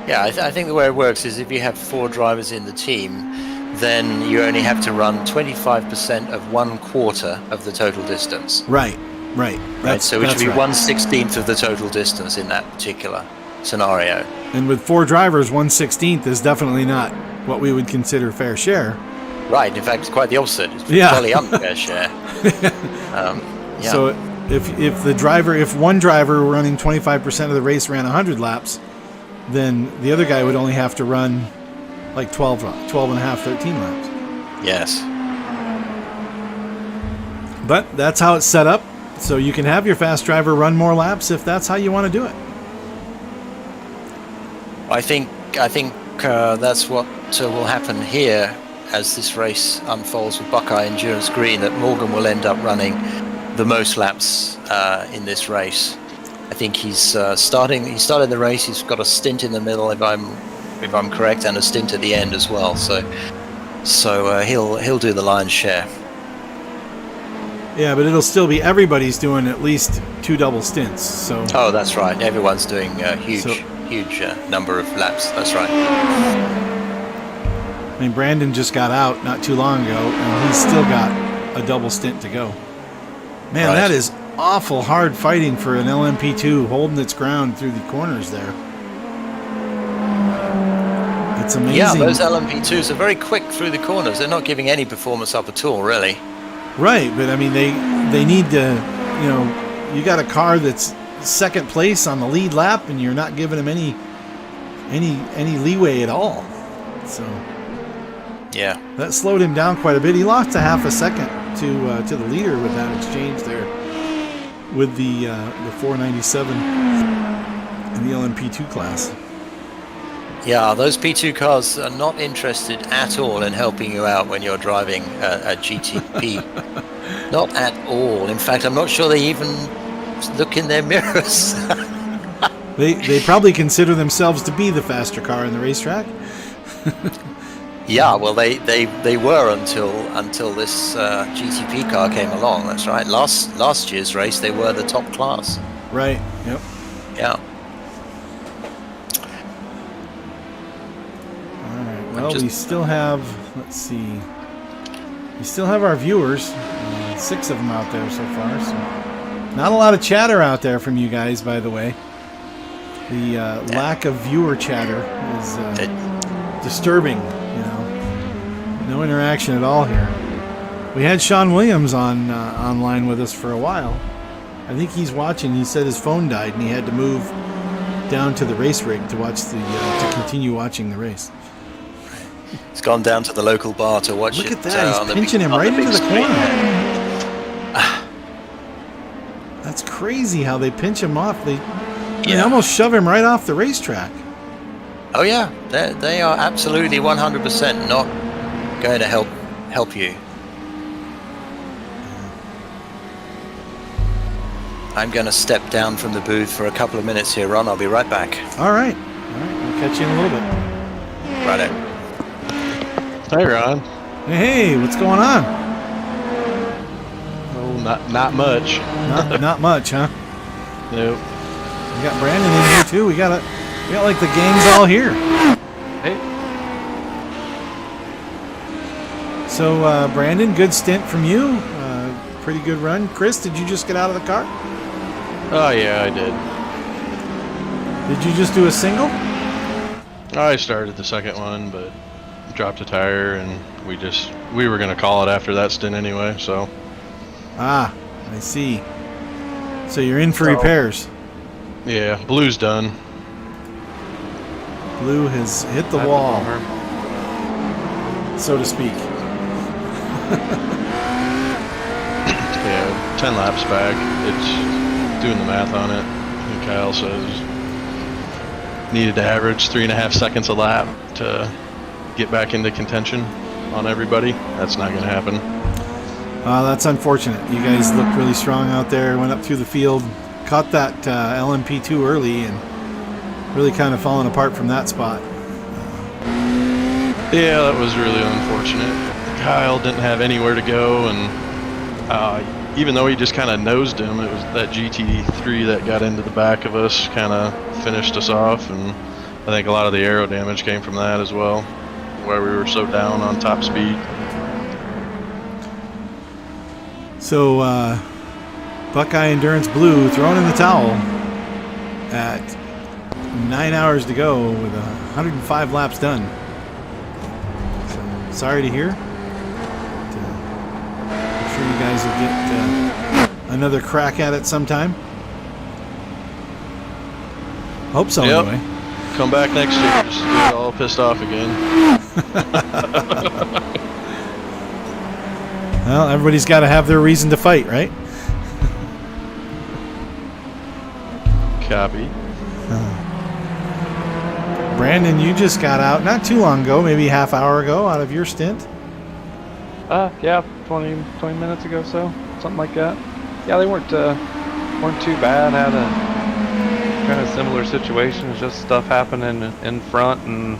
Yeah, I think the way it works is if you have 4 drivers in the team, then you only have to run 25% of 1/4 of the total distance. Right. So which would be 1/16 of the total distance in that particular scenario. And with 4 drivers, 1/16 is definitely not what we would consider fair share. Right. In fact, it's quite the opposite. It's Yeah. fairly unfair share. Yeah. So if one driver running 25% of the race ran 100 laps, then the other guy would only have to run like 12 and a half, 13 laps. Yes. But that's how it's set up. So you can have your fast driver run more laps if that's how you want to do it. I think that's what will happen here as this race unfolds with Buckeye Endurance Green, that Morgan will end up running the most laps in this race. I think he started the race, he's got a stint in the middle if I'm correct, and a stint at the end as well, so he'll do the lion's share. Yeah, but it'll still be everybody's doing at least 2 double stints. So. Oh, that's right. Everyone's doing a huge number of laps. That's right. I mean, Brandon just got out not too long ago, and he's still got a double stint to go. Man, that is awful hard fighting for an LMP2 holding its ground through the corners there. It's amazing. Yeah, those LMP2s are very quick through the corners. They're not giving any performance up at all, really. Right, but I mean, they need to, you know, you got a car that's second place on the lead lap, and you're not giving him any leeway at all. So yeah, that slowed him down quite a bit. He lost a half a second to the leader with that exchange there with the 497 in the LMP2 class. Yeah, those P2 cars are not interested at all in helping you out when you're driving a GTP. Not at all. In fact, I'm not sure they even look in their mirrors. They probably consider themselves to be the faster car in the racetrack. Yeah, well, they were until this GTP car came along. That's right. Last year's race, they were the top class. Right. Yep. Yeah. Well, we still have, let's see, we still have our viewers, 6 of them out there so far, so not a lot of chatter out there from you guys, by the way. The lack of viewer chatter is disturbing, you know, no interaction at all here. We had Sean Williams online with us for a while. I think he's watching. He said his phone died and he had to move down to the race rig to watch to continue watching the race. He's gone down to the local bar to watch it. Look at that, he's pinching him right into the corner. That's crazy how they pinch him off. They almost shove him right off the racetrack. Oh yeah, they are absolutely 100% not going to help help you. I'm going to step down from the booth for a couple of minutes here, Ron. I'll be right back. All right. I'll catch you in a little bit. Righto. Hey, Ron. Hey, what's going on? Oh, not much. Not much, huh? Nope. We got Brandon in here too. We got like the gang's all here. Hey. So Brandon, good stint from you. Pretty good run. Chris, did you just get out of the car? Oh, yeah, I did. Did you just do a single? I started the second one, but dropped a tire, and we were going to call it after that stint anyway, so. Ah, I see. So you're in for repairs. Yeah, Blue's done. Blue has hit the wall, so to speak. Yeah, 10 laps back. It's doing the math on it. I think Kyle says needed to average 3.5 seconds a lap to get back into contention on everybody. That's not going to happen. That's unfortunate. You guys looked really strong out there, went up through the field, caught that LMP2 early, and really kind of fallen apart from that spot. Yeah, that was really unfortunate. Kyle didn't have anywhere to go, and even though he just kind of nosed him, it was that GT3 that got into the back of us, kind of finished us off, and I think a lot of the aero damage came from that as well, where we were so down on top speed. So, Buckeye Endurance Blue throwing in the towel at 9 hours to go with 105 laps done. So, sorry to hear. I'm sure you guys will get another crack at it sometime. Hope so, Yep. anyway. Come back next year, just get all pissed off again. Well, everybody's got to have their reason to fight, right? Copy. Brandon, you just got out not too long ago, maybe half hour ago, out of your stint. Yeah, 20 minutes ago, so something like that. Yeah, they weren't too bad. Had a kind of similar situation. It's just stuff happening in front, and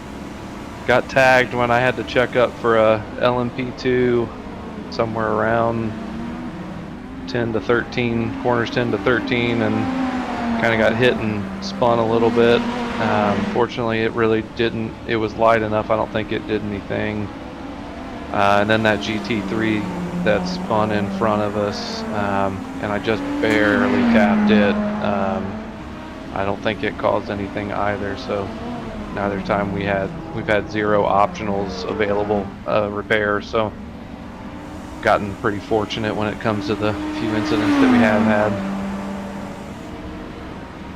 got tagged when I had to check up for a LMP2 somewhere around 10 to 13, corners 10 to 13, and kind of got hit and spun a little bit. Fortunately, it really didn't. It was light enough. I don't think it did anything. And then that GT3 that spun in front of us, and I just barely capped it. I don't think it caused anything either. So neither time we've had 0 optionals available repair. So gotten pretty fortunate when it comes to the few incidents that we have had.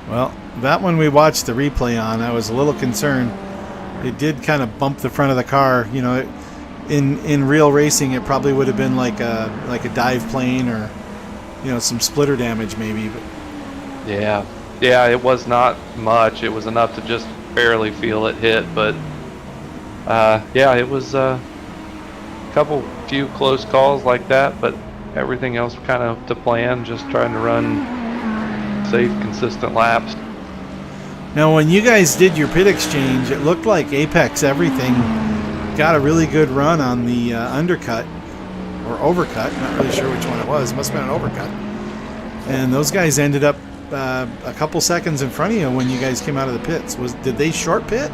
Well, that one we watched the replay on, I was a little concerned. It did kind of bump the front of the car. You know, in real racing, it probably would have been like a dive plane or, you know, some splitter damage maybe. But Yeah, it was not much. It was enough to just barely feel it hit. But yeah, it was a few close calls like that. But everything else kind of to plan. Just trying to run safe, consistent laps. now, when you guys did your pit exchange, it looked like Apex Everything got a really good run on the undercut or overcut. Not really sure which one it was. Must have been an overcut. And those guys ended up a couple seconds in front of you when you guys came out of the pits. Did they short pit?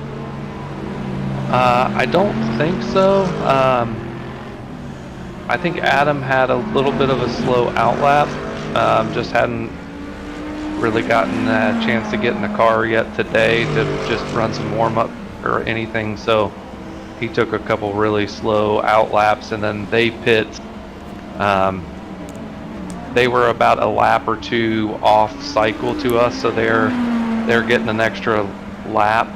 I don't think so. I think Adam had a little bit of a slow outlap. Just hadn't really gotten a chance to get in the car yet today to just run some warm up or anything. So he took a couple really slow outlaps, and then they pit. They were about a lap or two off cycle to us, so they're getting an extra lap,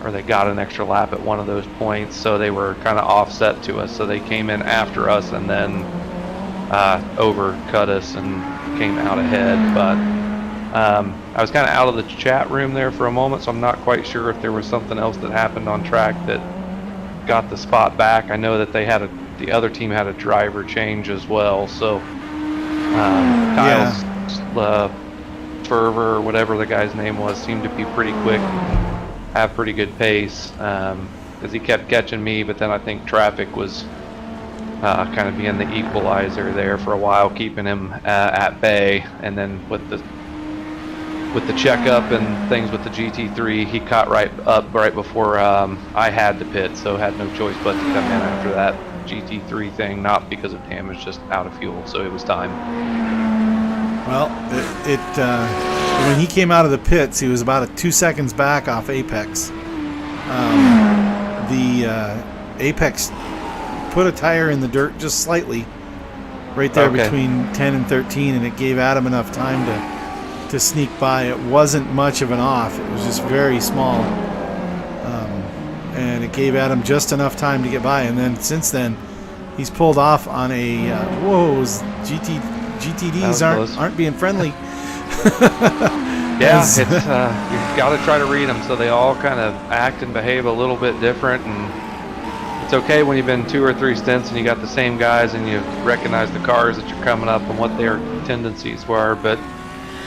or they got an extra lap at one of those points, so they were kind of offset to us. So they came in after us and then overcut us and came out ahead. But I was kind of out of the chat room there for a moment, so I'm not quite sure if there was something else that happened on track that got the spot back. I know that the other team had a driver change as well. So Kyle's Fervor, or whatever the guy's name was, seemed to be pretty quick, have pretty good pace, because he kept catching me. But then I think traffic was kind of being the equalizer there for a while, keeping him at bay. And then with the checkup and things with the GT3, he caught right before I had to pit, so had no choice but to come in after that GT3 thing, not because of damage, just out of fuel, so it was time. Well, when he came out of the pits, he was about 2 seconds back off Apex. The Apex put a tire in the dirt just slightly, right there between 10 and 13, and it gave Adam enough time to sneak by. It wasn't much of an off. It was just very small. And it gave Adam just enough time to get by. And then since then, he's pulled off on a GTDs aren't being friendly. Yeah, it's you've got to try to read them, so they all kind of act and behave a little bit different. And it's okay when you've been 2 or 3 stints and you got the same guys and you recognize the cars that you're coming up and what their tendencies were. But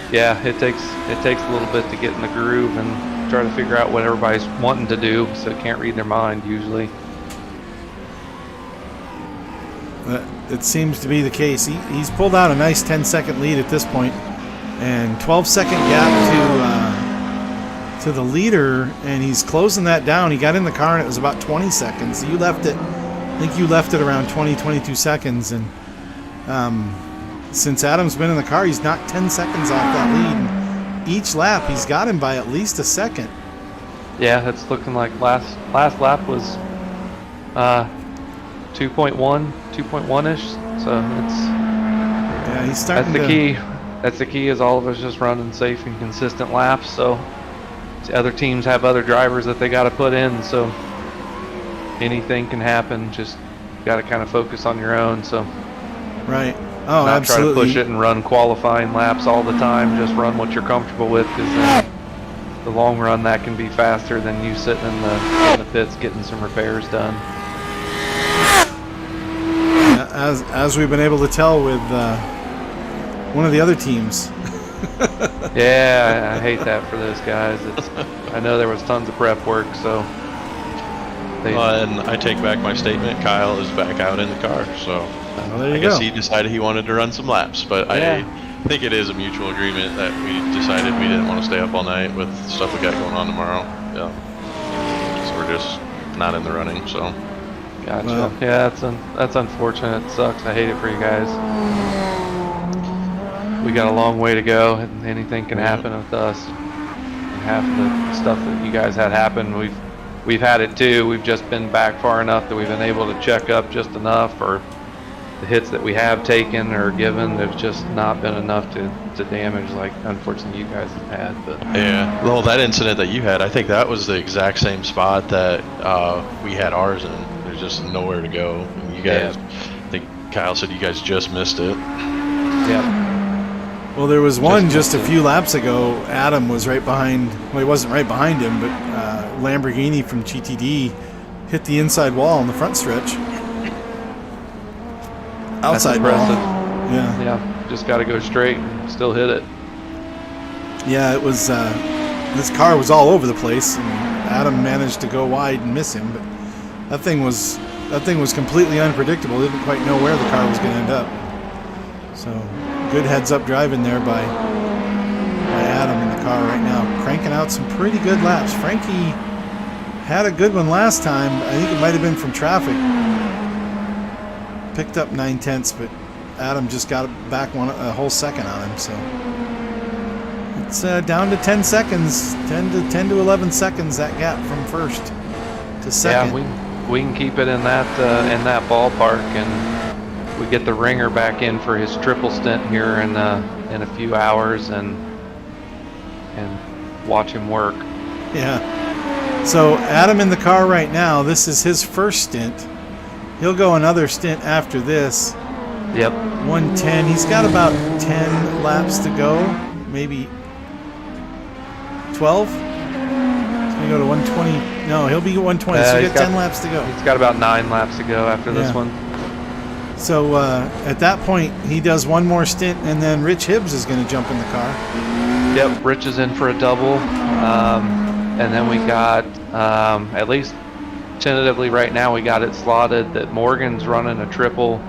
yeah, it takes a little bit to get in the groove and try to figure out what everybody's wanting to do, so it can't read their mind usually. It seems to be the case. He's pulled out a nice 10-second lead at this point, and 12-second gap to the leader, and he's closing that down. He got in the car and it was about 20 seconds. You left it, I think you left it around 22 seconds, and since Adam's been in the car, he's knocked 10 seconds off that lead. And each lap, he's got him by at least a second. Yeah, it's looking like last lap was 2.1-ish. So he's starting. That's the key. Is all of us just running safe and consistent laps. So other teams have other drivers that they got to put in. So anything can happen. Just got to kind of focus on your own. So right. Oh, not absolutely. try to push it and run qualifying laps all the time. Just run what you're comfortable with, because the long run that can be faster than you sitting in the pits getting some repairs done. As we've been able to tell with one of the other teams. Yeah, I hate that for those guys. I know there was tons of prep work, so. And I take back my statement. Kyle is back out in the car, so there I you guess go. he decided he wanted to run some laps. But I think it is a mutual agreement that we decided we didn't want to stay up all night with stuff we got going on tomorrow. Yeah, so we're just not in the running. So. Gotcha. Well, yeah, that's unfortunate. It sucks. I hate it for you guys. We got a long way to go, and anything can happen with us. And half of the stuff that you guys had happen, we've had it too. We've just been back far enough that we've been able to check up just enough, or the hits that we have taken or given, there's just not been enough to damage like unfortunately you guys have had. But yeah, well, that incident that you had, I think that was the exact same spot that we had ours in. There's just nowhere to go. You guys, I think Kyle said you guys just missed it. Yeah. Well, there was one just a few laps ago. Adam was right behind. Well, he wasn't right behind him, but Lamborghini from GTD hit the inside wall on the front stretch. Outside wall. Yeah. Yeah. Just got to go straight and still hit it. Yeah, it was. This car was all over the place, and Adam managed to go wide and miss him. But that thing was completely unpredictable. Didn't quite know where the car was going to end up. So good heads-up driving there by Adam in the car right now, cranking out some pretty good laps. Frankie had a good one last time. I think it might have been from traffic. Picked up 9/10, but Adam just got back a whole second on him. So it's down to 10 seconds, 10 to 11 seconds, that gap from first to second. Yeah, we can keep it in that ballpark, and we get the ringer back in for his triple stint here in a few hours, and watch him work. Yeah. So Adam in the car right now. This is his first stint. He'll go another stint after this. Yep. 110. He's got about 10 laps to go, maybe 12. He's He go to 120. No, he'll be 120. So you got 10 laps to go. He's got about 9 laps to go after this one. So at that point, he does one more stint, and then Rich Hibbs is going to jump in the car. Yep, Rich is in for a double. And then we got, at least tentatively right now, we got it slotted that Morgan's running a triple,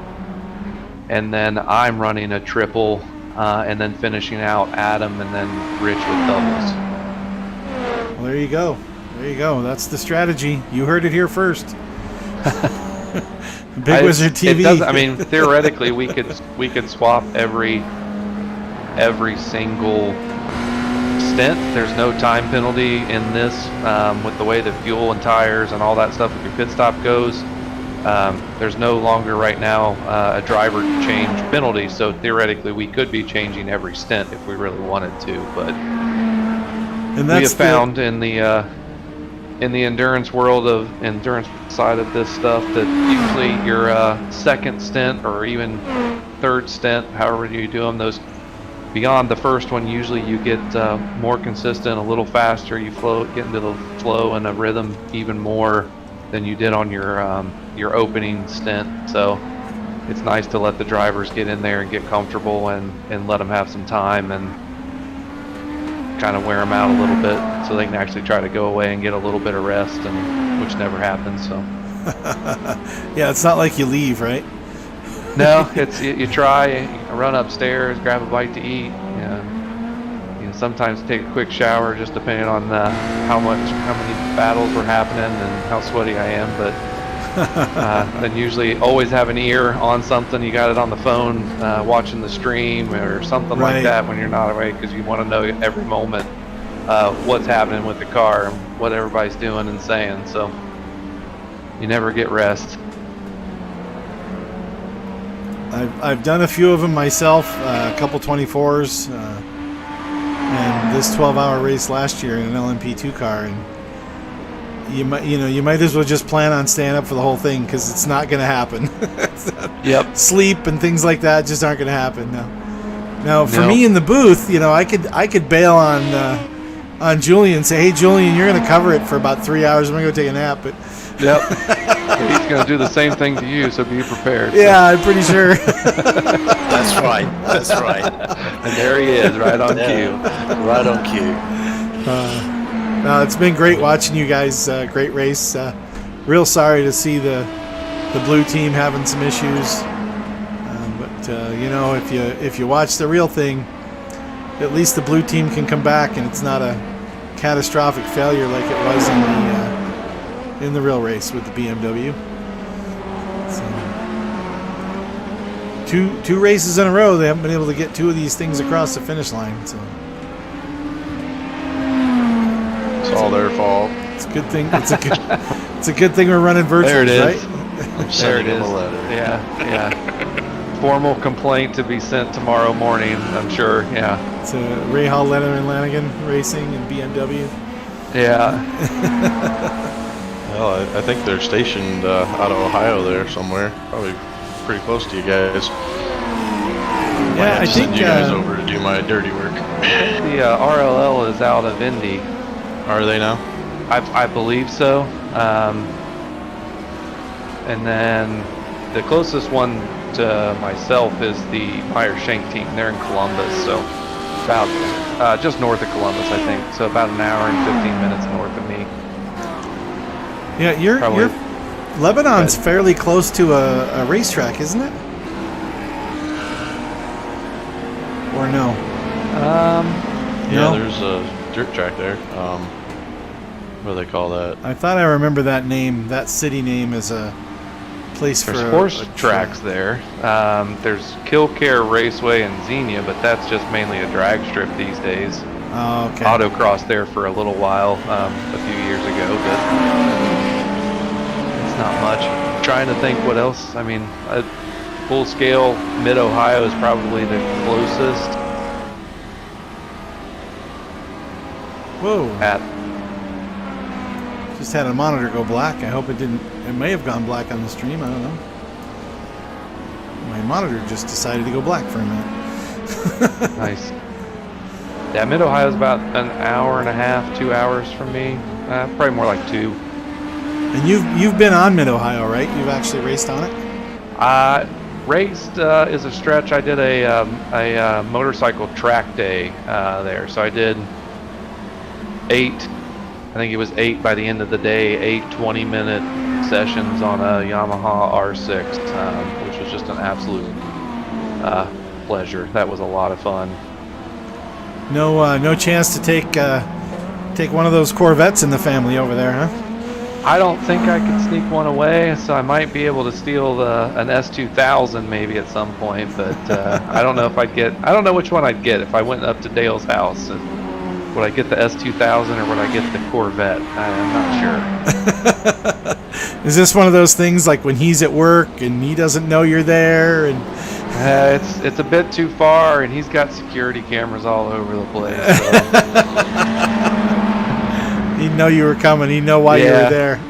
and then I'm running a triple, and then finishing out Adam and then Rich with doubles. Well, there you go. There you go. That's the strategy. You heard it here first. Bigg Wizurd TV. I mean, theoretically, we could swap every single stint. There's no time penalty in this with the way the fuel and tires and all that stuff with your pit stop goes. There's no longer right now a driver change penalty, so theoretically we could be changing every stint if we really wanted to. But we have found in the endurance world of endurance side of this stuff that usually your second stint or even third stint, however you do them, those beyond the first one, usually you get more consistent, a little faster. You get into the flow and a rhythm even more than you did on your opening stint. So it's nice to let the drivers get in there and get comfortable and let them have some time and kind of wear them out a little bit so they can actually try to go away and get a little bit of rest, and which never happens. So yeah, it's not like you leave, right? No, it's you try, you run upstairs, grab a bite to eat, you know, sometimes take a quick shower, just depending on how many battles were happening and how sweaty I am. But then usually always have an ear on something. You got it on the phone, watching the stream or something like that when you're not awake, because you want to know every moment what's happening with the car and what everybody's doing and saying. So you never get rest. I've done a few of them myself, a couple 24s, and this 12-hour race last year in an LMP2 car, and you might as well just plan on staying up for the whole thing, because it's not going to happen. Yep. Sleep and things like that just aren't going to happen. Now for me in the booth, I could bail on Julian and say, hey Julian, you're going to cover it for about 3 hours. I'm going to go take a nap, but. Yep. He's going to do the same thing to you, so be prepared. Yeah, I'm pretty sure. That's right. That's right. And there he is, right on cue. Right on cue. No, it's been great watching you guys. Great race. Real sorry to see the blue team having some issues. But if you watch the real thing, at least the blue team can come back, and it's not a catastrophic failure like it was in the real race with the BMW. So, two races in a row, they haven't been able to get two of these things across the finish line. So it's all their fault. It's a good thing. It's a good thing we're running virtual, there it is. Right? There it is. Yeah. Formal complaint to be sent tomorrow morning, I'm sure. Yeah. To Ray Hall, Leonard and Lanigan Racing and BMW. Yeah. Well, I think they're stationed out of Ohio there somewhere, probably pretty close to you guys. Yeah, I think send you guys over to do my dirty work. The RLL is out of Indy. Are they now? I believe so. And then the closest one to myself is the Meyer Shank team. They're in Columbus, so about just north of Columbus, I think. So about an hour and 15 minutes north of me. Yeah, your Lebanon's fairly close to a racetrack, isn't it? Or no? Yeah, there's a dirt track there. What do they call that? I thought I remember that name, that city name, as a place There's for horse tracks there. There's Kilcare Raceway and Xenia, but that's just mainly a drag strip these days. Oh, okay. Autocross there for a little while, a few years ago, but it's not much. I'm trying to think what else. I mean, full scale Mid-Ohio is probably the closest. Whoa. Just had a monitor go black. I hope it didn't. It may have gone black on the stream. I don't know. My monitor just decided to go black for a minute. Nice. Yeah, Mid-Ohio is about an hour and a half, 2 hours from me. Probably more like 2. And you've been on Mid Ohio, right? You've actually raced on it. Raced is a stretch. I did a motorcycle track day there, so I did 8. I think it was 8 by the end of the day. 8 20-minute sessions on a Yamaha R6, which was just an absolute pleasure. That was a lot of fun. No chance to take one of those Corvettes in the family over there, huh? I don't think I could sneak one away, so I might be able to steal an S2000 maybe at some point, but I don't know if I'd get. I don't know which one I'd get if I went up to Dale's house. Would I get the S2000 or would I get the Corvette? I'm not sure. Is this one of those things like when he's at work and he doesn't know you're there? And it's a bit too far, and he's got security cameras all over the place. So. He'd know you were coming. He'd know why you were there.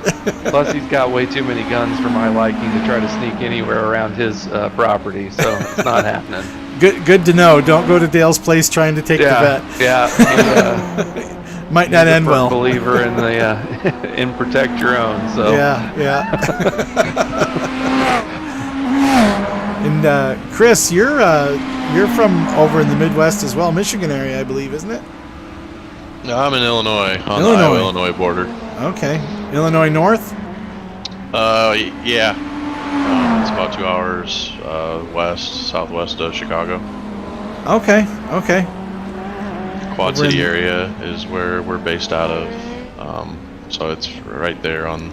Plus, he's got way too many guns for my liking to try to sneak anywhere around his property, so it's not happening. Good to know. Don't go to Dale's place trying to take the vet. Yeah. Might not end well. Believer in the in protect your own. So yeah. And Chris, you're from over in the Midwest as well, Michigan area, I believe, isn't it? No, I'm in Illinois, on the Iowa-Illinois border. Okay. Illinois North? Yeah. It's about 2 hours southwest of Chicago. Okay. Quad City area is where we're based out of. So it's right there on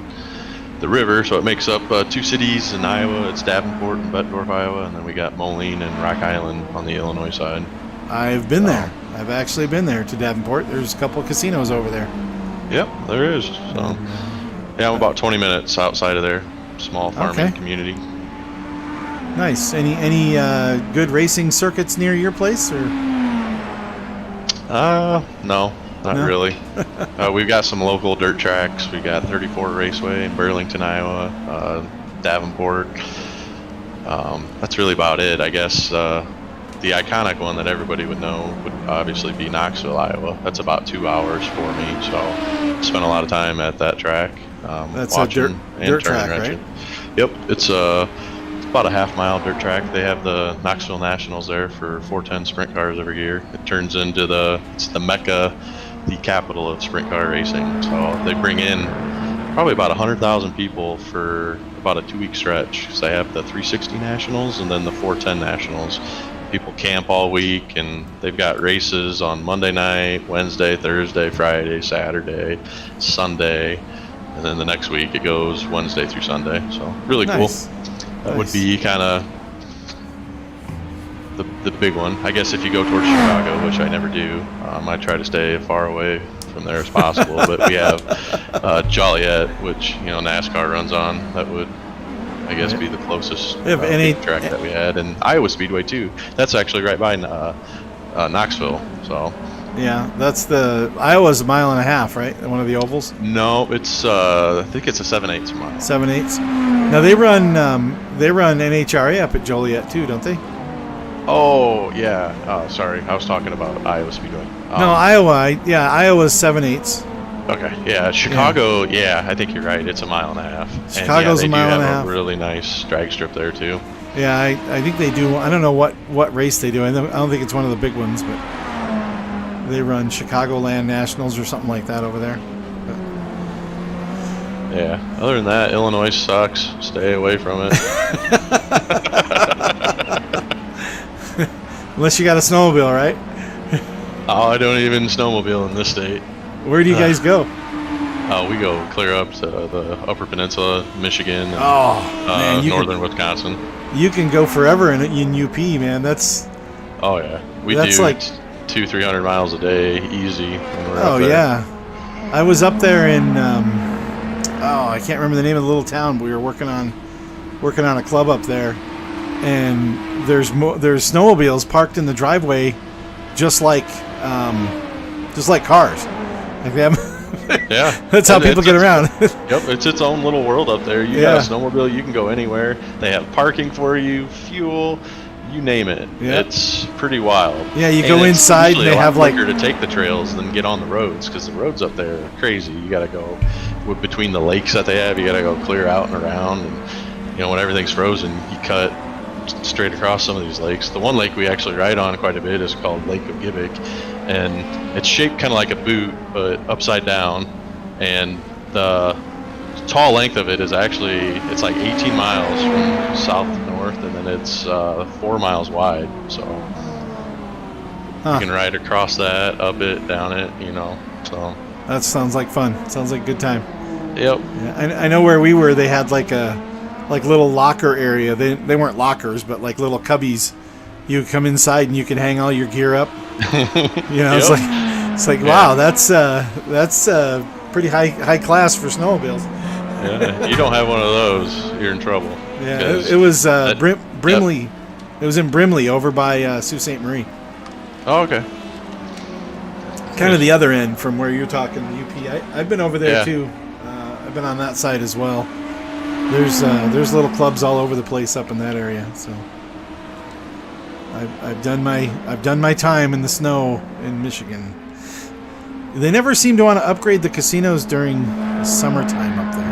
the river. So it makes up 2 cities in Iowa. It's Davenport and Bettendorf, Iowa. And then we got Moline and Rock Island on the Illinois side. I've been there. I've actually been there to Davenport. There's a couple of casinos over there. Yep, there is. So, yeah, I'm about 20 minutes outside of there. Small farming community. Nice. Any good racing circuits near your place, or? No, not really. We've got some local dirt tracks. We got 34 Raceway in Burlington, Iowa, Davenport. That's really about it, I guess. The iconic one that everybody would know would obviously be Knoxville, Iowa. That's about 2 hours for me, so I spent a lot of time at that track. That's a dirt track, right? Yep, it's about a half-mile dirt track. They have the Knoxville Nationals there for 410 sprint cars every year. It turns into the Mecca, the capital of sprint car racing. So they bring in probably about 100,000 people for about a 2-week stretch. So they have the 360 Nationals and then the 410 Nationals. People camp all week, and they've got races on Monday night, Wednesday, Thursday, Friday, Saturday, Sunday, and then the next week it goes Wednesday through Sunday. So really cool. That would be kind of the big one. I guess if you go towards Chicago, which I never do, I try to stay as far away from there as possible. But we have Joliet, which NASCAR runs on. That would, I guess, be the closest big track that we had, and Iowa Speedway too. That's actually right by Knoxville. So yeah, that's Iowa's a mile and a half, right? One of the ovals. No, it's I think it's a 7/8 mile. 7/8. Now they run NHRA up at Joliet too, don't they? Oh yeah. Sorry, I was talking about Iowa Speedway. No, Iowa. Yeah, Iowa's 7/8. Okay, yeah, Chicago, yeah, I think you're right. It's a mile and a half. Chicago's a mile and a half. They do have a really nice drag strip there, too. Yeah, I think they do. I don't know what race they do. I don't think it's one of the big ones, but they run Chicagoland Nationals or something like that over there. Yeah, other than that, Illinois sucks. Stay away from it. Unless you got a snowmobile, right? Oh, I don't even snowmobile in this state. Where do you guys go? We go clear up to the Upper Peninsula, Michigan, and northern Wisconsin. You can go forever in UP, man. Oh yeah, we do like 200-300 miles a day, easy. When we're up there. Yeah, I was up there in I can't remember the name of the little town. But we were working on a club up there, and there's snowmobiles parked in the driveway, just like cars. Like they have yeah, that's how people get around. Yep, it's its own little world up there. You got a snowmobile, you can go anywhere. They have parking for you, fuel, you name it. Yeah. It's pretty wild. Yeah, you And go it's inside and usually they a lot have like quicker to take the trails than get on the roads, because the roads up there are crazy. You got to go between the lakes that they have. You got to go clear out and around, and when everything's frozen, you cut straight across some of these lakes. The one lake we actually ride on quite a bit is called Lake of Gibbig, and it's shaped kind of like a boot but upside down, and the tall length of it is actually, it's like 18 miles from south to north, and then it's 4 miles wide, so you can ride across that, up it, down it, so that sounds like fun. Sounds like a good time. yep. Yeah, I know where we were, they had like a little locker area. They weren't lockers, but like little cubbies. You come inside and you can hang all your gear up. It's like wow, that's pretty high class for snowmobiles. Yeah, you don't have one of those, you're in trouble. Yeah, it was Brimley. Yep. It was in Brimley over by Sault Ste. Marie. Oh, okay. Kind of the other end from where you're talking, the UP. I've been over there too. I've been on that side as well. There's little clubs all over the place up in that area. So I've done my time in the snow in Michigan. They never seem to want to upgrade the casinos during the summertime up there.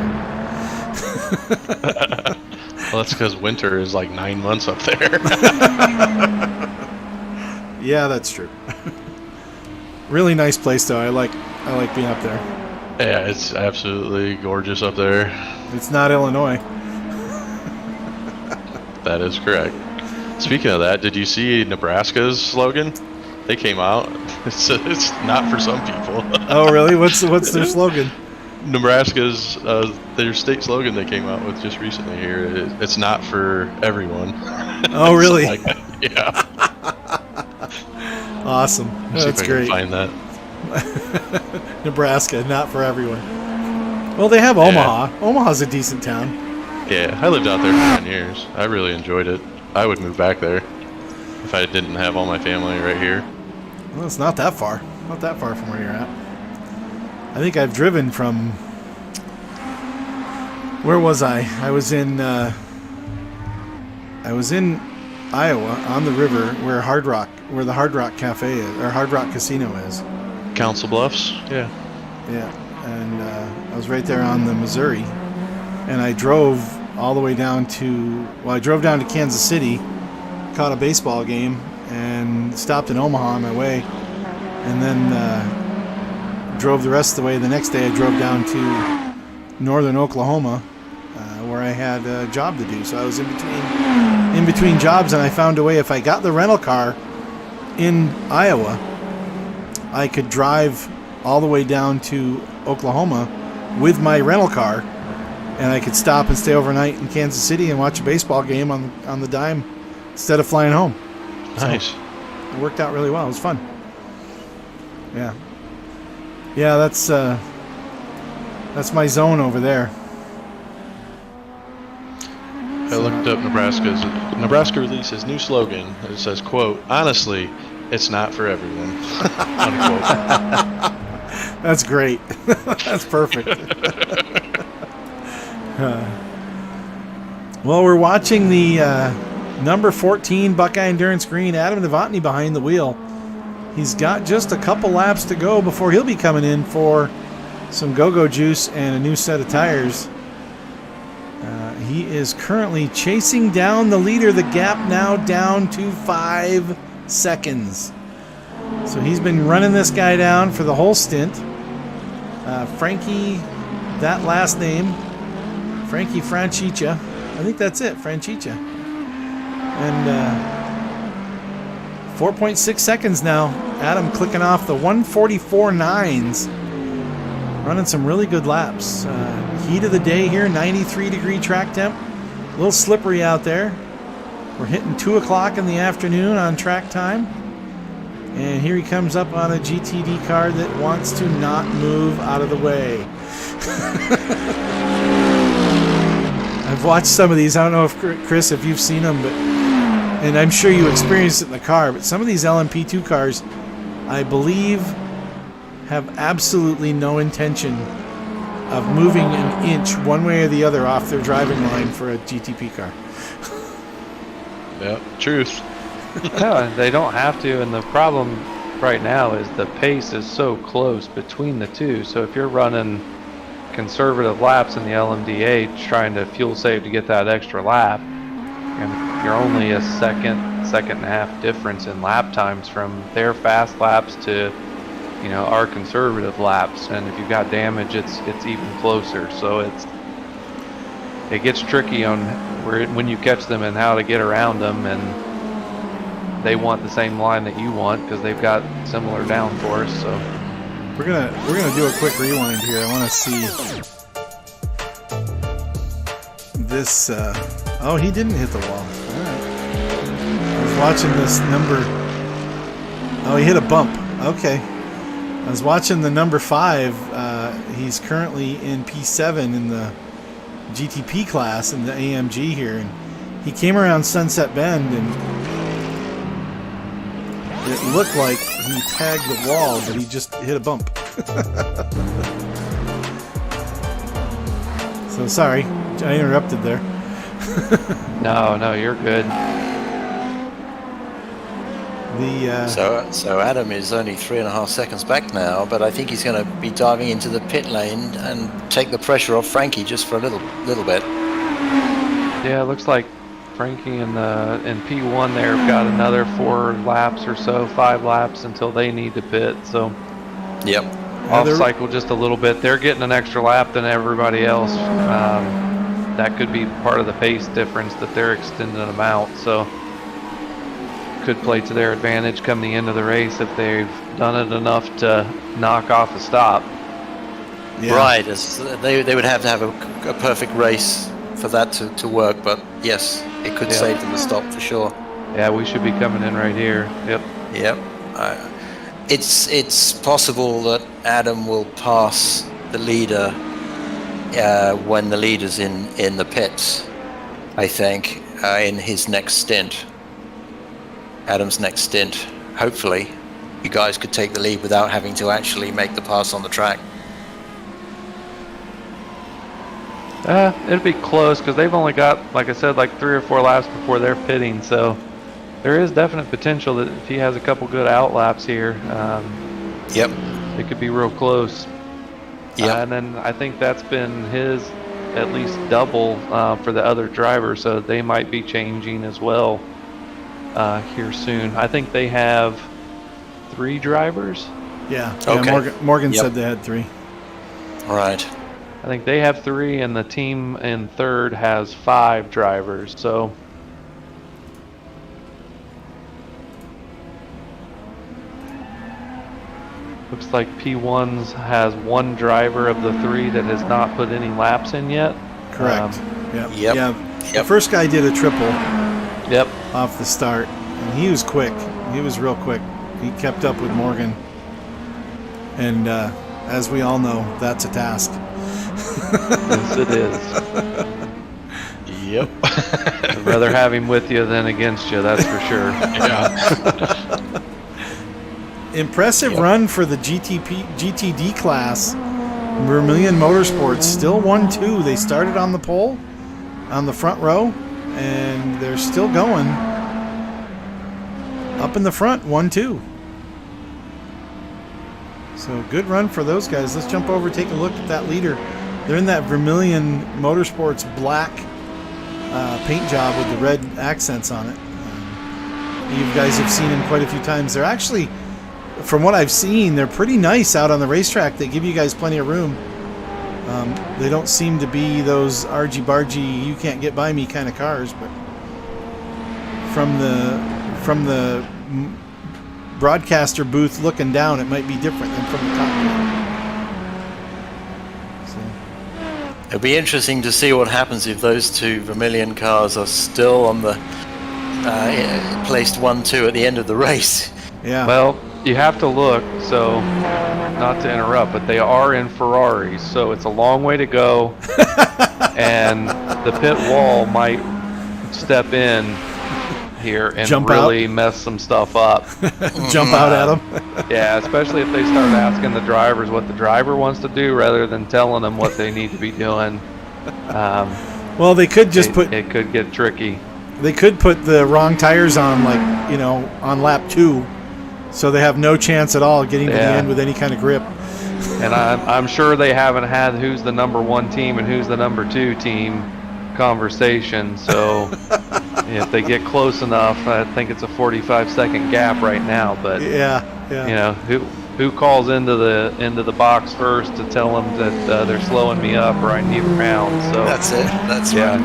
Well, that's because winter is like 9 months up there. Yeah, that's true. Really nice place though. I like being up there. Yeah, it's absolutely gorgeous up there. It's not Illinois. That is correct. Speaking of that, did you see Nebraska's slogan? They came out. It's not for some people. Oh, really? What's their slogan? Nebraska's their state slogan they came out with just recently here. It's not for everyone. Oh, really? Like that. Yeah. Awesome. That's great. Find that. Nebraska, not for everyone. Well, they have Omaha. Yeah. Omaha's a decent town. Yeah, I lived out there for 9 years. I really enjoyed it. I would move back there if I didn't have all my family right here. Well, it's not that far. Not that far from where you're at. I think I've driven from... Where was I? I was in Iowa on the river where the Hard Rock Cafe is, or Hard Rock Casino is. Council Bluffs? Yeah. Yeah, and I was right there on the Missouri, and I drove all the way down to Kansas City, caught a baseball game, and stopped in Omaha on my way, and then drove the rest of the way. The next day I drove down to northern Oklahoma, where I had a job to do. So I was in between jobs, and I found a way, if I got the rental car in Iowa, I could drive all the way down to Oklahoma with my rental car, and I could stop and stay overnight in Kansas City and watch a baseball game on the dime instead of flying home. Nice. So it worked out really well. It was fun. Yeah. Yeah, that's my zone over there. I looked up Nebraska releases new slogan. It says, quote, honestly, it's not for everyone. Unquote. That's great. That's perfect. Well, we're watching the number 14 Buckeye Endurance Green, Adam Novotny, behind the wheel. He's got just a couple laps to go before he'll be coming in for some go-go juice and a new set of tires. He is currently chasing down the leader. The gap now down to 5 seconds. So he's been running this guy down for the whole stint. Frankie, that last name, Frankie Francica. I think that's it, Francica. And 4.6 seconds now. Adam clicking off the 144.9s. Running some really good laps. Heat of the day here, 93-degree track temp. A little slippery out there. We're hitting 2 o'clock in the afternoon on track time. And here he comes up on a GTD car that wants to not move out of the way. I've watched some of these. I don't know if, Chris, if you've seen them, and I'm sure you experienced it in the car, but some of these LMP2 cars, I believe, have absolutely no intention of moving an inch one way or the other off their driving line for a GTP car. Yeah, truth. No, they don't have to, and the problem right now is the pace is so close between the two. So if you're running conservative laps in the LMDH trying to fuel save to get that extra lap, and you're only a second and a half difference in lap times from their fast laps to, you know, our conservative laps, and if you've got damage, it's even closer. So it gets tricky on when you catch them and how to get around them, and they want the same line that you want because they've got similar downforce. So we're gonna do a quick rewind here. I want to see this. Oh, he didn't hit the wall. All right. I was watching this number. Oh, he hit a bump. Okay. I was watching the number 5. He's currently in P7 in the GTP class in the AMG here, and he came around Sunset Bend, and it looked like he tagged the wall, but he just hit a bump. So sorry, I interrupted there. no, you're good. So Adam is only 3.5 seconds back now, but I think he's going to be diving into the pit lane and take the pressure off Frankie just for a little bit. Yeah, it looks like Frankie in P1 there have got another 4 laps or so, 5 laps until they need to pit. So yep, off cycle just a little bit. They're getting an extra lap than everybody else. That could be part of the pace difference that they're extending them out. So could play to their advantage come the end of the race if they've done it enough to knock off a stop. Yeah. Right, they would have to have a perfect race for that to work, but yes, it could save them a stop for sure. Yeah, we should be coming in right here. Yep. It's possible that Adam will pass the leader when the leader's in the pits, I think, in his next stint. Adam's next stint. Hopefully, you guys could take the lead without having to actually make the pass on the track. It'll be close because they've only got, like I said, like 3 or 4 laps before they're pitting. So there is definite potential that if he has a couple good out laps here, Yep. it could be real close. Yeah. And then I think that's been his at least double for the other drivers, so they might be changing as well here soon. I think they have 3 drivers. Yeah. Okay. Morgan said they had 3. All right. I think they have 3, and the team in third has 5 drivers. So looks like P1's has 1 driver of the 3 that has not put any laps in yet. Correct. Yep. Yeah. The first guy did a triple. Yep. Off the start, and he was quick. He was real quick. He kept up with Morgan, and as we all know, that's a task. Yes, it is. Yep. I'd rather have him with you than against you, that's for sure. Yeah. Impressive run for the GTD class. Vermilion Motorsports still 1-2. They started on the pole, on the front row, and they're still going up in the front, 1-2. So good run for those guys. Let's jump over, take a look at that leader. They're in that Vermilion Motorsports black paint job with the red accents on it. You guys have seen them quite a few times. They're actually, from what I've seen, they're pretty nice out on the racetrack. They give you guys plenty of room. They don't seem to be those argy-bargy, you can't get by me kind of cars, but from the broadcaster booth looking down, it might be different than from the cockpit. So. It'll be interesting to see what happens if those 2 Vermilion cars are still on the placed 1-2 at the end of the race. Yeah. Well, you have to look, so not to interrupt, but they are in Ferraris, so it's a long way to go, and the pit wall might step in here and Jump really out. mess some stuff up. Jump out at them. Yeah, especially if they start asking the drivers what the driver wants to do rather than telling them what they need to be doing. Well, they could just it could get tricky. They could put the wrong tires on, like, you know, on lap 2, so they have no chance at all getting to the end with any kind of grip. And I'm sure they haven't had who's the number 1 team and who's the number 2 team conversation. So if they get close enough, I think it's a 45-second gap right now. But yeah. You know, who calls into the box first to tell them that they're slowing me up or I need around? So That's it. That's right.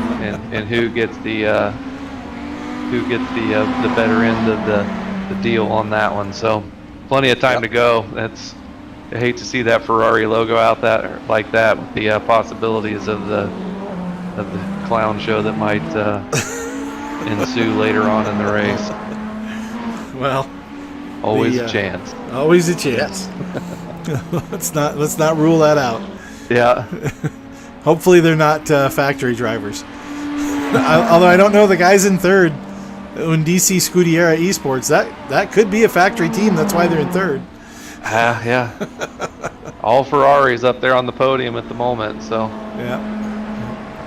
And who gets the better end of the deal on that one? So plenty of time to go. I hate to see that Ferrari logo out like that with the possibilities of the clown show that might ensue later on in the race. Well, always a chance. Always a chance. let's not rule that out. Yeah. Hopefully they're not factory drivers. Although I don't know the guys in third, Undisi Scudiera Esports, that could be a factory team. That's why they're in third. Yeah. All Ferraris up there on the podium at the moment. So yeah,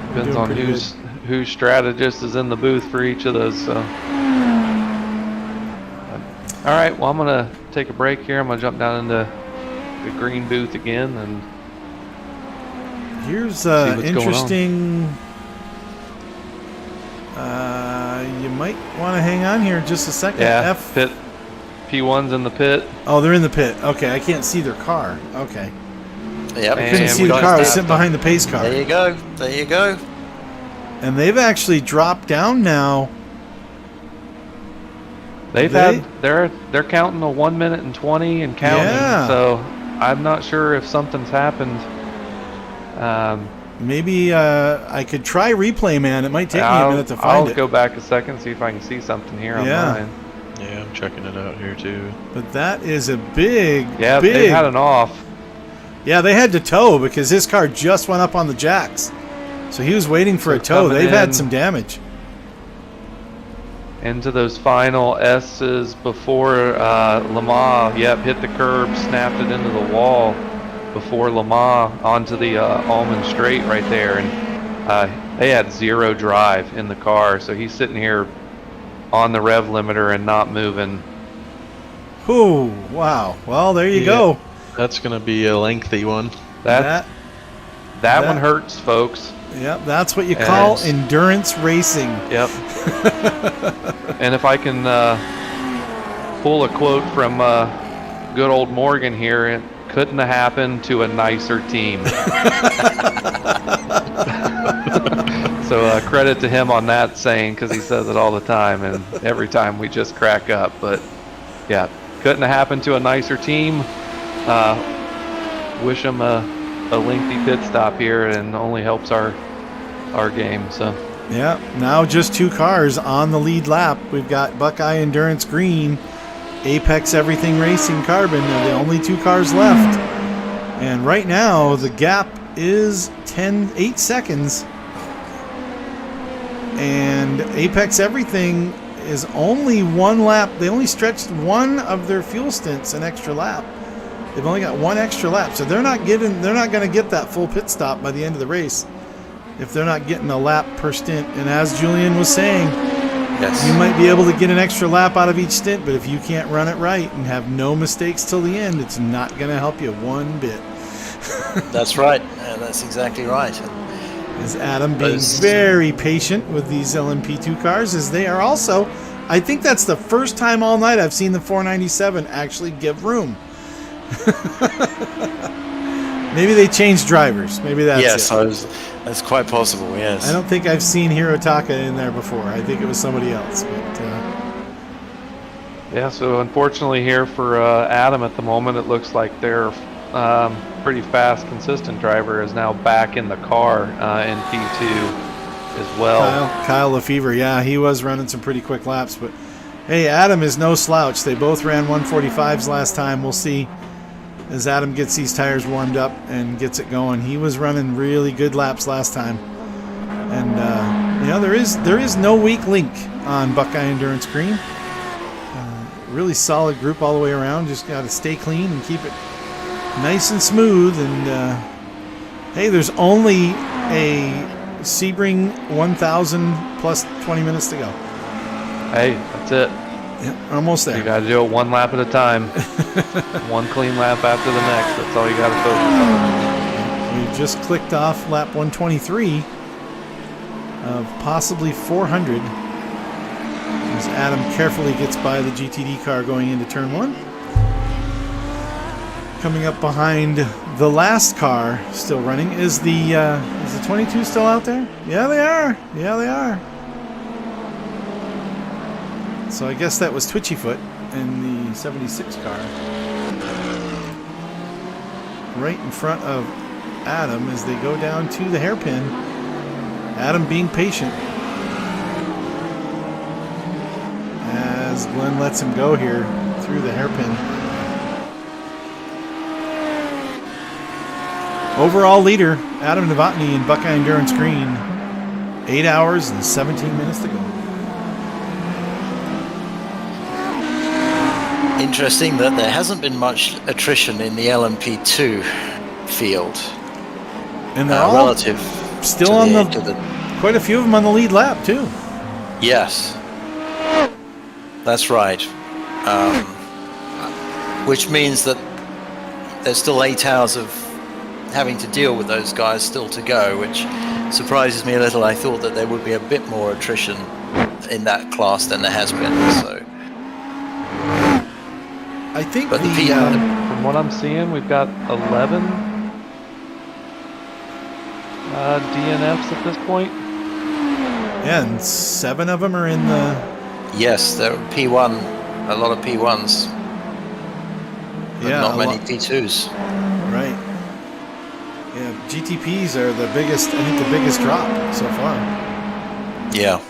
depends on whose strategist is in the booth for each of those. So. All right, well, I'm going to take a break here. I'm going to jump down into the green booth again. And here's interesting. You might want to hang on here just a second. Yeah, pit. P1's in the pit. Oh, they're in the pit. Okay, I can't see their car. Okay. Yep. I couldn't see the car. I was sitting behind the pace car. There you go. There you go. And they've actually dropped down now. They're counting a 1 minute and 20 and counting. Yeah. So I'm not sure if something's happened. Maybe I could try replay, man. It might take me a minute to find it. I'll go back a second, see if I can see something here on mine. Yeah, I'm checking it out here too. But that is a big. They had an off. Yeah, they had to tow because his car just went up on the jacks. So he was waiting for a tow. They've had some damage. Into those final S's before Lamar. Yep, hit the curb, snapped it into the wall before Lamar onto the Almond Straight right there. And they had 0 drive in the car. So he's sitting here on the rev limiter and not moving. Ooh, wow. Well, there you go. That's going to be a lengthy one. That one hurts, folks. Yep, that's what you call endurance racing. Yep. And if I can pull a quote from good old Morgan here, it couldn't have happened to a nicer team. So credit to him on that saying, because he says it all the time, and every time we just crack up. But yeah, couldn't have happened to a nicer team. Wish him a lengthy pit stop here, and only helps our game. So yeah, now just 2 cars on the lead lap. We've got Buckeye Endurance Green, Apex Everything Racing Carbon. They're the only 2 cars left, and right now the gap is 8 seconds. And Apex Everything is only 1 lap. They only stretched one of their fuel stints an extra lap. They've only got 1 extra lap, so they're not going to get that full pit stop by the end of the race if they're not getting a lap per stint. And as Julian was saying, you might be able to get an extra lap out of each stint, but if you can't run it right and have no mistakes till the end, it's not going to help you one bit. That's right. That's exactly right. As Adam being very patient with these LMP2 cars, as they are also, I think that's the first time all night I've seen the 497 actually give room. Maybe they changed drivers. Maybe that's it. That's quite possible, yes. I don't think I've seen Hirotaka in there before. I think it was somebody else. But, yeah, so unfortunately here for Adam at the moment, it looks like their pretty fast, consistent driver is now back in the car in P2 as well. Kyle Lefevre, yeah, he was running some pretty quick laps. But, hey, Adam is no slouch. They both ran 145s last time. We'll see as Adam gets these tires warmed up and gets it going. He was running really good laps last time. And, there is no weak link on Buckeye Endurance Green. Really solid group all the way around. Just got to stay clean and keep it nice and smooth. And, hey, there's only a Sebring 1000 plus 20 minutes to go. Hey, that's it. Yeah, almost there. You got to do it one lap at a time. One clean lap after the next. That's all you got to focus on. We just clicked off lap 123 of possibly 400 as Adam carefully gets by the GTD car going into turn 1. Coming up behind the last car still running is the 22 still out there? Yeah, they are. Yeah, they are. So I guess that was Twitchyfoot in the 76 car. Right in front of Adam as they go down to the hairpin. Adam being patient as Glenn lets him go here through the hairpin. Overall leader, Adam Novotny in Buckeye Endurance Green. 8 hours and 17 minutes to go. Interesting that there hasn't been much attrition in the LMP2 field. And they're all relative still to on the quite a few of them on the lead lap too. Yes, that's right. Which means that there's still 8 hours of having to deal with those guys still to go, which surprises me a little. I thought that there would be a bit more attrition in that class than there has been. So I think but From what I'm seeing, we've got 11 DNFs at this point. Yeah, and 7 of them are in the... yes, there are P1, a lot of P1s, but yeah, not many P2s. Right. Yeah, GTPs are the biggest, I think the biggest drop so far. Yeah.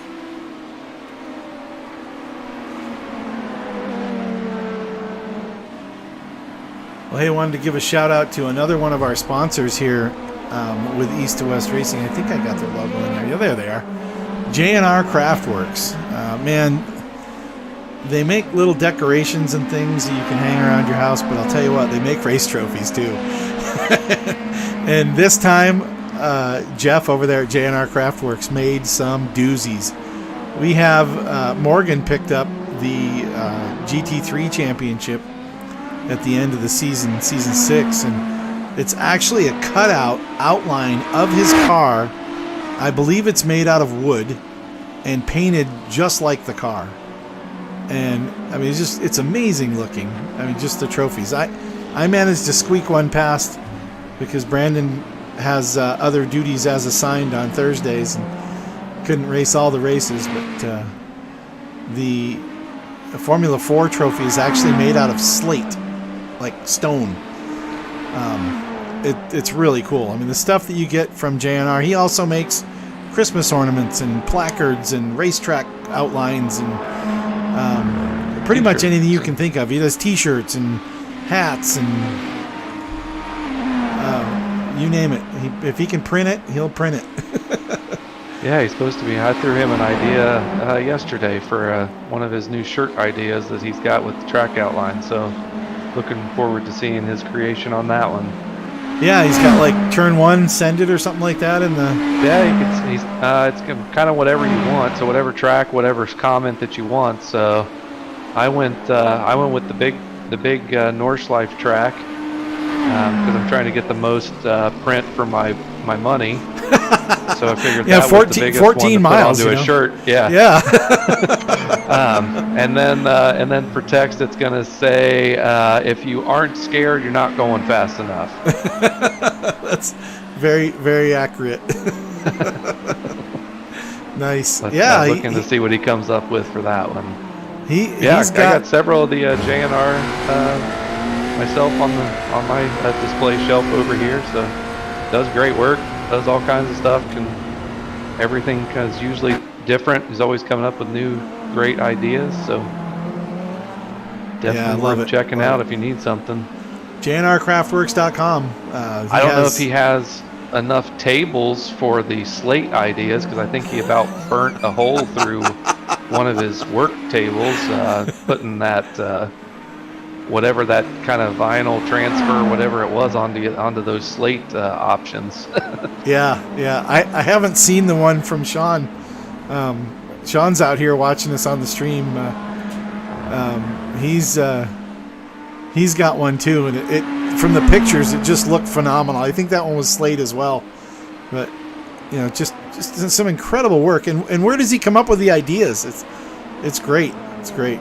Well, hey, I wanted to give a shout out to another one of our sponsors here with East to West Racing. I think I got their logo in there. Yeah, there they are. JNR Craftworks. Man, they make little decorations and things that you can hang around your house, but I'll tell you what, they make race trophies too. And this time, Jeff over there at JNR Craftworks made some doozies. We have Morgan picked up the GT3 championship at the end of the season 6, and it's actually a cutout outline of his car. I believe it's made out of wood and painted just like the car. And I mean, it's amazing looking. I mean, just the trophies. I managed to squeak one past because Brandon has other duties as assigned on Thursdays and couldn't race all the races. But the Formula 4 trophy is actually made out of slate, like stone. It's really cool. I mean, the stuff that you get from JNR, he also makes Christmas ornaments and placards and racetrack outlines and pretty much anything you can think of. He does T-shirts and hats and you name it. If he can print it, he'll print it. Yeah, he's supposed to be. I threw him an idea yesterday for one of his new shirt ideas that he's got with the track outline. So looking forward to seeing his creation on that one. Yeah, he's got like turn 1, send it or something like that in the... Yeah, it's kind of whatever you want. So whatever track, whatever comment that you want. So I went with the big Nordschleife track because I'm trying to get the most print for my money. So I figured that 14, was the biggest 14 one to miles, put onto a shirt. Yeah. Yeah. And then for text, it's gonna say, if you aren't scared, you're not going fast enough. That's very, very accurate. Nice. But, yeah. Looking to see what he comes up with for that one. I got several of the JNR myself on my display shelf over here. So does great work. Does all kinds of stuff. Everything is usually different. He's always coming up with new great ideas. So definitely worth checking out if you need something. JNRCraftworks.com. I don't know if he has enough tables for the slate ideas because I think he about burnt a hole through one of his work tables putting that whatever that kind of vinyl transfer, whatever it was, onto those slate options. Yeah. I haven't seen the one from Sean. Sean's out here watching us on the stream. He's got one too, and it from the pictures it just looked phenomenal. I think that one was slate as well, but just some incredible work. And where does he come up with the ideas? It's great. It's great.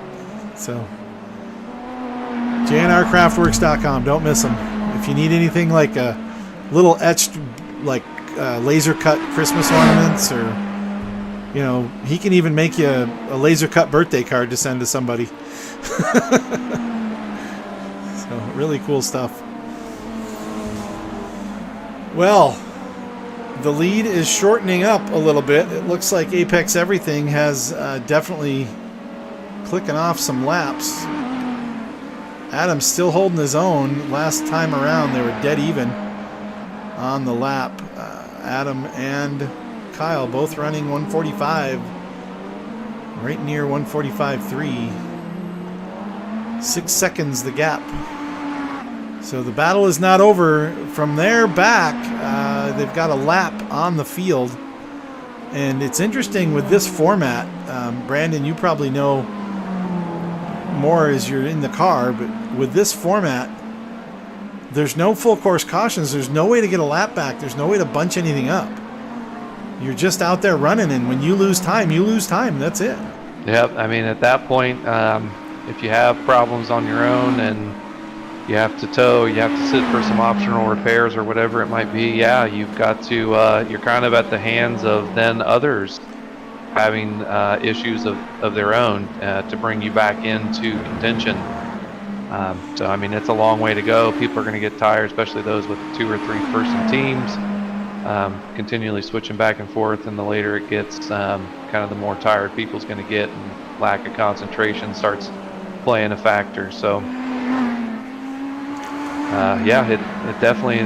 So JNRCraftworks.com. Don't miss them. If you need anything like a little etched, like laser cut Christmas ornaments, or he can even make you a laser cut birthday card to send to somebody. So really cool stuff. Well, the lead is shortening up a little bit. It looks like Apex Everything has definitely clicking off some laps. Adam's still holding his own. Last time around, they were dead even on the lap. Adam and Kyle both running 145, right near 145.3. 6 seconds the gap. So the battle is not over. From there back, they've got a lap on the field. And it's interesting with this format. Brandon, you probably know more as you're in the car, but with this format, there's no full course cautions. There's no way to get a lap back. There's no way to bunch anything up. You're just out there running, and when you lose time, you lose time. That's it. Yep. I mean, at that point, if you have problems on your own and you have to tow, you have to sit for some optional repairs or whatever it might be, yeah, you've got to, you're kind of at the hands of then others having issues of their own to bring you back into contention. So, I mean, it's a long way to go. People are going to get tired, especially those with 2 or 3 person teams, continually switching back and forth, and the later it gets, kind of the more tired people's going to get, and lack of concentration starts playing a factor. So, yeah, it definitely,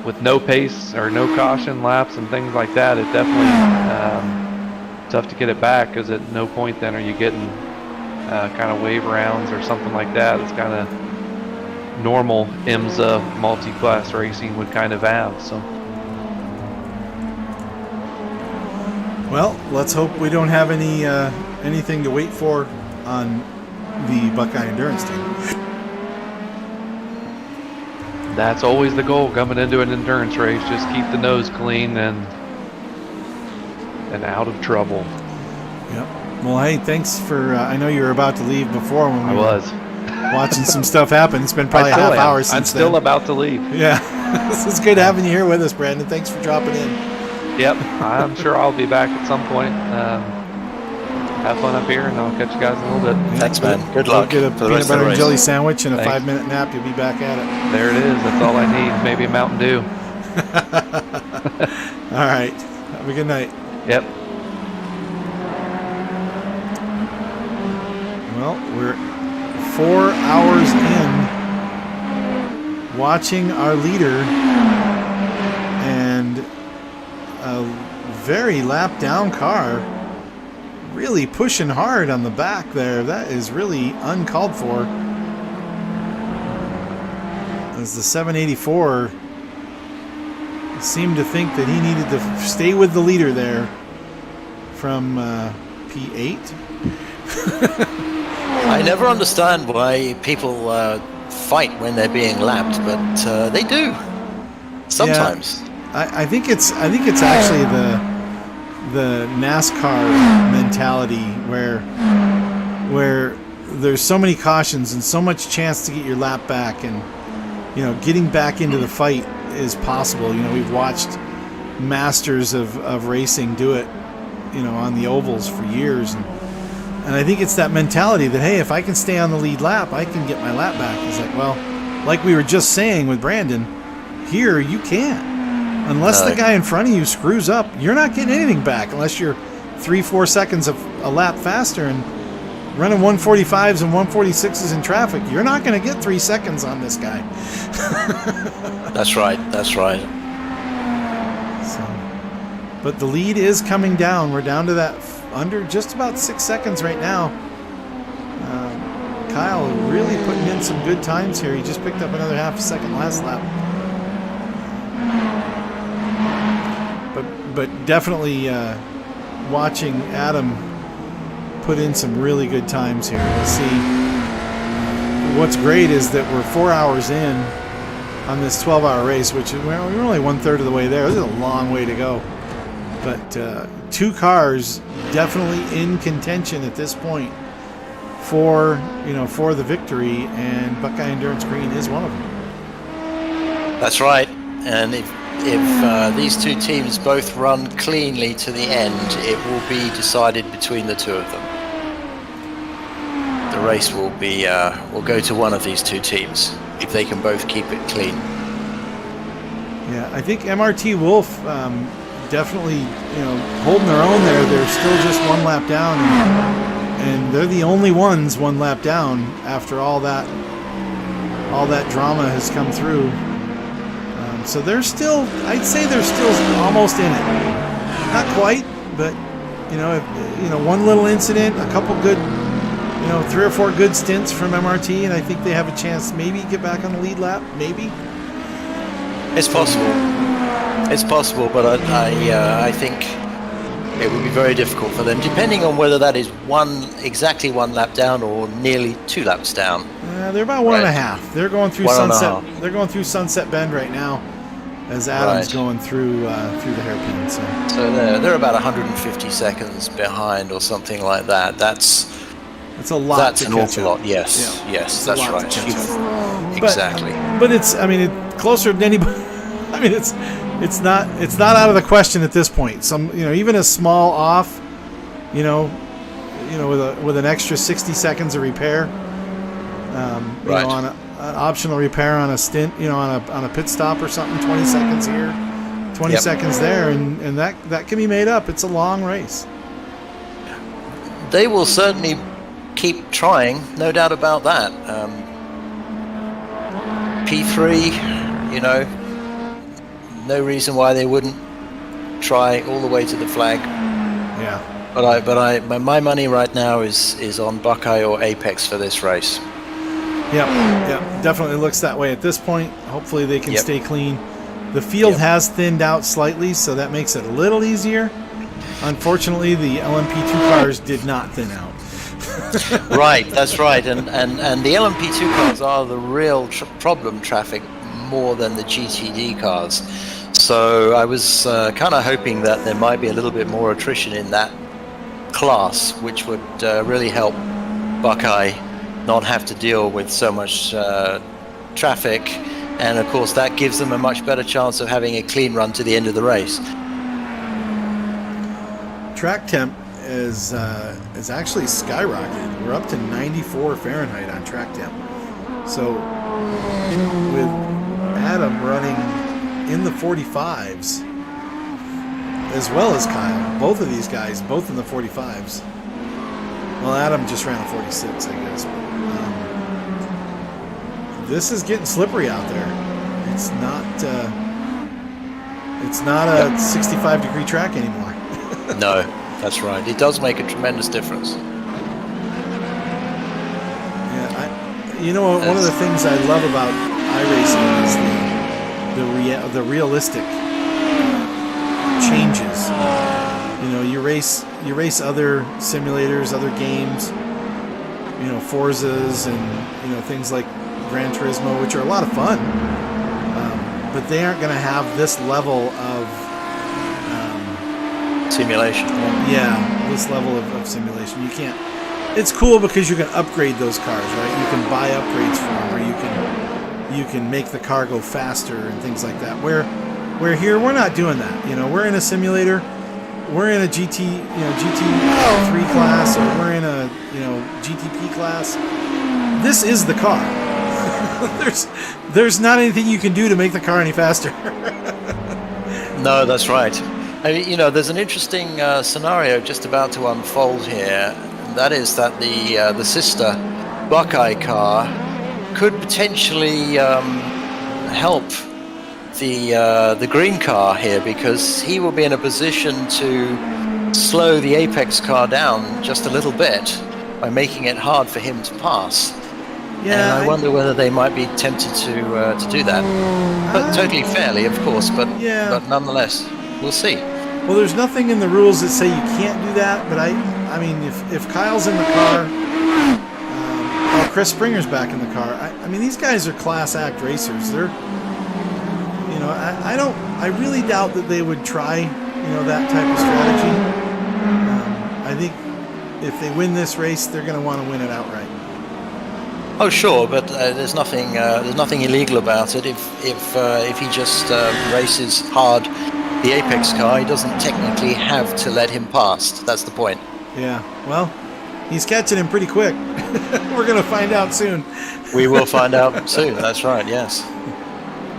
with no pace or no caution laps and things like that, it definitely tough to get it back, because at no point then are you getting kind of wave rounds or something like that. It's kind of normal IMSA multi-class racing would kind of have. So, well, let's hope we don't have anything to wait for on the Buckeye Endurance team. That's always the goal coming into an endurance race. Just keep the nose clean and out of trouble. Yep. Well, hey, thanks for. I know you were about to leave before when we were watching some stuff happen. It's been probably a half hour since I'm still about to leave. Yeah. This is good having you here with us, Brandon. Thanks for dropping in. Yep. I'm sure I'll be back at some point. Have fun up here, and I'll catch you guys in a little bit. Thanks, man. Good luck. Get a for the peanut rest of butter the and race. jelly sandwich and a Thanks. 5-minute nap. You'll be back at it. There it is. That's all I need. Maybe a Mountain Dew. All right. Have a good night. Yep. Well, we're 4 hours in watching our leader, and a very lap down car really pushing hard on the back there. That is really uncalled for, as the 784 seemed to think that he needed to stay with the leader there from P8. I never understand why people fight when they're being lapped, but they do sometimes. Yeah, I think it's actually the NASCAR mentality where there's so many cautions and so much chance to get your lap back, and getting back into the fight is possible. We've watched masters of racing do it, on the ovals for years, and I think it's that mentality that, hey, if I can stay on the lead lap, I can get my lap back. It's like, well, like we were just saying with Brandon, here you can't. Unless the guy in front of you screws up, you're not getting anything back unless you're 3-4 seconds of a lap faster, and running 145s and 146s in traffic, you're not going to get 3 seconds on this guy. That's right. That's right. So, but the lead is coming down. We're down to that under just about 6 seconds right now. Kyle really putting in some good times here. He just picked up another half a second last lap. But definitely watching Adam put in some really good times here. We'll see. What's great is that we're 4 hours in on this 12-hour race, which we're only 1/3 of the way there. This is a long way to go. But two cars definitely in contention at this point for the victory, and Buckeye Endurance Green is one of them. That's right. And if these two teams both run cleanly to the end, it will be decided between the two of them. The race will go to one of these two teams if they can both keep it clean. Yeah, I think MRT Wolf definitely holding their own there. They're still just one lap down, and they're the only ones one lap down after all that drama has come through. So they're still, I'd say they're still almost in it. Not quite, but one little incident, a couple good, 3 or 4 good stints from MRT, and I think they have a chance maybe get back on the lead lap. Maybe. It's possible. It's possible, but I think it would be very difficult for them, depending on whether that is exactly one lap down or nearly 2 laps down. They're about 1.5. They're going through Sunset. They're going through Sunset Bend right now, as Adam's going through the hairpin. So they're about 150 seconds behind or something like that. That's a lot. That's to an catch awful up. lot. Yes, yes, that's right. Exactly. But it's closer than anybody. I mean, it's not out of the question at this point. Even a small off, with an extra 60 seconds of repair. On an optional repair on a stint, on a pit stop or something, 20 seconds here, 20 seconds there, and that can be made up. It's a long race. They will certainly keep trying, no doubt about that. P3, no reason why they wouldn't try all the way to the flag. Yeah. But my money right now is on Buckeye or Apex for this race. Yep, definitely looks that way at this point. Hopefully they can stay clean. The field has thinned out slightly, so that makes it a little easier. Unfortunately, the LMP2 cars did not thin out. Right, that's right. And the LMP2 cars are the real problem traffic more than the GTD cars. So I was kind of hoping that there might be a little bit more attrition in that class, which would really help Buckeye not have to deal with so much traffic, and of course that gives them a much better chance of having a clean run to the end of the race. Track temp is actually skyrocketed. We're up to 94 Fahrenheit on track temp. So with Adam running in the 45s, as well as Kyle, both of these guys, both in the 45s. Well, Adam just ran a 46, I guess. This is getting slippery out there. It's not a 65-degree track anymore. No, that's right. It does make a tremendous difference. Yeah, one of the things I love about iRacing is the realistic changes. You race other simulators, other games, Forzas and things like Gran Turismo, which are a lot of fun, but they aren't going to have this level of simulation. This level of simulation. You can't. It's cool because you can upgrade those cars, right? You can buy upgrades for them, or you can make the car go faster and things like that. Where here we're not doing that. We're in a simulator. We're in a GT3 class, or we're in a GTP class. This is the car. There's not anything you can do to make the car any faster. No, that's right. I mean, there's an interesting scenario just about to unfold here. And that is that the sister Buckeye car could potentially help the green car here, because he will be in a position to slow the Apex car down just a little bit by making it hard for him to pass. Yeah, and I wonder whether they might be tempted to do that. But totally fairly, of course, but nonetheless, we'll see. Well, there's nothing in the rules that say you can't do that, but I mean, if Kyle's in the car, Chris Springer's back in the car. I mean, these guys are class act racers. They're, I really doubt that they would try, that type of strategy. I think if they win this race, they're going to want to win it outright. Oh, sure, but there's nothing illegal about it. If he just races hard the Apex car, he doesn't technically have to let him pass. That's the point. Yeah, well, he's catching him pretty quick. We're going to find out soon. We will find out soon. That's right. Yes.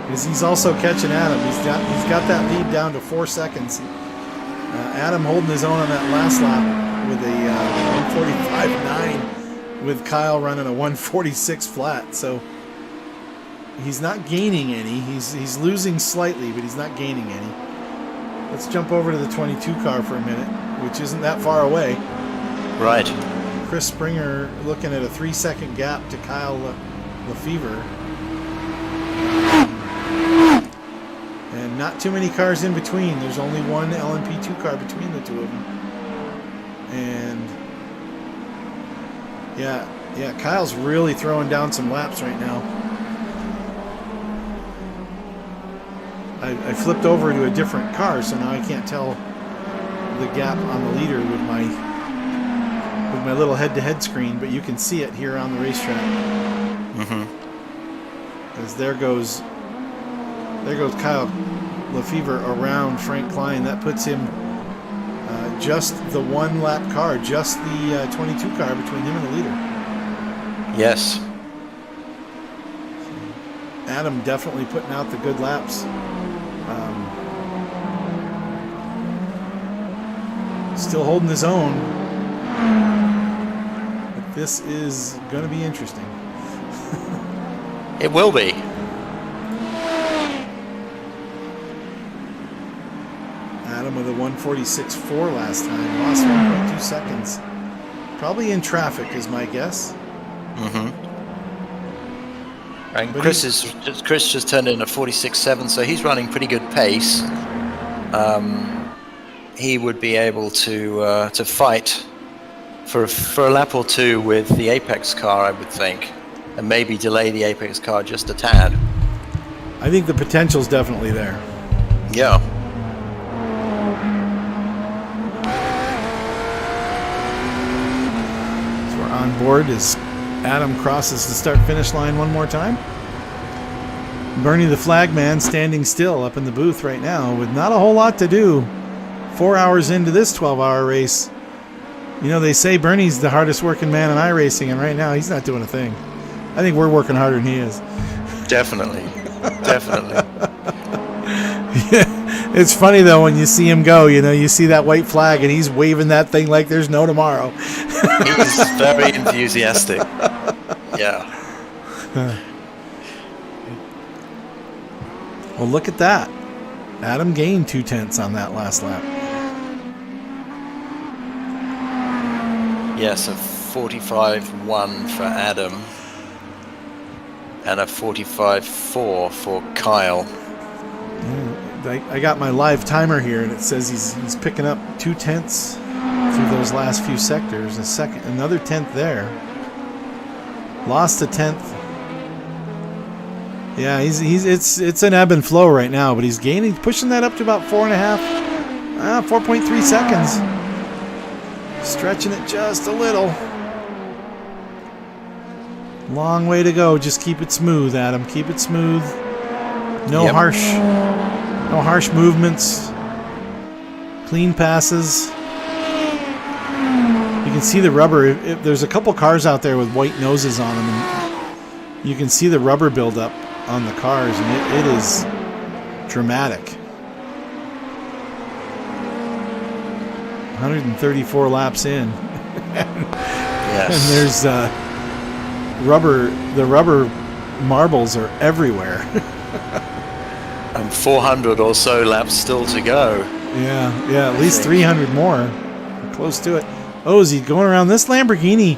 Because he's also catching Adam. He's got that lead down to 4 seconds. Adam holding his own on that last lap with a 1:45.9, with Kyle running a 1:46 flat. So he's not gaining any. He's losing slightly, but he's not gaining any. Let's jump over to the 22 car for a minute, which isn't that far away. Right. Chris Springer looking at a 3-second gap to Kyle Lefevre. And not too many cars in between. There's only one LMP2 car between the two of them. And yeah, Kyle's really throwing down some laps right now. I flipped over to a different car, so now I can't tell the gap on the leader with my little head-to-head screen, but you can see it here on the racetrack. Mm-hmm. As there goes Kyle Lefevre around Frank Klein. That puts him just the one lap car, just the 22 car between him and the leader. Yes. Adam definitely putting out the good laps. Still holding his own. But this is going to be interesting. It will be. Adam with a 1:46.4 last time. Lost 1.2 seconds. Probably in traffic is my guess. Mm-hmm. And But Chris just turned in a 46.7, so he's running pretty good pace. He would be able to fight for a lap or two with the Apex car, I would think, and maybe delay the Apex car just a tad. I think the potential's definitely there. Yeah. So we're on board as Adam crosses the start-finish line one more time. Bernie the Flagman standing still up in the booth right now with not a whole lot to do. 4 hours into this 12-hour race. They say Bernie's the hardest working man in iRacing, and right now he's not doing a thing. I think we're working harder than he is. Definitely. Definitely. Yeah. It's funny, though, when you see him go, you see that white flag, and he's waving that thing like there's no tomorrow. He's very enthusiastic. Yeah. Well, look at that. Adam gained 0.2 on that last lap. Yes, a 45.1 for Adam and a 45.4 for Kyle. Yeah, I got my live timer here, and it says he's picking up 0.2 through those last few sectors. Another 10th there. Lost a 10th. Yeah, it's an ebb and flow right now, but he's pushing that up to about 4.3 seconds. Stretching it just a little. Long way to go. Just keep it smooth, Adam. Keep it smooth. No harsh movements. Clean passes. You can see the rubber. There's a couple cars out there with white noses on them, and you can see the rubber buildup on the cars, and it is dramatic. 134 laps in. Yes. And there's rubber. The rubber marbles are everywhere. And 400 or so laps still to go. Yeah, at least 300 more. We're close to it. Oh, is he going around this Lamborghini?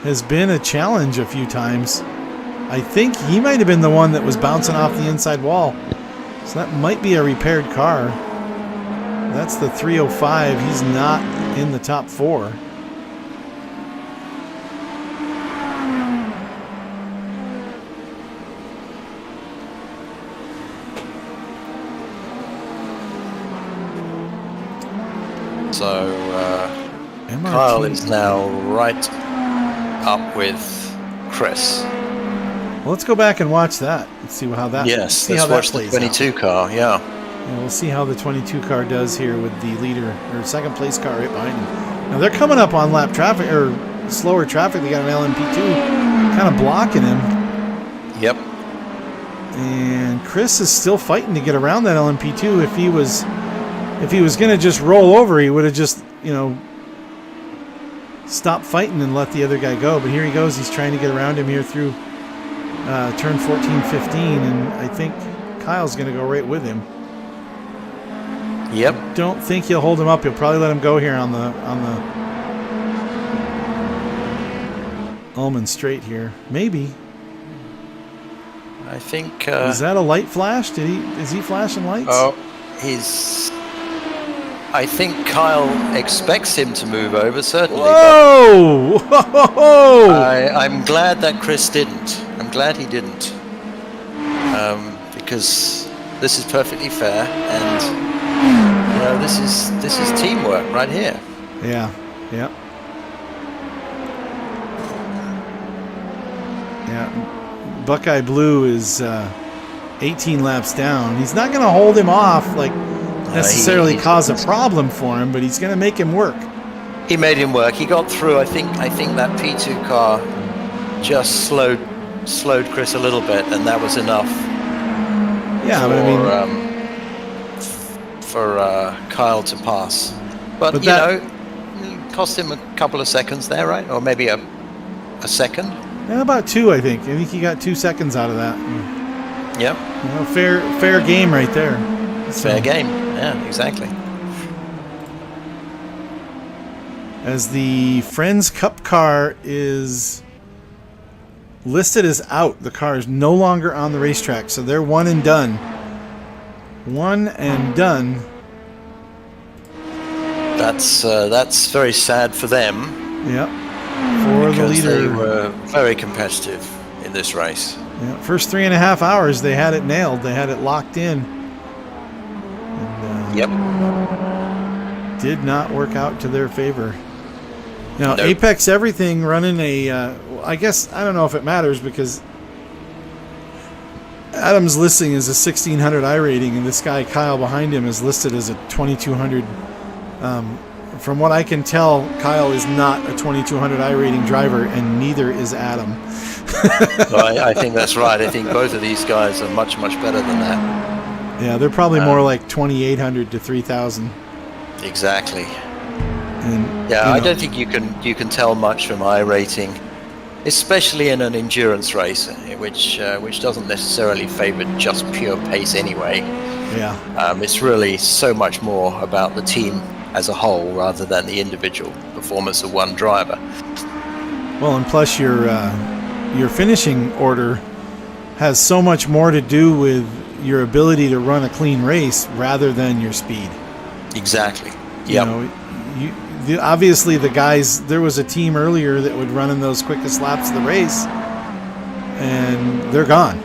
has been a challenge a few times. I think he might have been the one that was bouncing off the inside wall. So that might be a repaired car. That's the 305. He's not in the top 4. So Kyle is now right up with Chris. Well, let's go back and watch that. Let's see how that. Yes, let's watch the 22 car. Yeah. We'll see how the 22 car does here with the leader or second place car right behind him. Now they're coming up on lap traffic or slower traffic. They got an LMP2 kind of blocking him. Yep. And Chris is still fighting to get around that LMP2. If he was going to just roll over, he would have just, stopped fighting and let the other guy go. But here he goes. He's trying to get around him here through turn 14, 15, and I think Kyle's going to go right with him. Yep. Don't think he'll hold him up. He'll probably let him go here on the Ullman straight here. Maybe. I think. Is that a light flash? Is he flashing lights? Oh, I think Kyle expects him to move over, certainly. Whoa! Whoa! I'm glad that Chris didn't. I'm glad he didn't. Because this is perfectly fair, and this is teamwork right here. Yeah. Buckeye Blue is 18 laps down. He's not going to hold him off necessarily cause a problem for him, but he's going to make him work. He made him work. He got through. I think that P2 car just slowed Chris a little bit, and that was enough. Yeah, for Kyle to pass. But cost him a couple of seconds there, right? Or maybe a second. Yeah, about 2, I think. I think he got 2 seconds out of that. Yep. Fair game right there. Fair game. Yeah, exactly. As the Friends Cup car is listed as out, the car is no longer on the racetrack, so they're one and done. One and done. That's very sad for them. Yep. For the leader, they were very competitive in this race. Yeah, first 3.5 hours, they had it nailed. They had it locked in. And, yep. Did not work out to their favor. Now, nope. Apex Everything running I guess, I don't know if it matters because Adam's listing is a 1600 iRating, and this guy, Kyle, behind him is listed as a 2200. From what I can tell, Kyle is not a 2200 iRating driver, and neither is Adam. Well, I think that's right. I think both of these guys are much, much better than that. Yeah, they're probably more like 2800 to 3000. Exactly. And, I don't think you can tell much from iRating, especially in an endurance race, which doesn't necessarily favor just pure pace anyway. Yeah. It's really so much more about the team as a whole rather than the individual performance of one driver. Well, and plus your finishing order has so much more to do with your ability to run a clean race rather than your speed. Exactly. Yep. Obviously the guys, there was a team earlier that would run in those quickest laps of the race, and they're gone.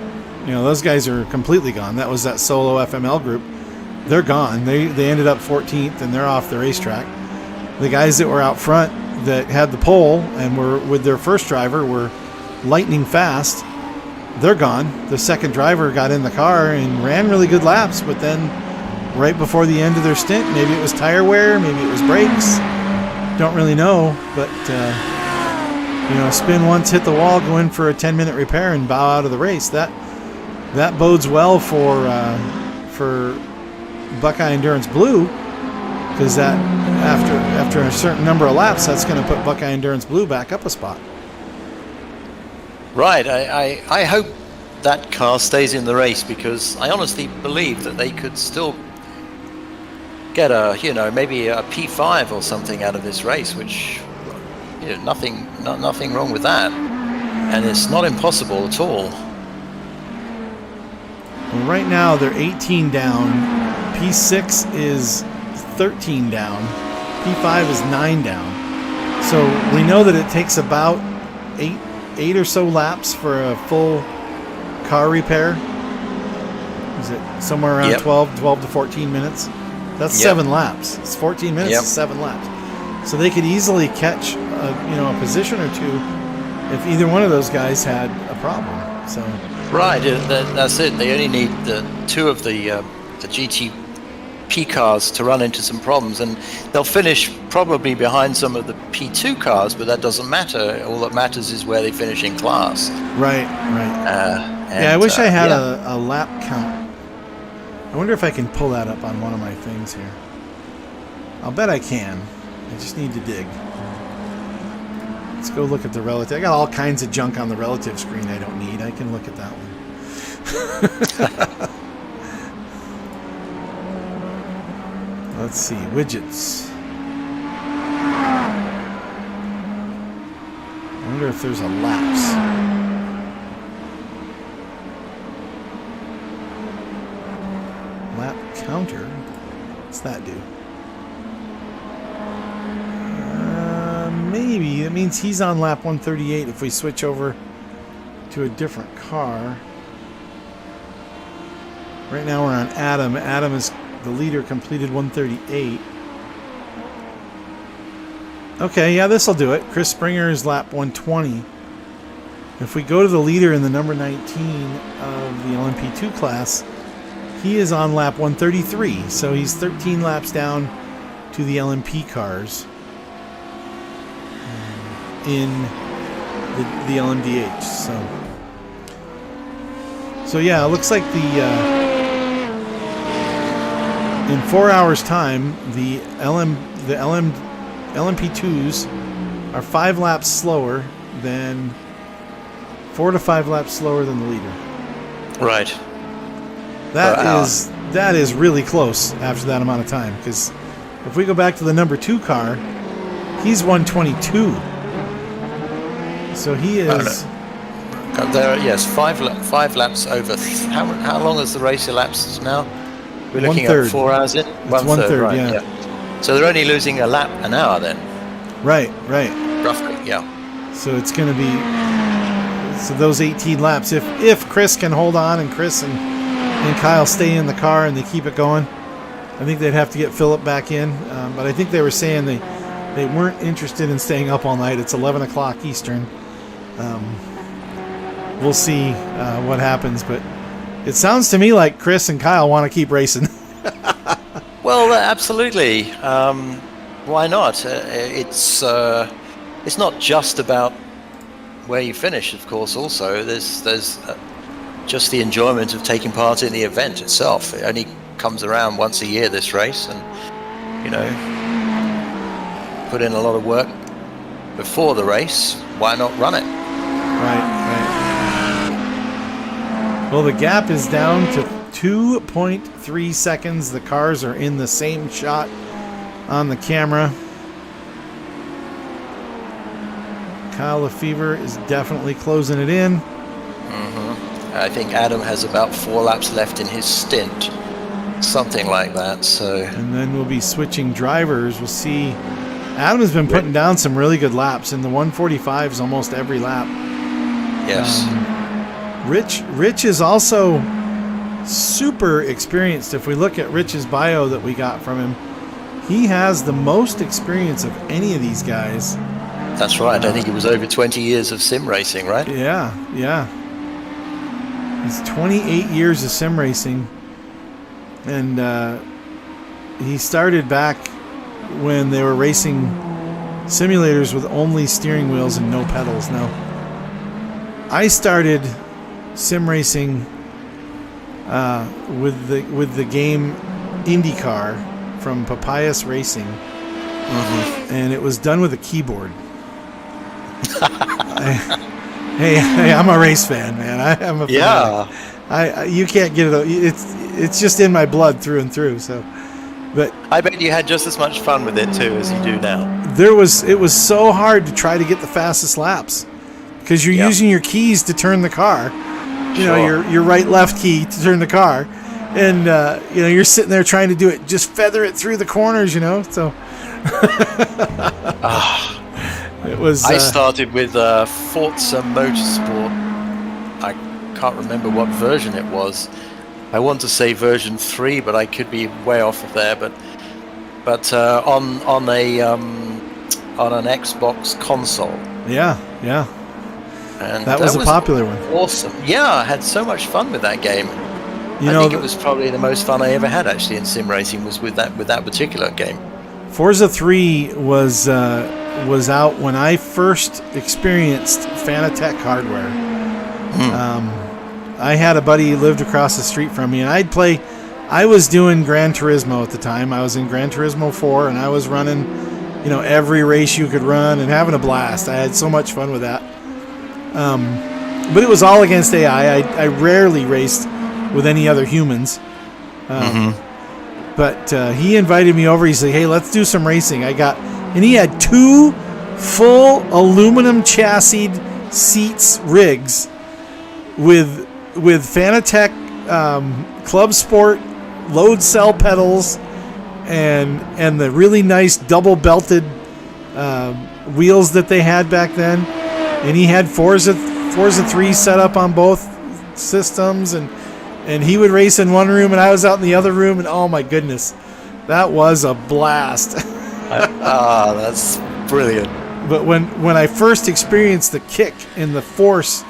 Those guys are completely gone. That was that solo FML group. They're gone. They ended up 14th, and they're off the racetrack. The guys that were out front that had the pole and were with their first driver were lightning fast. They're gone. The second driver got in the car and ran really good laps, but then right before the end of their stint, maybe it was tire wear, maybe it was brakes. Don't really know, but spin once, hit the wall, go in for a 10-minute repair, and bow out of the race. That bodes well for Buckeye Endurance Blue, because that after a certain number of laps, that's going to put Buckeye Endurance Blue back up a spot. Right. I hope that car stays in the race, because I honestly believe that they could still get maybe a P5 or something out of this race, which nothing wrong with that, and it's not impossible at all. Well, right now they're 18 down. P6 is 13 down. P5 is 9 down. So we know that it takes about eight or so laps for a full car repair. Is it somewhere around 12 to 14 minutes? That's 7 laps. It's 14 minutes. It's 7 laps. So they could easily catch a position or two if either one of those guys had a problem. So right, that's it. They only need the 2 of the GTP cars to run into some problems, and they'll finish probably behind some of the P2 cars, but that doesn't matter. All that matters is where they finish in class. Right. I wish I had a lap count. I wonder if I can pull that up on one of my things here. I'll bet I can. I just need to dig. Let's go look at the relative. I got all kinds of junk on the relative screen I don't need. I can look at that one. Let's see. Widgets. I wonder if there's a lapse. Lap counter. What's that do? Maybe. It means he's on lap 138 if we switch over to a different car. Right now we're on Adam. Adam is the leader, completed 138. Okay, yeah, this will do it. Chris Springer is lap 120. If we go to the leader in the number 19 of the LMP2 class, he is on lap 133. So he's 13 laps down to the LMP cars in the LMDH. So yeah, it looks like in 4 hours time, the LMP2s are 5 laps slower than 4 to 5 laps slower than the leader. Right. That is really close after that amount of time, because if we go back to the number 2 car, he's 122. So he is. There, yes, 5 laps over. How long is the race elapsed now? We're looking at 4 hours in. One third, right, yeah. So they're only losing a lap an hour then. Right. Roughly, yeah. So it's going to be those 18 laps. If Chris can hold on and Chris and Kyle stay in the car and they keep it going, I think they'd have to get Philip back in. But I think they were saying they weren't interested in staying up all night. It's 11 o'clock Eastern. We'll see what happens, but it sounds to me like Chris and Kyle want to keep racing. Well, absolutely. Why not? It's not just about where you finish, of course. Also, there's just the enjoyment of taking part in the event itself. It only comes around once a year, this race, and put in a lot of work before the race. Why not run it? Right. Well, the gap is down to 2.3 seconds. The cars are in the same shot on the camera. Kyle Lefevre is definitely closing it in. I think Adam has about 4 laps left in his stint. Something like that. So. And then we'll be switching drivers. We'll see. Adam has been putting down some really good laps in the 145s almost every lap. Yes. Rich is also super experienced. If we look at Rich's bio that we got from him, he has the most experience of any of these guys. That's right. I think it was over 20 years of sim racing, right? Yeah. He's 28 years of sim racing. And he started back when they were racing simulators with only steering wheels and no pedals. Now, I started sim racing with the game IndyCar from Papayas Racing, and it was done with a keyboard. Hey, I'm a race fan, man. I'm a fan. You can't get it. It's just in my blood through and through. So, But I bet you had just as much fun with it too as you do now. it was so hard to try to get the fastest laps because you're using your keys to turn the car. You know, your right left key to turn the car, and you know, you're sitting there trying to do it, just feather it through the corners. You know, so it was. I started with Forza Motorsport. I can't remember what version it was. I want to say version 3, but I could be way off of there. But on an Xbox console. Yeah. And that was a popular one. Awesome. Yeah, I had so much fun with that game. I think it was probably the most fun I ever had actually in sim racing was with that particular game. Forza 3 was out when I first experienced Fanatec hardware. I had a buddy who lived across the street from me, and I was doing Gran Turismo at the time. I was in Gran Turismo 4, and I was running, you know, every race you could run and having a blast. I had so much fun with that. But it was all against AI. I rarely raced with any other humans. But he invited me over. He said, "Hey, let's do some racing." And he had 2 full aluminum chassis seats rigs with Fanatec Club Sport load cell pedals and the really nice double belted wheels that they had back then. And he had Forza 3 set up on both systems, and he would race in one room and I was out in the other room, and oh my goodness, that was a blast. That's brilliant. But when I first experienced the kick in the force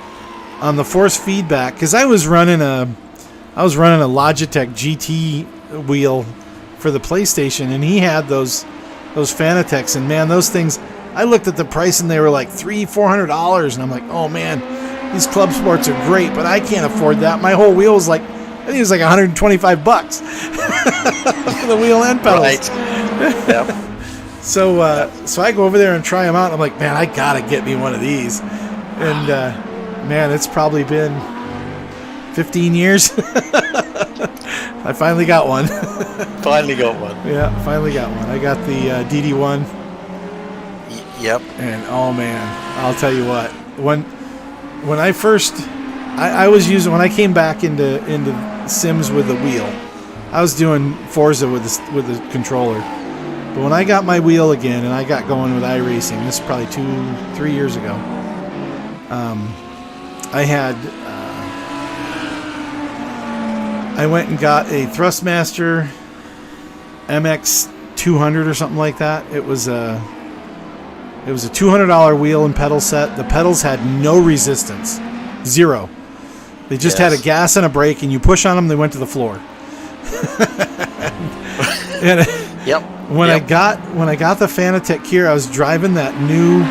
on the force feedback, because I was running a Logitech GT wheel for the PlayStation, and he had those Fanatec's, and man, those things, I looked at the price and they were like $300-400, and I'm like, oh man, these Club Sports are great, but I can't afford that. My whole wheel was like, I think it was like $125 for the wheel and pedals. Right. Yep. So I go over there and try them out. And I'm like, man, I gotta get me one of these. And man, it's probably been 15 years. I finally got one. Finally got one. Yeah, finally got one. I got the DD1. Yep. And oh man, I'll tell you what. When I first, I was using, when I came back into Sims with the wheel, I was doing Forza with the controller. But when I got my wheel again and I got going with iRacing, this is probably 2-3 years ago, I went and got a Thrustmaster MX 200 or something like that. It was a $200 wheel and pedal set. The pedals had no resistance, 0. They just had a gas and a brake, and you push on them, they went to the floor. And Yep. When I got the Fanatec here, I was driving that new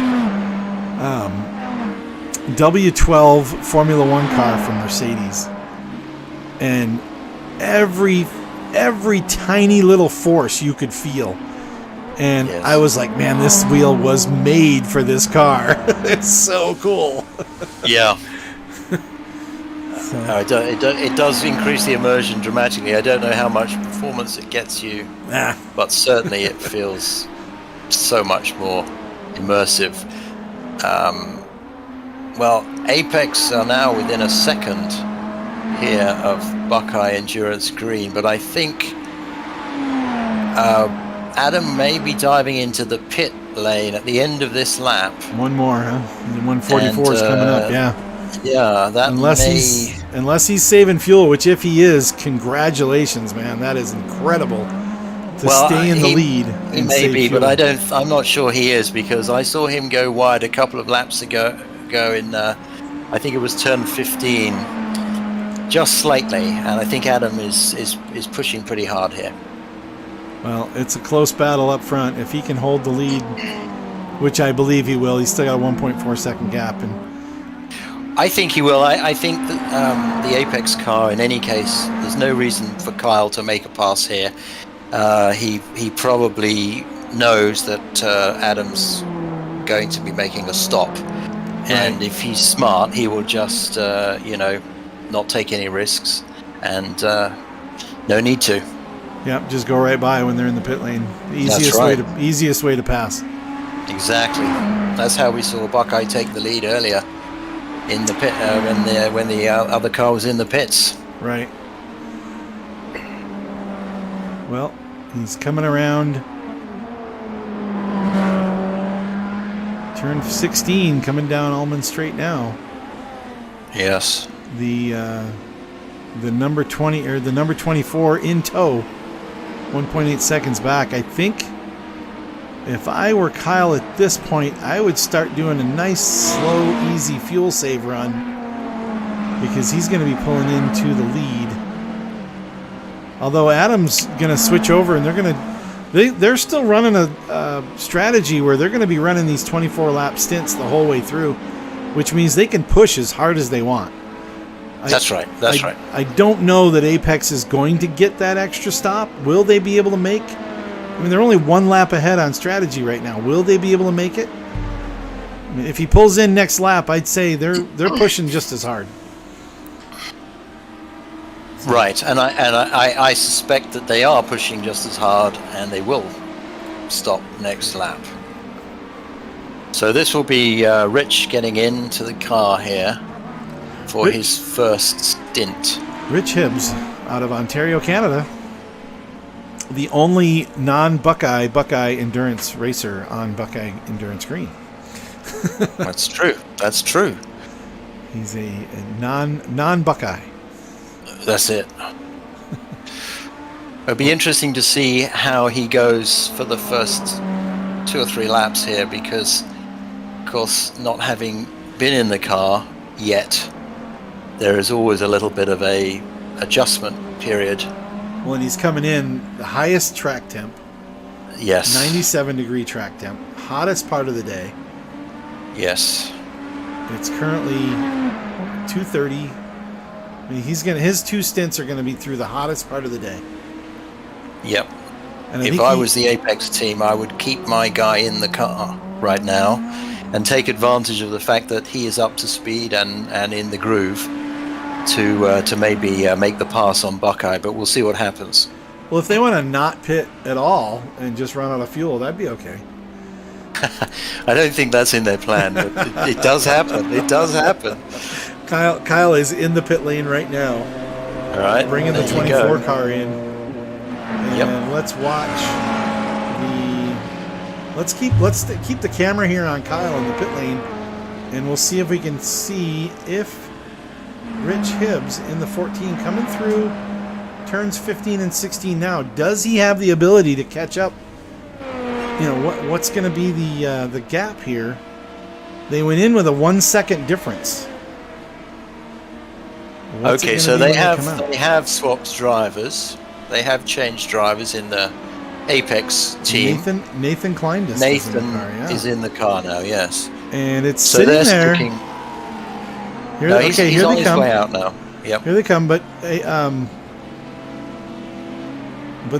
W12 Formula One car from Mercedes, and every tiny little force you could feel, and I was like, man, this wheel was made for this car. It's so cool. Yeah. No, it does increase the immersion dramatically. I don't know how much performance it gets you, but certainly it feels so much more immersive. Well, Apex are now within a second here of Buckeye Endurance Green, but I think Adam may be diving into the pit lane at the end of this lap. One more, huh? 144 is coming up, yeah. Yeah, that unless he's saving fuel, which if he is, congratulations, man. That is incredible to stay in the lead. He may be, but I'm not sure he is, because I saw him go wide a couple of laps ago in I think it was turn 15, just slightly, and I think Adam is pushing pretty hard here. Well, it's a close battle up front. If he can hold the lead, which I believe he will, he's still got a 1.4 second gap, and I think he will. I think that the Apex car, in any case, there's no reason for Kyle to make a pass here. He probably knows that Adam's going to be making a stop, and if he's smart, he will just not take any risks, and no need to. Yep, just go right by when they're in the pit lane. Easiest way to pass. Exactly. That's how we saw Buckeye take the lead earlier in the pit when the other car was in the pits. Right. Well, he's coming around turn 16, coming down Almond Straight now. Yes. The number 20 or the number 24 in tow, 1.8 seconds back. I think if I were Kyle at this point, I would start doing a nice, slow, easy fuel save run because he's going to be pulling into the lead. Although Adam's going to switch over, and they're still running a strategy where they're going to be running these 24-lap stints the whole way through, which means they can push as hard as they want. That's right. I don't know that Apex is going to get that extra stop. Will they be able to make? I mean, they're only one lap ahead on strategy right now. Will they be able to make it? I mean, if he pulls in next lap, I'd say they're pushing just as hard. Right, and I suspect that they are pushing just as hard, and they will stop next lap. So this will be Rich getting into the car here for his first stint. Rich Hibbs out of Ontario, Canada. The only non-Buckeye Endurance racer on Buckeye Endurance Green. That's true. He's a non-Buckeye. That's it. It'll be interesting to see how he goes for the first 2 or 3 laps here because, of course, not having been in the car yet, there is always a little bit of a adjustment period. Well, and he's coming in the highest track temp. Yes. 97-degree track temp. Hottest part of the day. Yes. It's currently 2:30. I mean, his 2 stints are going to be through the hottest part of the day. Yep. And if I was the Apex team, I would keep my guy in the car right now and take advantage of the fact that he is up to speed and in the groove to maybe make the pass on Buckeye, but we'll see what happens. Well, if they want to not pit at all and just run out of fuel, that'd be okay. I don't think that's in their plan, but it does happen. It does happen. Kyle is in the pit lane right now. All right, bringing the 24 car in. And let's watch let's keep the camera here on Kyle in the pit lane, and we'll see if we can see if Rich Hibbs in the 14 coming through turns 15 and 16 now. Does he have the ability to catch up? You know, what's going to be the gap here? They went in with a 1 second difference. Okay, so they have swapped drivers. They have changed drivers in the Apex team. Nathan Kleindus is in the car now, yes. And it's so sitting there. He's here on they his come. way out now. Yep. Here they come, but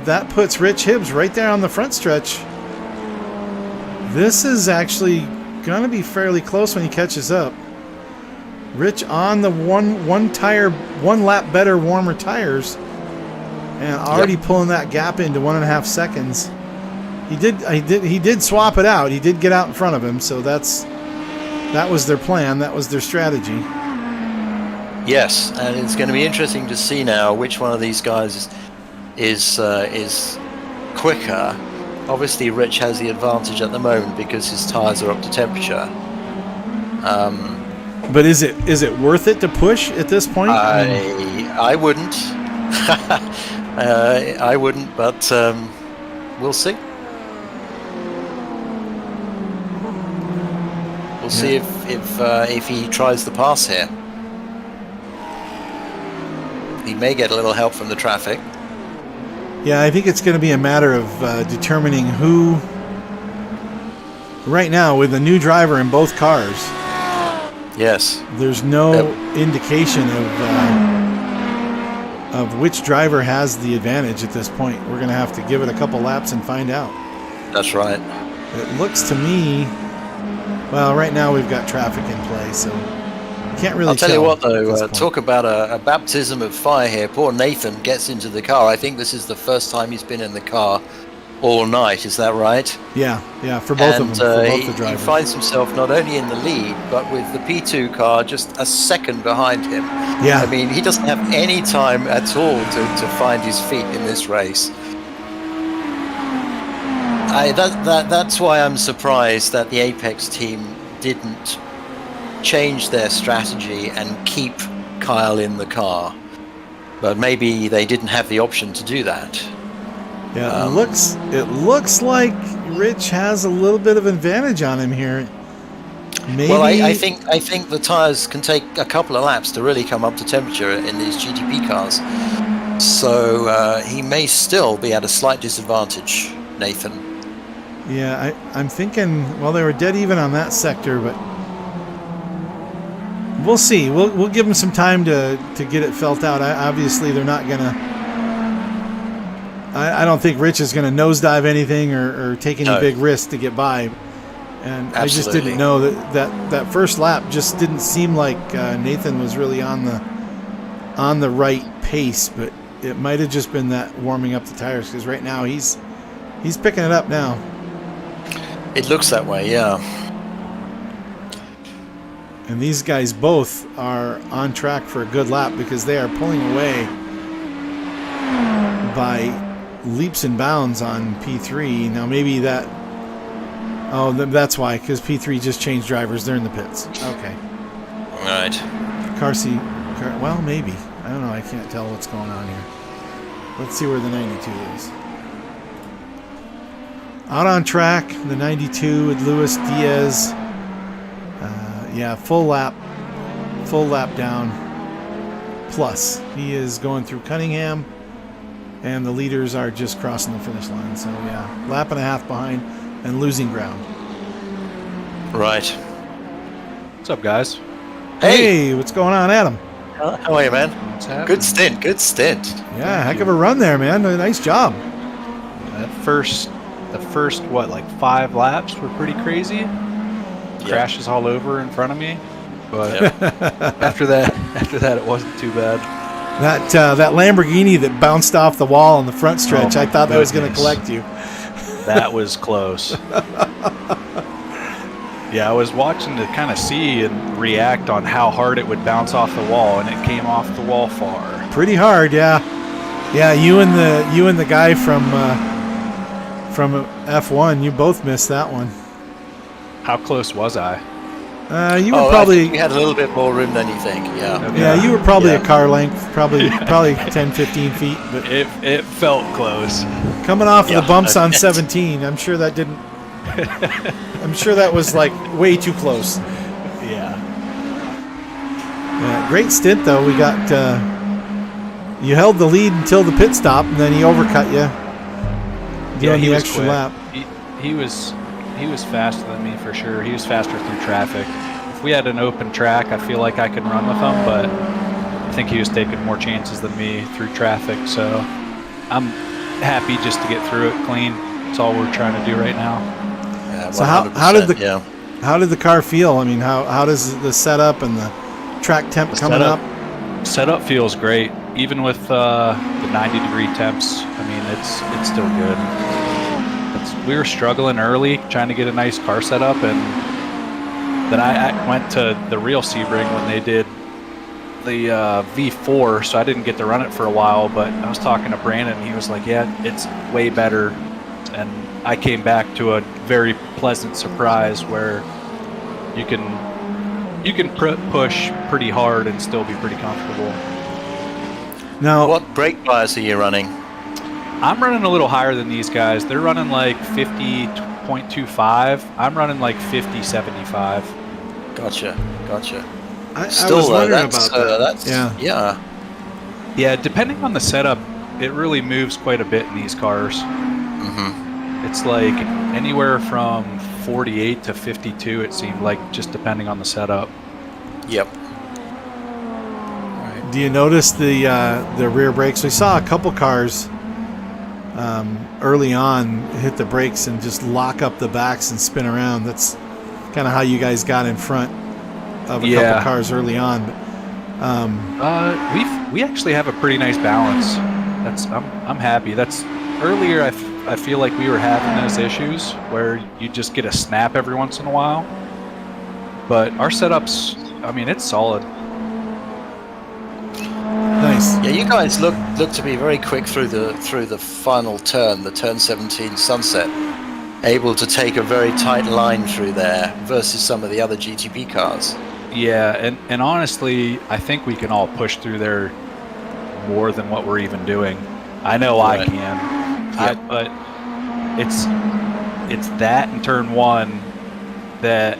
that puts Rich Hibbs right there on the front stretch. This is actually going to be fairly close when he catches up. Rich on the one lap better, warmer tires, and already pulling that gap into 1.5 seconds. He did swap it out. He did get out in front of him, so that was their plan. That was their strategy. Yes, and it's going to be interesting to see now which one of these guys is quicker. Obviously, Rich has the advantage at the moment because his tires are up to temperature. But is it worth it to push at this point? I wouldn't. I wouldn't, but we'll see. We'll see if he tries the pass here. He may get a little help from the traffic. Yeah, I think it's going to be a matter of determining who. Right now, with a new driver in both cars. Yes. There's no indication of which driver has the advantage at this point. We're going to have to give it a couple laps and find out. That's right. It looks to me, well, right now we've got traffic in play, so Can't really I'll tell you what, at though, this point. talk about a baptism of fire here. Poor Nathan gets into the car. I think this is the first time he's been in the car all night. Is that right? Yeah, for both of them, for both the he drivers. finds himself not only in the lead, but with the P2 car just a second behind him. Yeah. I mean, he doesn't have any time at all to find his feet in this race. That's why I'm surprised that the Apex team didn't change their strategy and keep Kyle in the car. But maybe they didn't have the option to do that. Yeah, it looks like Rich has a little bit of advantage on him here. Maybe. Well, I think the tires can take a couple of laps to really come up to temperature in these GTP cars. So he may still be at a slight disadvantage, Nathan. Yeah, I'm thinking. Well, they were dead even on that sector, but we'll see. We'll give them some time to get it felt out. Obviously, they're not gonna. I don't think Rich is going to nosedive anything or take any big risks to get by. And Absolutely. I just didn't know that first lap just didn't seem like Nathan was really on the right pace, but it might have just been that warming up the tires, because right now he's picking it up now. It looks that way, yeah. And these guys both are on track for a good lap because they are pulling away by leaps and bounds on P3. Now maybe that... Oh, that's why, because P3 just changed drivers. They're in the pits. Okay. All right. Well, maybe. I don't know. I can't tell what's going on here. Let's see where the 92 is. Out on track, the 92 with Luis Diaz. Full lap down. Plus, he is going through Cunningham, and the leaders are just crossing the finish line. So, yeah, lap and a half behind and losing ground. Right. What's up, guys? Hey, what's going on, Adam? How are you, man? What's happening? Good stint. Yeah, heck of a run there, man. Nice job. The first, what, like 5 laps were pretty crazy. Crashes all over in front of me, but after that, it wasn't too bad. That Lamborghini that bounced off the wall on the front stretch, I thought that was going to collect you. That was close. Yeah, I was watching to kind of see and react on how hard it would bounce off the wall, and it came off the wall far. Pretty hard, yeah. Yeah, you and the guy from F1, you both missed that one. How close was I? You were probably... I think you had a little bit more room than you think, yeah. Okay. Yeah, you were probably a car length, probably 10, 15 feet. But it felt close. Coming off of the bumps on 17, I'm sure that didn't... I'm sure that was like way too close. Yeah. Great stint, though. We got... you held the lead until the pit stop, and then he overcut you. Doing the extra lap. He was faster than me for sure. He was faster through traffic. If we had an open track, I feel like I could run with him, but I think he was taking more chances than me through traffic. So I'm happy just to get through it clean. That's all we're trying to do right now. Yeah, so how did the car feel? I mean, how does the setup and the track temp coming up? Setup feels great, even with the 90-degree temps. I mean, it's still good. We were struggling early, trying to get a nice car set up, and then I went to the real Sebring when they did the V4, so I didn't get to run it for a while, but I was talking to Brandon, and he was like, yeah, it's way better, and I came back to a very pleasant surprise where you can push pretty hard and still be pretty comfortable. Now, what brake bias are you running? I'm running a little higher than these guys. They're running like 50.25. I'm running like 50.75. Gotcha. I was wondering about that. Yeah, depending on the setup, it really moves quite a bit in these cars. Mm-hmm. It's like anywhere from 48 to 52, it seemed like, just depending on the setup. Yep. Do you notice the rear brakes? We saw a couple cars early on hit the brakes and just lock up the backs and spin around. That's kind of how you guys got in front. of a couple cars early on. We actually have a pretty nice balance. I'm happy. That's earlier. I feel like we were having those issues where you just get a snap every once in a while. But our setup's, I mean, it's solid. Nice. Yeah, you guys look to be very quick through the final turn, the turn 17 sunset, able to take a very tight line through there versus some of the other GTP cars. Yeah, and honestly, I think we can all push through there more than what we're even doing. I know I can, but it's that in turn 1 that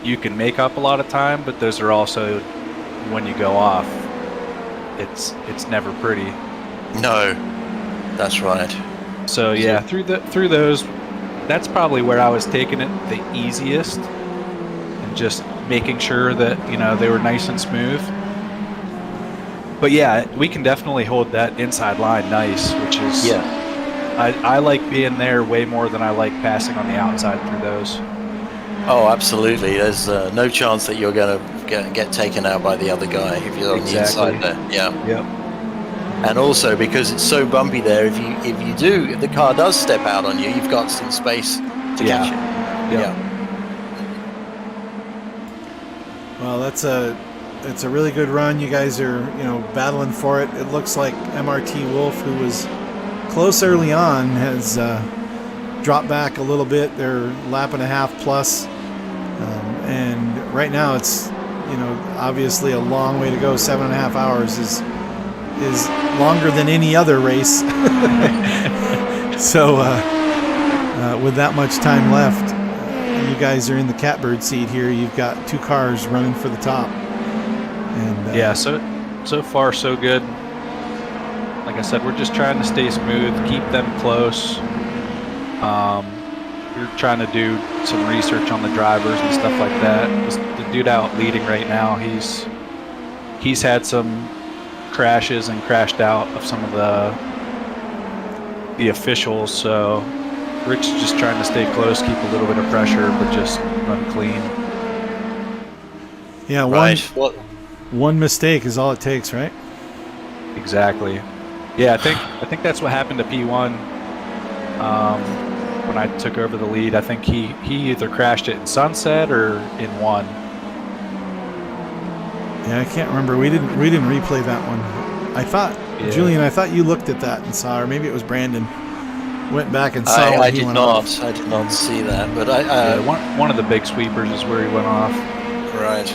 you can make up a lot of time, but those are also, when you go off, it's never pretty. No, that's right. So yeah, through those, that's probably where I was taking it the easiest, and just making sure that they were nice and smooth. But yeah, we can definitely hold that inside line nice, which is I like being there way more than I like passing on the outside through those. Oh, absolutely. There's no chance that you're going to get taken out by the other guy if you're on the inside there. Yeah. Yep. And also because it's so bumpy there, if the car does step out on you, you've got some space to catch it. Yeah. Well, it's a really good run. You guys are battling for it. It looks like MRT Wolf, who was close early on, has dropped back a little bit. They're lap and a half plus, and right now it's obviously a long way to go. 7.5 hours is longer than any other race. So with that much time left, you guys are in the catbird seat here. You've got 2 cars running for the top. And yeah, so far so good. Like I said, we're just trying to stay smooth, keep them close. We're trying to do some research on the drivers and stuff like that. The dude out leading right now, he's had some crashes and crashed out of some of the officials, so Rick's just trying to stay close, keep a little bit of pressure, but just run clean. Yeah, one mistake is all it takes, right? Exactly. Yeah, I think that's what happened to P1 when I took over the lead. I think he either crashed it in Sunset or in 1. Yeah, I can't remember. We didn't replay that one. I thought Julian, I thought you looked at that and saw, or maybe it was Brandon. Went back and saw. I did not see that, but one of the big sweepers is where he went off. Right.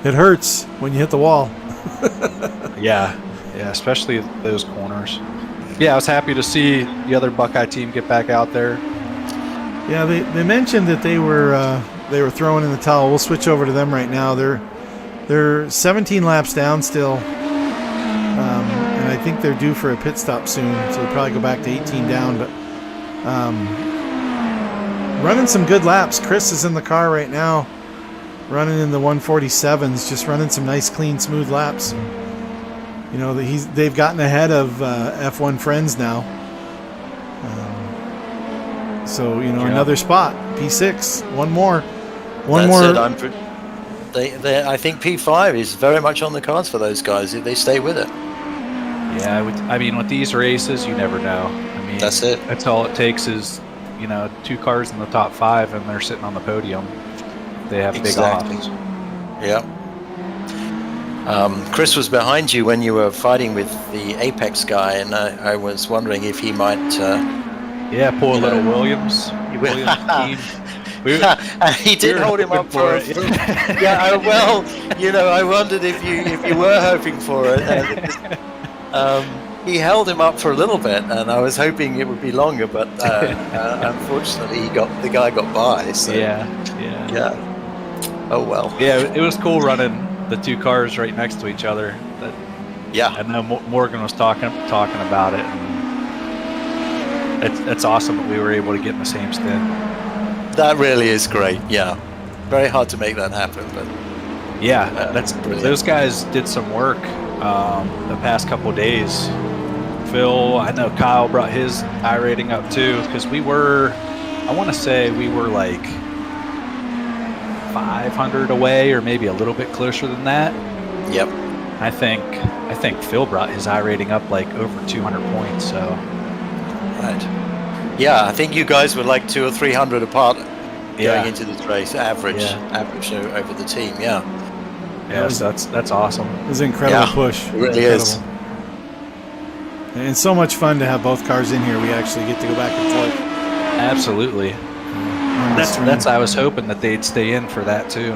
It hurts when you hit the wall. Yeah, especially those corners. Yeah, I was happy to see the other Buckeye team get back out there. Yeah, they mentioned that they were throwing in the towel. We'll switch over to them right now. They're 17 laps down still, and I think they're due for a pit stop soon, so they'll probably go back to 18 down. But running some good laps. Chris is in the car right now, running in the 147s, just running some nice, clean, smooth laps. They've gotten ahead of F1 friends now. So another spot, P6, one more. That's it. I think P5 is very much on the cards for those guys if they stay with it. Yeah, with these races, you never know. I mean, that's it. That's all it takes is 2 cars in the top 5, and they're sitting on the podium. They have big offs. Yeah. Chris was behind you when you were fighting with the Apex guy, and I was wondering if he might. Poor little Williams. He did hold him up for it. Yeah. Well, I wondered if you were hoping for it. He held him up for a little bit, and I was hoping it would be longer, but unfortunately, the guy got by. So. Yeah. Oh well. Yeah, it was cool running the 2 cars right next to each other. I know Morgan was talking about it, and it's awesome that we were able to get in the same stint. That really is great. Yeah, very hard to make that happen, but that's brilliant. Those guys did some work the past couple of days. Phil, I know Kyle brought his iRating up too, because I want to say we were like 500 away, or maybe a little bit closer than that. Yep. I think Phil brought his iRating up like over 200 points. So. Right. Yeah, I think you guys were like 200 or 300 apart Yeah. going into this race. Average over the team. Yeah. Yeah, so that's awesome. It was an incredible push. It really is. And it's so much fun to have both cars in here. We actually get to go back and forth. Absolutely. That's I was hoping that they'd stay in for that too.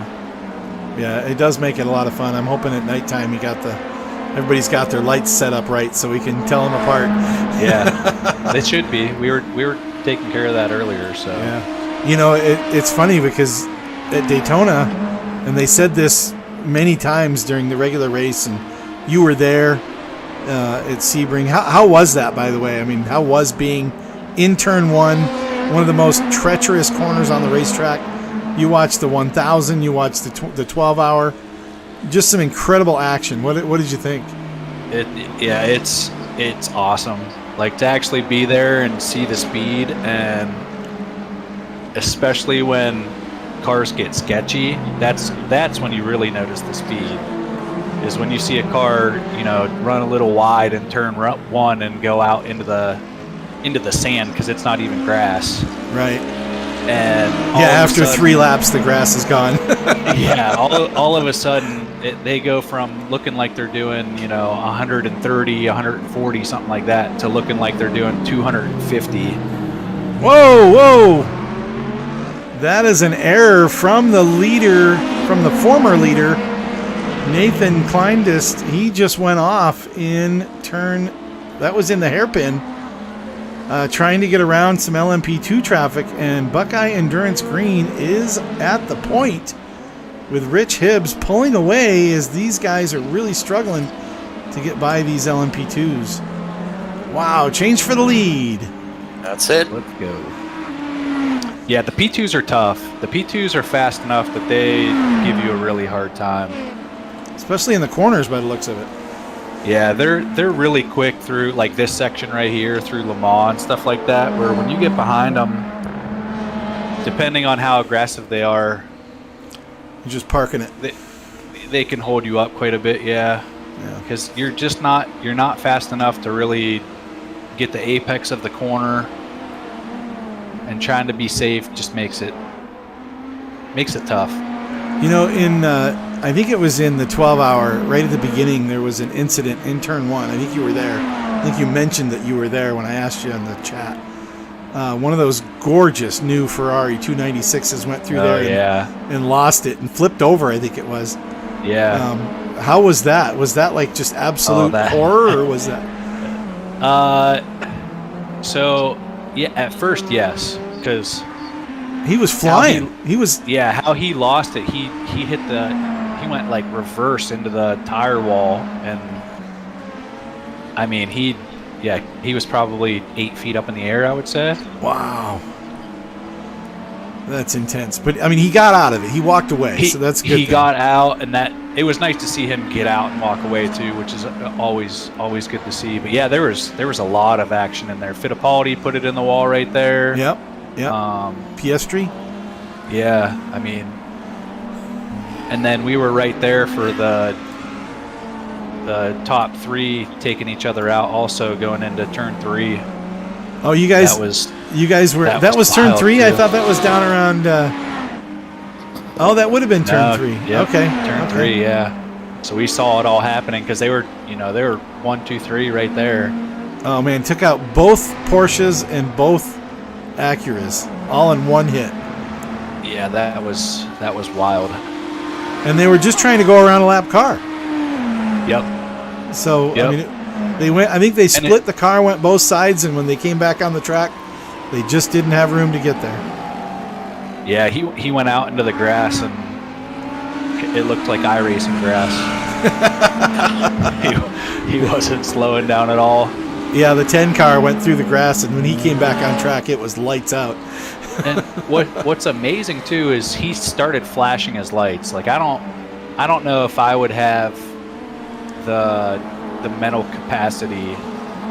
Yeah, it does make it a lot of fun. I'm hoping at nighttime everybody's got their lights set up right so we can tell them apart. Yeah, they should be. We were taking care of that earlier. So yeah, you know, it's funny because at Daytona, and they said this many times during the regular race, and you were there at Sebring. How was that, by the way? I mean, how was being in turn one of the most treacherous corners on the racetrack? You watched the 1000, you watched the 12-hour, just some incredible action. What did you think? It's awesome. Like, to actually be there and see the speed, and especially when cars get sketchy, that's when you really notice the speed. Is when you see a car, you know, run a little wide in turn one and go out into the sand because it's not even grass. Right. And after 3 laps, the grass is gone. Yeah, all of a sudden, they go from looking like they're doing, you know, 130, 140, something like that, to looking like they're doing 250. Whoa! That is an error from the former leader, Nathan Kleindist. He just went off in turn, that was in the hairpin, trying to get around some LMP2 traffic, and Buckeye Endurance Green is at the point with Rich Hibbs pulling away as these guys are really struggling to get by these LMP2s. Wow, change for the lead. That's it. Let's go. Yeah, the P2s are tough. The P2s are fast enough that they give you a really hard time. Especially in the corners by the looks of it. Yeah, they're really quick through, like, this section right here, through Le Mans and stuff like that, where when you get behind them, depending on how aggressive they are, you're just parking it. They can hold you up quite a bit, yeah. Because you're not fast enough to really get the apex of the corner, and trying to be safe just makes it tough. You know, I think it was in the 12-hour, right at the beginning, there was an incident in turn one. I think you were there. I think you mentioned that you were there when I asked you in the chat. One of those gorgeous new Ferrari 296s went through there and lost it and flipped over, I think it was. Yeah. How was that? Was that like just absolute horror, or was that? So, yeah, at first, yes, because he was flying. How he lost it. He went like reverse into the tire wall, and I mean he was probably 8 feet up in the air, I would say. Wow, that's intense. But I mean, he got out of it. He walked away, so that's good. He got out, and it was nice to see him get out and walk away too, which is always good to see. But yeah, there was a lot of action in there. Fittipaldi put it in the wall right there. Yep. Piastri. Yeah, I mean, and then we were right there for the top 3 taking each other out, also going into turn 3. Oh, you guys were that was turn 3. Too. I thought that was down around. That would have been turn 3. Yep, okay, turn 3. Yeah. So we saw it all happening because they were 1, 2, 3 right there. Oh man, took out both Porsches and both Acuras all in one hit. Yeah, that was wild. And they were just trying to go around a lap car. Yep. So I mean, they went. I think they split the car, went both sides, and when they came back on the track, they just didn't have room to get there. Yeah, he went out into the grass, and it looked like iRacing grass. he wasn't slowing down at all. Yeah, the 10 car went through the grass, and when he came back on track, it was lights out. And what's amazing too is he started flashing his lights. Like I don't know if I would have the mental capacity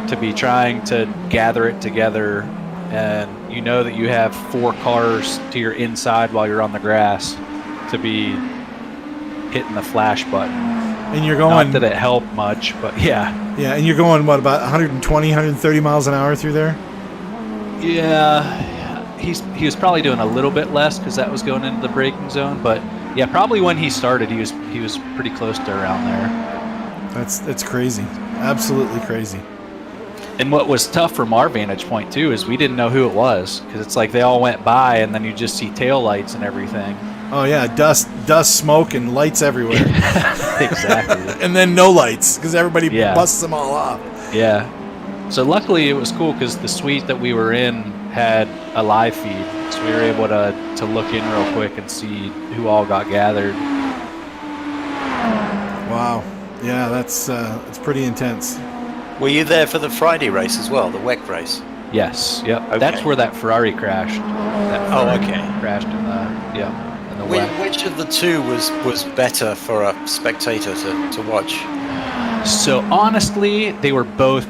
to be trying to gather it together, and you know that you have 4 cars to your inside while you're on the grass. to be hitting the flash button. And you're going... Not that it helped much, but yeah. Yeah, and you're going, what, about 120, 130 miles an hour through there? Yeah, he was probably doing a little bit less because that was going into the braking zone. But yeah, probably when he started, he was pretty close to around there. That's crazy, absolutely crazy. And what was tough from our vantage point too is we didn't know who it was because it's like they all went by and then you just see tail lights and everything. Oh yeah, dust, smoke, and lights everywhere. Exactly. And then no lights because everybody Yeah. busts them all off. Yeah. So luckily it was cool because the suite that we were in had a live feed, so we were able to look in real quick and see who all got gathered. Wow. Yeah, that's pretty intense. Were you there for the Friday race as well, the WEC race? Yes. Yep. Okay. That's where that Ferrari crashed. Okay. Crashed in the wet. Which of the two was better for a spectator to watch? So honestly, they were both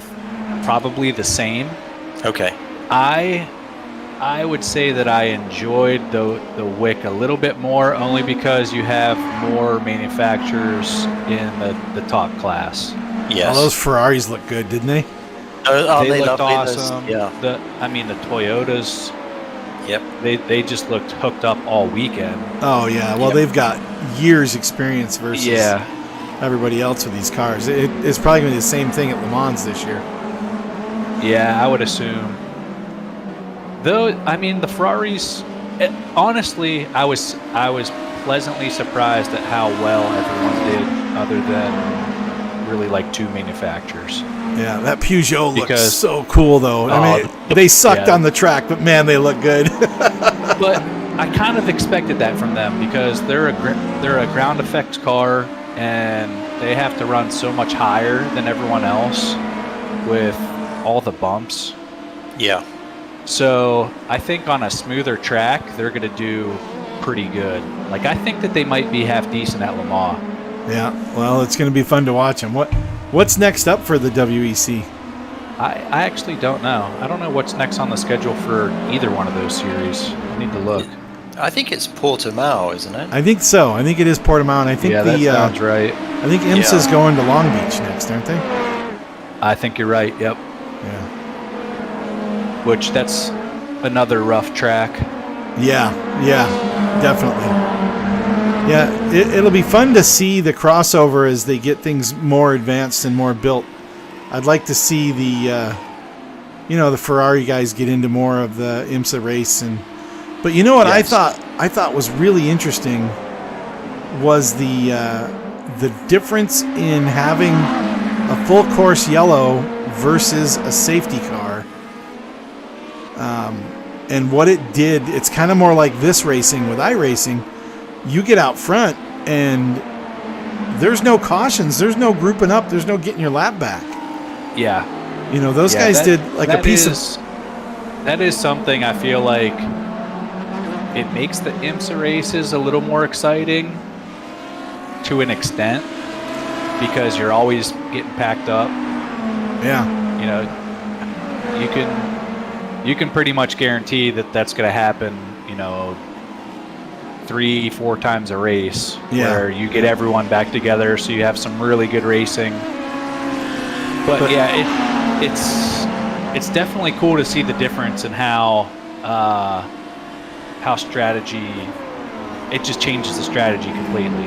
probably the same. Okay. I would say that I enjoyed the WIC a little bit more, only because you have more manufacturers in the top class. Yes. Oh, those Ferraris look good, didn't they? They looked lovely? awesome. Yeah. The Toyotas. Yep. They just looked hooked up all weekend. Oh yeah. Well, Yep. they've got years experience versus everybody else with these cars. It's probably going to be the same thing at Le Mans this year. Yeah, I would assume. Though, I mean, the Ferraris. Honestly, I was pleasantly surprised at how well everyone did, other than really like two manufacturers. Yeah, that Peugeot looks Because- so cool, though. I mean, they sucked yeah. on the track, but man, they look good. But I kind of expected that from them because they're a ground effects car and they have to run so much higher than everyone else with all the bumps. Yeah. So I think on a smoother track, they're going to do pretty good. Like, I think that they might be half decent at Le Mans. Yeah, well, it's going to be fun to watch them. What's next up for the WEC? I actually don't know. I don't know what's next on the schedule for either one of those series. I need to look. I think it's Portimao, isn't it? I think so. I think it is Portimao, and I think that sounds right. I think IMSA's going to Long Beach next, aren't they? I think you're right. Yep. Yeah. Which that's another rough track. Yeah, definitely. Yeah, it'll be fun to see the crossover as they get things more advanced and more built. I'd like to see the Ferrari guys get into more of the IMSA race, but you know what Yes. I thought was really interesting was the difference in having a full course yellow versus a safety car. And what it did, it's kind of more like this racing with iRacing. You get out front and there's no cautions, there's no grouping up, there's no getting your lap back. Yeah. You know, those guys did like a piece of... That is something I feel like it makes the IMSA races a little more exciting to an extent because you're always getting packed up. Yeah. You know, you can pretty much guarantee that that's going to happen, 3-4 times a race where you get everyone back together so you have some really good racing. But yeah, it's definitely cool to see the difference in how strategy, it just changes the strategy completely.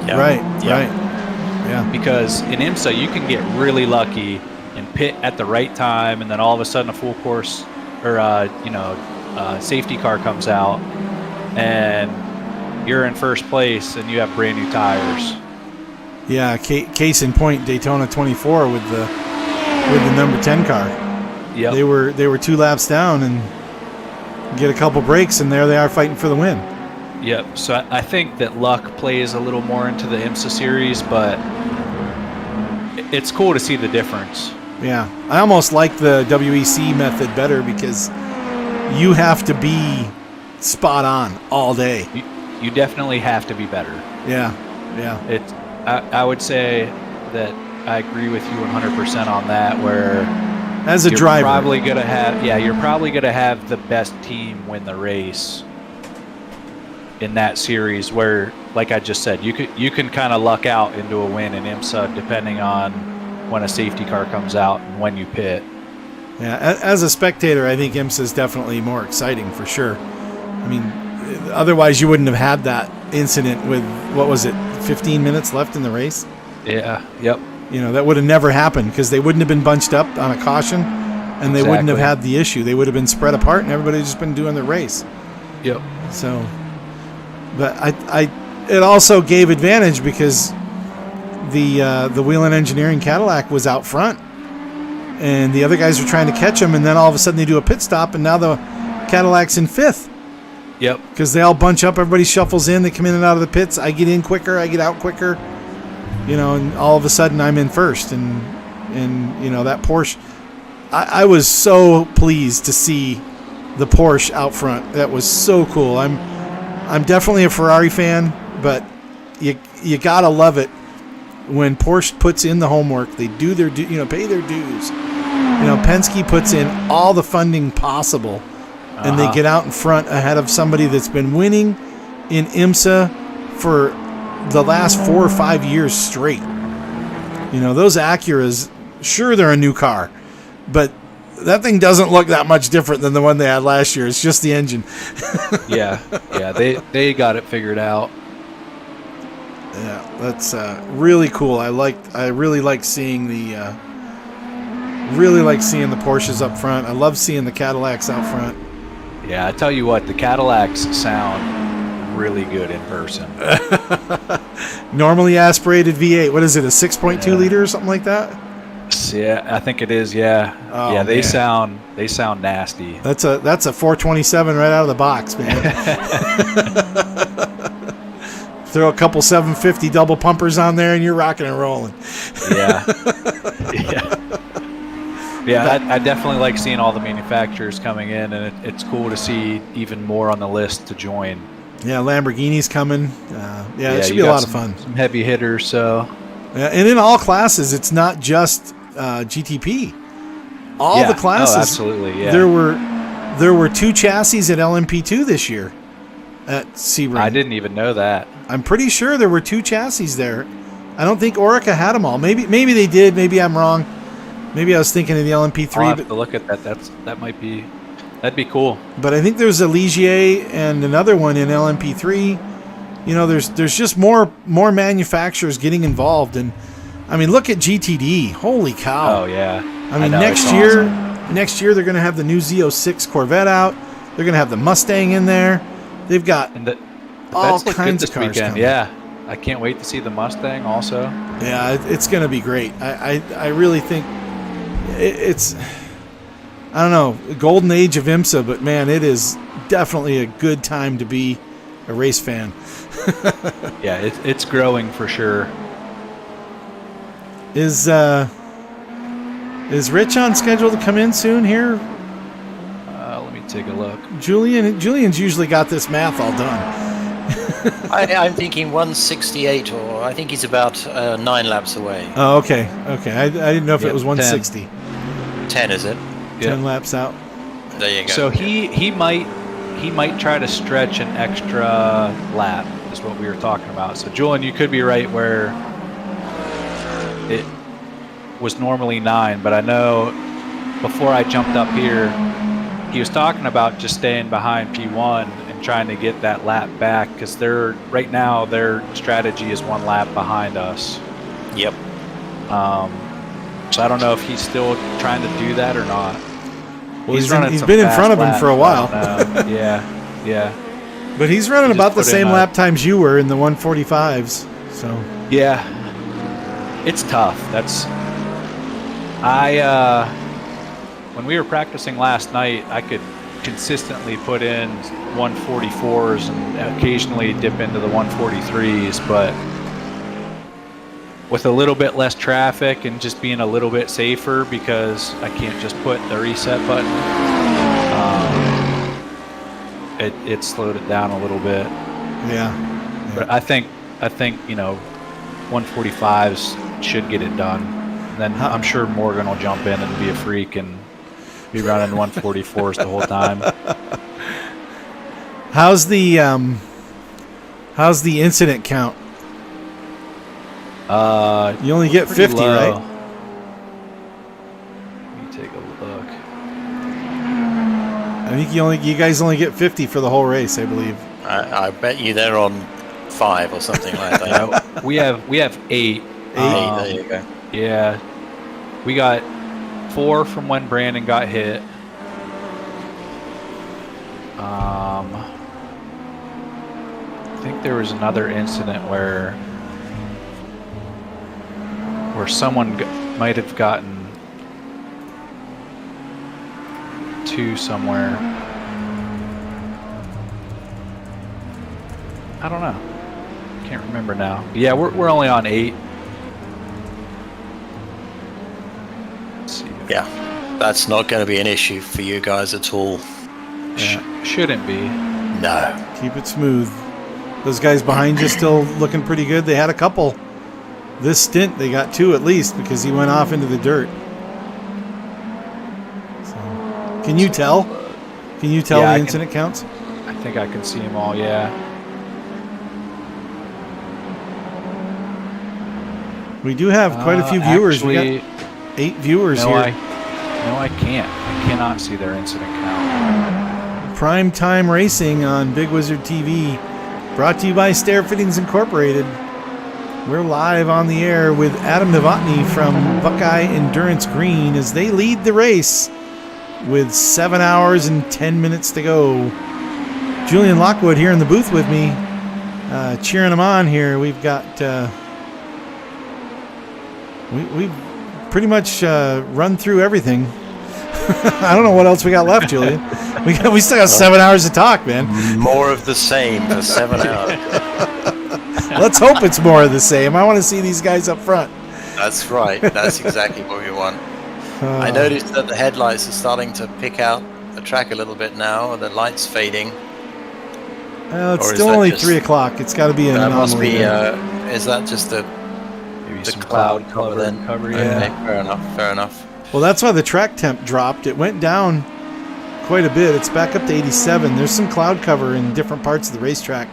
Yeah. Right. Yeah. Because in IMSA you can get really lucky and pit at the right time, and then all of a sudden a full course or safety car comes out and you're in first place and you have brand new tires. Yeah, case in point, Daytona 24 with the number 10 car. Yep. They were 2 laps down and get a couple breaks, and there they are fighting for the win. Yep. So I think that luck plays a little more into the IMSA series, but it's cool to see the difference. Yeah, I almost like the WEC method better because you have to be spot on all day. You definitely have to be better. Yeah. I would say that I agree with you 100% on that. Where as a driver, you're probably gonna have the best team win the race. in that series where, like I just said, you can kind of luck out into a win in IMSA depending on when a safety car comes out and when you pit. Yeah, as a spectator, I think IMSA is definitely more exciting for sure. I mean, otherwise you wouldn't have had that incident with, what was it, 15 minutes left in the race? Yeah, yep. You know, that would have never happened because they wouldn't have been bunched up on a caution, and they wouldn't have had the issue. They would have been spread apart, and everybody would just been doing their race. Yep. So, but it also gave advantage because the Whelen Engineering Cadillac was out front, and the other guys were trying to catch them, and then all of a sudden they do a pit stop, and now the Cadillac's in fifth. Yep. Because they all bunch up, everybody shuffles in, they come in and out of the pits. I get in quicker, I get out quicker, you know, and all of a sudden I'm in first, and you know, that Porsche. I was so pleased to see the Porsche out front. That was so cool. I'm definitely a Ferrari fan, but you gotta love it when Porsche puts in the homework. They do their pay their dues. You know, Penske puts in all the funding possible, and they get out in front ahead of somebody that's been winning in IMSA for the last 4 or 5 years straight. You know, those Acuras, sure, they're a new car, but that thing doesn't look that much different than the one they had last year. It's just the engine. yeah, they got it figured out. Yeah, that's really cool. I really like seeing the Porsches up front. I love seeing the Cadillacs out front. Yeah, I tell you what, the Cadillacs sound really good in person. Normally aspirated V8. What is it? A 6.2 liter or something like that? Yeah, I think it is. Yeah. Oh, yeah, they man. sound nasty. That's a 427 right out of the box, man. Throw a couple 750 double pumpers on there, and you're rocking and rolling. Yeah. Yeah, I definitely like seeing all the manufacturers coming in, and it's cool to see even more on the list to join. Yeah, Lamborghini's coming. It should be a lot of fun. Some heavy hitters, so. Yeah, and in all classes, it's not just GTP. All the classes. Oh, absolutely, yeah. There were 2 chassis at LMP2 this year at Sebring. I didn't even know that. I'm pretty sure there were 2 chassis there. I don't think Orica had them all. Maybe they did. Maybe I'm wrong. Maybe I was thinking of the LMP3. I'll have to look at that. That'd be cool. But I think there's a Ligier and another one in LMP3. You know, there's just more manufacturers getting involved, and I mean, look at GTD. Holy cow! Oh yeah. I mean, next year they're going to have the new Z06 Corvette out. They're going to have the Mustang in there. They've got all kinds of cars coming. Yeah, I can't wait to see the Mustang also. Yeah, it's going to be great. I really think it's, I don't know, golden age of IMSA, but man, it is definitely a good time to be a race fan. Yeah, it's growing for sure. Is Rich on schedule to come in soon here? Let me take a look. Julian's usually got this math all done. I'm thinking 168, or I think he's about 9 laps away. Oh, okay. I didn't know if it was 160. 10, is it? 10 laps out. There you go. So he might try to stretch an extra lap, is what we were talking about. So Julian, you could be right where it was normally 9, but I know before I jumped up here, he was talking about just staying behind P1 and trying to get that lap back, because right now their strategy is 1 lap behind us. Yep. So I don't know if he's still trying to do that or not. Well, he's been in front of him for a while. Yeah. But he's running about the same lap times you were in the 145s. So yeah, it's tough. When we were practicing last night, I could consistently put in 144s and occasionally dip into the 143s, but with a little bit less traffic and just being a little bit safer, because I can't just put the reset button, it slowed it down a little bit. Yeah. But I think 145s should get it done. And then I'm sure Morgan will jump in and be a freak and be running 144s the whole time. How's the How's the incident count? You only get 50, low. right? Let me take a look. I think you guys only get 50 for the whole race, I believe. I bet you they're on 5 or something like that. We have 8. There you go. Yeah, we got 4 from when Brandon got hit. I think there was another incident where someone might have gotten 2 somewhere. I don't know. Can't remember now. Yeah, we're only on 8. Let's see. Yeah, that's not going to be an issue for you guys at all. Yeah, shouldn't be. No. Keep it smooth. Those guys behind you still looking pretty good. They had a couple. This stint, they got 2 at least because he went off into the dirt. So, can you tell? Can you tell the incident counts? I think I can see them all, yeah. We do have quite a few viewers. Actually, we got 8 viewers no, here. I can't. I cannot see their incident count. Prime Time Racing on Bigg Wizurd TV. Brought to you by Stair Fittings Incorporated. We're live on the air with Adam Novotny from Buckeye Endurance Green as they lead the race with 7 hours and 10 minutes to go. Julian Lockwood here in the booth with me, cheering them on here. We've got we've pretty much run through everything. I don't know what else we got left, Julian. We still got 7 hours to talk, man. More of the same for 7 hours. Let's hope it's more of the same. I want to see these guys up front. That's right. That's exactly what we want. I noticed that the headlights are starting to pick out the track a little bit now. The light's fading. It's still only 3 o'clock. It's got to be an That must anomaly. be. Is that just the cloud cover then? Yeah. Okay, fair enough. Well, that's why the track temp dropped. It went down quite a bit. It's back up to 87. There's some cloud cover in different parts of the racetrack,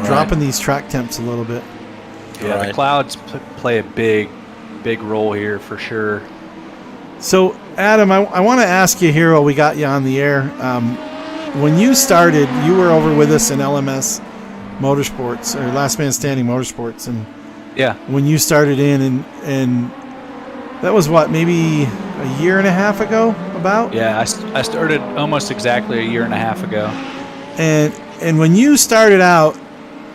dropping these track temps a little bit. Yeah, the clouds play a big role here for sure. So, Adam, I want to ask you here while we got you on the air. When you started, you were over with us in LMS Motorsports, or Last Man Standing Motorsports, and yeah, when you started in, and that was what, maybe a year and a half ago, about? Yeah, I started almost exactly a year and a half ago. And when you started out,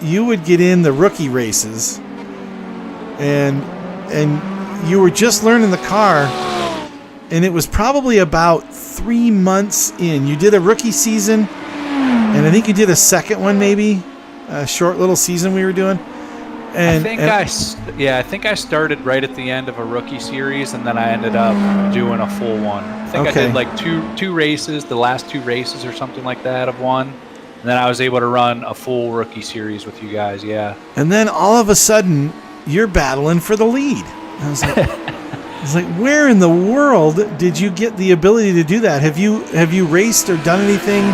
you would get in the rookie races, and you were just learning the car, and it was probably about 3 months in. You did a rookie season, and I think you did a second one, maybe a short little season we were doing. And I think I started right at the end of a rookie series, and then I ended up doing a full one. I think I did like two races, the last 2 races or something like that of one, and then I was able to run a full rookie series with you guys. Yeah. And then all of a sudden, you're battling for the lead. I was like, where in the world did you get the ability to do that? Have you raced or done anything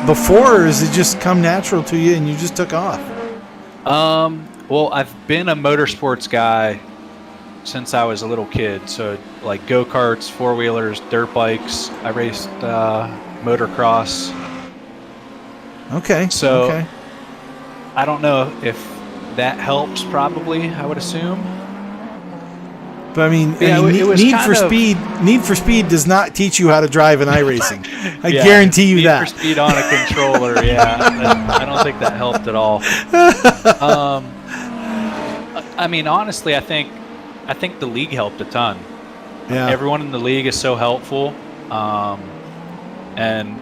before, or has it just come natural to you and you just took off? Well, I've been a motorsports guy since I was a little kid. So like go-karts, 4-wheelers, dirt bikes. I raced motocross. Okay. So okay. I don't know if that helps, probably, I would assume. But I mean, it was Need for Speed does not teach you how to drive in iRacing. I guarantee you that. Need for Speed on a controller, yeah. I don't think that helped at all. I mean, honestly, I think the league helped a ton. Yeah. Everyone in the league is so helpful, and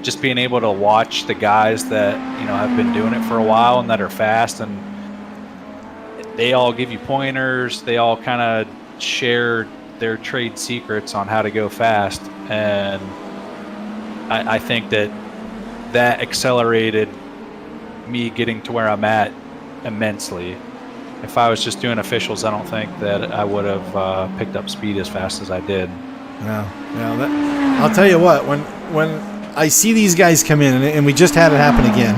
just being able to watch the guys that have been doing it for a while and that are fast, and they all give you pointers. They all kind of share their trade secrets on how to go fast, and I think that accelerated me getting to where I'm at immensely. If I was just doing officials, I don't think that I would have picked up speed as fast as I did. I'll tell you what, when I see these guys come in, and we just had it happen again,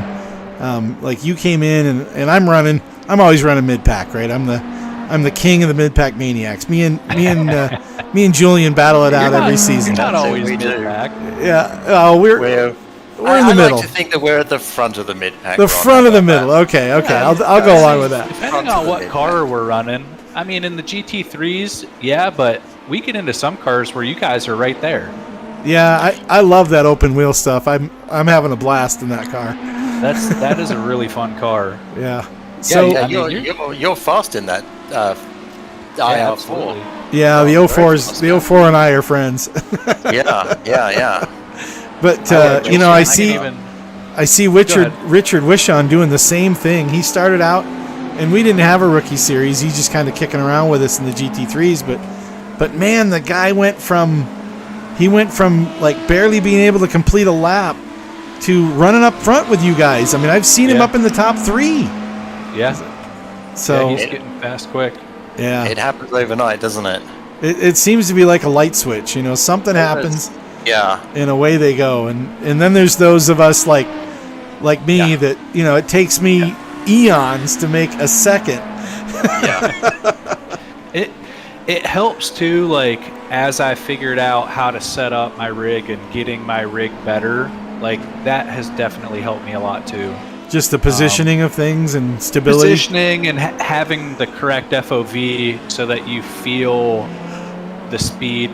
Like you came in and I'm always running mid-pack, right? I'm the king of the mid-pack maniacs. Me and Julian battle it out every season. You're not always we do. mid-pack. Yeah. We're in the middle. I like to think that we're at the front of the mid-pack. The front of the middle. Okay. I'll go along with that. Depending on what car we're running. I mean, in the GT3s, yeah, but we get into some cars where you guys are right there. Yeah, I love that open wheel stuff. I'm having a blast in that car. That is a really fun car. Yeah. So you're fast in that IR4. Yeah, the 04 and I are friends. Yeah. But I see Richard Wishon doing the same thing. He started out, and we didn't have a rookie series. He's just kind of kicking around with us in the GT3s. But man, the guy went from like barely being able to complete a lap to running up front with you guys. I mean, I've seen him up in the top 3. Yeah. So he's getting fast quick. Yeah. It happens overnight, doesn't it? It seems to be like a light switch. Something happens. Yeah. And away they go. And then there's those of us like me that, it takes me eons to make a second. Yeah. It helps too, like, as I figured out how to set up my rig and getting my rig better, like, that has definitely helped me a lot too. Just the positioning of things and stability. Positioning and having the correct FOV so that you feel the speed.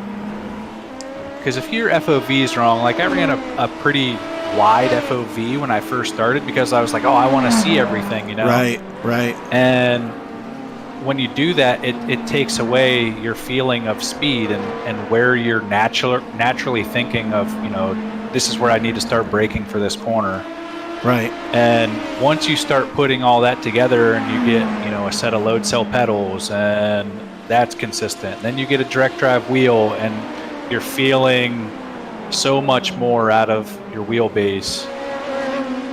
Because if your FOV is wrong, like I ran a pretty wide FOV when I first started because I was like, I want to see everything, Right. And when you do that, it takes away your feeling of speed and where you're naturally thinking of, this is where I need to start braking for this corner. Right. And once you start putting all that together and you get, a set of load cell pedals and that's consistent, then you get a direct drive wheel and you're feeling so much more out of your wheelbase.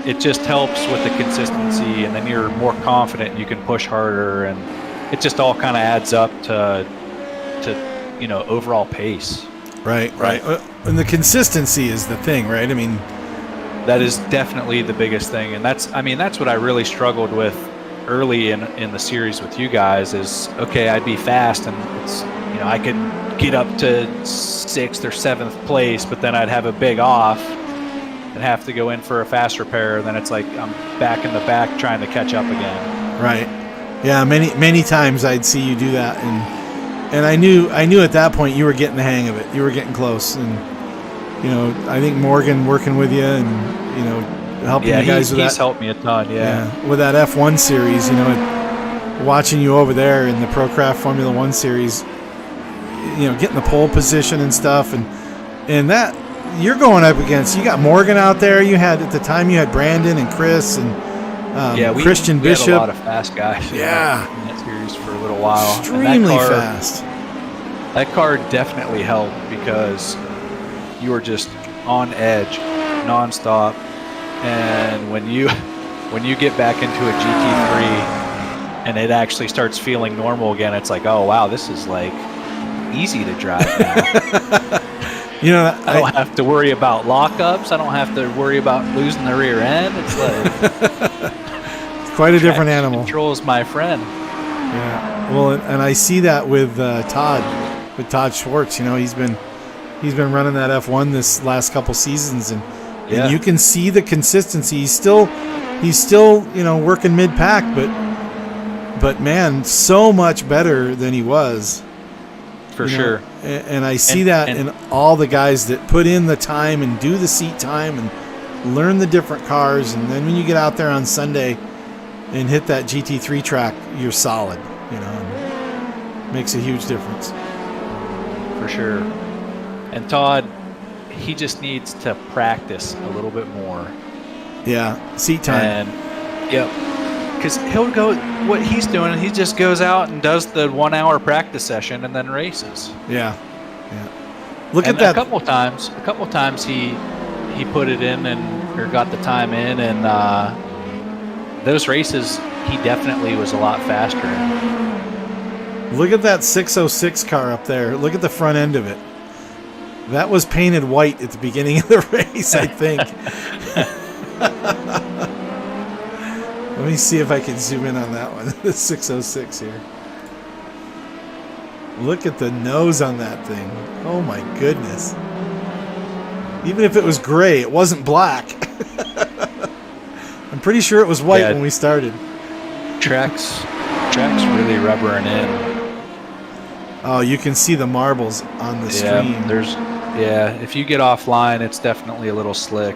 It just helps with the consistency, and then you're more confident, you can push harder, and it just all kind of adds up to overall pace. Right. And the consistency is the thing, right? I mean, that is definitely the biggest thing, and that's what I really struggled with early in the series with you guys. Is okay, I'd be fast, and it's I could get up to 6th or 7th place, but then I'd have a big off and have to go in for a fast repair. And then it's like I'm back in the back trying to catch up again. Right. Yeah. Many times I'd see you do that, and I knew at that point you were getting the hang of it. You were getting close, and I think Morgan working with you and helping you guys with that. He's helped me a ton. Yeah. With that F1 series, watching you over there in the ProCraft Formula 1 series. Getting the pole position and stuff, and that you're going up against. You got Morgan out there. You had at the time you had Brandon and Chris and Christian Bishop. We had a lot of fast guys. In that series for a little while. Extremely fast. That car definitely helped because you were just on edge, nonstop, and when you get back into a GT3 and it actually starts feeling normal again, it's like, oh wow, this is like easy to drive now. I don't have to worry about lockups. I don't have to worry about losing the rear end. It's like it's quite a different animal. Control is my friend. Yeah. Well, and I see that with Todd Schwartz. He's been running that F1 this last couple seasons, and you can see the consistency. He's still working mid pack, but man, so much better than he was. For sure. And I see that in all the guys that put in the time and do the seat time and learn the different cars. And then when you get out there on Sunday and hit that GT3 track, you're solid, and makes a huge difference. For sure. And Todd, he just needs to practice a little bit more. Yeah, seat time. Because he'll go, what he's doing, he just goes out and does the 1 hour practice session and then races. Yeah. Look at that. A couple times he put it in or got the time in, and those races he definitely was a lot faster in. Look at that 606 car up there. Look at the front end of it. That was painted white at the beginning of the race, I think. Let me see if I can zoom in on that one. The 606 here. Look at the nose on that thing. Oh my goodness. Even if it was gray, it wasn't black. I'm pretty sure it was white when we started. Track's really rubbering in. Oh, you can see the marbles on the stream. If you get offline, it's definitely a little slick.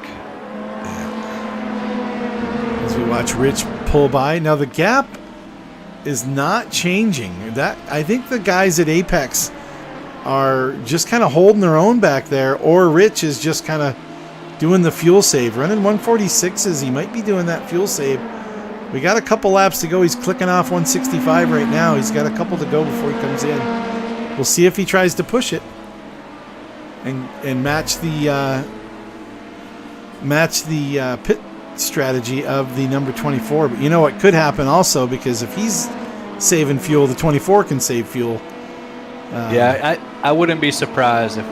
As we watch Rich pull by. Now the gap is not changing. I think the guys at Apex are just kind of holding their own back there, or Rich is just kind of doing the fuel save. Running 146s, he might be doing that fuel save. We got a couple laps to go. He's clicking off 165 right now. He's got a couple to go before he comes in. We'll see if he tries to push it and match the pit strategy of the number 24. But you know what could happen also, because if he's saving fuel, the 24 can save fuel. I wouldn't be surprised if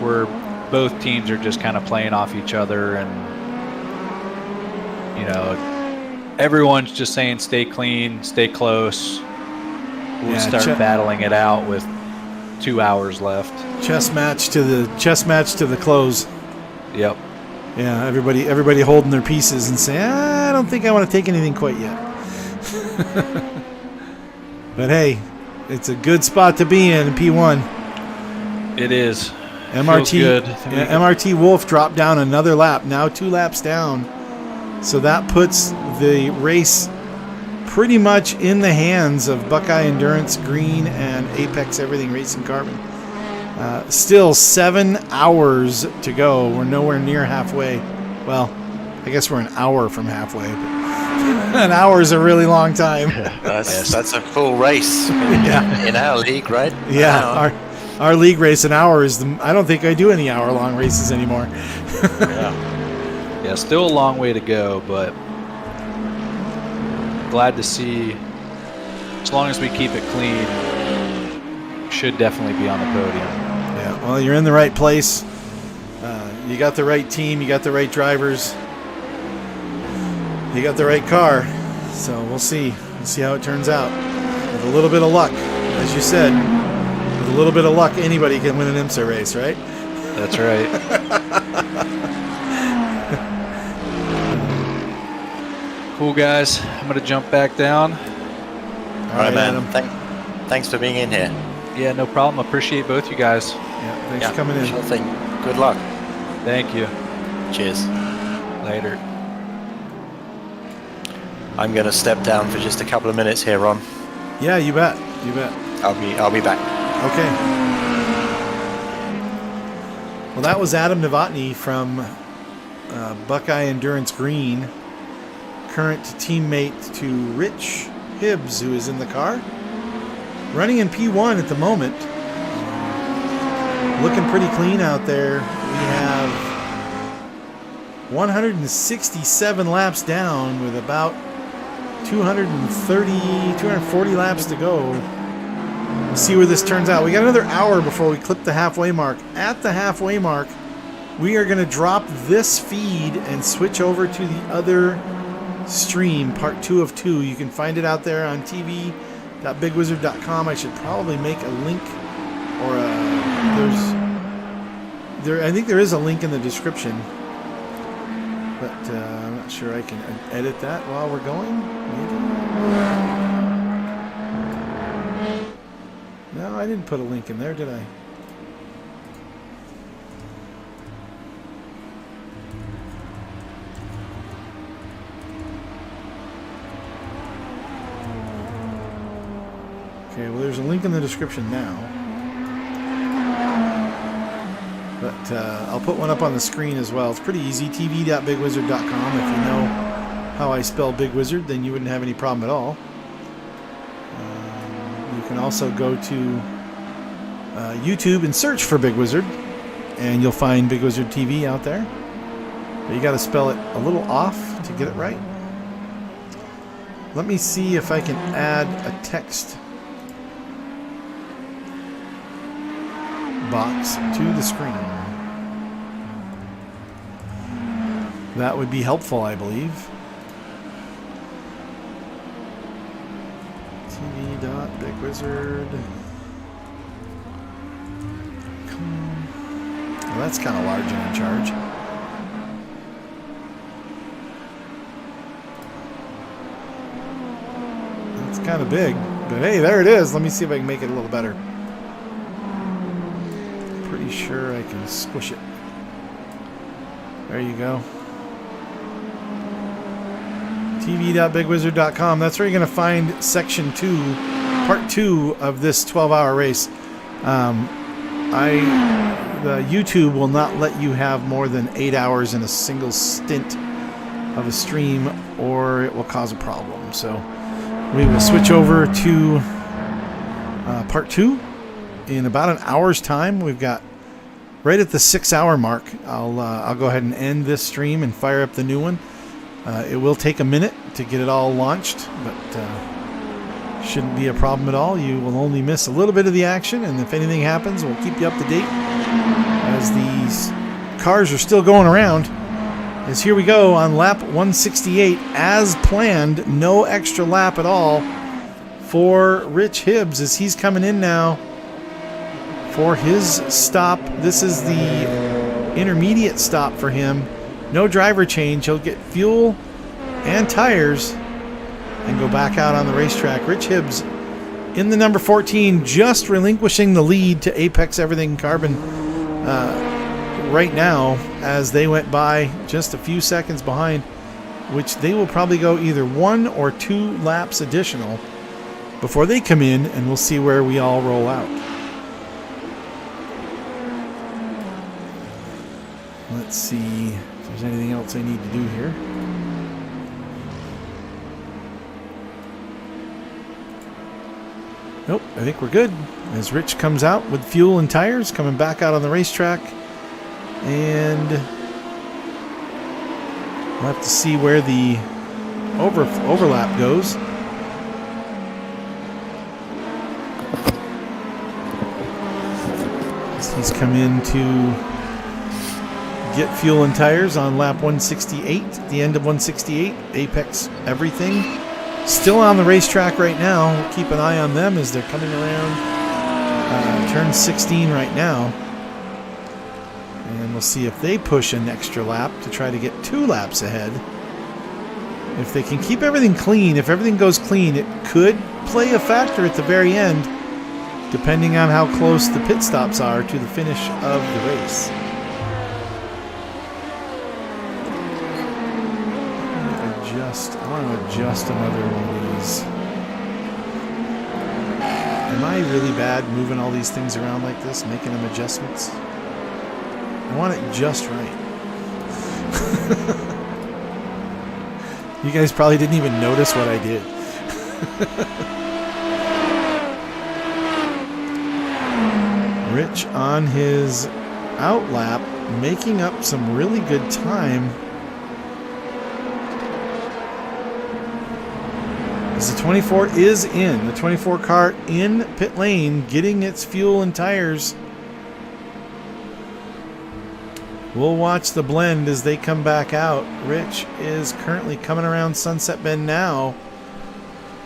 both teams are just kind of playing off each other, and everyone's just saying stay clean, stay close. We'll start battling it out with 2 hours left. Chess match to the close. Yep. Yeah, everybody holding their pieces and saying, I don't think I want to take anything quite yet. But hey, it's a good spot to be in P1. It is. MRT Wolf dropped down another lap. Now 2 laps down. So that puts the race pretty much in the hands of Buckeye Endurance, Green, and Apex Everything Racing Carbon. Still 7 hours to go. We're nowhere near halfway. Well, I guess we're an hour from halfway. But an hour is a really long time. That's a full race in our league, right? Yeah, our league race, an hour is I don't think I do any hour-long races anymore. Yeah, still a long way to go, but glad to see, as long as we keep it clean, should definitely be on the podium. Yeah, well, you're in the right place. You got the right team. You got the right drivers. You got the right car. So we'll see. We'll see how it turns out. With a little bit of luck, as you said, with a little bit of luck, anybody can win an IMSA race, right? That's right. Cool, guys. I'm going to jump back down. All right, man. Thanks for being in here. Yeah, no problem. Appreciate both you guys. Yeah, thanks for coming in. Sure thing. Good luck. Thank you. Cheers. Later. I'm going to step down for just a couple of minutes here, Ron. Yeah, you bet. You bet. I'll be back. Okay. Well, that was Adam Novotny from Buckeye Endurance Green, current teammate to Rich Hibbs, who is in the car. Running in P1 at the moment. Looking pretty clean out there. We have 167 laps down with about 240 laps to go. We'll see where this turns out. We got another hour before we clip the halfway mark. At the halfway mark, we are going to drop this feed and switch over to the other stream, part 2 of 2. You can find it out there on tv.bigwizurd.com. I should probably make a link, or I think there is a link in the description, but I'm not sure I can edit that while we're going. Maybe. No, I didn't put a link in there, did I? Okay, well, there's a link in the description now. But I'll put one up on the screen as well. It's pretty easy. tv.bigwizurd.com. If you know how I spell Big Wizard, then you wouldn't have any problem at all. You can also go to YouTube and search for Bigg Wizurd, and you'll find Bigg Wizurd TV out there. But you got to spell it a little off to get it right. Let me see if I can add a text box to the screen. That would be helpful, I believe. Bigg Wizurd. Well, that's kind of large and in charge. That's kind of big, but hey, there it is. Let me see if I can make it a little better. Pretty sure I can squish it. There you go. tv.bigwizurd.com. That's where you're going to find section 2, part 2 of this 12-hour race. The YouTube will not let you have more than 8 hours in a single stint of a stream, or it will cause a problem. So we will switch over to part 2 in about an hour's time. We've got right at the 6-hour mark. I'll go ahead and end this stream and fire up the new one. It will take a minute to get it all launched, but shouldn't be a problem at all. You will only miss a little bit of the action, and if anything happens, we'll keep you up to date as these cars are still going around. As here we go on lap 168, as planned, no extra lap at all for Rich Hibbs as he's coming in now for his stop. This is the intermediate stop for him. No driver change. He'll get fuel and tires and go back out on the racetrack. Rich Hibbs in the number 14, just relinquishing the lead to Apex Everything Carbon right now as they went by just a few seconds behind, which they will probably go either 1 or 2 laps additional before they come in, and we'll see where we all roll out. Let's see if there's anything else I need to do here. Nope, I think we're good. As Rich comes out with fuel and tires, coming back out on the racetrack. And we'll have to see where the overlap goes. He's come in to get fuel and tires on lap 168, the end of 168, Apex Everything. Still on the racetrack right now. We'll keep an eye on them as they're coming around turn 16 right now. And we'll see if they push an extra lap to try to get 2 laps ahead. If they can keep everything clean, if everything goes clean, it could play a factor at the very end, depending on how close the pit stops are to the finish of the race. I want to adjust another one of these. Am I really bad moving all these things around like this, making them adjustments? I want it just right. You guys probably didn't even notice what I did. Rich on his outlap, making up some really good time. As the 24 is in, the 24 car in pit lane, getting its fuel and tires. We'll watch the blend as they come back out. Rich is currently coming around Sunset Bend now.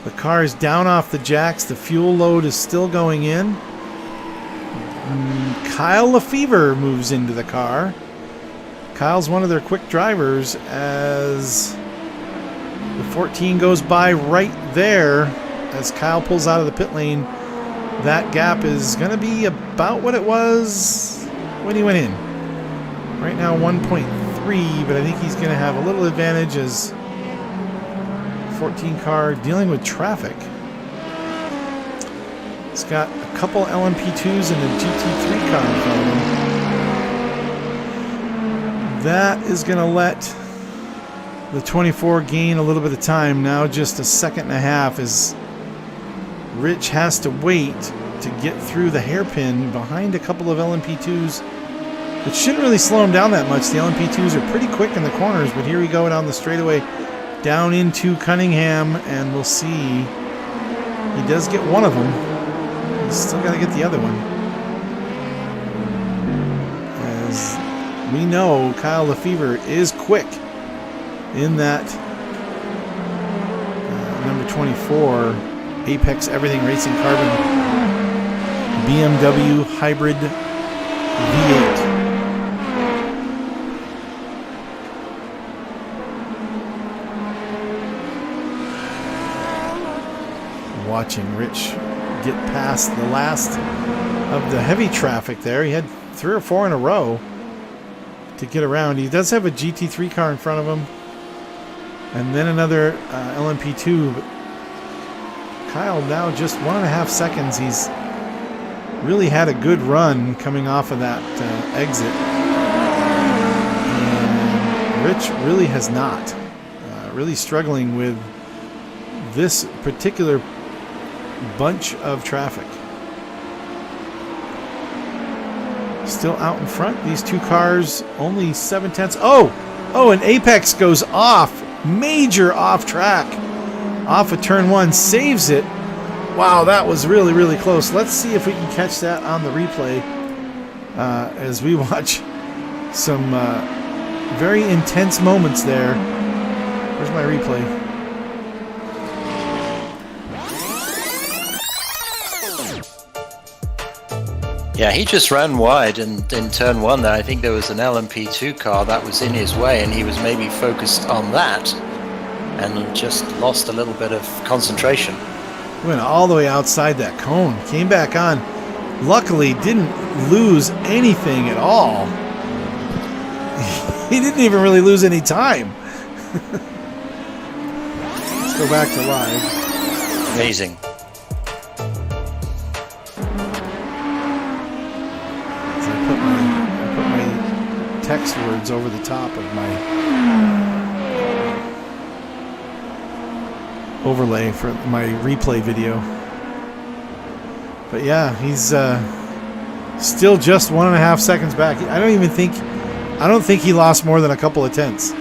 The car is down off the jacks. The fuel load is still going in. Kyle Lefevre moves into the car. Kyle's one of their quick drivers as the 14 goes by right there as Kyle pulls out of the pit lane. That gap is going to be about what it was when he went in. Right now 1.3, but I think he's going to have a little advantage as 14 car dealing with traffic. It's got a couple LMP2s and a GT3 car in front of him. That is going to let the 24 gain a little bit of time. Now just a second and a half as Rich has to wait to get through the hairpin behind a couple of LMP2s. It shouldn't really slow him down that much. The LMP2s are pretty quick in the corners, but here we go down the straightaway down into Cunningham, and we'll see. He does get one of them. He's still got to get the other one. As we know, Kyle Lefevre is quick in that number 24 Apex Everything Racing Carbon BMW Hybrid V8. Watching Rich get past the last of the heavy traffic there. He had 3 or 4 in a row to get around. He does have a GT3 car in front of him, and then another LMP2. But Kyle now just 1.5 seconds. He's really had a good run coming off of that exit. And Rich really has not. Really struggling with this particular bunch of traffic. Still out in front. These 2 cars only 7/10. Oh, and Apex goes off. Major off track. Off of turn 1. Saves it. Wow, that was really, really close. Let's see if we can catch that on the replay as we watch some very intense moments there. Where's my replay? Yeah, he just ran wide in turn 1 there. I think there was an LMP2 car that was in his way, and he was maybe focused on that and just lost a little bit of concentration. Went all the way outside that cone. Came back on. Luckily, didn't lose anything at all. He didn't even really lose any time. Let's go back to live. Amazing. I put my text words over the top of my overlay for my replay video. But yeah, he's still just 1.5 seconds back. I don't think he lost more than a couple of tenths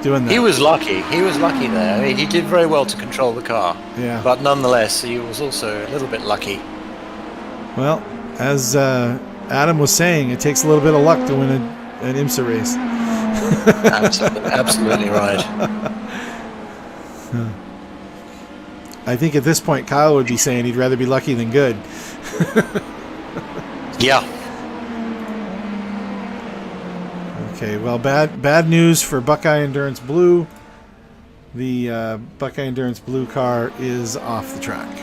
doing that. He was lucky. He was lucky there. I mean, he did very well to control the car. Yeah. But nonetheless, he was also a little bit lucky. Well, as Adam was saying, it takes a little bit of luck to win an IMSA race. Absolutely right. I think at this point, Kyle would be saying he'd rather be lucky than good. Yeah. Okay, well, bad news for Buckeye Endurance Blue. The Buckeye Endurance Blue car is off the track.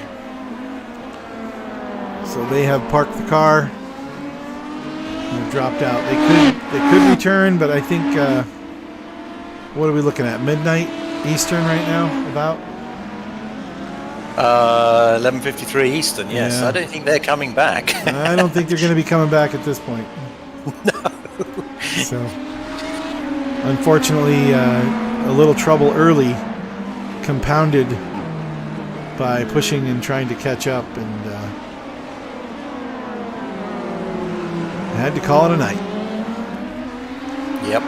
So they have parked the car. They've dropped out. They could return, but I think what are we looking at? Midnight Eastern right now, about 11:53 Eastern. Yes, Yeah. I don't think they're coming back. I don't think they're going to be coming back at this point. No. So, unfortunately, a little trouble early, compounded by pushing and trying to catch up, and I had to call it a night. Yep.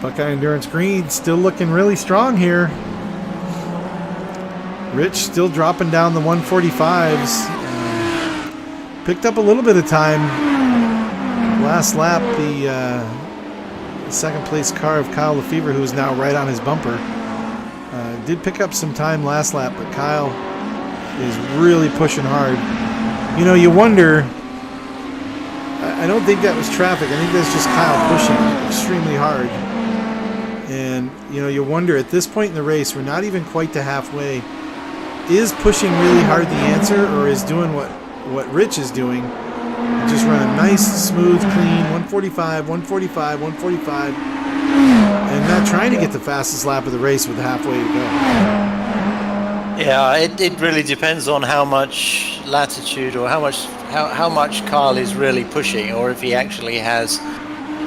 Buckeye Endurance Green still looking really strong here. Rich still dropping down the 145s. Picked up a little bit of time. Last lap, the second place car of Kyle Lefevre, who is now right on his bumper, did pick up some time last lap, but Kyle is really pushing hard. You know, you wonder, I don't think that was traffic. I think that's just Kyle pushing extremely hard. And, you know, you wonder at this point in the race, we're not even quite to halfway. Is pushing really hard the answer, or is doing what Rich is doing? Just run a nice, smooth, clean 145, 145, 145, and not trying to get the fastest lap of the race with halfway to go. Yeah, it really depends on how much latitude or how much Kyle is really pushing, or if he actually has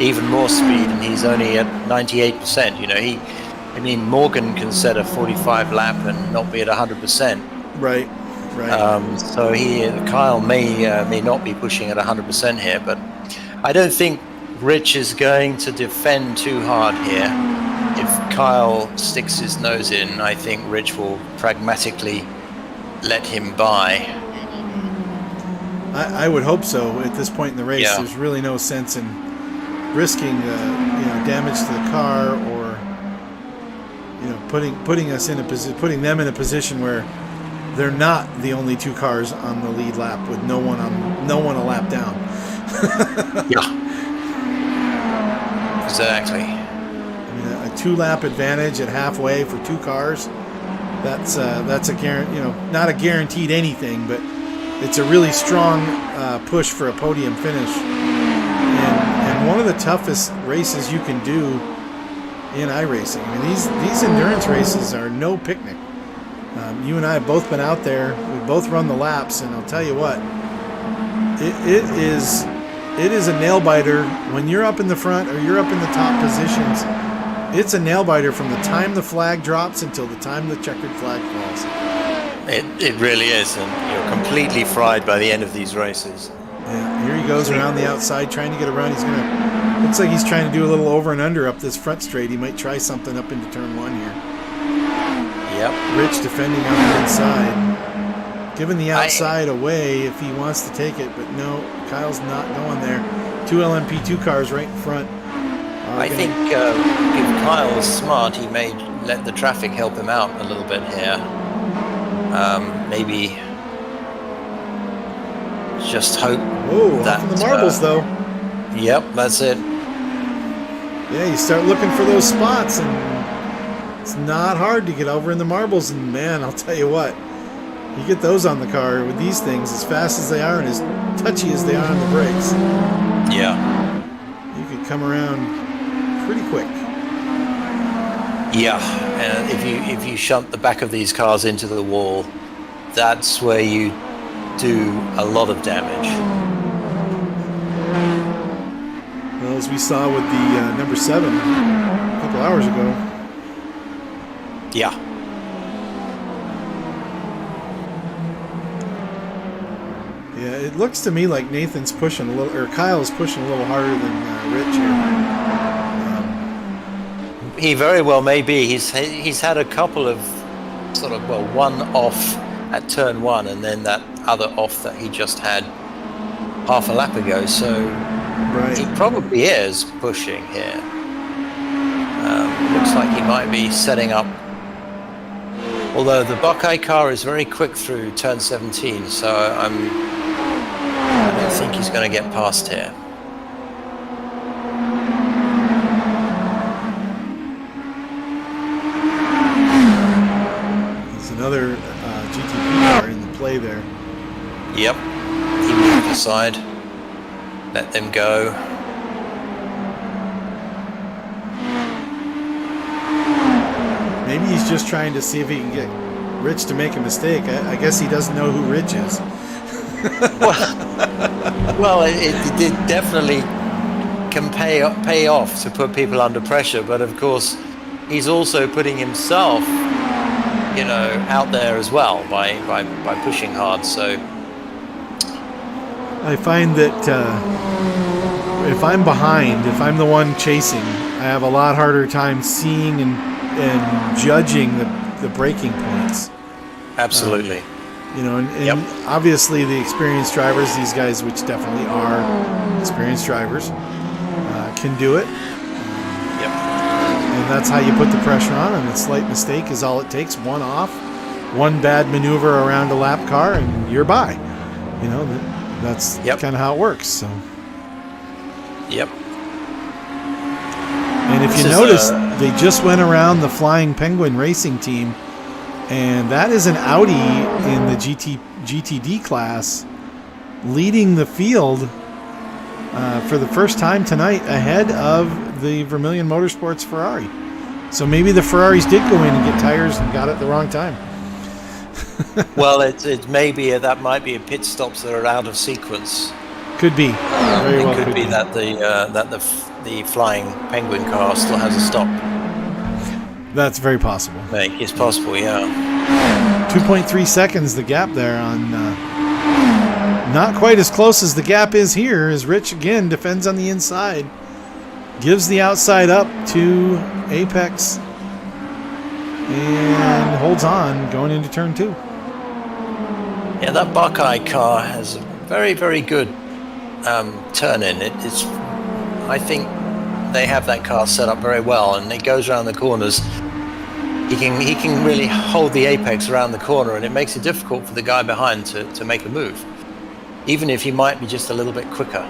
even more speed and he's only at 98%. You know, Morgan can set a 45 lap and not be at 100%. Right. So Kyle may not be pushing at 100% here, but I don't think Rich is going to defend too hard here. If Kyle sticks his nose in, I think Rich will pragmatically let him by. I would hope so. At this point in the race, Yeah. There's really no sense in risking damage to the car or putting us in a position, putting them in a position where they're not the only 2 cars on the lead lap with no one a lap down. Yeah. Exactly. I mean, a 2-lap advantage at halfway for 2 cars. That's a not a guaranteed anything, but it's a really strong push for a podium finish. And one of the toughest races you can do in iRacing. I mean, these endurance races are no picnic. You and I have both been out there. We both run the laps, and I'll tell you what, it is a nail biter when you're up in the front or you're up in the top positions. It's a nail biter from the time the flag drops until the time the checkered flag falls. It really is, and you're completely fried by the end of these races. Yeah, here he goes around the outside trying to get around. Looks like he's trying to do a little over and under up this front straight. He might try something up into turn 1 here. Yep. Rich defending on the inside. Giving the outside away if he wants to take it, but no, Kyle's not going there. 2 LMP2 cars right in front. I think if Kyle is smart, he may let the traffic help him out a little bit here. Maybe just hope that... off in the marbles, though. Yep, that's it. Yeah, you start looking for those spots, and it's not hard to get over in the marbles. And, man, I'll tell you what, you get those on the car with these things, as fast as they are and as touchy as they are on the brakes. Yeah. You could come around pretty quick. Yeah, and if you shunt the back of these cars into the wall, that's where you do a lot of damage. Well, as we saw with the number 7 a couple hours ago. Yeah. Yeah, it looks to me like Nathan's pushing a little, or Kyle's pushing a little harder than Rich here. He very well may be. He's had a couple of sort of, well, one off at turn 1 and then that other off that he just had half a lap ago. So he probably is pushing here. Looks like he might be setting up. Although the Buckeye car is very quick through turn 17, so I don't think he's going to get past here. Another GTP car in the play there. Yep. He moved aside. Let them go. Maybe he's just trying to see if he can get Rich to make a mistake. I guess he doesn't know who Rich is. Well, it definitely can pay off to put people under pressure, but of course, he's also putting himself, out there as well by pushing hard. So I find that if I'm behind, if I'm the one chasing, I have a lot harder time seeing and judging the braking points. Absolutely. And obviously the experienced drivers, these guys, which definitely are experienced drivers, can do it. And that's how you put the pressure on them. A slight mistake is all it takes. One off, one bad maneuver around a lap car, and you're by. That's kind of how it works. So. Yep. And if you notice, they just went around the Flying Penguin Racing team, and that is an Audi in the GTD class, leading the field for the first time tonight, ahead of the Vermilion Motorsports Ferrari. So maybe the Ferraris did go in and get tires and got it the wrong time. Well, it may be that might be a pit stops that are out of sequence. Could be. Very well could be that the Flying Penguin car still has a stop. That's very possible. It's possible, yeah. 2.3 seconds the gap there on. Not quite as close as the gap is here, as Rich again defends on the inside. Gives the outside up to Apex. And holds on going into turn 2. Yeah, that Buckeye car has a very, very good turn in. I think they have that car set up very well, and it goes around the corners he can really hold the apex around the corner, and it makes it difficult for the guy behind to make a move, even if he might be just a little bit quicker.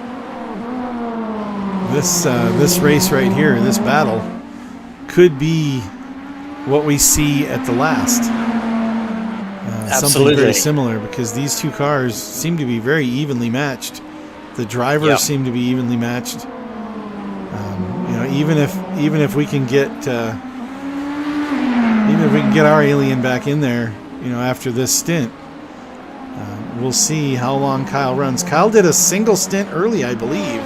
This race right here, this battle, could be what we see at the last. Something Absolutely. very similar, because these two cars seem to be very evenly matched. The drivers seem to be evenly matched. Even if we can get our alien back in there, after this stint, we'll see how long Kyle runs. Kyle did a single stint early, I believe.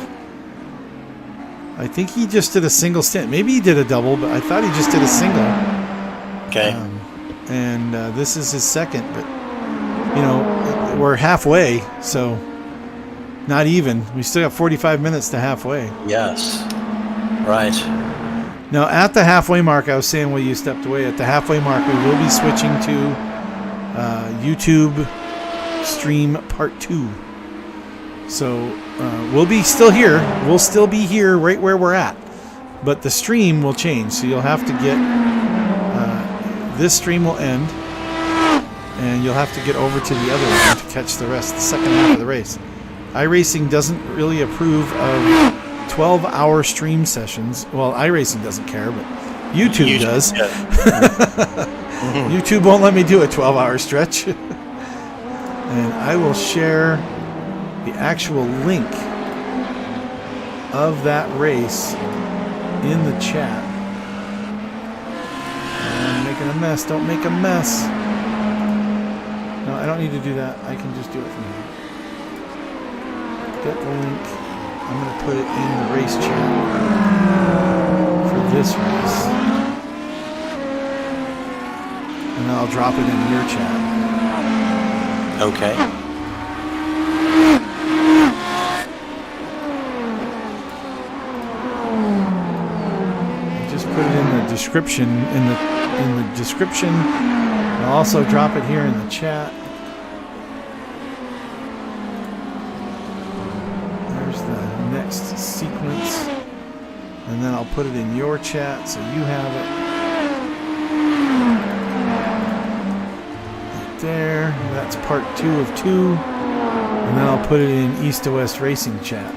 I think he just did a single stint. Maybe he did a double, but I thought he just did a single. Okay. And this is his second, but we're halfway, so not even. We still got 45 minutes to halfway. Yes. Right. Now, at the halfway mark, I was saying while you stepped away, at the halfway mark, we will be switching to YouTube stream part 2. So we'll be still here. We'll still be here right where we're at. But the stream will change. So you'll have to get... this stream will end. And you'll have to get over to the other one to catch the rest, the second half of the race. iRacing doesn't really approve of 12-hour stream sessions. Well, iRacing doesn't care, but YouTube does. Yeah. YouTube won't let me do a 12-hour stretch. And I will share the actual link of that race in the chat. I'm making a mess. Don't make a mess. No, I don't need to do that. I can just do it from here. Get the link. I'm going to put it in the race chat for this race. And then I'll drop it in your chat. Okay. Just put it in the description. In the description. I'll also drop it here in the chat. There's the next sequence. And then I'll put it in your chat so you have it. Right there. That's part 2 of 2. And then I'll put it in East to West Racing chat.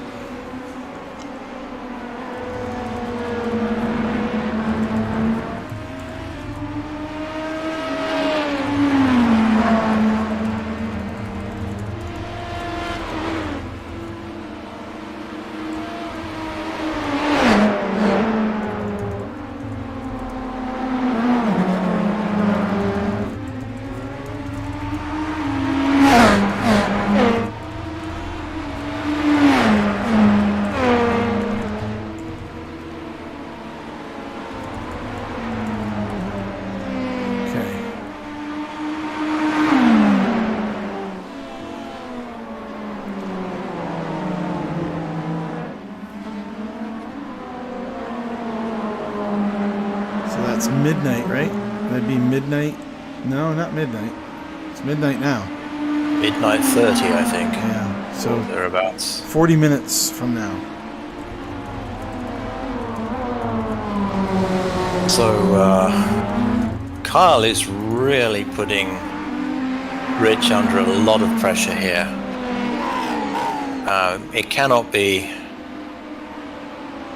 Midnight, right? That'd be midnight. No, not midnight. It's midnight now. Midnight 30, I think. Yeah. So thereabouts. 40 minutes from now. So Kyle is really putting Rich under a lot of pressure here. It cannot be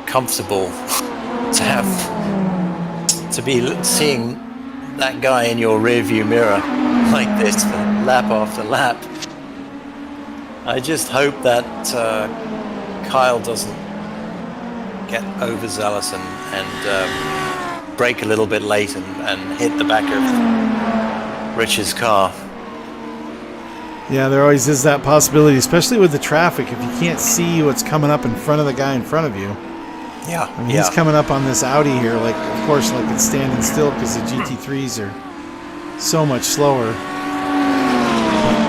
comfortable to be seeing that guy in your rearview mirror like this, lap after lap. I just hope that Kyle doesn't get overzealous and brake a little bit late and hit the back of Rich's car. Yeah, there always is that possibility, especially with the traffic. If you can't see what's coming up in front of the guy in front of you. Yeah, I mean, he's coming up on this Audi here, like, of course, like it's standing still because the GT3s are so much slower.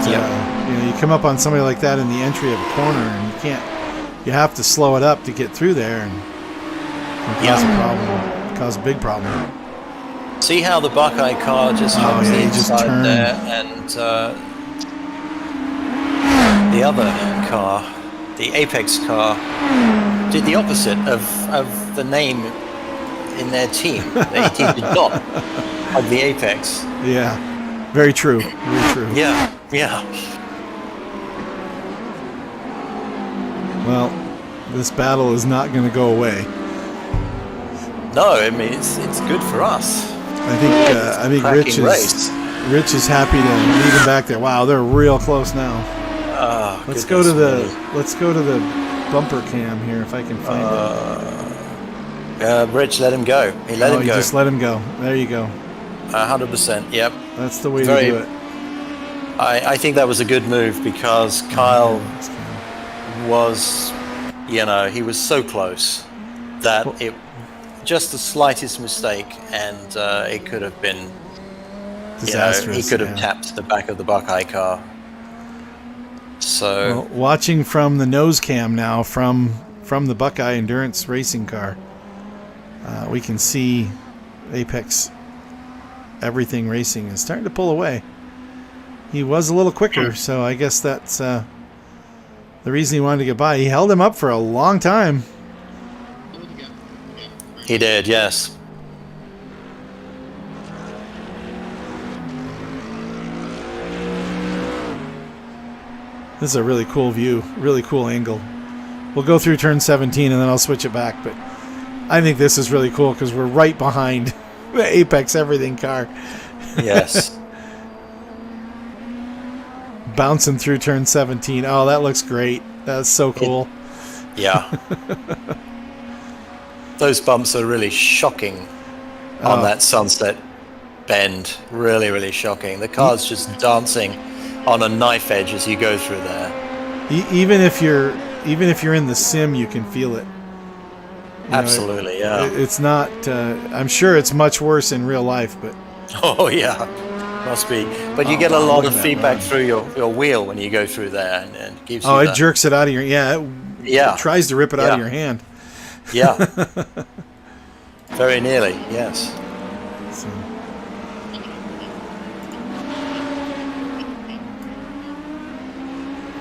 But, you come up on somebody like that in the entry of a corner, and you have to slow it up to get through there, and cause a problem, cause a big problem. See how the Buckeye car just hugs the inside there, and the other car, the Apex car, did the opposite of the name in their team. Their team did not. Like the apex. Yeah, very true. Very true. Yeah. Well, this battle is not going to go away. No, I mean it's good for us. I think Rich is happy to lead him back there. Wow, they're real close now. Let's go to the bumper cam here if I can find it. Rich let him go. He let him go. Just let him go. There you go. 100%. Yep. That's the way to do it. I think that was a good move because Kyle was, he was so close that it just the slightest mistake and it could have been disastrous. He could have tapped the back of the Buckeye car. So watching from the nose cam now from the Buckeye Endurance racing car, we can see Apex Everything Racing is starting to pull away. He was a little quicker, so I guess that's the reason he wanted to get by. He held him up for a long time. He did, yes. This is a really cool view, really cool angle. We'll go through turn 17 and then I'll switch it back, but I think this is really cool because we're right behind the Apex Everything car. Yes. Bouncing through turn 17. Oh, that looks great. That's so cool. Yeah. Those bumps are really shocking on that sunset bend. Really, really shocking. The car's just dancing on a knife edge as you go through there. Even if you're in the sim, you can feel it. Absolutely, yeah. It's not. I'm sure it's much worse in real life, but. Oh yeah, must be. But you get a lot of feedback through your wheel when you go through there, and it gives you. It jerks it out of your. It tries to rip it out of your hand. Yeah. Very nearly, yes. So.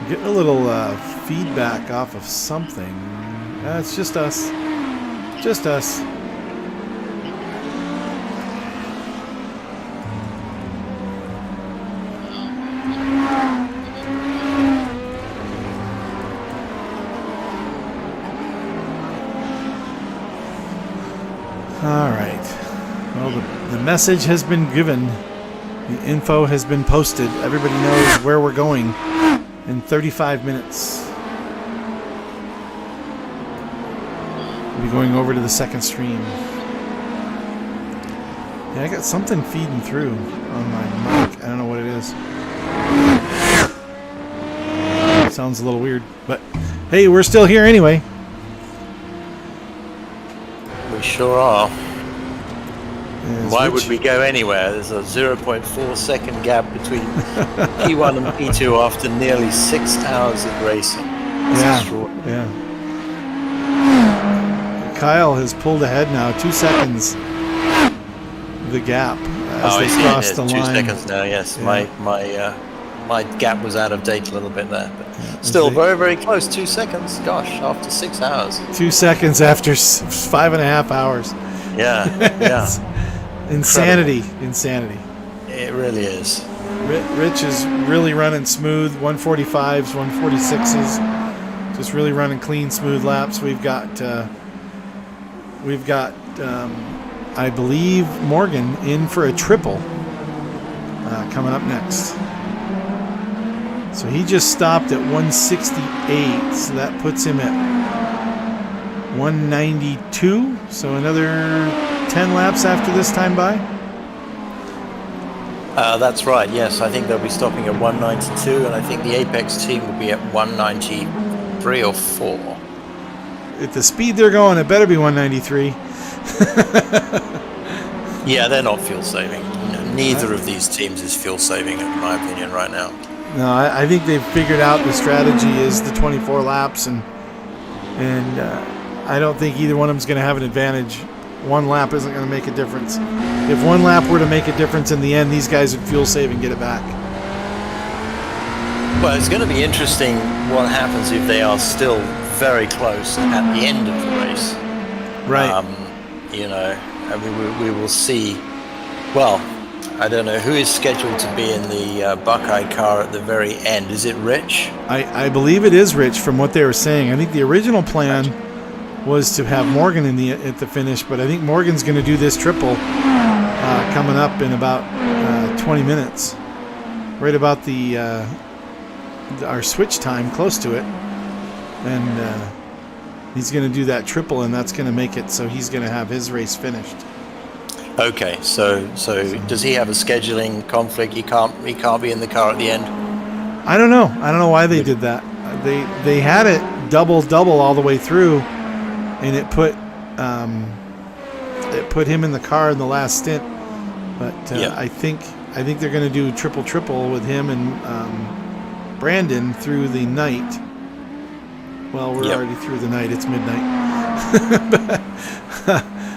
I'm getting a little feedback off of something. It's just us. Just us. All right. Well, the message has been given. The info has been posted. Everybody knows where we're going in 35 minutes. We'll be going over to the second stream. Yeah, I got something feeding through on my mic. I don't know what it is. Sounds a little weird, but hey, we're still here anyway. We sure are. Why would we go anywhere? There's a 0.4 second gap between P1 and P2 after nearly 6 hours of racing. That's extraordinary. Yeah. Kyle has pulled ahead now, 2 seconds. The gap as they cross the line. 2 seconds now. Yes, yeah. My gap was out of date a little bit there, but still very, very close. 2 seconds. Gosh, after 6 hours. 2 seconds after 5.5 hours. Yeah, yeah. Insanity. It really is. Rich is really running smooth. 145s, 146s, just really running clean, smooth laps. We've got, I believe, Morgan in for a triple coming up next. So he just stopped at 168, so that puts him at 192. So another 10 laps after this time by? That's right, yes. I think they'll be stopping at 192, and I think the Apex team will be at 193 or 4. At the speed they're going, it better be 193. Yeah, they're not fuel saving. Neither of these teams is fuel saving, in my opinion, right now. No, I think they've figured out the strategy is the 24 laps, and I don't think either one of them's going to have an advantage. One lap isn't going to make a difference. If one lap were to make a difference in the end, these guys would fuel save and get it back. Well, it's going to be interesting what happens if they are still very close at the end of the race. Right. I mean, we will see Well, I don't know who is scheduled to be in the Buckeye car at the very end. Is it Rich? I believe it is Rich from what they were saying. I think the original plan was to have Morgan at the finish, but I think Morgan's going to do this triple coming up in about 20 minutes. Right about our switch time, close to it. And he's going to do that triple, and that's going to make it so he's going to have his race finished. Okay, so does he have a scheduling conflict? He can't be in the car at the end? I don't know. I don't know why they did that. They had it double all the way through, and it put him in the car in the last stint. But I think they're going to do triple with him and Brandon through the night. Well, we're already through the night. It's midnight.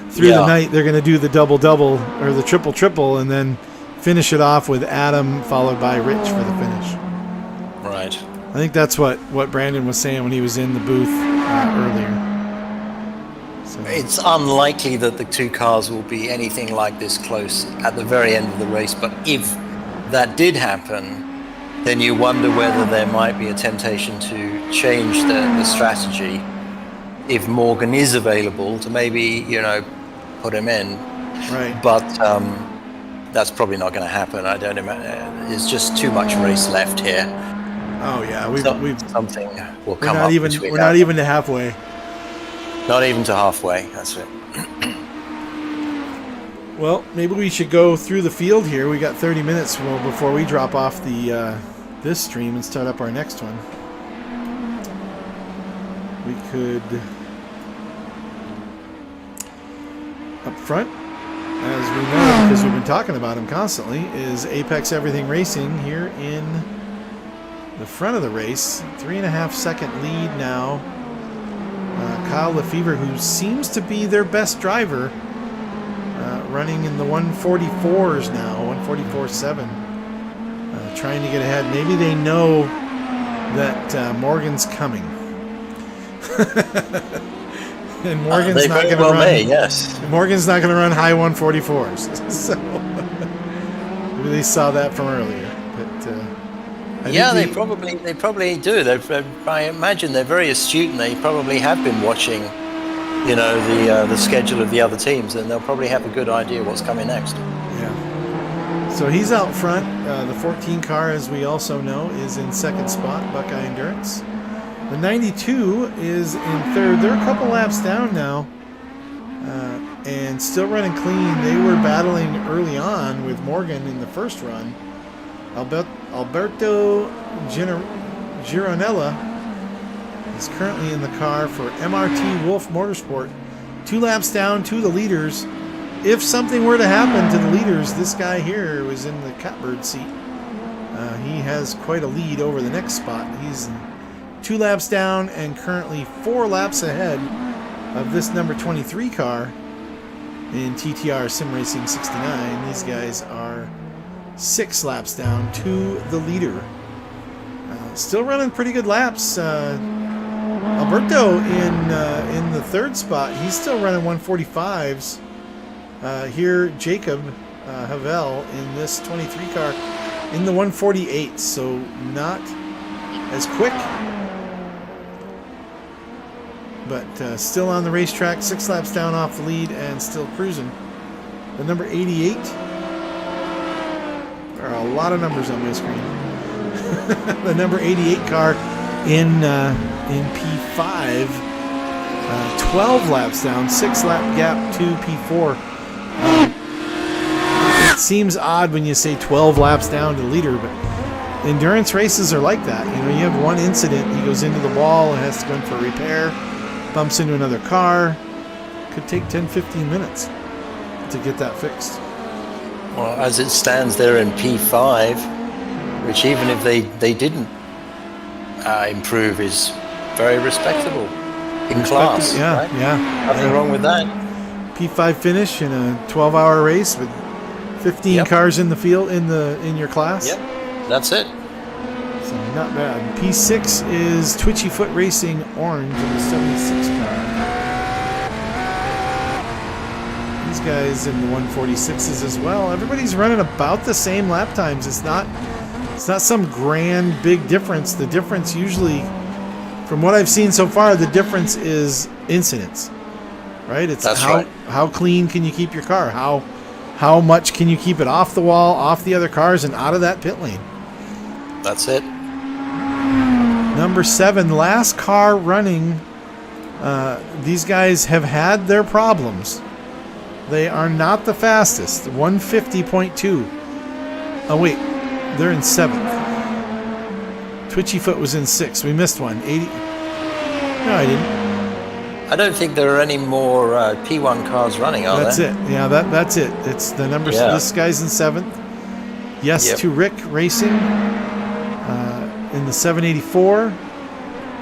Through the night, they're going to do the double or the triple, and then finish it off with Adam followed by Rich for the finish. Right. I think that's what Brandon was saying when he was in the booth earlier. So. It's unlikely that the two cars will be anything like this close at the very end of the race, but if that did happen, then you wonder whether there might be a temptation to change the strategy if Morgan is available to maybe, put him in. Right. But that's probably not going to happen. I don't imagine. There's just too much race left here. Oh yeah, we've something will come up. We're not even to halfway. Not even to halfway. That's it. Well, maybe we should go through the field here. We got 30 minutes before we drop off this stream and start up our next one. We could, up front, as we know, because we've been talking about him constantly, is Apex Everything Racing here in the front of the race. 3.5 second lead now. Kyle Lefevre, who seems to be their best driver, running in the 144s now, 144.7, trying to get ahead. Maybe they know that Morgan's coming. And Morgan's not going to run. Yes. Morgan's not going to run high 144s. So maybe they saw that from earlier. But they probably do. I imagine they're very astute, and they probably have been watching, the schedule of the other teams, and they'll probably have a good idea what's coming next. Yeah. So he's out front. The 14 car, as we also know, is in second spot, Buckeye Endurance. The 92 is in third. They're a couple laps down now, and still running clean. They were battling early on with Morgan in the first run. Alberto Gironella is currently in the car for MRT Wolf Motorsport. 2 laps down to the leaders. If something were to happen to the leaders, this guy here was in the catbird seat. He has quite a lead over the next spot. He's 2 laps down and currently 4 laps ahead of this number 23 car in TTR Sim Racing 69. These guys are 6 laps down to the leader. Still running pretty good laps. Alberto in the third spot. He's still running 145s. Here, Jacob Havel in this 23 car in the 148, so not as quick, but still on the racetrack, 6 laps down off the lead and still cruising. The number 88. There are a lot of numbers on my screen. The number 88 car in P5, 12 laps down, 6 lap gap to P4. It seems odd when you say 12 laps down to the leader, but endurance races are like that. You have one incident, he goes into the wall and has to go in for a repair, bumps into another car. Could take 10-15 minutes to get that fixed. Well, as it stands there in P5, which even if they didn't improve, is very respectable in class. Yeah, right? yeah. Nothing wrong with that. P5 finish in a 12-hour race with 15 cars in the field in your class. Yep, that's it. So not bad. P6 is Twitchy Foot Racing Orange in the 76 car. These guys in the 146s as well. Everybody's running about the same lap times. It's not some grand big difference. The difference usually, from what I've seen so far, the difference is incidents. Right? It's how clean can you keep your car? How much can you keep it off the wall, off the other cars, and out of that pit lane? That's it. Number 7, last car running. These guys have had their problems. They are not the fastest. 150.2. Oh, wait. They're in 7th. Twitchy Foot was in 6th. We missed one. 80. No, I didn't. I don't think there are any more P1 cars running, are That's there? it. Yeah, that's it. It's the number. Yeah. This guy's in 7th. Yes to Rick Racing in the 784.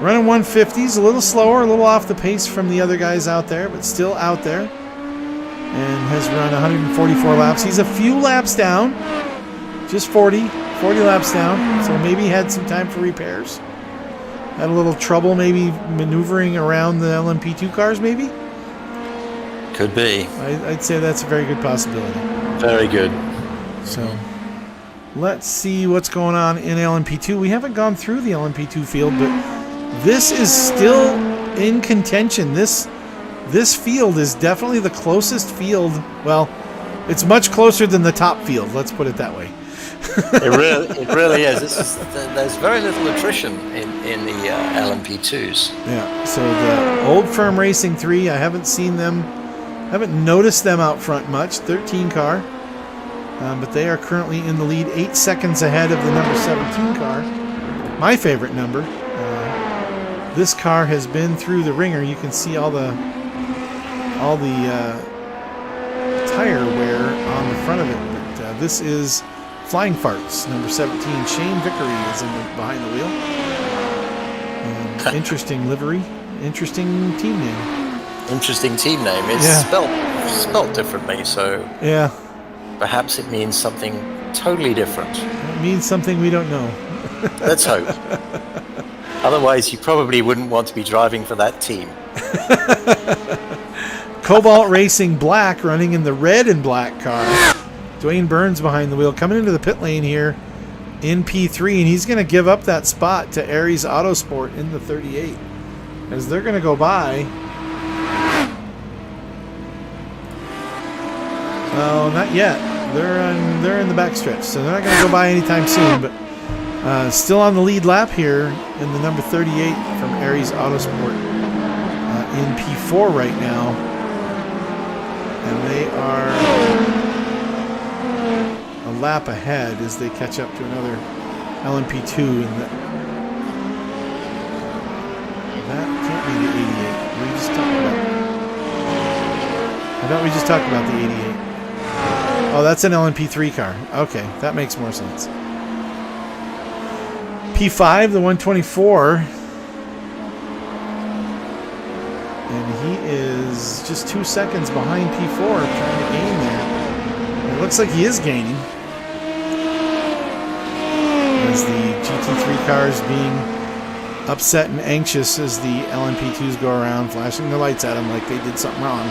Running 150s, a little slower, a little off the pace from the other guys out there, but still out there. And has run 144 laps. He's a few laps down. Just 40 laps down. So maybe had some time for repairs. Had a little trouble maybe maneuvering around the LMP2 cars, maybe? Could be. I'd say that's a very good possibility. Very good. So let's see what's going on in LMP2. We haven't gone through the LMP2 field, but this is still in contention. This field is definitely the closest field. Well, it's much closer than the top field. Let's put it that way. It really is. There's very little attrition in the LMP2s. Yeah. So the Old Firm Racing 3, I haven't seen them. Haven't noticed them out front much. 13 car. But they are currently in the lead, 8 seconds ahead of the number 17 car. My favorite number. This car has been through the ringer. You can see all the tire wear on the front of it. But this is Flying Farts, number 17. Shane Vickery is behind the wheel. Interesting livery. Interesting team name. Interesting team name. It's spelled differently, so yeah. Perhaps it means something totally different. It means something we don't know. Let's hope. Otherwise, you probably wouldn't want to be driving for that team. Cobalt Racing Black running in the red and black car. Dwayne Burns behind the wheel, coming into the pit lane here in P3, and he's going to give up that spot to Aries Autosport in the 38 as they're going to go by. Oh, not yet. They're in the backstretch, so they're not going to go by anytime soon. But still on the lead lap here in the number 38 from Aries Autosport in P4 right now, and they are a lap ahead as they catch up to another LMP2. And that can't be the 88. We just talked about. I thought we just talked about the 88. Oh, that's an LMP3 car. Okay, that makes more sense. P5, the 124. And he is just 2 seconds behind P4 trying to gain there. And it looks like he is gaining. As the GT3 cars being upset and anxious as the LMP2s go around, flashing their lights at them like they did something wrong.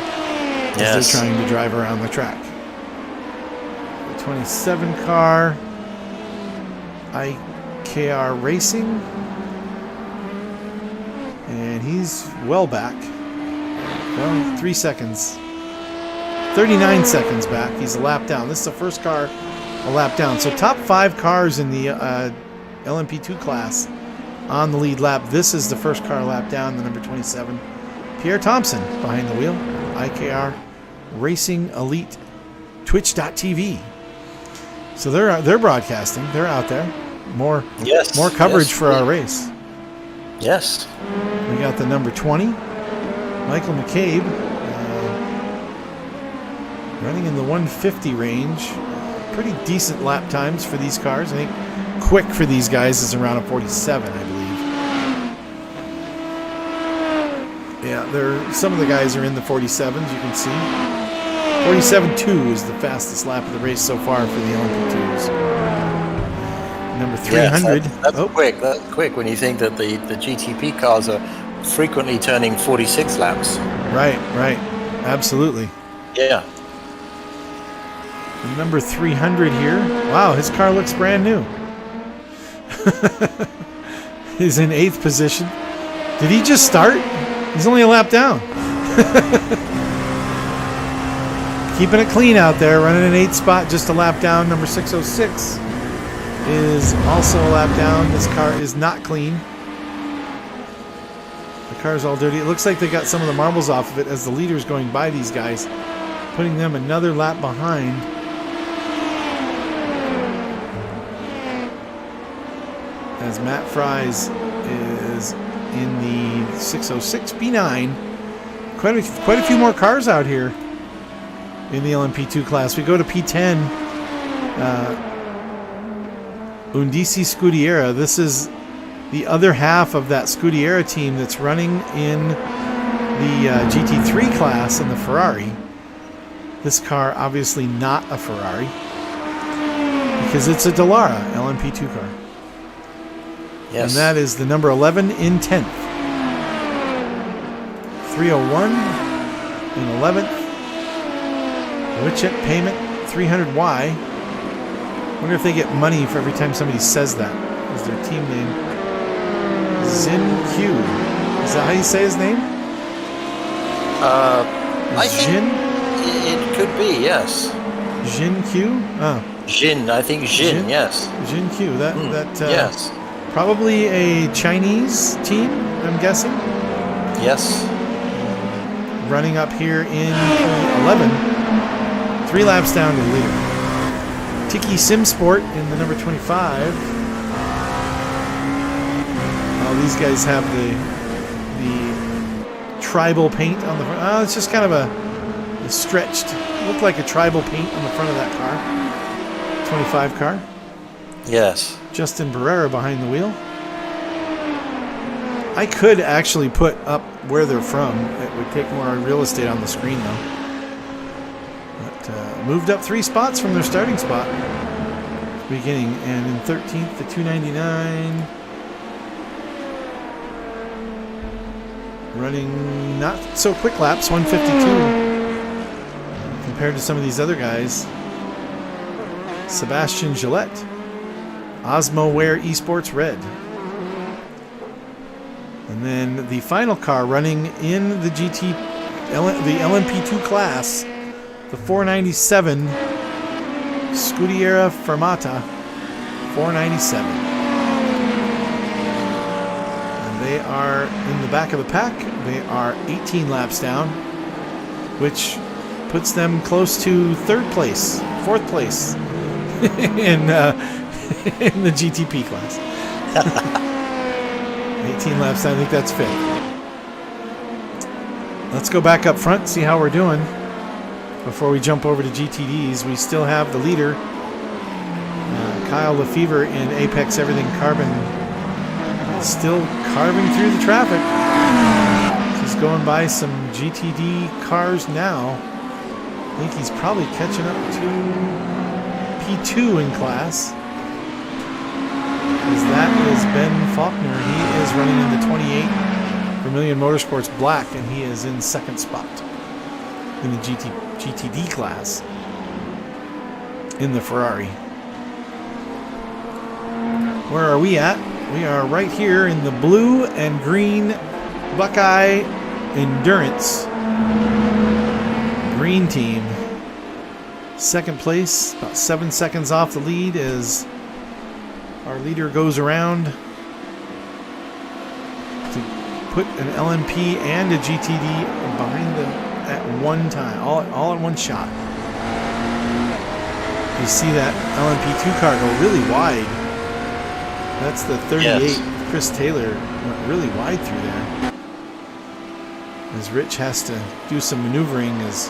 As they're trying to drive around the track. 27 car, IKR Racing, and he's well back. Well, 3 seconds, 39 seconds back. He's a lap down. This is the first car a lap down. So top 5 cars in the LMP2 class on the lead lap. This is the first car a lap down, the number 27. Pierre Thompson behind the wheel, IKR Racing Elite, Twitch.tv. So they're broadcasting. They're out there. More coverage for our race. Yes. We got the number 20, Michael McCabe, running in the 150 range. Pretty decent lap times for these cars. I think quick for these guys is around a 47, I believe. Yeah, some of the guys are in the 47s. You can see. 47.2 is the fastest lap of the race so far for the LMP2s. Number 300. That's quick. That's quick when you think that the GTP cars are frequently turning 46 laps. Right. Absolutely. Yeah. Number 300 here. Wow, his car looks brand new. He's in 8th position. Did he just start? He's only a lap down. Keeping it clean out there, running an 8th spot, just a lap down. Number 606 is also a lap down. This car is not clean. The car's all dirty. It looks like they got some of the marbles off of it as the leader's going by these guys, putting them another lap behind. As Matt Fries is in the 606 B9. Quite a few more cars out here in the LMP2 class. We go to P10. Undisi Scudiera. This is the other half of that Scudiera team that's running in the GT3 class in the Ferrari. This car obviously not a Ferrari because it's a Dallara LMP2 car. Yes. And that is the number 11 in 10th. 301 in 11th. Witchet Payment 300Y. Wonder if they get money for every time somebody says that. Is their team name Zin Q? Is that how you say his name? I think Jin? it could be, yes. Jin Q? Oh. Jin, I think Jin, yes. Jin Q. Yes. Probably a Chinese team, I'm guessing. Yes. Running up here in P11. 3 laps down to the leader. Tiki Sim Sport in the number 25. Oh, these guys have the tribal paint on the front. Oh, it's just kind of a stretched, looked like a tribal paint on the front of that car. 25 car. Yes. Justin Barrera behind the wheel. I could actually put up where they're from. It would take more real estate on the screen, though. But moved up 3 spots from their starting spot at the beginning. And in 13th, the 299. Running not so quick laps, 152 compared to some of these other guys. Sebastian Gillette. Osmoware Esports Red. And then the final car running in the the LMP2 class, the 497 Scudiera Fermata 497. And they are in the back of the pack. They are 18 laps down, which puts them close to 4th place in the GTP class. 18 laps, I think that's 5th. Let's go back up front, see how we're doing. Before we jump over to GTDs, we still have the leader, Kyle Lefevre in Apex Everything Carbon, still carving through the traffic. He's going by some GTD cars now. I think he's probably catching up to P2 in class. As that is Ben Faulkner. He is running in the 28 Vermilion Motorsports Black, and he is in 2nd spot in the GTD class in the Ferrari. Where are we at? We are right here in the blue and green Buckeye Endurance green team. 2nd place, about 7 seconds off the lead as our leader goes around to put an LMP and a GTD behind them at one time, all at one shot. You see that LMP2 car go really wide. That's the 38. Yes. Chris Taylor went really wide through there. As Rich has to do some maneuvering as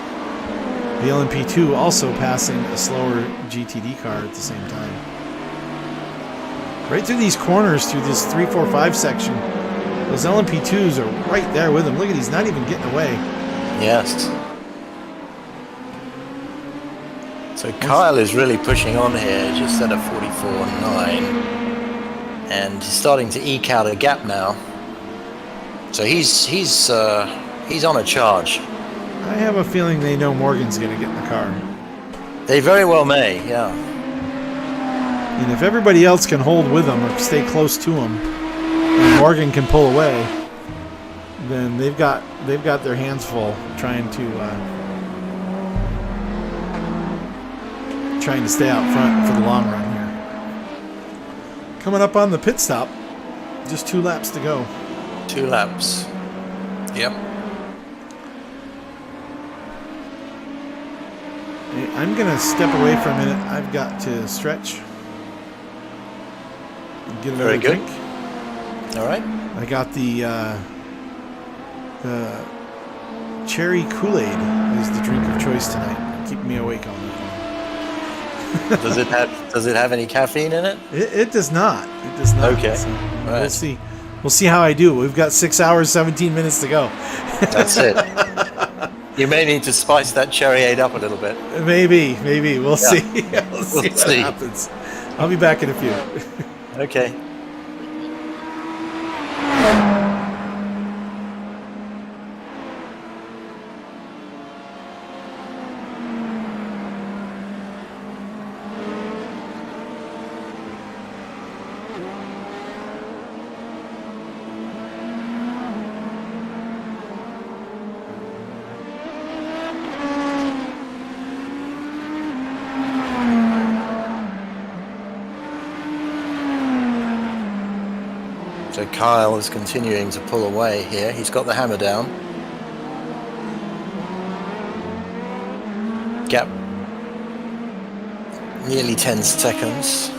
the LMP2 also passing a slower GTD car at the same time. Right through these corners, through this 3, 4, 5 section, those LMP2s are right there with him. Look at, he's not even getting away. Yes. So Kyle is really pushing on here, just at a 44.9, and he's starting to eke out a gap now. So he's on a charge. I have a feeling they know Morgan's going to get in the car. They very well may, yeah. And if everybody else can hold with them or stay close to them, and Morgan can pull away, then they've got their hands full trying to stay out front for the long run here. Coming up on the pit stop, just 2 laps to go. 2 laps. Yep. Hey, I'm gonna step away for a minute. I've got to stretch. Get another Very good. drink. All right. I got the cherry Kool-Aid is the drink of choice tonight. Keeping me awake all night long. Does it have any caffeine in it? It does not. It does not. Okay. So Right. We'll see. We'll see how I do. We've got 6 hours, 17 minutes to go. That's it. You may need to spice that cherryade up a little bit. Maybe. We'll see. We'll see what see. happens. I'll be back in a few. Okay. So Kyle is continuing to pull away here. He's got the hammer down. Gap nearly 10 seconds.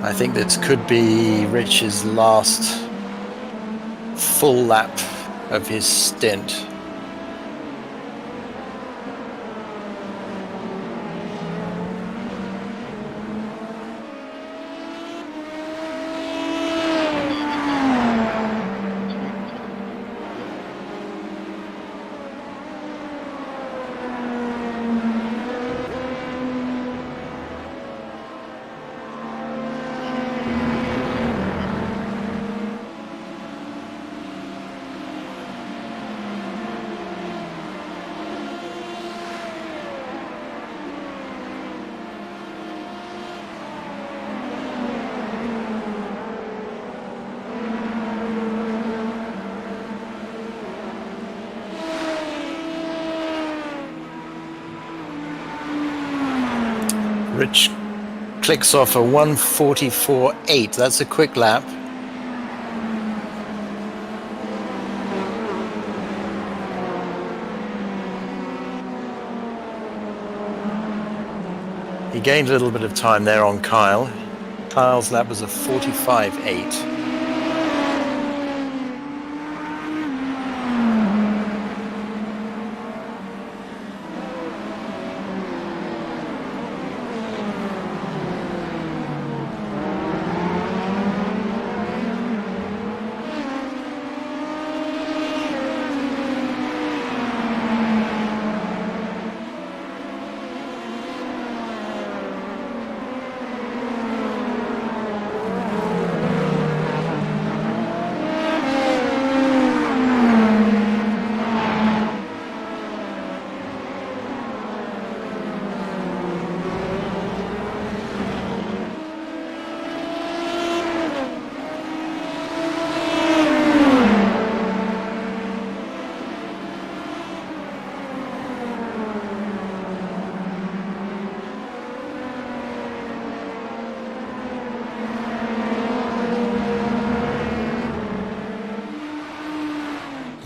I think this could be Rich's last full lap of his stint. Rich clicks off a 1:44.8. That's a quick lap. He gained a little bit of time there on Kyle. Kyle's lap was a 45.8.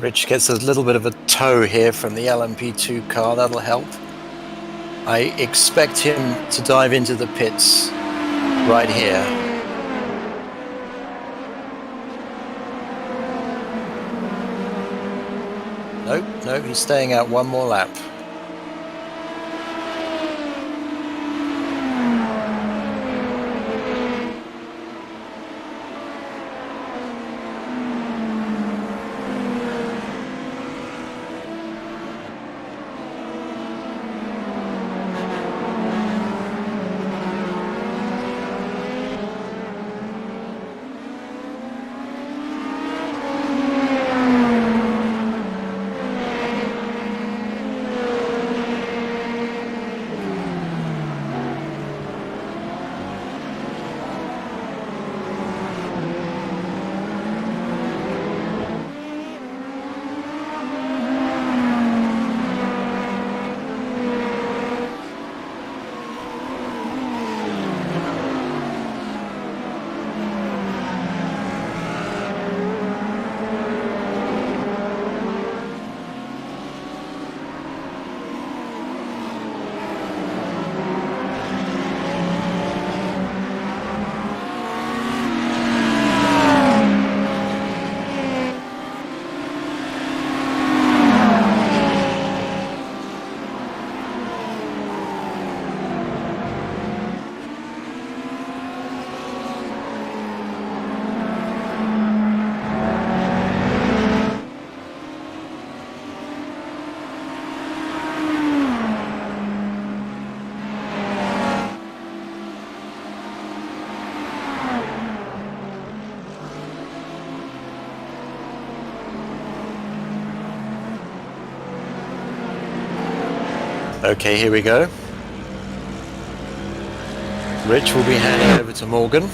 Rich gets a little bit of a tow here from the LMP2 car. That'll help. I expect him to dive into the pits right here. Nope, he's staying out one more lap. Okay, here we go. Rich will be handing over to Morgan.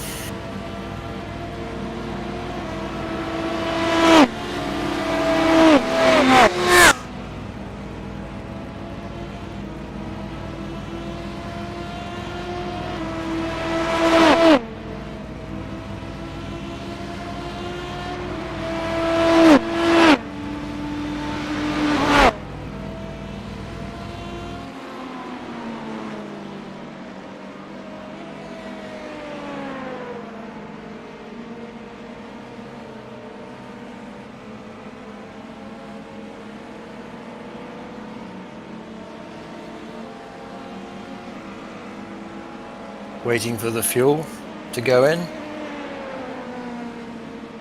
Waiting for the fuel to go in.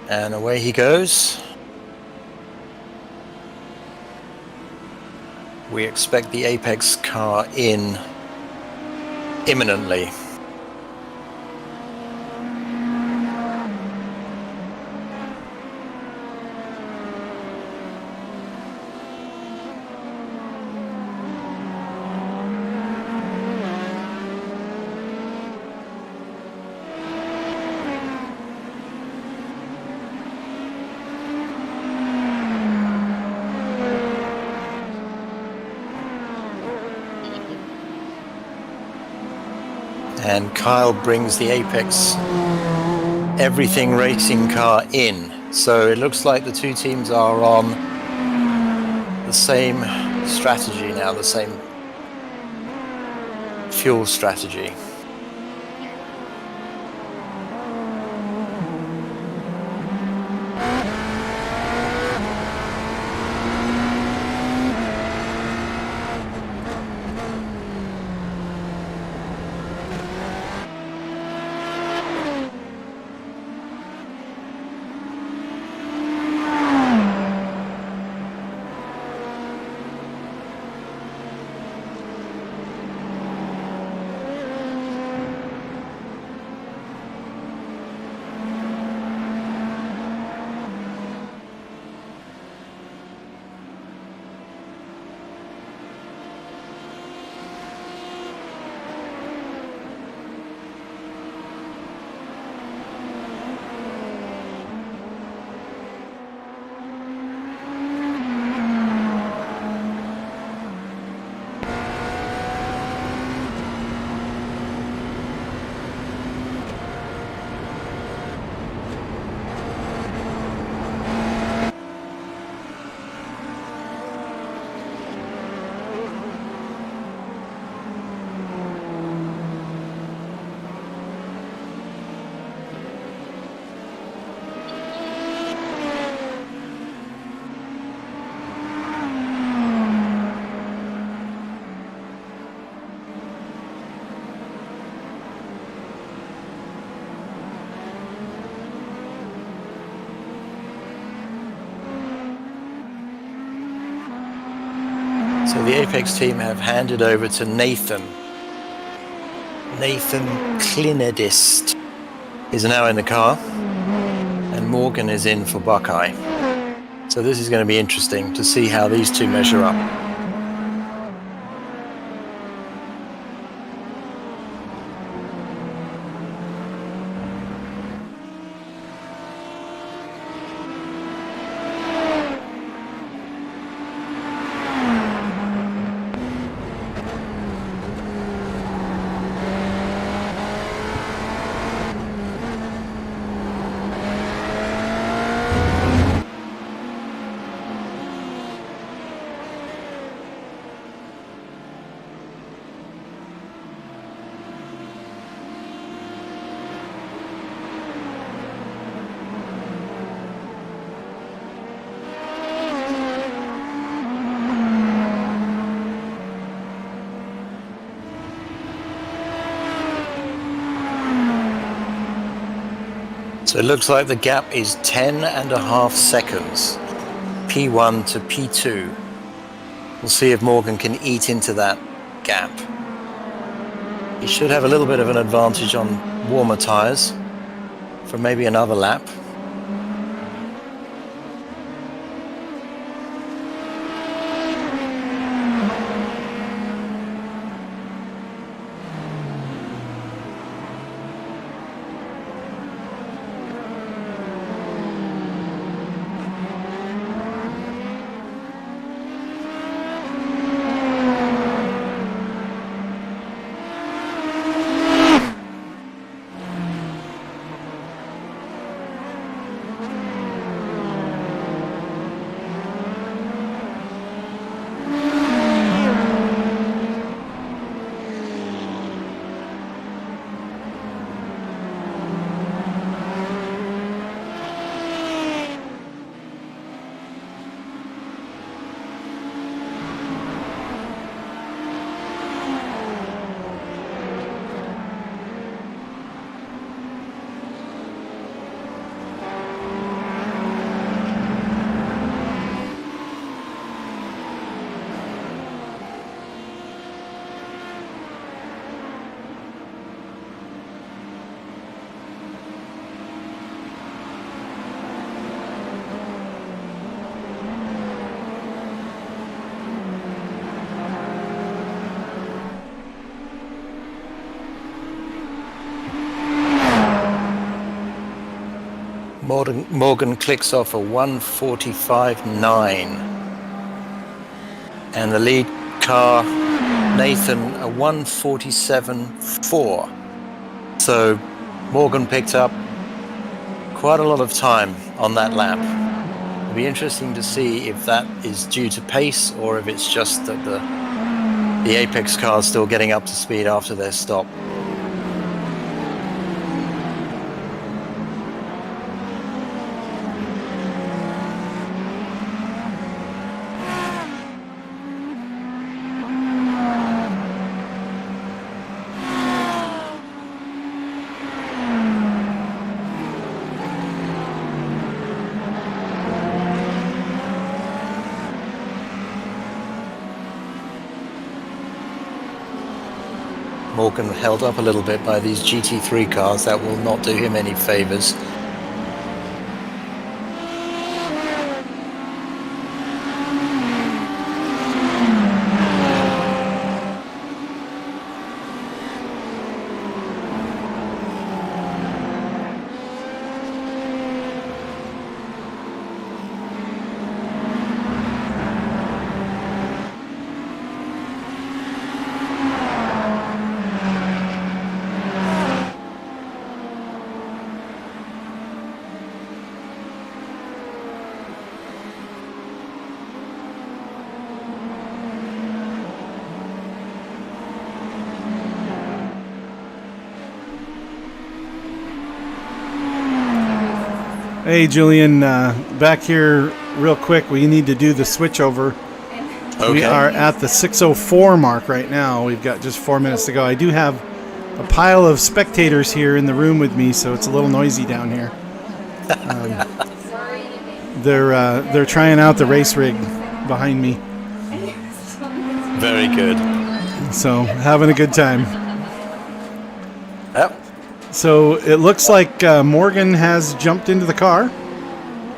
And away he goes. We expect the Apex car in imminently. And Kyle brings the Apex Everything racing car in. So it looks like the two teams are on the same strategy now, the same fuel strategy. So the Apex team have handed over to Nathan. Nathan Klinedist is now in the car, and Morgan is in for Buckeye. So this is going to be interesting to see how these two measure up. So it looks like the gap is 10.5 seconds, P1 to P2. We'll see if Morgan can eat into that gap. He should have a little bit of an advantage on warmer tyres for maybe another lap. Morgan clicks off a 1:45.9. And the lead car, Nathan, a 1:47.4. So Morgan picked up quite a lot of time on that lap. It'll be interesting to see if that is due to pace or if it's just that the Apex car is still getting up to speed after their stop. Morgan held up a little bit by these GT3 cars. That will not do him any favors. Hey, Julian, back here real quick. We need to do the switch over. Okay. We are at the 6:04 mark right now. We've got just 4 minutes to go. I do have a pile of spectators here in the room with me, so it's a little noisy down here. They're trying out the race rig behind me. Very good. So, having a good time. Yep. So, it looks like Morgan has jumped into the car.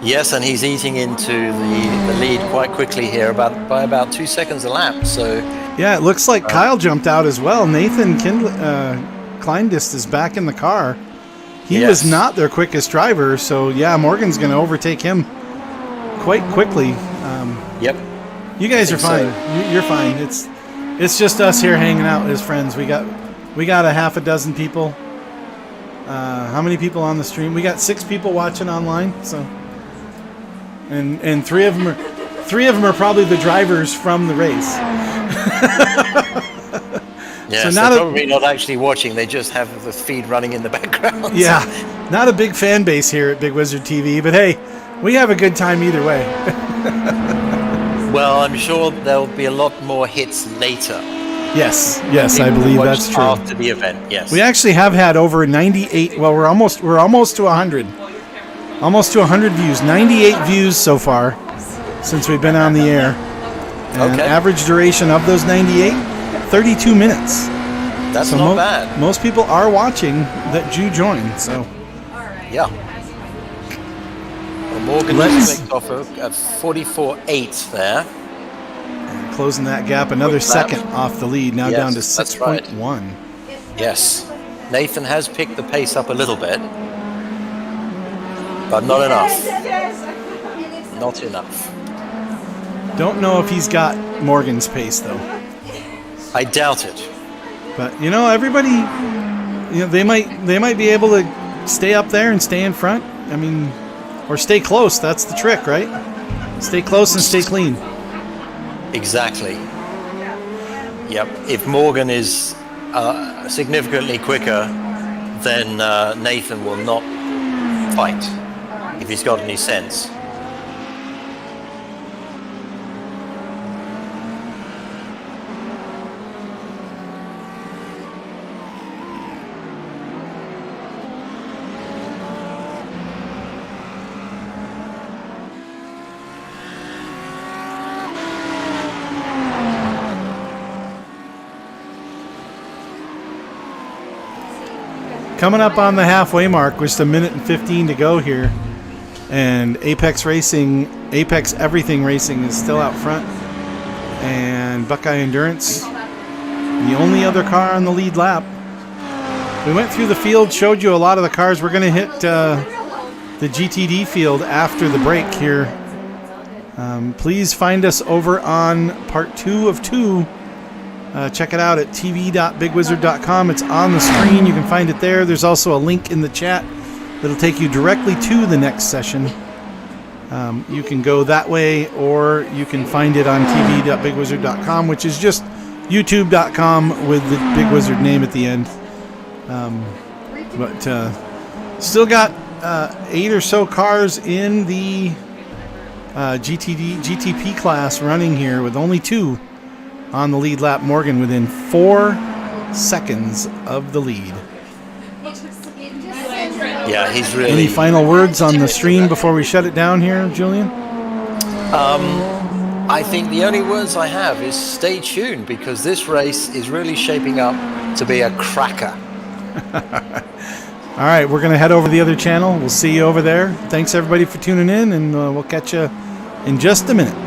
Yes, and he's eating into the lead quite quickly here, by about 2 seconds a lap. So yeah, it looks like Kyle jumped out as well. Nathan Kleindist is back in the car. He was not their quickest driver, so yeah, Morgan's going to overtake him quite quickly. Yep. You guys are fine. You're fine. It's just us here hanging out as friends. We got a half a dozen people. How many people on the stream? We got 6 people watching online. So, and three of them are probably the drivers from the race. Yes, so they're probably not actually watching. They just have the feed running in the background. Yeah, not a big fan base here at Bigg Wizurd TV, but hey, we have a good time either way. Well, I'm sure there'll be a lot more hits later. Yes, I believe that's true. After the event, yes. We actually have had over 98. Well, we're almost to 100. Almost to 100 views. 98 views so far since we've been on the air. And average duration of those 98, 32 minutes. That's not bad. Most people are watching that Jew joined. So yeah. Well, Morgan just clicked off at 44.8 there. Closing that gap another second off the lead, now down to 6.1. Right. Yes. Nathan has picked the pace up a little bit, but not enough. Not enough. Don't know if he's got Morgan's pace, though. I doubt it. But, everybody, they might be able to stay up there and stay in front. I mean, or stay close. That's the trick, right? Stay close and stay clean. Exactly. Yep. If Morgan is significantly quicker, then Nathan will not fight, if he's got any sense. Coming up on the halfway mark, just a minute and 15 to go here. And Apex Everything Racing is still out front. And Buckeye Endurance, the only other car on the lead lap. We went through the field, showed you a lot of the cars. We're going to hit the GTD field after the break here. Please find us over on part 2 of 2. Check it out at tv.bigwizurd.com. It's on the screen. You can find it there. There's also a link in the chat that'll take you directly to the next session. You can go that way, or you can find it on tv.bigwizurd.com, which is just youtube.com with the Bigg Wizurd name at the end. But still got 8 or so cars in the GTP class running here, with only 2 on the lead lap. Morgan within 4 seconds of the lead. Yeah, he's really... Any final words on the stream before we shut it down here, Julian? I think the only words I have is stay tuned, because this race is really shaping up to be a cracker. All right, we're going to head over to the other channel. We'll see you over there. Thanks, everybody, for tuning in, and we'll catch you in just a minute.